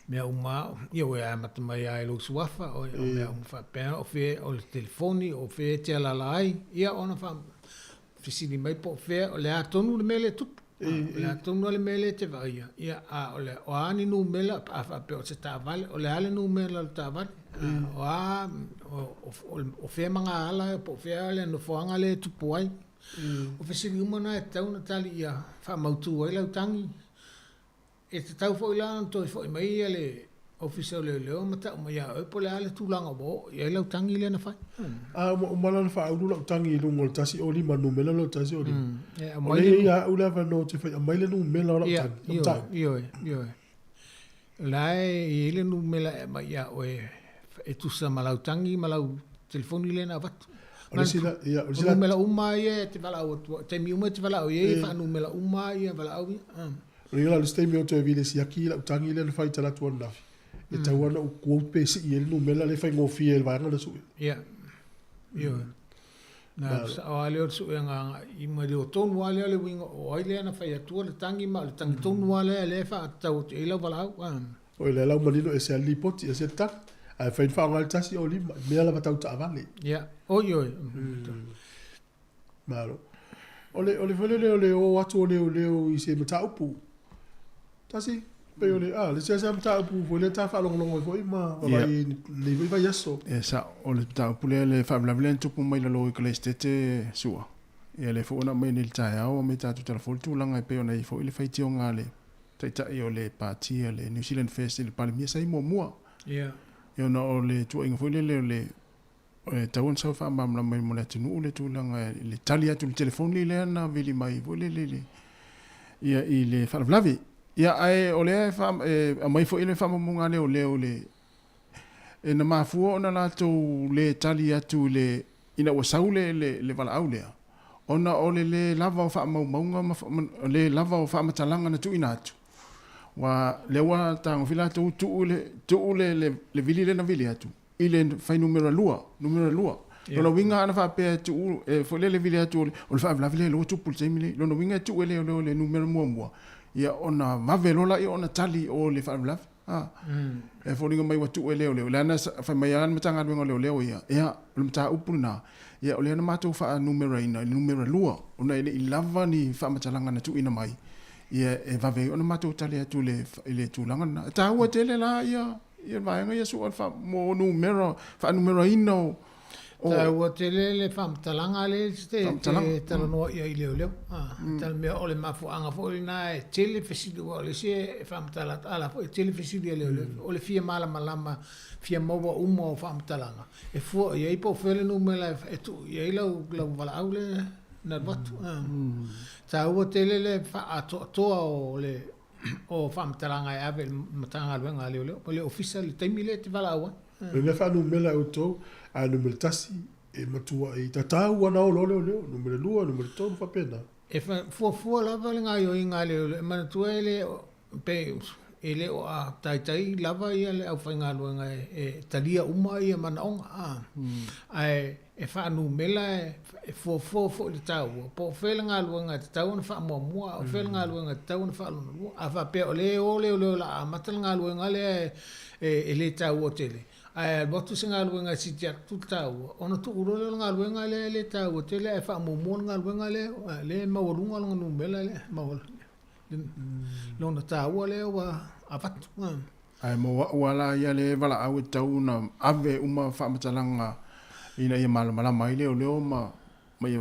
Speaker 14: mea uma ia e mata mai ai lo suafa o mea fa pena o fe o telefoni o fe te ala lai ia ona fa fisini mai po fe o le atonu le mele tu le atonu le mele te vai ia o le o ani nu mela a fa pe o se ta vale o le ale nu mela ta vale o fe manga ala po fe ale no foanga le tu poai o fisini uma e tau na tali ia fa mautu ai lau tangi e te tau fo ilan to fo mai ale official le o mata o ya o po le ale tulanga bo e lau tangi le na fa
Speaker 2: o mala na fa u lau tangi lu ngol tasi o lima nu mela lo tasi o lima mai ya u la va no te fa mai le nu mela lo tangi
Speaker 14: yo lai e le nu mela mai ya o e tu sa malau tangi malau telefoni le na vat o mela uma ye te vala o te mi uma te vala o ye fa nu mela uma ye vala o
Speaker 2: Ringa le stay me o te vile si aki la utangi le fai tala tuan nafi. E tawana u kua pesi i el numela le fai ngofi el vanga le sui.
Speaker 14: Ia. Ia. Na o ale o sui nga i ma o tonu ale ale winga o aile na fai atua le tangi ma le tangi tonu ale le fa tau te ila walau.
Speaker 2: O le lau manino e se ali poti e se tak. Ai fai fa ngal tasi o lima. Mea la batau ta avale.
Speaker 14: Ia. O yo.
Speaker 2: Malo. Ole vele le o atu o i se mata upu. Tasi pe ole le se mta pu vo le ta fa long vo ma le va yaso
Speaker 4: e sa ole ta pu le fa bla bla tu pu mai lo i klestete sua e le fo na mai ni ta ya o me ta tu telefon tu langa pe ona i fo ile fai ti o ngale ta i ole party le New Zealand Fest le palmia sai mo
Speaker 14: ia
Speaker 4: e ona ole tu inga fo le ta won sa fa mam la mai mo le tu le tu langa le talia tu telefon le na vili mai vo le ia i le fa bla ia ai ole fa mai fo ile fa mo ngale ole e na mafu ona la tu le tali atu le ina wa saule le vala aule ona o le lava o whaamaunga, le lava o whaamatalanga na tuina atu. Wa lewa tango fila le vili le na vili atu. Ile fai numero lua. Lona winga ana whapea tu fo le vili atu o le whaavlavi le loa tupu le teimile. Lona winga tu le numero mua. Ia ona mavelola i ona tali o le whaavlavi. E fo ringa mai watu leo. Lana fai mai ana matanga wenga leo ia. Ia le mta upuna. Ia o le ana matou wha numero ina, numero lua. Ona ile I lava ni whaamatalanga na tu ina mai. Ia e vave ona matou tali atu le tūlanga na. Ta ua tele la ia vaenga ia su alfa mo numero ino.
Speaker 14: Ta ua tele le whaamatalanga le te tala noa ia I leo. Tala mea o le mafuanga fo na e tele fesili o le se e whaamatala ala fo e tele fesili leo. O le fia malama fia maua uma o whaamatalaga. E fua ia I po fele numela e tu ia I lau wala au le na watu. Ta ua tele le toa o le o whaamatalaga e ave matanga luenga leo. O le ofisa le taimi le te wala aua.
Speaker 2: Le me wha numela o tau a numela tasi e matua I tatau ana o leo. Numela lua, numela tonu whapena.
Speaker 14: E fua lava le ngai o I ngā leo. E manatua ele pe ele o a tai lava ia le au whainga luenga e talia uma ia manaonga. Ai e whaanu mela e fua le tau. Po whele ngā luenga te tau na wha mua. O whele ngā luenga te tau na wha aluna lua. A wha peo leo la a matala ngā luenga le e le tau o tele. Ai botu se ngā luenga si te atu tau. Ona tu uro leo ngā luenga le tau o tele e wha mua ngā luenga le mawarunga longa numela le mawarunga. Lona tāua leo a watu.
Speaker 4: Ai mo wala ia le wala au tau na ave uma whaamatalanga ina ia malama I leo ma ia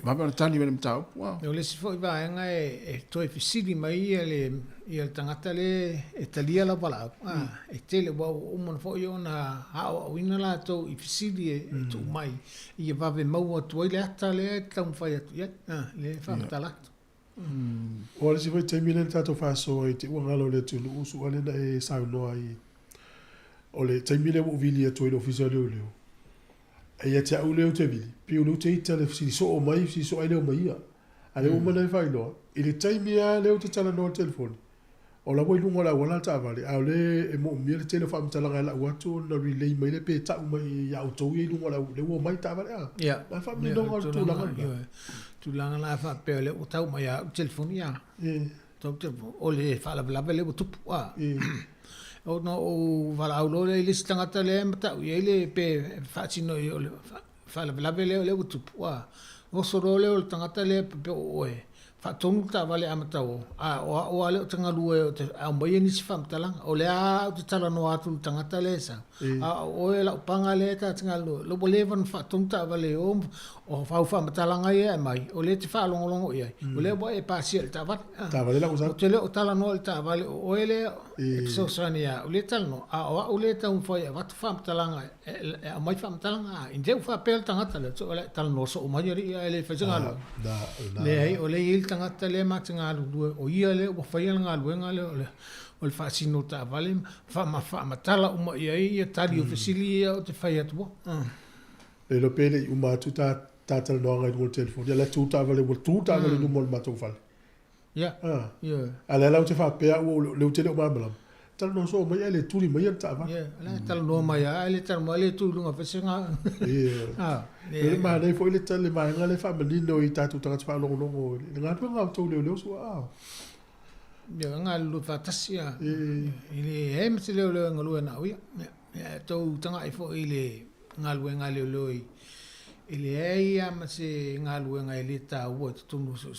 Speaker 4: ma tali wele mtau.
Speaker 14: Leo le si fo I vaenga e toi fisili mai ia le tangata le e talia la wala au. E tele wa umana fo I ona hao au ina la tau I fisili e tu mai. Ia vave maua tuai le ata le tau mwhai atu ia. Le whaamatala.
Speaker 2: O le si vai taimi le tato whaso I te uangalo le tunu usu ane na e sao noa I o le taimi le uvili atu I le ofisa leo. E ia te au leo te vili. Pi o leo te ita le si so o mai, si so ai leo mai ia. A le umana I whai noa. I le taimi a leo te tala noa telefoni. O la wai lunga la wala ta vale. A le e mo mia le telefoni talanga la watu na relay mai le pe ta umai ia autou I lunga la le ua mai ta vale a.
Speaker 14: Ia.
Speaker 2: Ma wha mi nonga tu langa.
Speaker 14: Tulanga la fa pe le o tau mai a telefoni ia. Tau telefoni. O le fa la le o tupu a. O no o vala au lo le tangata le mata ia le pe fa sino o le fa la le o tupu a. O so le o tangata le pe o e. Fa tonu ta vale amata o. A o ale o tanga lue o te a mai ni si fam talanga. O le a o te tala no atu tangata le sa. A o e la panga le ta tanga lo bolevan fa tonu ta vale o fa fam talanga ia mai. O le te fa longo ia. O le bo e pasiel ta vale.
Speaker 2: Ta vale la usa.
Speaker 14: O te le o tala no ta vale o ele e so sania. O le tala no a o le ta un foi va fam talanga e mai fam talanga. Inde fa pel tangata le so le tala no so o mai ia ele fa janga. Le o le tangata le matinga lu o ia le o faia nga luenga le o le fasino ta vale fa matala uma ia tali o fasili o te faia tu
Speaker 2: le lo pele uma tu ta tal no nga o telefoni ya la tu ta vale no mol matou vale
Speaker 14: ya
Speaker 2: ala la te fa pe o le te o mabla tal no so mai le tuli mai ta va
Speaker 14: la tal no mai le tal mai le tu lunga fasinga
Speaker 2: le ma le foi le tal le ma nga le fa menino I ta tu ta fa lo nga tu nga tu le so
Speaker 14: ya nga lu fa tasia ile hem se le nga lu na wi ya to tanga I fo ile nga lu ile ia ma se nga lu nga ile ta wo tu no so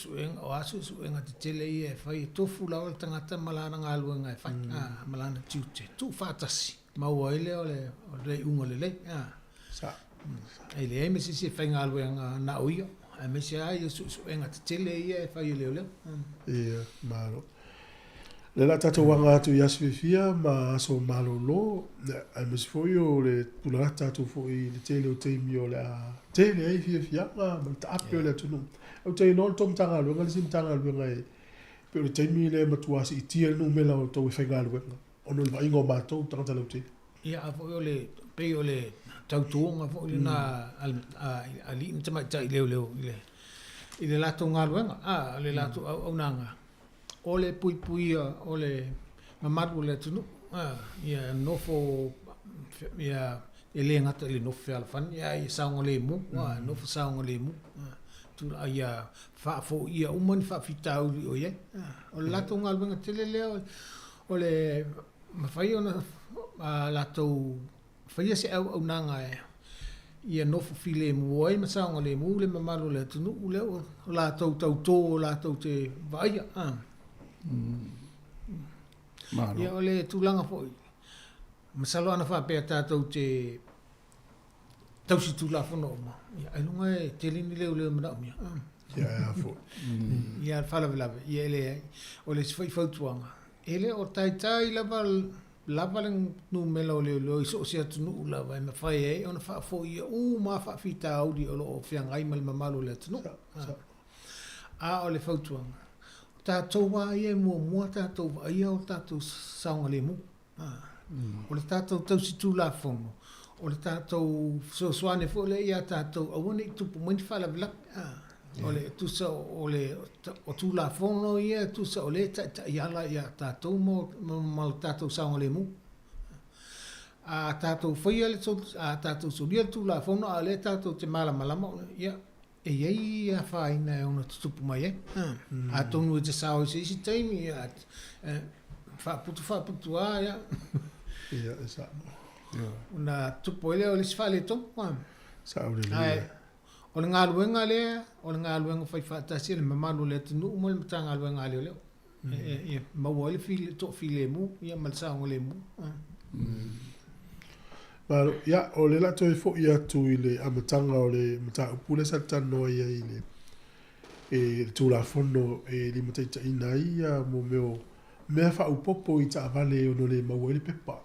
Speaker 14: o asu nga te tele ia fa tofu la o tanga ta malana nga lu nga fa malana tu fa tasi ma wo ile o le unga le sa ele e mesi se fai ngā luenga na uio. E mesi ai su enga te tele ia e fai leo.
Speaker 2: Ia, maro. Le la tato wanga atu yasifia ma so malo lo. E mesi foi o le pulata atu foi le tele o teimi o le a tele e fia ma ta ape o le atu no. O te non tom tanga luenga le sim tanga luenga e. Pe o le teimi le matuasi I tia no mela o tau e fai ngā luenga. Ono le vaingo mātou tangata lau te.
Speaker 14: Ia, a foi o le pe o le tau tuonga fo na ali mta mai tai leo ile I le lato ngaluenga, le lato au nanga. O le pui o le mamaru le tunu, ia nofo, ia le ngata le nofo alfan, ia saunga le mu, nofo saunga le mu. Tula ia fo ia umani fita uli o ye. O le lato ngaluenga tele leo, o le mawhai ona lato, whaia se au nanga ia nofo file mu ai masaunga le mu le mamaru le tunu ule o la tau tō la tau te vaia ia o le tūlanga foi masalo ana whapea tātou te tausi tūla whono ma ia ailunga e te lini leo mana umia ia whalawelawe ia ele o le sifai fautuanga ele o tai lava le nu melo le so se tunu lava me fai e ona fa fo ia ma fa fita audi o lo fianga i mal mamalo le tunu o le fautuanga ta towa ia mo ta towa ia o ta tu saunga le mu o le ta tu si tu la fono o le ta tu so soane fo le ia ta tu o ni tu mo ni fa la o le tu sa o le o tu la fono ia tu sa o le ta ia la ia ta tu mo ta tu sa o le mu a ta tu foi le so a ta tu so dia tu la fono a le ta tu te mala mo ia e ia fa ina ona tu mai a tu no te sa o si time ia fa putu a ia
Speaker 2: esa
Speaker 14: una tu pole o le sfale to
Speaker 2: sa o le
Speaker 14: o le ngaluenga fai whaatasi le mamalu le tunu mo le matanga ngaluenga leo leo. Ia maua le file mu, ia malsaonga le mu.
Speaker 2: Maro, ia, o le lato e fo ia tu i le amatanga o le mata upule sa tano ia i le e tu la fondo e li mataita ina ia mo mea wha upopo i ta avale o no le maua le pepa.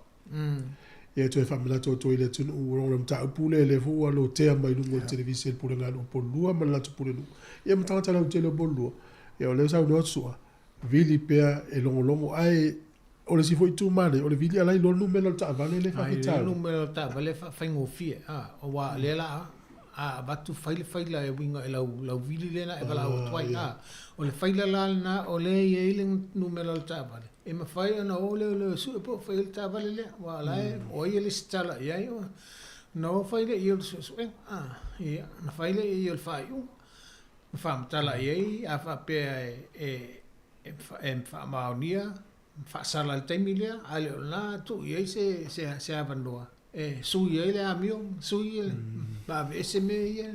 Speaker 2: Ia tu e whamila to i le tunu urong le mta upule le fua lo tea mai lungo le televisi pule ngā lo polua ma lato pule lu. Ia matanga tala u te le polua. Ia o le sau no atsua. Vili pea e longo ai o le sifo i tu mane, o le vili alai lo numelo ta avale le whakitau.
Speaker 14: Ai, numelo ta avale whaingo fie. O wa le la a batu faila e winga e lau vili lena e wala o tuai. O le faila la na o le e iling numelo ta avale. E ma fai ana o le su e po fai ta vale le wa la o ye le stala ia yo no fai le yo su ia na fai le yo fai u fa tala ia a fa pe fa maunia fa sala le temilia ale na tu ia se abandoa su ia le amio su ia ba ese me ia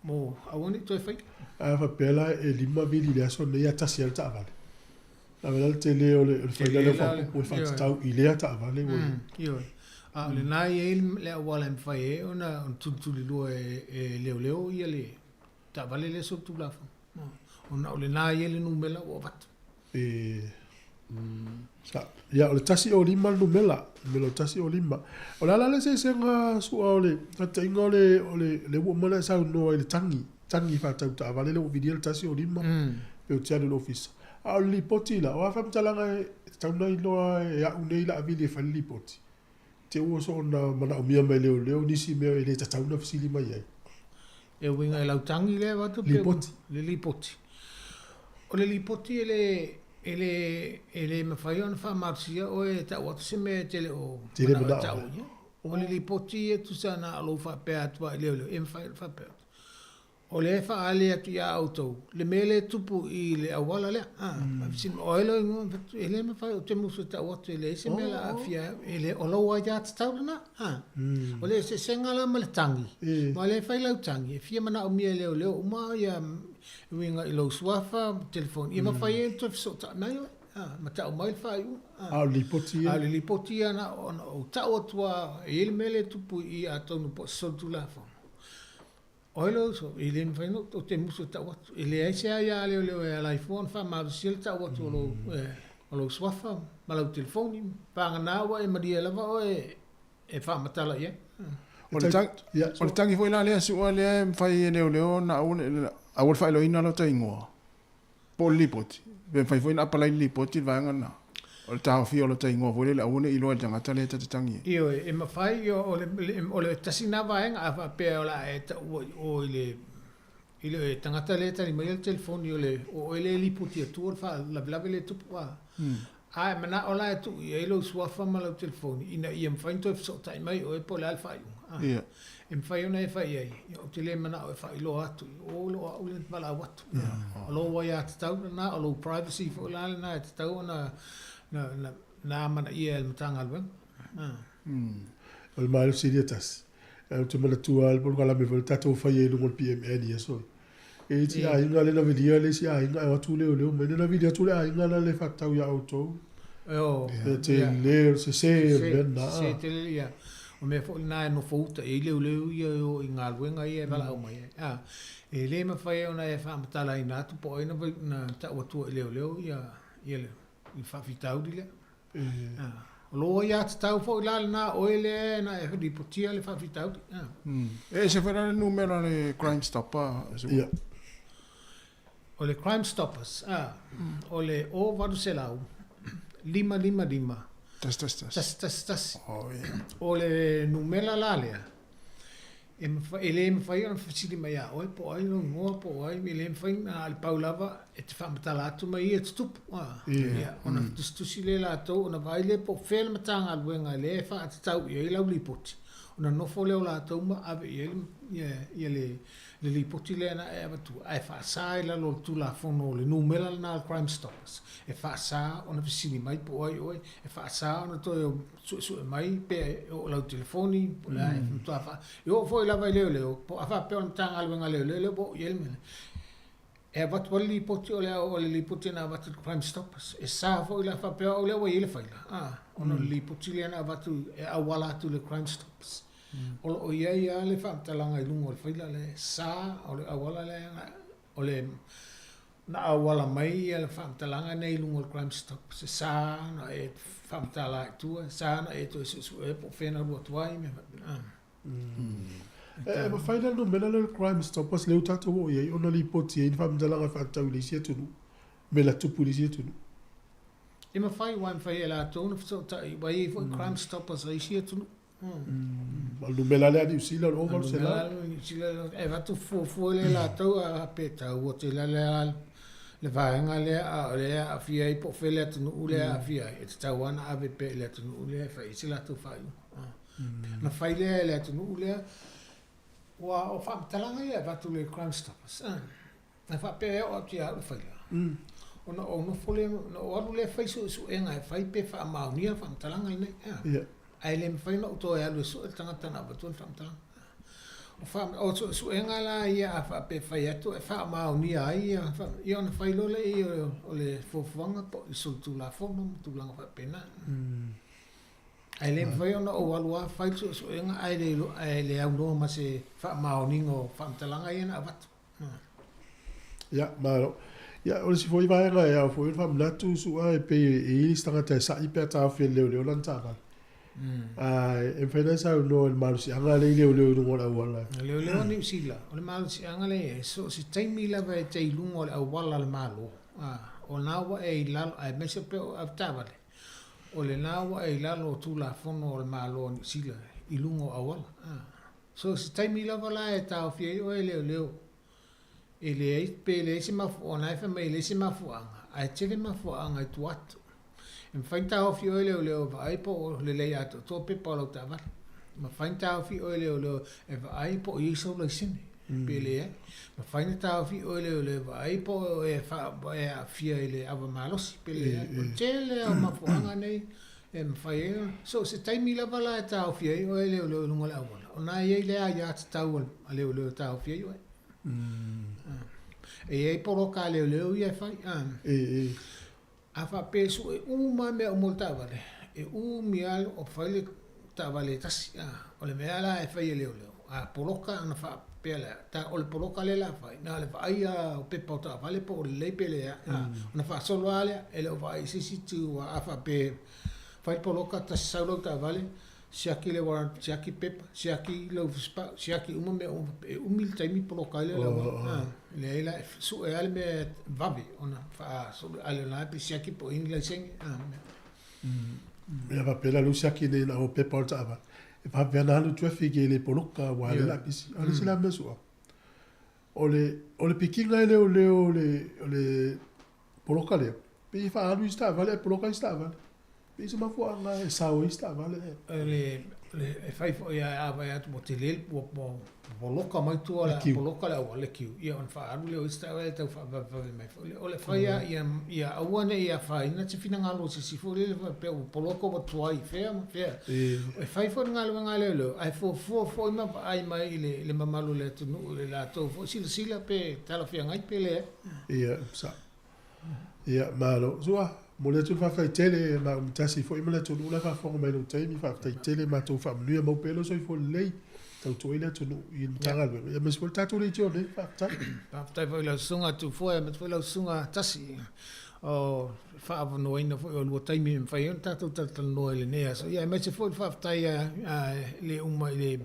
Speaker 14: mo awoni to fai
Speaker 2: a fa pe la e lima vili le so ne ia tasiel ta vale. La verdad te leo le faila le fa tau i le ta vale wo.
Speaker 14: Io. Le nai le wala em fai ona tu lu e leo ia le ta vale le so tu la fa. Ona le nai le numela o vat.
Speaker 2: Sa ya le tasi o lima numela, melo tasi o lima. Ola la se nga su ole, ta ingole le wo mala sa no le tangi fa ta vale le video tasi o lima. Pe o tia le office. A lipoti la, o fam talanga tauna i loa e a unei la avili e whali lipoti. Te ua so na mana o mia mai leo nisi mea e le tauna fisili mai ai.
Speaker 14: E winga e lautangi le watu?
Speaker 2: Lipoti.
Speaker 14: Le lipoti. O le lipoti e le mawhai ona wha marsia o e ta watu se mea tele o mana o tau. O le lipoti e tu sa na alo wha pēa atua leo e mwhai wha pēa. O le fa ale atu ia auto le mele tupu i le awala le sin oilo ngo ele me fa te musu ta o te le se mela afia ele o lo wa ya tau na o le se sengala mal tangi ma le fa la tangi fia mana o mi le o ma ya winga i lo swafa telefon i ma fa ye to so ta na yo ma ta o mai fa yu
Speaker 2: a
Speaker 14: lipoti na o ta o tua ele mele tupu i ato no po so tu la fo oilo so ile mfano o te muso ta watu ile ai se ai le le iPhone fa ma sil ta watu lo swafa ma lo telefoni pa na wa e madia lava o e fa matala ye
Speaker 4: o tangi foi la le su le fai le na un a wol fai lo ina lo taingo polipoti ben fai foi na pala lipoti va ngana o tau fi o lo taingo foi le une i lo tanga tale ta tangi
Speaker 14: io e ma fai o le tasina va en a pe o la e o Ile tangata le tani mai le telefoni o ele liputi atua fa la le tupu a. Ai mana ola e tu i lo suafa ma lo telefoni ina ia mfainto e so tai mai o e po le alfa i.
Speaker 4: Ia.
Speaker 14: E mwhai ona e whai ai. O te le mana o e whai lo atu. O lo a ule mala watu. O lo wai a te tau na, o lo privacy fo lale na e te tau na mana ia el matanga alwen.
Speaker 2: O le maelo siriatas. E te mana tua al polo kala me vole tato whai e lungo PMN ia so. E ti a inga le na vidia le si a inga e watu leo leo. Mene na vidia tu le a inga na le whatau ia auto. E te leo se bena.
Speaker 14: Se te le ia. O me fo na no fouta e leu ia o inga luenga ia vala o mai. E le ma fai ona e fa matala ina tu po ina na ta watu leu ia le i fa fitau dile. Lo ia te tau fo lale na o ele na e di potia le fa fitau.
Speaker 4: E se fera le numero le Crime Stopper.
Speaker 2: Ia.
Speaker 14: O le Crime Stoppers. O le o vadu selau. 555. Tas. O le numela lalea. E le mawhai ana whasiri mai a oe po ai no ngoa po ai. E le mawhai na al paulava e te whamatala atu mai e te tupu. Ona tustusi le la tau. Ona vai le po whele matanga aluenga le e wha te tau i e lau lipoti. Ona nofo leo la tau ma ave i le lipoti le na e avatu. Ai whaasa i la lo tu la fono le numela na al Crime Stoppers. E whaasa ona whisini mai po ai oe. E whaasa ona toi o su mai pe o lau telefoni. Po la e whantua wha. E o fo i lava i leo. Po a wha pe ona tanga aluenga leo po i elmele. E avatu wale lipoti o le lipoti na avatu Crime Stoppers. E sa fo i la wha pe o leo i ele whaila. Ona lipoti le na avatu e awala atu le Crime Stoppers. O ia le whaamtalanga i lungo o le whaila le sa o le awala le o le na awala mai i le whaamtalanga nei lungo o le Crime Stoppers. Se sa na e whaamtala i tua, sa na e to e su e po whena rua tuai me
Speaker 2: ma whaila no mena le Crime Stoppers leo tato o iei ona li poti e ni whaamtalanga whaatau le isia tunu me la tupu le isia tunu.
Speaker 14: E ma whai wai mwhai e la tōna whai wai e fo Crime Stoppers le isia tunu.
Speaker 2: Malu melale di usila o vol se la.
Speaker 14: E vatu fu le la tau a peta o te la le vaenga le a fia i po fele tu ule a fia e te tau ana ave pe le tu ule fa i se la tu fai. Na fai le tu ule wa o fa talanga ia vatu le Crime Stoppers. Na fa pe o ti a fai. Ona o no fole no o le fai su enga fai pe fa maunia fa talanga nei. Ai le mwhaina o tō e alu e su e tangata na watu e whamtanga. O su e ngala ia a wha pe whai atu e wha mao ni ai ia ona whai lole i o le fofuanga po i sultu la fono tu langa wha pena. Ai le mwhaina o walua whai su e nga ai le au noa ma se wha mao ni ngo whamtalanga ia na watu.
Speaker 2: Ia, maro. Ia, o le si foi vaenga e au foi whamlatu su a e pe e ili stangata e sa i pe ta whi leo lantaka. E whaina sa no le malu si anga le leo lungo la wala.
Speaker 14: Leo ni sila. O le malu si anga le so si taimi lava e te lungo le au wala le malu. O nawa e lalo ai mese pe o avtavale. O le nawa e lalo tu la fono o le malu ni sila i lungo au wala. So si taimi lava la e tau fie o e leo. E le e pe le si mafu o naifa me le si mafu anga. Ai tele mafu anga i tuatu. E whainta o fi oe leo vai po le lei ato tō pe polo ta vale. Ma whainta o fi oe leo e vai po i so le sine. Pe le e. Ma whainta o fi oe leo vai po e a fia ele awa malosi. Pe le e. O tele o mafuanga nei. E mwhai e. So se taimi la vala e tau fi oe leo lungo le awala. O nai e lea ia te tau a leo tau fi oe. E poro ka leo ia whai. A fa peso e uma me o molta vale e mial o fale ta vale tasi o le meala e fai leo a poloka na fa pela ta o le poloka le la fai na le fai o pepa ta vale po le pele na fa solo ale e le vai si tu a fa pe fai poloka ta saulo ta vale siaki le waran siaki pepa siaki lo spa siaki uma me umil taimi poloka le le la su e alme vabi ona fa so ale la pe siaki po inglese
Speaker 2: me va pela lu siaki ne na o pepa ta va e va vena lu traffic le poloka wa le la bisi ale sila meso o le pikinga ele o le poloka le. Pe fa alu sta vale poloka sta vale. Pe se mafu anga e sao sta vale.
Speaker 14: Le fai fo ia ava ia mo te lel po poloka mai tu ala poloka le au le kiu. Ia on fa alu le sta vale tau fa mai fo. O le fai ia awane ia fa ina te fina ngalo si fo le pe poloka mo tuai fea. E fai fo ngalo le ai fo ima ai mai le mamalu le tu le la to fo sila pe tala fia ngai pe le.
Speaker 2: Ia sa. Ia malo zua. Mo le tu fa fai tele ma tasi fo ima le tu la fa fo mai no taimi fa fai tele ma tu fa mnu mo pelo so fo lei tau tu ile tu in tanga ia mes fo tatu le tu ne fa
Speaker 14: ta fo la sunga tu fo me fo la sunga tasi o fa avo no ina fo o taimi me fai tatu no le ne so ia me se fo fa tai le uma le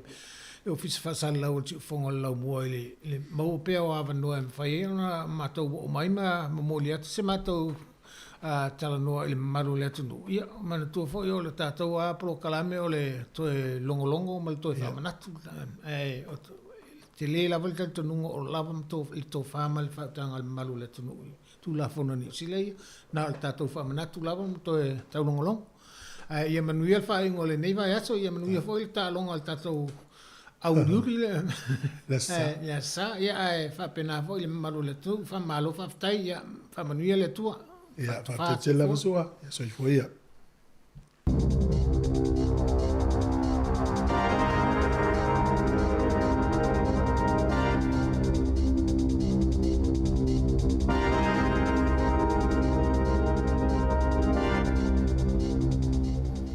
Speaker 14: o fis fa sal la o fonga la mo le mo pe o ava no me fai na ma to o mai ma mo le se ma to tala noa i le maru le atunu. Ia, mana tua fo i o le tātou a pro kalame o le toe longolongo ma le toe whamanatu. Te le lava le tautanunga o lava le tō whama le whautanga le maru le atunu. Tu la whona ni silei, na le tātou whamanatu lava ma toe tau longolongo. Ia manuia le whaingo le neiva aso, ia manuia fo i le tālonga le tātou au riuri le. Ia sa, ia whapena fo i le maru le atunu, whamalo whaftai, ia whamanuia le tua.
Speaker 2: Ia, fa te la masua, so i foi ia.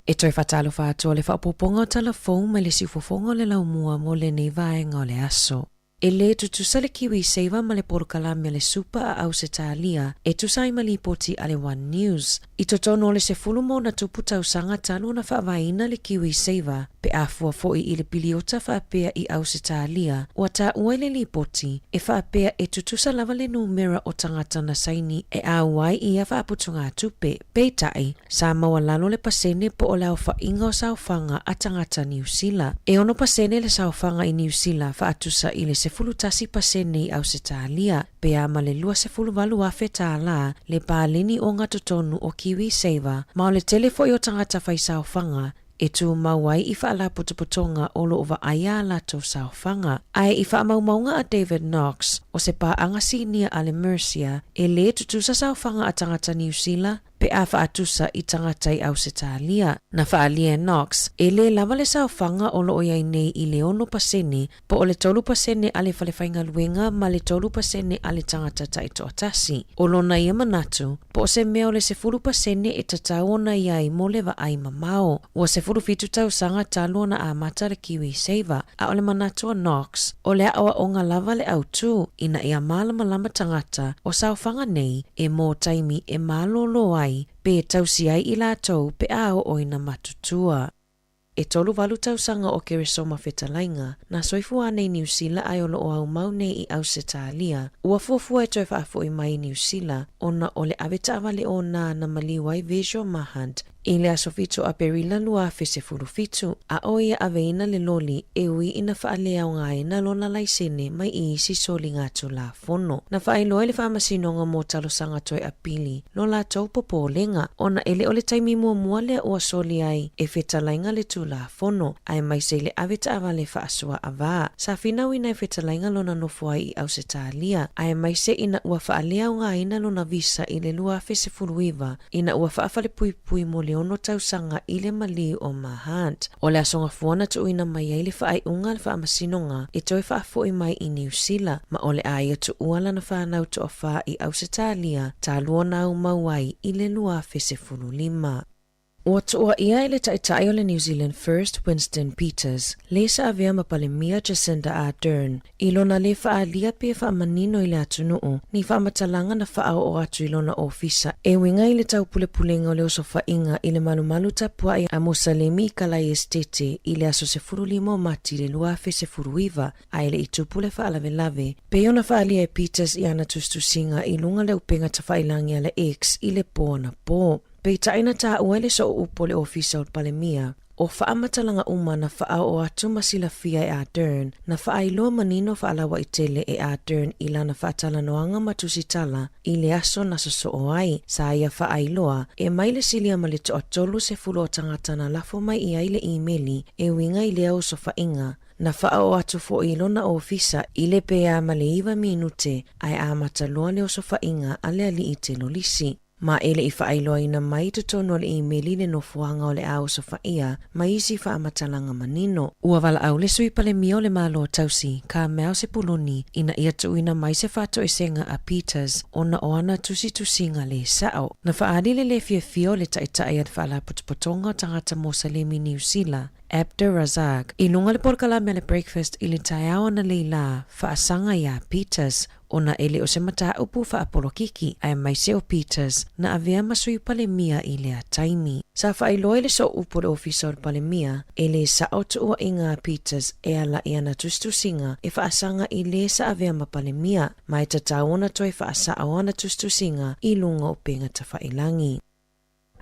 Speaker 9: E toi whatalo whātua le whapoponga o telefon me le siufofonga le laumua mo le nei vaenga o le aso. E le tutusa le kiwi seiva ma le porokalame le supa a au se tālia e tusai ma li poti ale One News. I totono le se fulu mo na tupu tausanga talo na whaavaina le kiwi seiva pe afua foi i le piliota whaapea i au se tālia ua tā ua le li poti e whaapea e tutusa lava le numera o tangata na saini e auai i a whaaputunga tupe. Peitai, Sāmoa lalo le pasene po o lau whainga o saufanga a tangata New Zealand. E ono pasene le saufanga i New Zealand whaatusa i le se fulu tasi pasene i au se tālia pe ama le lua se fulu walu afe tāla le pālini o ngā totonu o kiwi seiva ma o le telefo i o tangata whai saufanga e tu mauai i whaala putuputonga o lo ova aia lato saufanga. Ai i wha maumaunga a David Knox o se pā angasi nia ale Mercia e le tutusa saufanga a tangata New Zealand pe a whaatusa i tangata i au se tālia. Na whaalia Knox e le lava le saufanga o lo oiai nei i le ono pasene po o le tolu pasene ale whalewhainga luenga ma le tolu pasene ale tangata ta i toa tasi. O lo na ia manatu po o se mea o le se fulu pasene e tatau ona iai mo le wa ai mamao. O se fulu fitu tau sanga talo na a mata le kiwi seiva a o le manatu a Knox o le awa o ngā lava le autu ina ia malama lama tangata o saufanga nei e mō taimi e malo lo ai pe tausi ai i lātou pe ao oina matutua. E tolu walu tausanga o Keresoma Whetalainga, na soifua nei New Zealand ai olo o au mau nei i au se tālia. Ua fuafua e toi whaafo i mai New Zealand, ona o le aweta awale o nā na maliwai Visual Mahant, i le asofito a perila lua fese furufitu, a oia aveina le loli e ui ina whaalea o ngaina lona laisene mai i isi soli ngātu la fono. Na whaailoa le whaamasinonga mō talosanga toi a pili, lo la tau popo lenga, ona ele o le taimi mua le o soli ai e Whetalainga le tu la fono, ai mai se le aweta awale whaasua awaa. Sa whina wina e Whetalainga lona nofuai i au se tālia, ai mai se ina ua whaalea o ngaina lona visa i le lua fese furuiva, ina ua whaafale pui mo le ono tausanga i le mali o Mahant. O le asonga fuana tu ina mai ai le whaai unga le whaamasinonga e toi whaafo i mai i New Zealand, ma o le aia tu uala na whanau tu o wha i au se tālia, tā lua nau mauai i le lua fese furulima. Ua tua ia ele taitai o le New Zealand First Winston Peters, le sa avea mapalemia Jacinda Ardern, i lona le whaalia pe whaamanino i le atunuu, ni whaamatalanga na whaao o atu i lona ofisa, e winga i le tau pulepulenga o le oso whainga i le malumalu tapua i a Mosalemi Kalai Estete i le aso se furulima o mati le luafe se furuiva, a ele i tupule whaalave-lave, pe ona whaalia e Peters i ana tustusinga i lunga le upenga ta whailangi a le X i le pō na pō. Pei taina tā uele so upo le ofisa o palemia, O whaamatalanga uma na whaao o atu masilafia e Ardern, na whaailoa manino whaalawa i tele e Ardern i lana whaatalanoanga matusitala i le aso na soso o ai, sa ia whaailoa e maile silia ma le toa tolu se fulo o tangata na lafo mai i aile imeli e winga i le au so whainga, na whaao atu fo i lona ofisa i le pea ma le iwa minute ai a matalua le o so whainga a le ali i te lolisi. Ma ele i whaailoa ina mai tutono le imeli le no fuanga o le au so whaia, ma isi whaamatalanga manino. Ua wala au le sui pale mio le malo tausi, ka meo se puloni, ina ia tu ina mai se whato e senga a Peters, ona oana tusi tusinga le sao. Na whaadile le fio le taitai ad whaala putupotonga o tangata mo Salemi New Zealand. Abder Razak, i lunga le porkala me le breakfast i le taiao na leila, whaasanga ia Peters, ona ele o se mata upu wha Apollo Kiki, ai mai se o Peters, na avea masui pale mia i le a taimi. Sa whailoi le so upu le ofisa o pale mia, ele sa otu ua inga Peters e ala i ana tustusinga, e whaasanga i le sa avea ma pale mia, mai tatau ona toi whaasa o ana tustusinga i lunga o penga ta whailangi.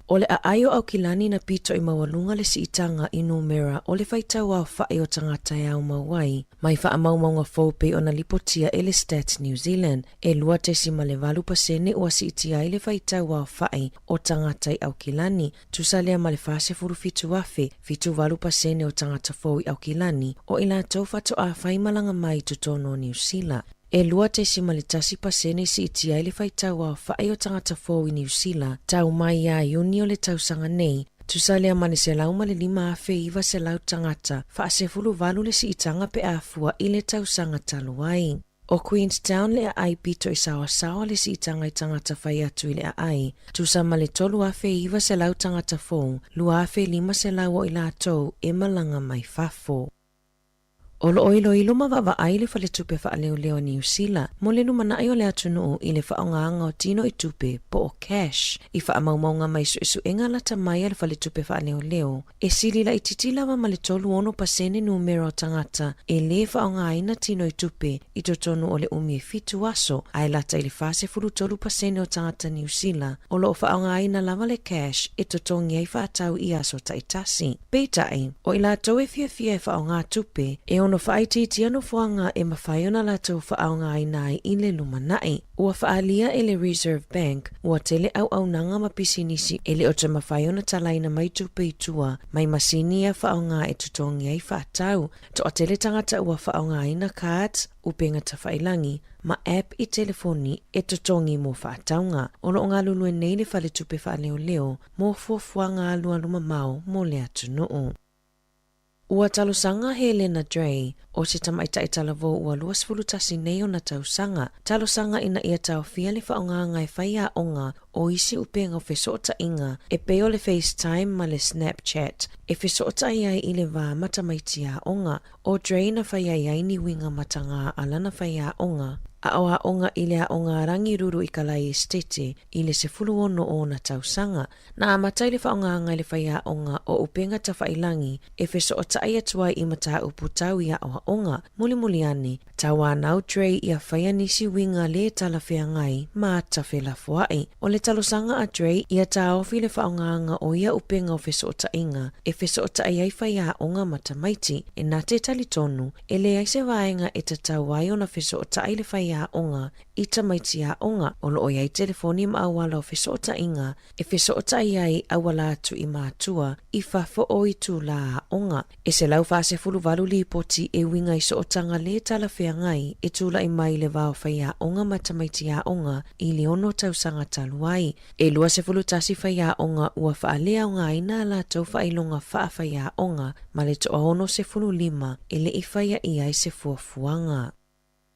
Speaker 9: O le aio au kilani na pito i mawalunga le siitanga i numera o le whaitau au whae o tangata e au mawai, mai wha maunga faupe o na lipotia e le Stats New Zealand, e lua te sima le valu pasene ua siitia i le whaitau au whae o tangata i au kilani, tusalea ma le fase furu fitu afe, fitu valu pasene o tangata fau i au kilani, o ila tau fato a whaimalanga mai tutono New Zealand. E lua te sima le tasi pasene si itia i le whaitau a whae o tangata fōu i New Zealand, tau mai a iuni o le tausanga nei, tusalea mane se lau ma le 5 afe iwa se lau tangata, wha se fulu valu le si itanga pe afua i le tausanga talu ai. O Queenstown le ai pito i sawa le si itanga i tangata whai atu i le ai, tusama le 3 afe iwa se lau tangata fōu, 2 afe 5 se lau o i la tau e malanga mai fafo. O lo oilo ilo mawawa ai le whale tupe wha leo leo New Zealand, mo le numa na o le atunu i le whaongaanga o tino i tupe po o cash. I wha amaumaunga mai su enga lata mai le whale tupe wha leo, e sili la i titilawa ma le tolu ono pasene numero tangata, e le whaonga aina tino i tupe, i totonu o le umi e fitu aso, ai lata i le fase furu tolu pasene o tangata New Zealand, o lo whaonga aina lava le cash, e totongi ai whaatau i aso taitasi. Peitai, o ila tau e fia e whaonga tupe, e ono whaiti ano fuanga e mawhaiona lato whaonga ai nai i le lumanai. Ua whaalia e le Reserve Bank, ua tele au nanga mapisinisi e le o te mawhaiona talaina mai tupe i tua, mai masini a whaonga e tutongi ai whaatau. To a tele tangata ua whaonga ai na cards, upenga ta whailangi, ma app i telefoni e tutongi mo whaataunga. Ono o ngā lulue nei le whale tupe wha leo, mo fuafuanga alua luma mau mo le atunuu. Ua talosanga Helena Dre, o se tamaita i talavo ua luas fulutasi nei o na tausanga. Talosanga ina ia tau fia le whaonga ngai whaia onga o isi upenga o whesota inga, e peo le FaceTime ma le Snapchat, e whesota iai i le wā matamaitia onga, o Dre na whaia iai ni winga matanga alana whaia onga. A oa onga i le onga rangi ruru i kalai estete i le se fulu ono o na tausanga. Na amatai le whaonga ngai le whaia onga o upenga ta whailangi e wheso o taia tuai i mata upu tau ia oa onga. Muli ane, tawa nau Dre ia whaia nisi winga le tala whea ngai ma ta whela fuai. O le talosanga a Dre ia ta ofi le whaonga anga o ia upenga o wheso o tainga e wheso o taia i whaia onga matamaiti e na te talitonu e le aise vaenga e ta tawai o na wheso o taia le whaia onga i tamaiti a onga o lo iai telefoni ma awala o whesota inga e whesota iai awala atu i mātua i whafo o i tū la onga. E se lau whase fulu valu li poti e winga i so o tanga le tala whea ngai e tūla i mai le wao whaia onga ma tamaiti a onga i le ono tausanga taluai. E lua se fulu tasi whaia onga ua whaalea onga ina la tau whailonga whaia onga ma le toa ono se fulu 5 e le i whaia iai se fuafuanga.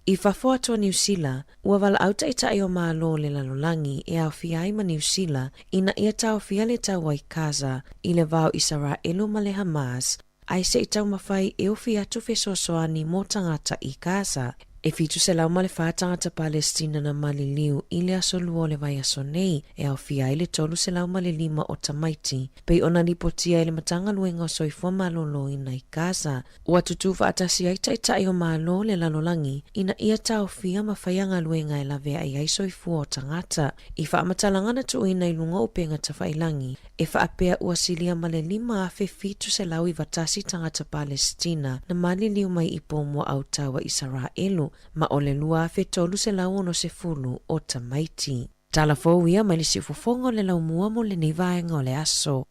Speaker 9: I whafoatua New Zealand, ua wala auta i tai o mālo le lalolangi e au fiai ma New Zealand ina ia tau fia le tau ai Gaza i le vau Israelo ma le Hamas, ai se i tau mawhai e o fiatu whesoasoani mō tangata i Gaza. E fitu se lau ma le whātangata Palestina na maliliu i le aso lua o le vai aso nei e au fia i le tolu se lau ma le 5 o tamaiti. Pei ona lipotia i le matanga luenga o soifua malolo ina i Gaza. Ua tutu whaatasi ai taitai o malo le lalolangi ina ia tau fia ma whaianga luenga e la vea i ai soifua o tangata. I whaamatala na tu ina i lunga o penga ta whailangi. E whaapea ua silia ma le 5 afe fitu se lau i watasi tangata Palestina na maliliu mai i pomua au tawa Israelu. Ma ole lua afe tolu se lau ono se fulu o tamaiti. Tala fōu ia mai le sifufongo le lau mua mo le neivaenga o le aso.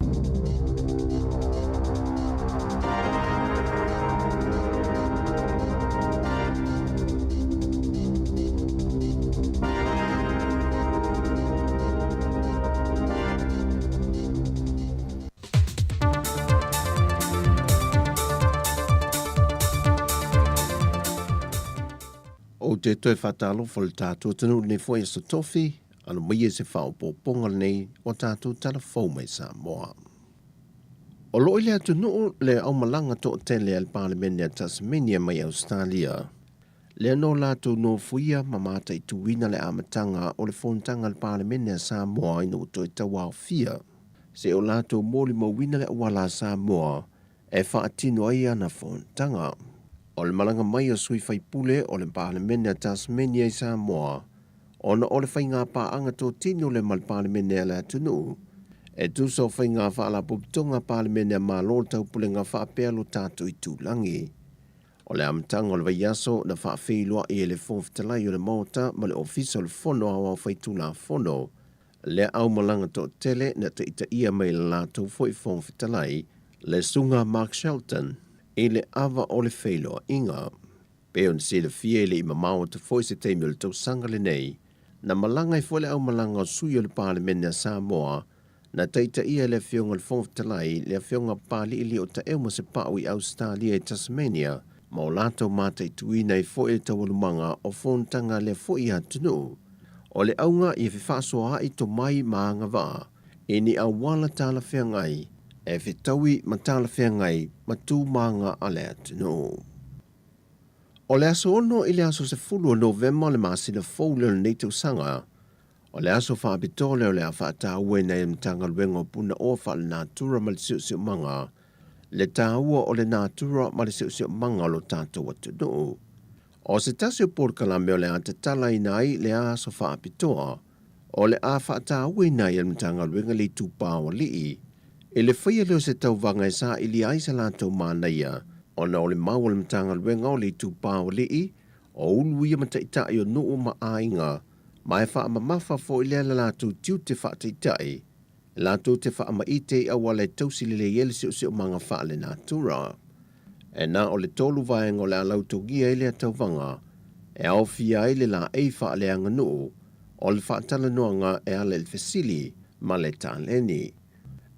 Speaker 8: O te toi whatalo fol tātou tanu nei fwoi sa tofi, anu mai e se whao pōponga nei o tātou tala fau mai Sāmoa. O loi lea tunu le au malanga to tele al Parliament Tasmania mai Australia. Le no lātou no fuia mamata i tuina le amatanga o le fontanga al Parliament Sāmoa ino toi tawa o fia. Se o lātou mōli mawina le awala Sāmoa e whaatino ai ana fontanga. O le malanga mai o sui whaipule o le Parliament Tasmania i Sāmoa, ona o le whainga pāanga tō tino le mal Parliament la tunu, e tuso whainga whaala puputonga Parliament malo tau pulenga whaapea lo tātou i tūlangi. O le amatanga o le vaiaso na whaafeilua i ele fōwhitalai o le maota ma le ofisa o le fono awa o whaitula fono, le au malanga tō tele na te ita ia mai le lātou fōwhitalai, le sunga Mark Shelton, e le ava o le whailoa inga. Peon se le fie le ima mao te foi se teimi o le tau sanga le nei, na malanga i foi le au malanga o sui o le Parliament Sāmoa, na teita ia le fionga le fōwhitalai le fionga pāli ili o ta euma se pāu i Australia e Tasmania, ma o lātou mata i tuina i foi le tau alumanga o fōntanga le foi i atunu. O le aunga i whiwhasoa i to mai maanga wā, e ni awala tāla whiangai, e whitaui matala whiangai matu maanga ale atino. O le aso ono i le aso se fulu o November le masina fōle o nei tau sanga, o le aso whaapitole o le a whaata ue nei mtanga luenga o puna o wha le nātura ma le siu manga, le tāua o le nātura ma le siu manga lo tātou atino. O se tasi o porkalame o le a tatala i nai le aso whaapitoa, o le a whaata ue nei mtanga luenga le tūpā o lii, e le whaia leo se tau vanga e sa ili aisa lātou mānaia, o na o le mau le mtanga luenga o le tūpā o lii, o uluia mataitai o nuu ma ainga, ma e wha mamafa fo i lea lātou tiu te wha taitai, lātou te wha ma ite i awa le tausi le yele se o manga wha le nātura. E na o le tolu vaenga o le alautou gia i lea tau vanga, e au fia i le la ei wha le anga nuu, o le wha tala noanga e ale le fesili, ma le tāleni.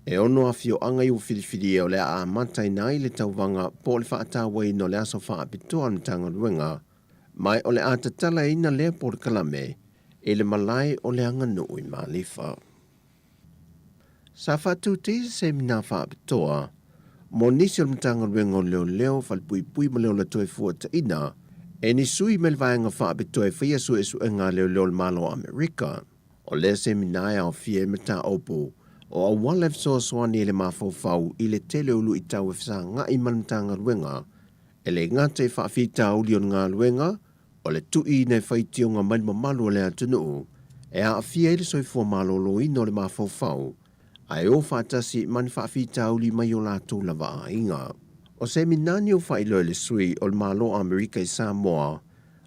Speaker 8: E ono a fio anga i u whiriwhiri o le a matai nai le tauwanga po le whaatawai no le aso whaapitoa mtanga ruenga, mai o le a tatala ina lea po le kalame, e le malai o le anga nui malifa. Sa whatu te se mina whaapitoa, mo nisi o mtanga ruenga o leo whalpui ma leo le toi fuata ina, e ni sui me le vaenga whaapitoa e whia su e su e ngā leo le malo Amerika, o le se mina e au fie mta opo, o a walef so swani le mafau i le tele ulu i tau e fisa ngā i manutanga ruenga, e le ngate whaafita uli o ngā ruenga, o le tui nei whaiti o ngā maima malu o le atunu, e a fia i le soifua malolo ino le mafau, a e o whaatasi mani whaafita uli mai o lātou lava a inga. O se minani o whailo le sui o le malo Amerika i Sāmoa,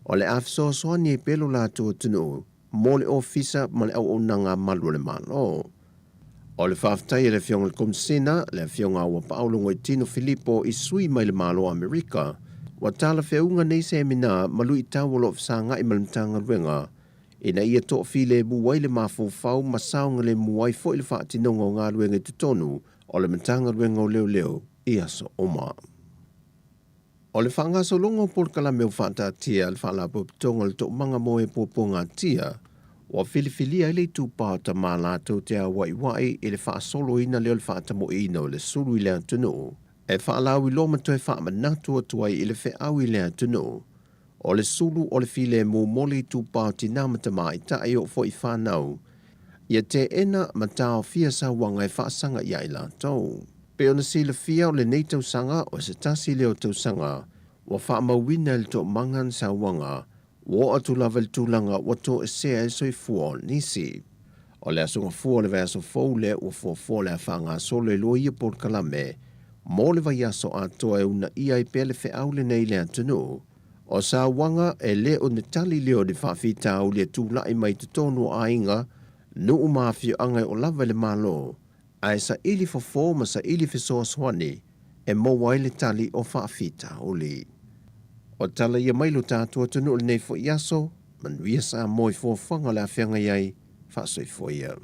Speaker 8: o le afso swani e pelo lātou atunu, mo le ofisa ma le au o nanga malu le malo. O le whaftai le fionga le komsena, le fionga ua paulongo i Tino Filippo i sui mai le malo Amerika, wa tala whiaunga nei se mina malu i tau alo fsanga i malimtanga ruenga, e na ia to file muwai le mafofau masaunga le muwai fo i le whaatinonga o ngā ruenga i tutonu, o le mtanga ruenga o leo i aso oma. O le whangaso longo porkala meu whaatatia le whaalapo pitonga le to manga moe poponga tia, wa filifilia i le tūpā ta mā lātou te a wai i le whaasolo ina leo le whaatamo ina o le suru i le atunu. E whaalau i loma toi whaamanatu atuai i le whiau i le atunu. o le sulu o le file mo moli tu pao tina matama i ta ai o fo i whanau. Ia te ena matao fia sa wanga e whaasanga ia i la tau. Pe ona sila fia o le nei tau sanga o se tasi leo tau sanga, wa wha mawina le to mangan sa wanga, wa atu lava le tūlanga wa to e sea e soi fua nisi. O le asunga fua le vai aso fau le ua fua le a whanga solo e loa ia por kalame, mo le vai aso atoa e una ia i pele fe au le nei le atunu. O sa wanga e le o ne tali leo de whawhita au le tūla i mai te tonu a inga, nu umawhio angai o lava le malo, ai sa ili fo ma sa ili fisoa swane, e mo waile tali o whawhita o li. O tala ia mailo tātua tunu le nei fo iaso, manuia sa moi fo whanga le a whianga iai, whaasoi fo ia.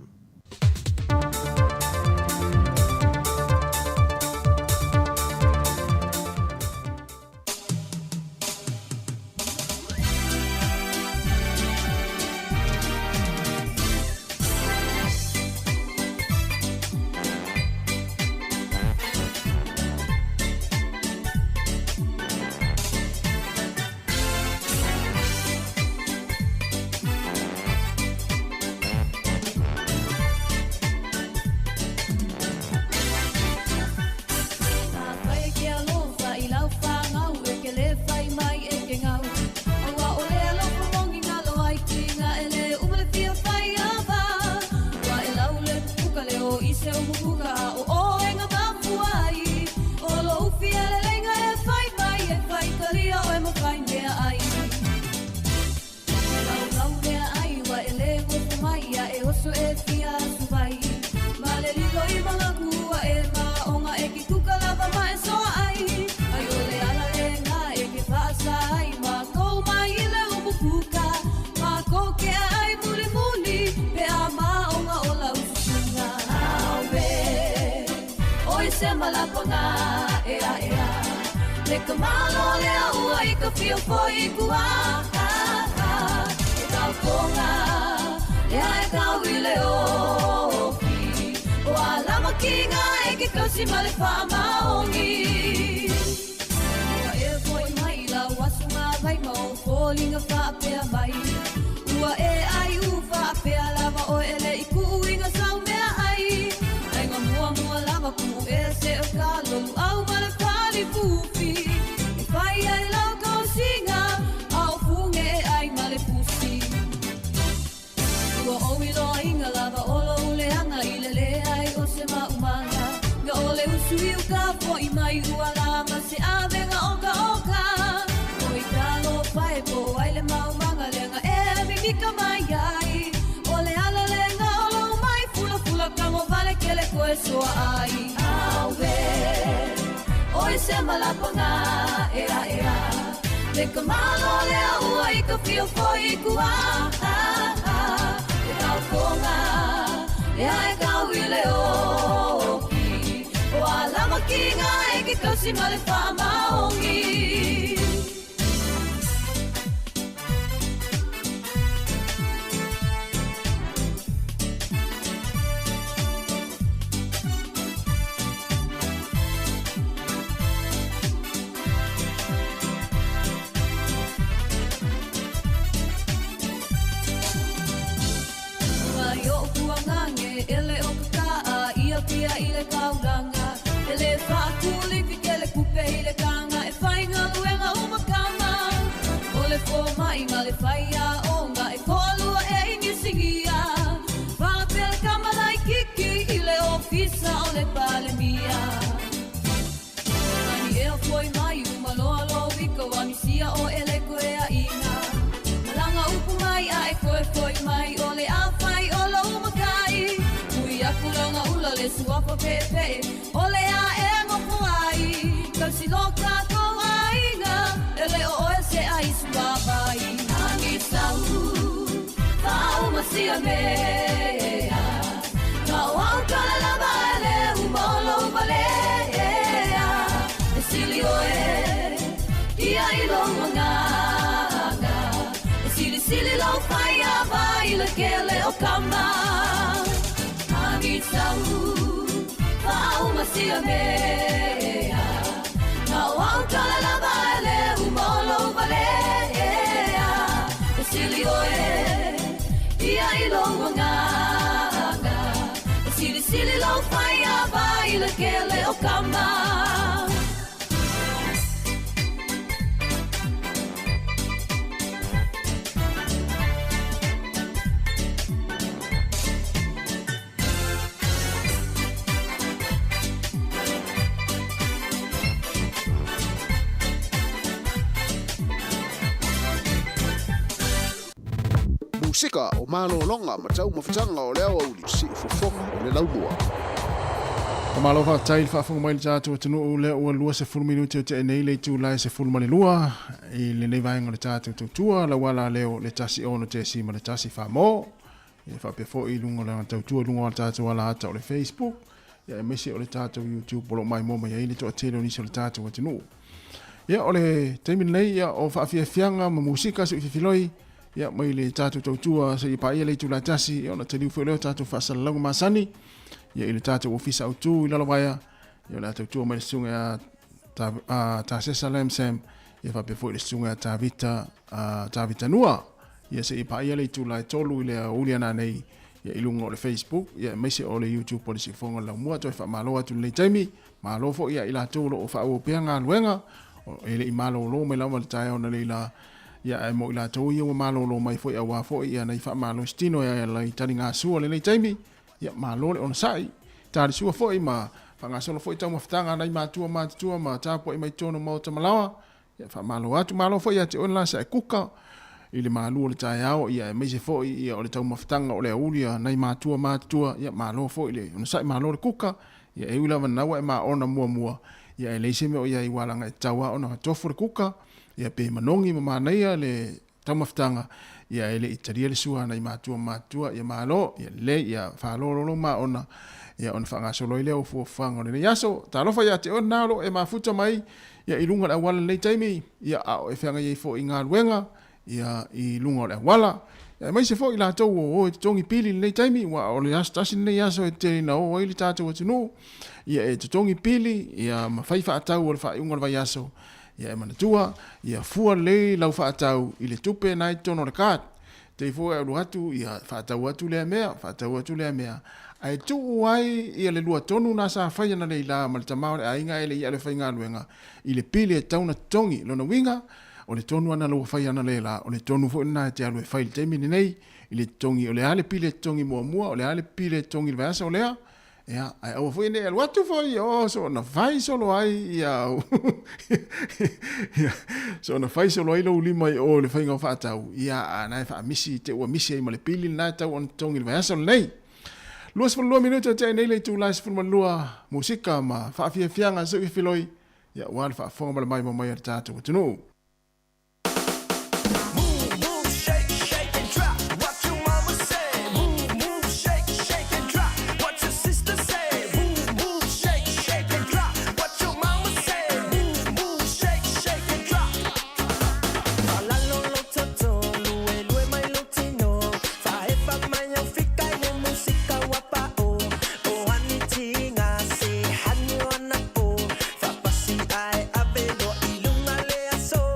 Speaker 16: Now I'm gonna love you, sili lau fai a vai le ke le o kama.
Speaker 17: Musika o malo longa ma tau mawhatanga o leo au li si fofonga o le launua.
Speaker 4: O malo wha tail wha whanga maili tātua tanu o leo ua lua se fulminu te o te enei le tū lai se fulmane lua. I le nei vaenga le tātua tautua la wala leo le tasi ono te si ma le tasi wha mō. I wha pia fo i lunga le tautua lunga o le tātua wala hata o le Facebook. Ia e mesi o le tātua YouTube polo mai mō mai ai le toa tele o nisi o le tātua tanu. Ia o le teimin nei ia o wha fia fianga ma musika su i fifiloi. Ia mai le tātou tautua se i paia le tū lai tasi, ia ona te liu whuleo tātou whaasala langu masani, ia i le tātou ofisa au tū i lalawaya, ia le tautua mai le sunga tā sesa lem sem, ia whape fo i le sunga tā vita nua, ia se i paia le tū lai tolu i le uliana nei, ia i lunga o le Facebook, ia meise o le YouTube po le sifonga lau mua, toi wha maloa tu le taimi, malo fo ia i la tūlo o wha pia ngā luenga, e le i malo lo me lawa le tai ona le la ia e mo ila tau ia wa malo lo mai foi awa foi ia nei fa malo stino ia lai tani ngā sua le nei taimi ia malo le ona sai tari sua foi ma fa ngā solo foi tau maftanga nei matua ma tapo i mai tono mo te malawa ia fa malo atu malo foi ia te ona sa kuka i le malu le tai ao ia mai se foi ia o le tau maftanga o le ulia nei matua ia malo foi le ona sai malo le kuka ia e ula vanawa e ma ona mua ia e leise me o ia i walanga e taua ona tofu le kuka ia pe manongi ma manaia le tamaftanga ia ele itaria le sua nei matua ia malo ia le ia falolo ma ona ia on fanga solo ile o fu fanga le yaso talofa ia te ona lo e mafuta mai ia ilunga la wala le taimi ia a e fanga ia fo inga luenga ia i lunga la wala ia mai se fo ila to o tongi pili le taimi wa o le yastasin le yaso e te na o ile tatu tunu ia e tongi pili ia ma faifa atau o fa unga va yaso ia e manatua, ia fua le lau whaatau i le tupe nai tono le kat. Te fua e atu, ia whaatau atu lea mea. Ai tu uai ia le lua tonu nasa whaia na le ila ma le tamau le ainga e le ia le whainga luenga. I le pili e tauna tongi lona winga, o le tonu ana lua whaia na le la, o le tonu fo ina te alu e whaile teimini nei, i le tongi, o le ale pili e tongi mua, o le ale pili e tongi le veasa o lea, ia ai au foi ne alu atu foi o so na vai solo ai ia so na vai solo ai lo lima o le fainga fatau ia ana fa misi te o misi ai male pili na tau on tongi le asol nei luas fo lo minuto te nei le tu lais fo lua musika ma fa fia fianga so i filoi ia wal fa fo mai mai tatu tunu
Speaker 18: So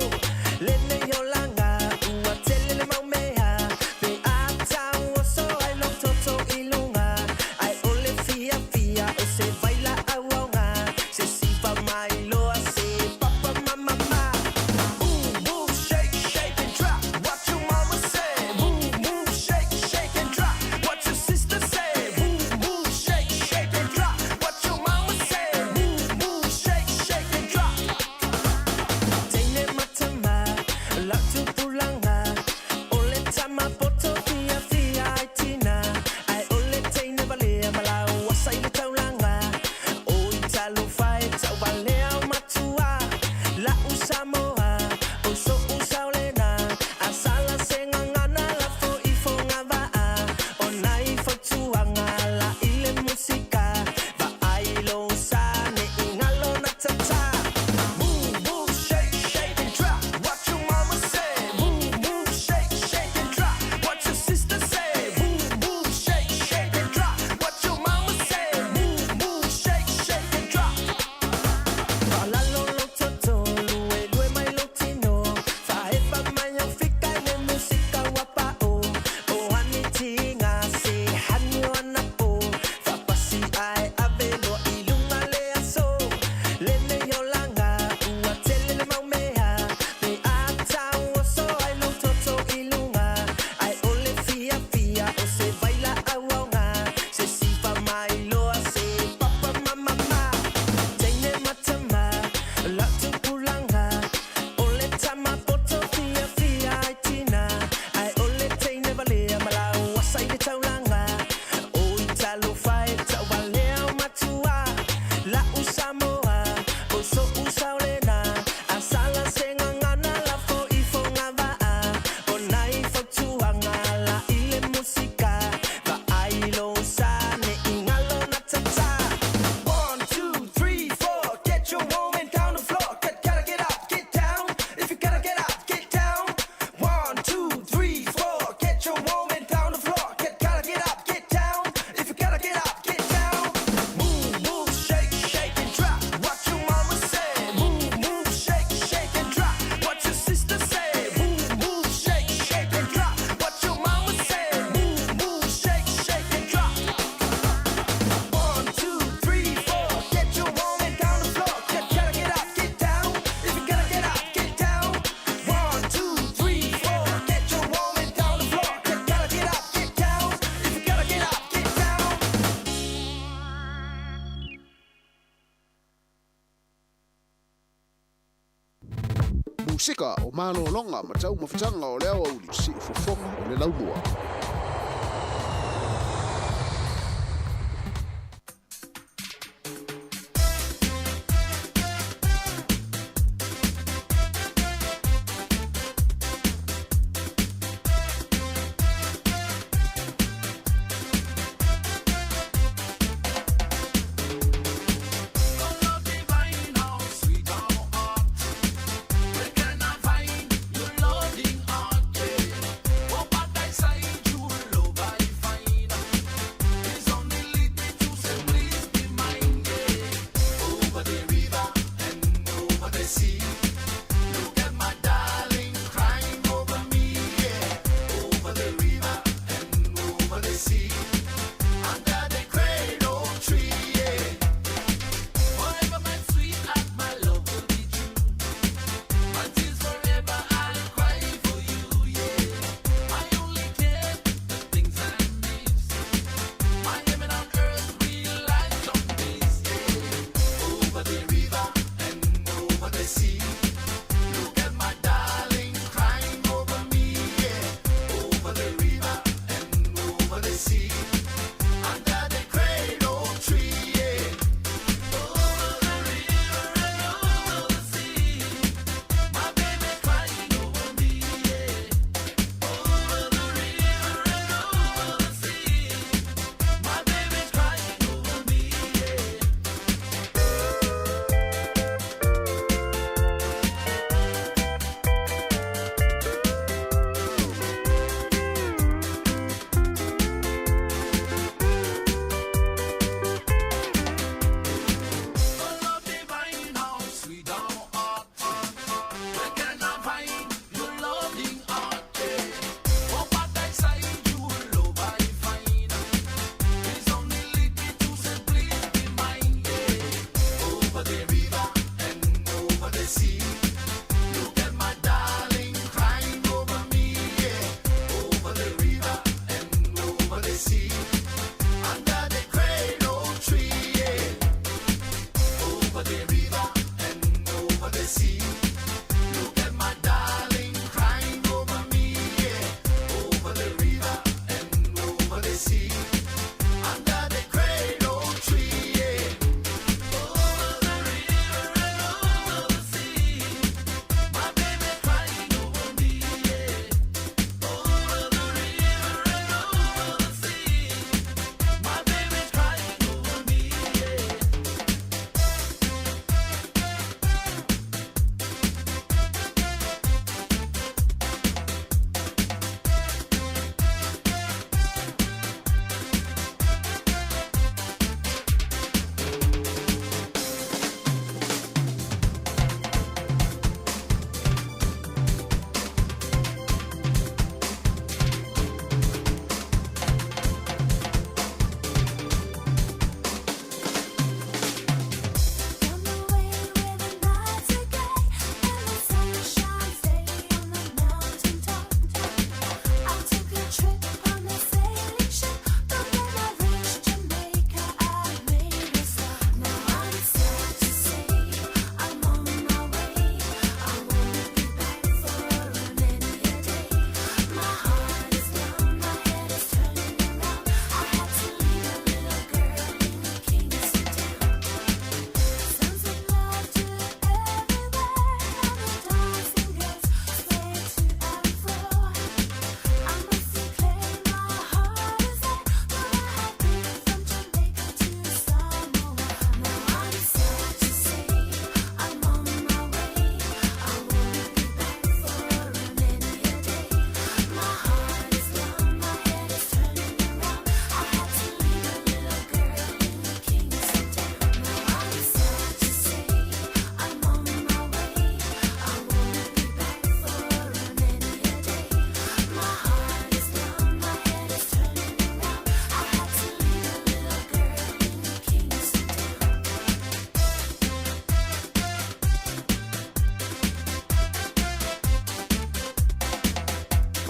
Speaker 17: musika o malolonga ma tau mawhitanga o leo au li si ufofonga o le launua.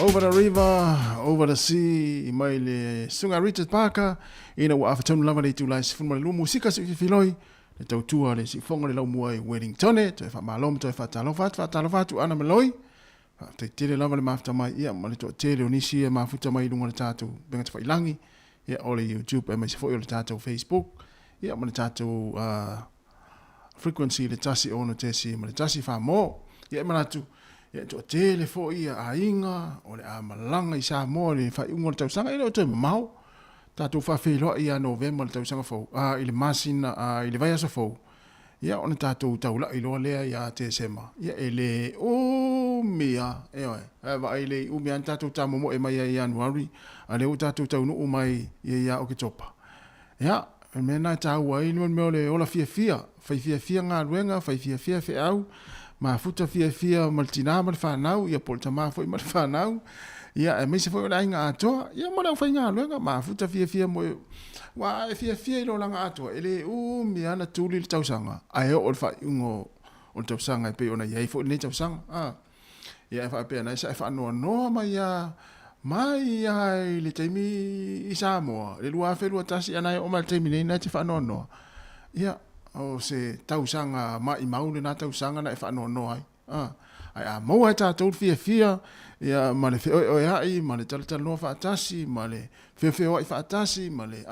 Speaker 4: Over the river, over the sea, mai le sunga Richard Parker, ina wa afatonu lava le tulai sifun ma lu musika si filoi, e tautua le si fonga le lau mua i Wellington e toi whamalom toi whatalofatu ana meloi te tele lava le mafuta mai ia ma le to tele onisi e mafuta mai lunga le tātou benga te whailangi ia o le YouTube e mai se fo i le tātou Facebook ia ma le tātou frequency le tasi ono tesi ma le tasi whamo ia manatu ia to tele fo ia a inga o le a malanga i Sāmoa le whaiunga le tausanga ia o toi mau tātou whawhelo ia November le tausanga fo i le masina i le vai asa fo ia ona tātou taula i loa lea ia te sema ia e le mea va i le umea tātou tamomo e mai i Januari a le o tātou taunu o mai ia o ke topa ia me nai tāua i nuan meo le ola fia whai ngā ruenga whai fia au ma futa fia maltina ma le whanau ia polta ma foi ma le whanau ia e meise foi o la inga atoa ia mo le whai ngā ruenga ma futa fia mo wa fia i lo langa atoa ele mi ana tuli le tausanga ai o le whai ungo o le tausanga e pe ona iai foi le tausanga ia e whai pe ana isa e whanoa noa mai ia mai ai le taimi i Sāmoa le lua whelua tasi ana o mai taimi nei na te whanoa noa ia o se tausanga mai maule na tausanga na e whanoa noa ai a maua e tātou fia ia ma le o ai ma le tala noa whaatasi ma le feo ai whaatasi ma le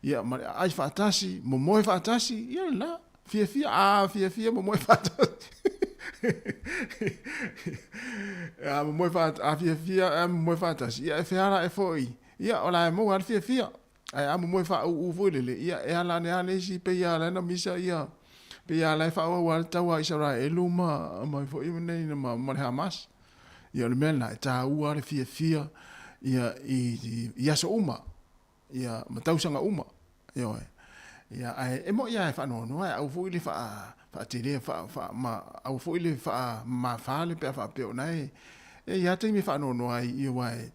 Speaker 4: ia ma le ai whaatasi mo moe whaatasi ia la fia mo moe whaatasi ia mo moe whaatasi fia mo moe whaatasi ia e whiara e foi ia o la e moa fia ai amo mo fa u volele ia e ala ne ale si pe ia la na misa ia pe ia la fa o wal tawa Israel eluma mai fo i nei na ma Hamas ia le mena ta u ale fia ia ia so uma ia matausanga uma ia ai e mo ia fa no ai au fo ile fa tele fa ma au fo ile fa ma fa le pe fa pe nai e ia te mi fa no ai ia wai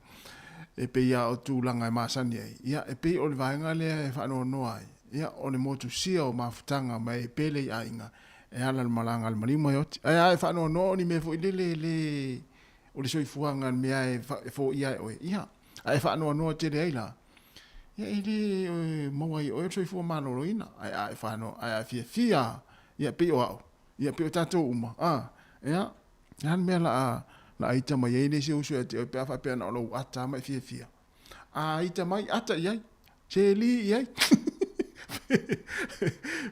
Speaker 4: e pe ia o tūlanga e māsani ai. Ia e pe o le vaenga lea e whanau noa ai. Ia o le motu sia o mafutanga mai e pele i ainga. E ala le malanga le marima i oti. Ai e whanau noa ni me fo i le o le soifuanga mea e fo ia e oe. Ia e whanau noa te le aila. Ia e le maua i oe soifua manoro ina. Ai e whanau ai e fia. Ia pe o au. Ia pe o tatou uma. Ia han mea la aita mai ei nese usu e te o pea whapea na olo ata mai fia. Aita mai ata iai. Se li iai.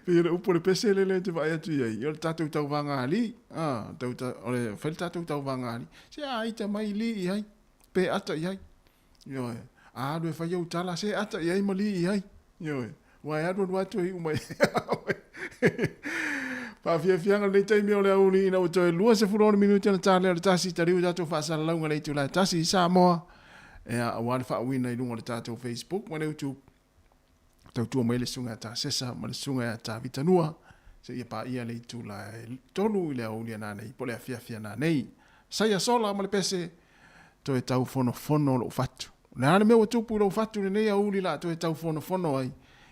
Speaker 4: Pera upo le pese le te vai atu iai. Ia le tatou tau vanga ali. Ole whele tatou tau vanga ali. Se aita mai li iai. Pe ata iai. Ioe. Aadwe whai au tala se ata iai ma li iai. Ioe. Wai adwa watu i umai. Pa fianga le taimi o le auli ina o toi lua se fulona minuti ana tale le tasi tariu tatou whaasala launga le tu la tasi Sāmoa e a wan whaawina i lunga le tatou Facebook ma le YouTube tautua mai le sunga ta sesa ma le sunga ta vitanua se ia pa ia le tu la tolu i le auli ana nei po le afia na nei saia sola ma le pese toi tau fono lo fatu le ana me o tupu lo fatu nei auli la toi tau fono ai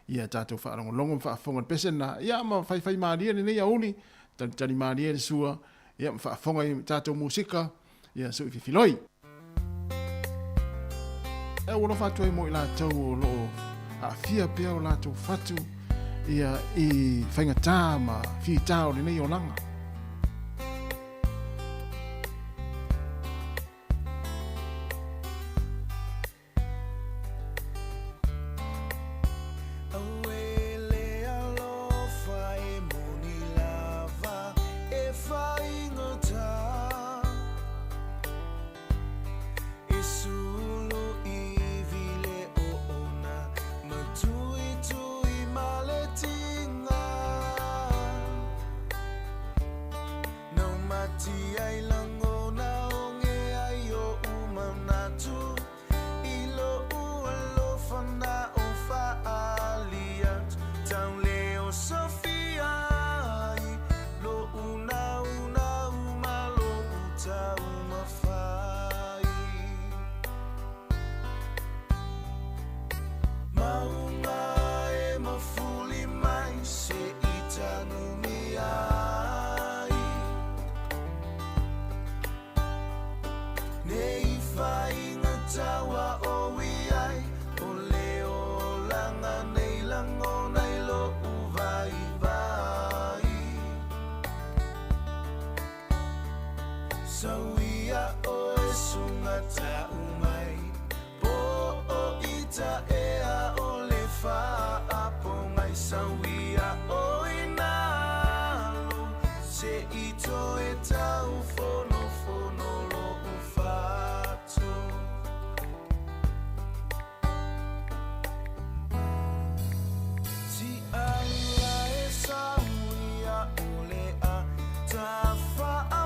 Speaker 4: ia tātou whaarongo whaafonga pese na ia ma whai maaria ni nei auli tani maaria le sua ia ma whaafonga i tātou musika ia so i whiwhiloi e uro whatu ai mo i lātou o loo a fia pia o lātou whatu ia i whainga tā ma whi tā o le nei o langa
Speaker 18: o leo langa nei lango nei lo uvai
Speaker 7: Sawia o e sunga ta umai po o ita ea o le fa apo ngai sawia o inalo se ito e tau fono fono lo ufato si ala e sawia o le a ta fa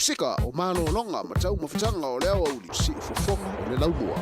Speaker 17: Musika o malo longa ma tau mawhitanga o leo au li si ufofonga o le launua.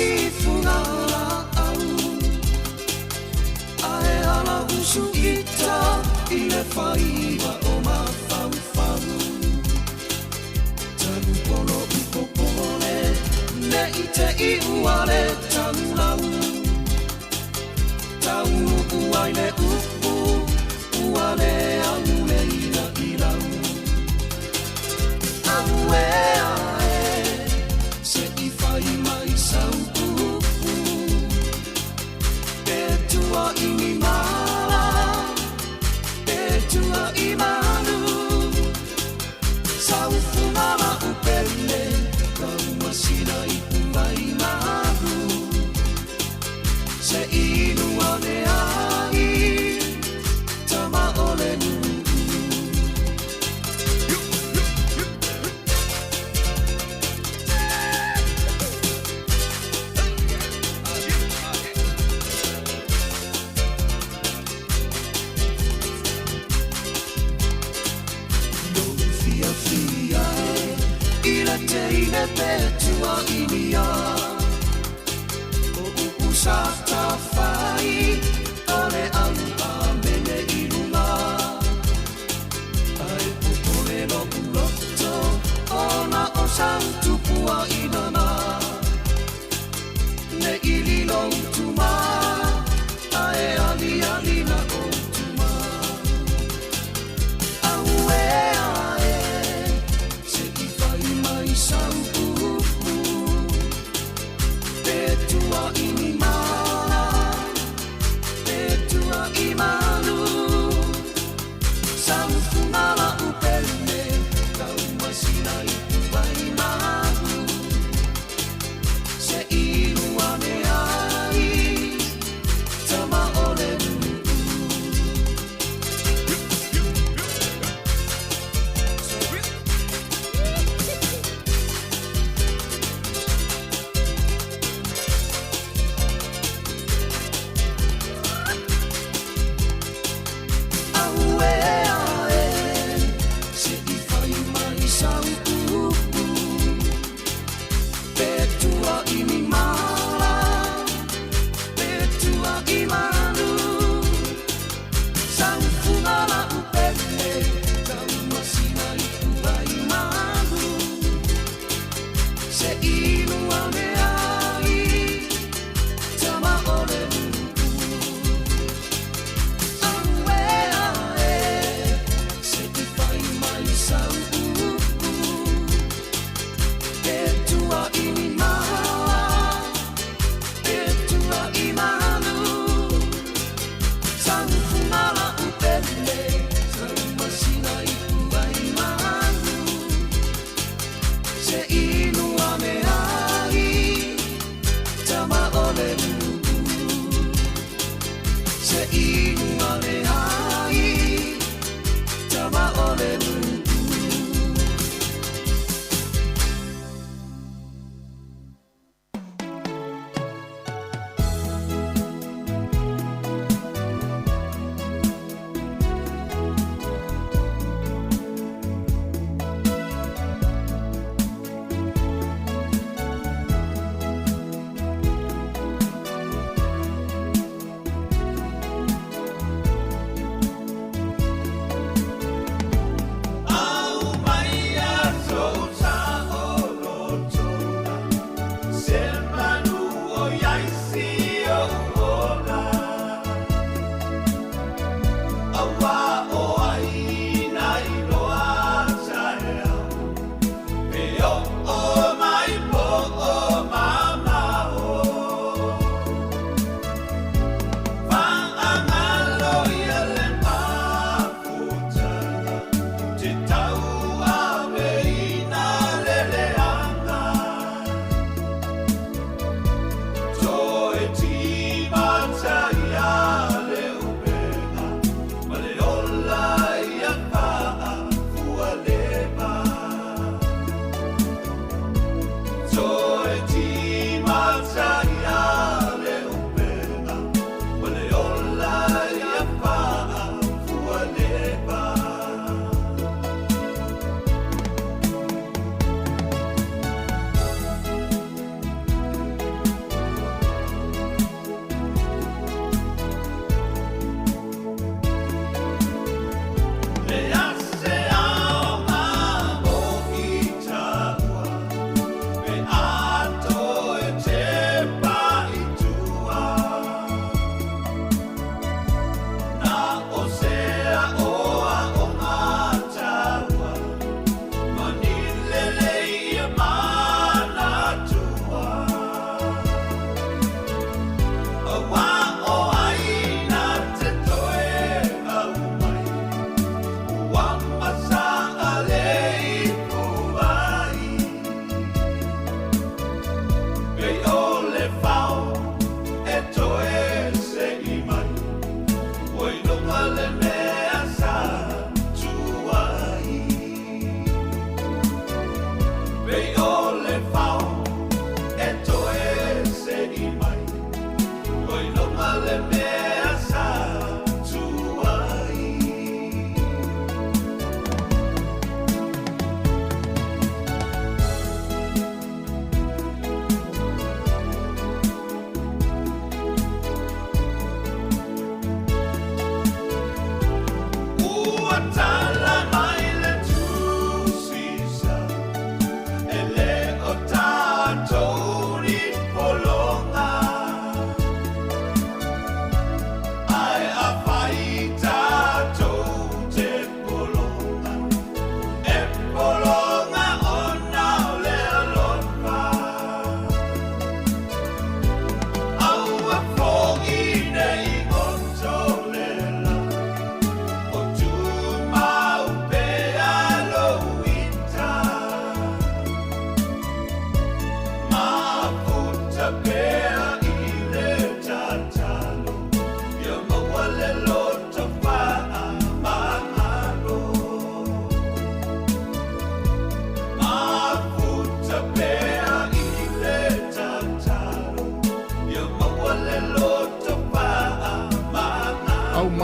Speaker 7: i fungala au Ae ala usu ita I le whaiwa o mawhau Tanu pono upopone Ne I te I uale taulau Taunu uai le upu Uale au le ina I lau Au e ae Se I whai mai sau upu E tua I ni mala E tua I manu Sau fumala upele Kau masina I umai mahu Se inu ane ai Tama ole nu Teine petua inia O uusa tawhai Ole au a mene ilunga Ai popole no uloto Ona o sautupua inana Ne ililo utuma Ae ali ali na o utuma Au e ae Se I whai mai sau upu Petua I ni mala Petua I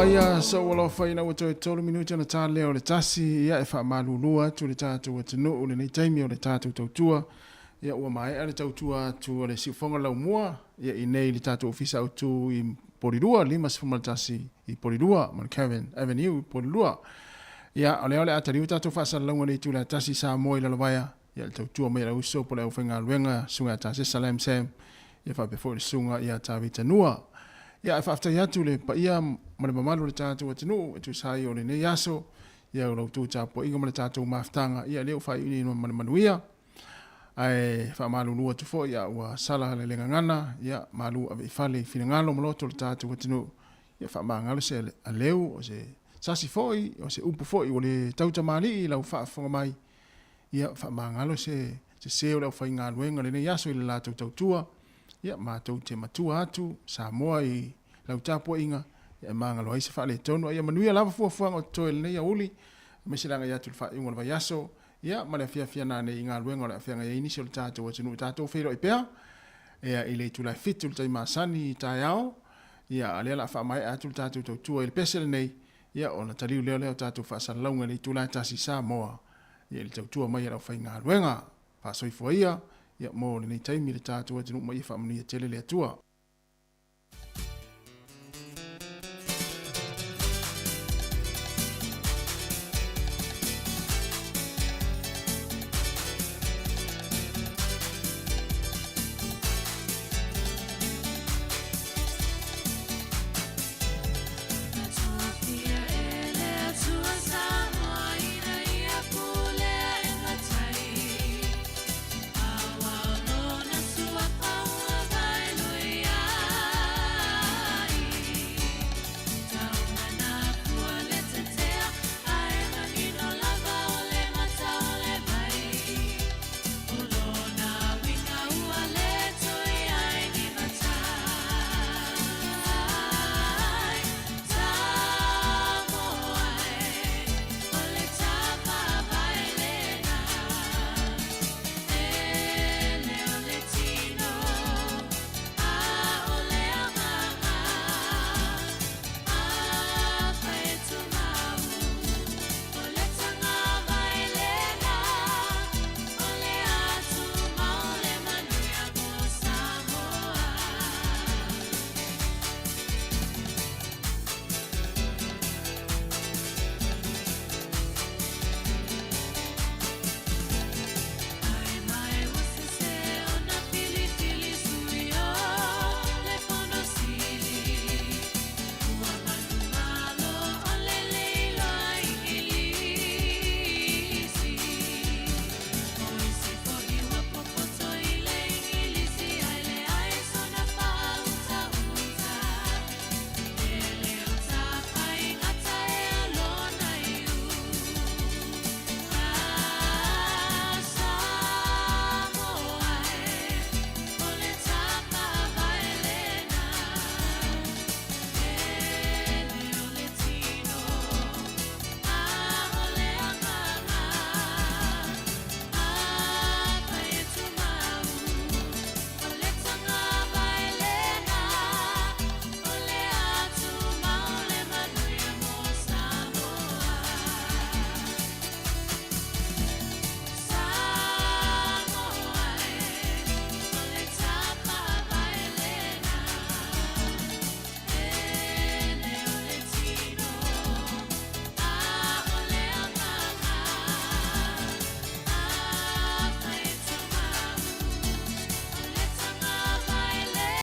Speaker 4: Waia sa wala whaina ua toi tolu minuti na tā leo le tasi ia e wha malulua tu le tātou atinu o le nei taimi o le tātou tautua ia ua mai ale tautua tu o le siufonga lau mua ia i nei le tātou ofisa au tu i Porirua, lima sifumal tasi i Porirua, Kevin Avenue i Porirua ia o le atariu tātou whaasara launga nei tu le tasi Sāmoa i lalawaia ia le tautua mai la uso po le au whainga luenga sunga tasi Salam Sam ia whapefo le sunga ia tāwita nua. Ia e whaftai atu le pa ia ma le mamalu le tātou atinu e tu sai o le nei aso ia o lau tū tāpo inga ma le tātou maftanga ia leo whai uni ma le manuia ai whamalu lua tu fo ia ua sala le lenga ngana ia malu ave i whale fina ngalo maloto le tātou atinu ia whamangalo se a leu o se sasi foi o se upu foi o le tauta mali i lau whaafonga mai ia whamangalo se seo lau whai ngā luenga le nei aso i le lātou tautua ia mātou te matua atu, Sāmoa i lau tāpua inga, ia māngalo ai se whaale tonu, ia manuia lava fuafuanga o toe le nei a uli, me se langa iatu le wha ingo le vai aso, ia ma le fia nane i ngā luenga le whianga ia inisi o le tātou atinu, tātou whiro i pēa, ia i le tulai fitu le tai māsani i tai ao, ia alea la wha mai atu le tātou tautua i le pesele nei, ia o na taliu leo leo tātou whaasara launga le tulai tasi Sāmoa, ia le tautua mai au whai ngā luenga, whaasoifua ia mo le nei taimi le tātou atinu mai wha manuia tele le atua.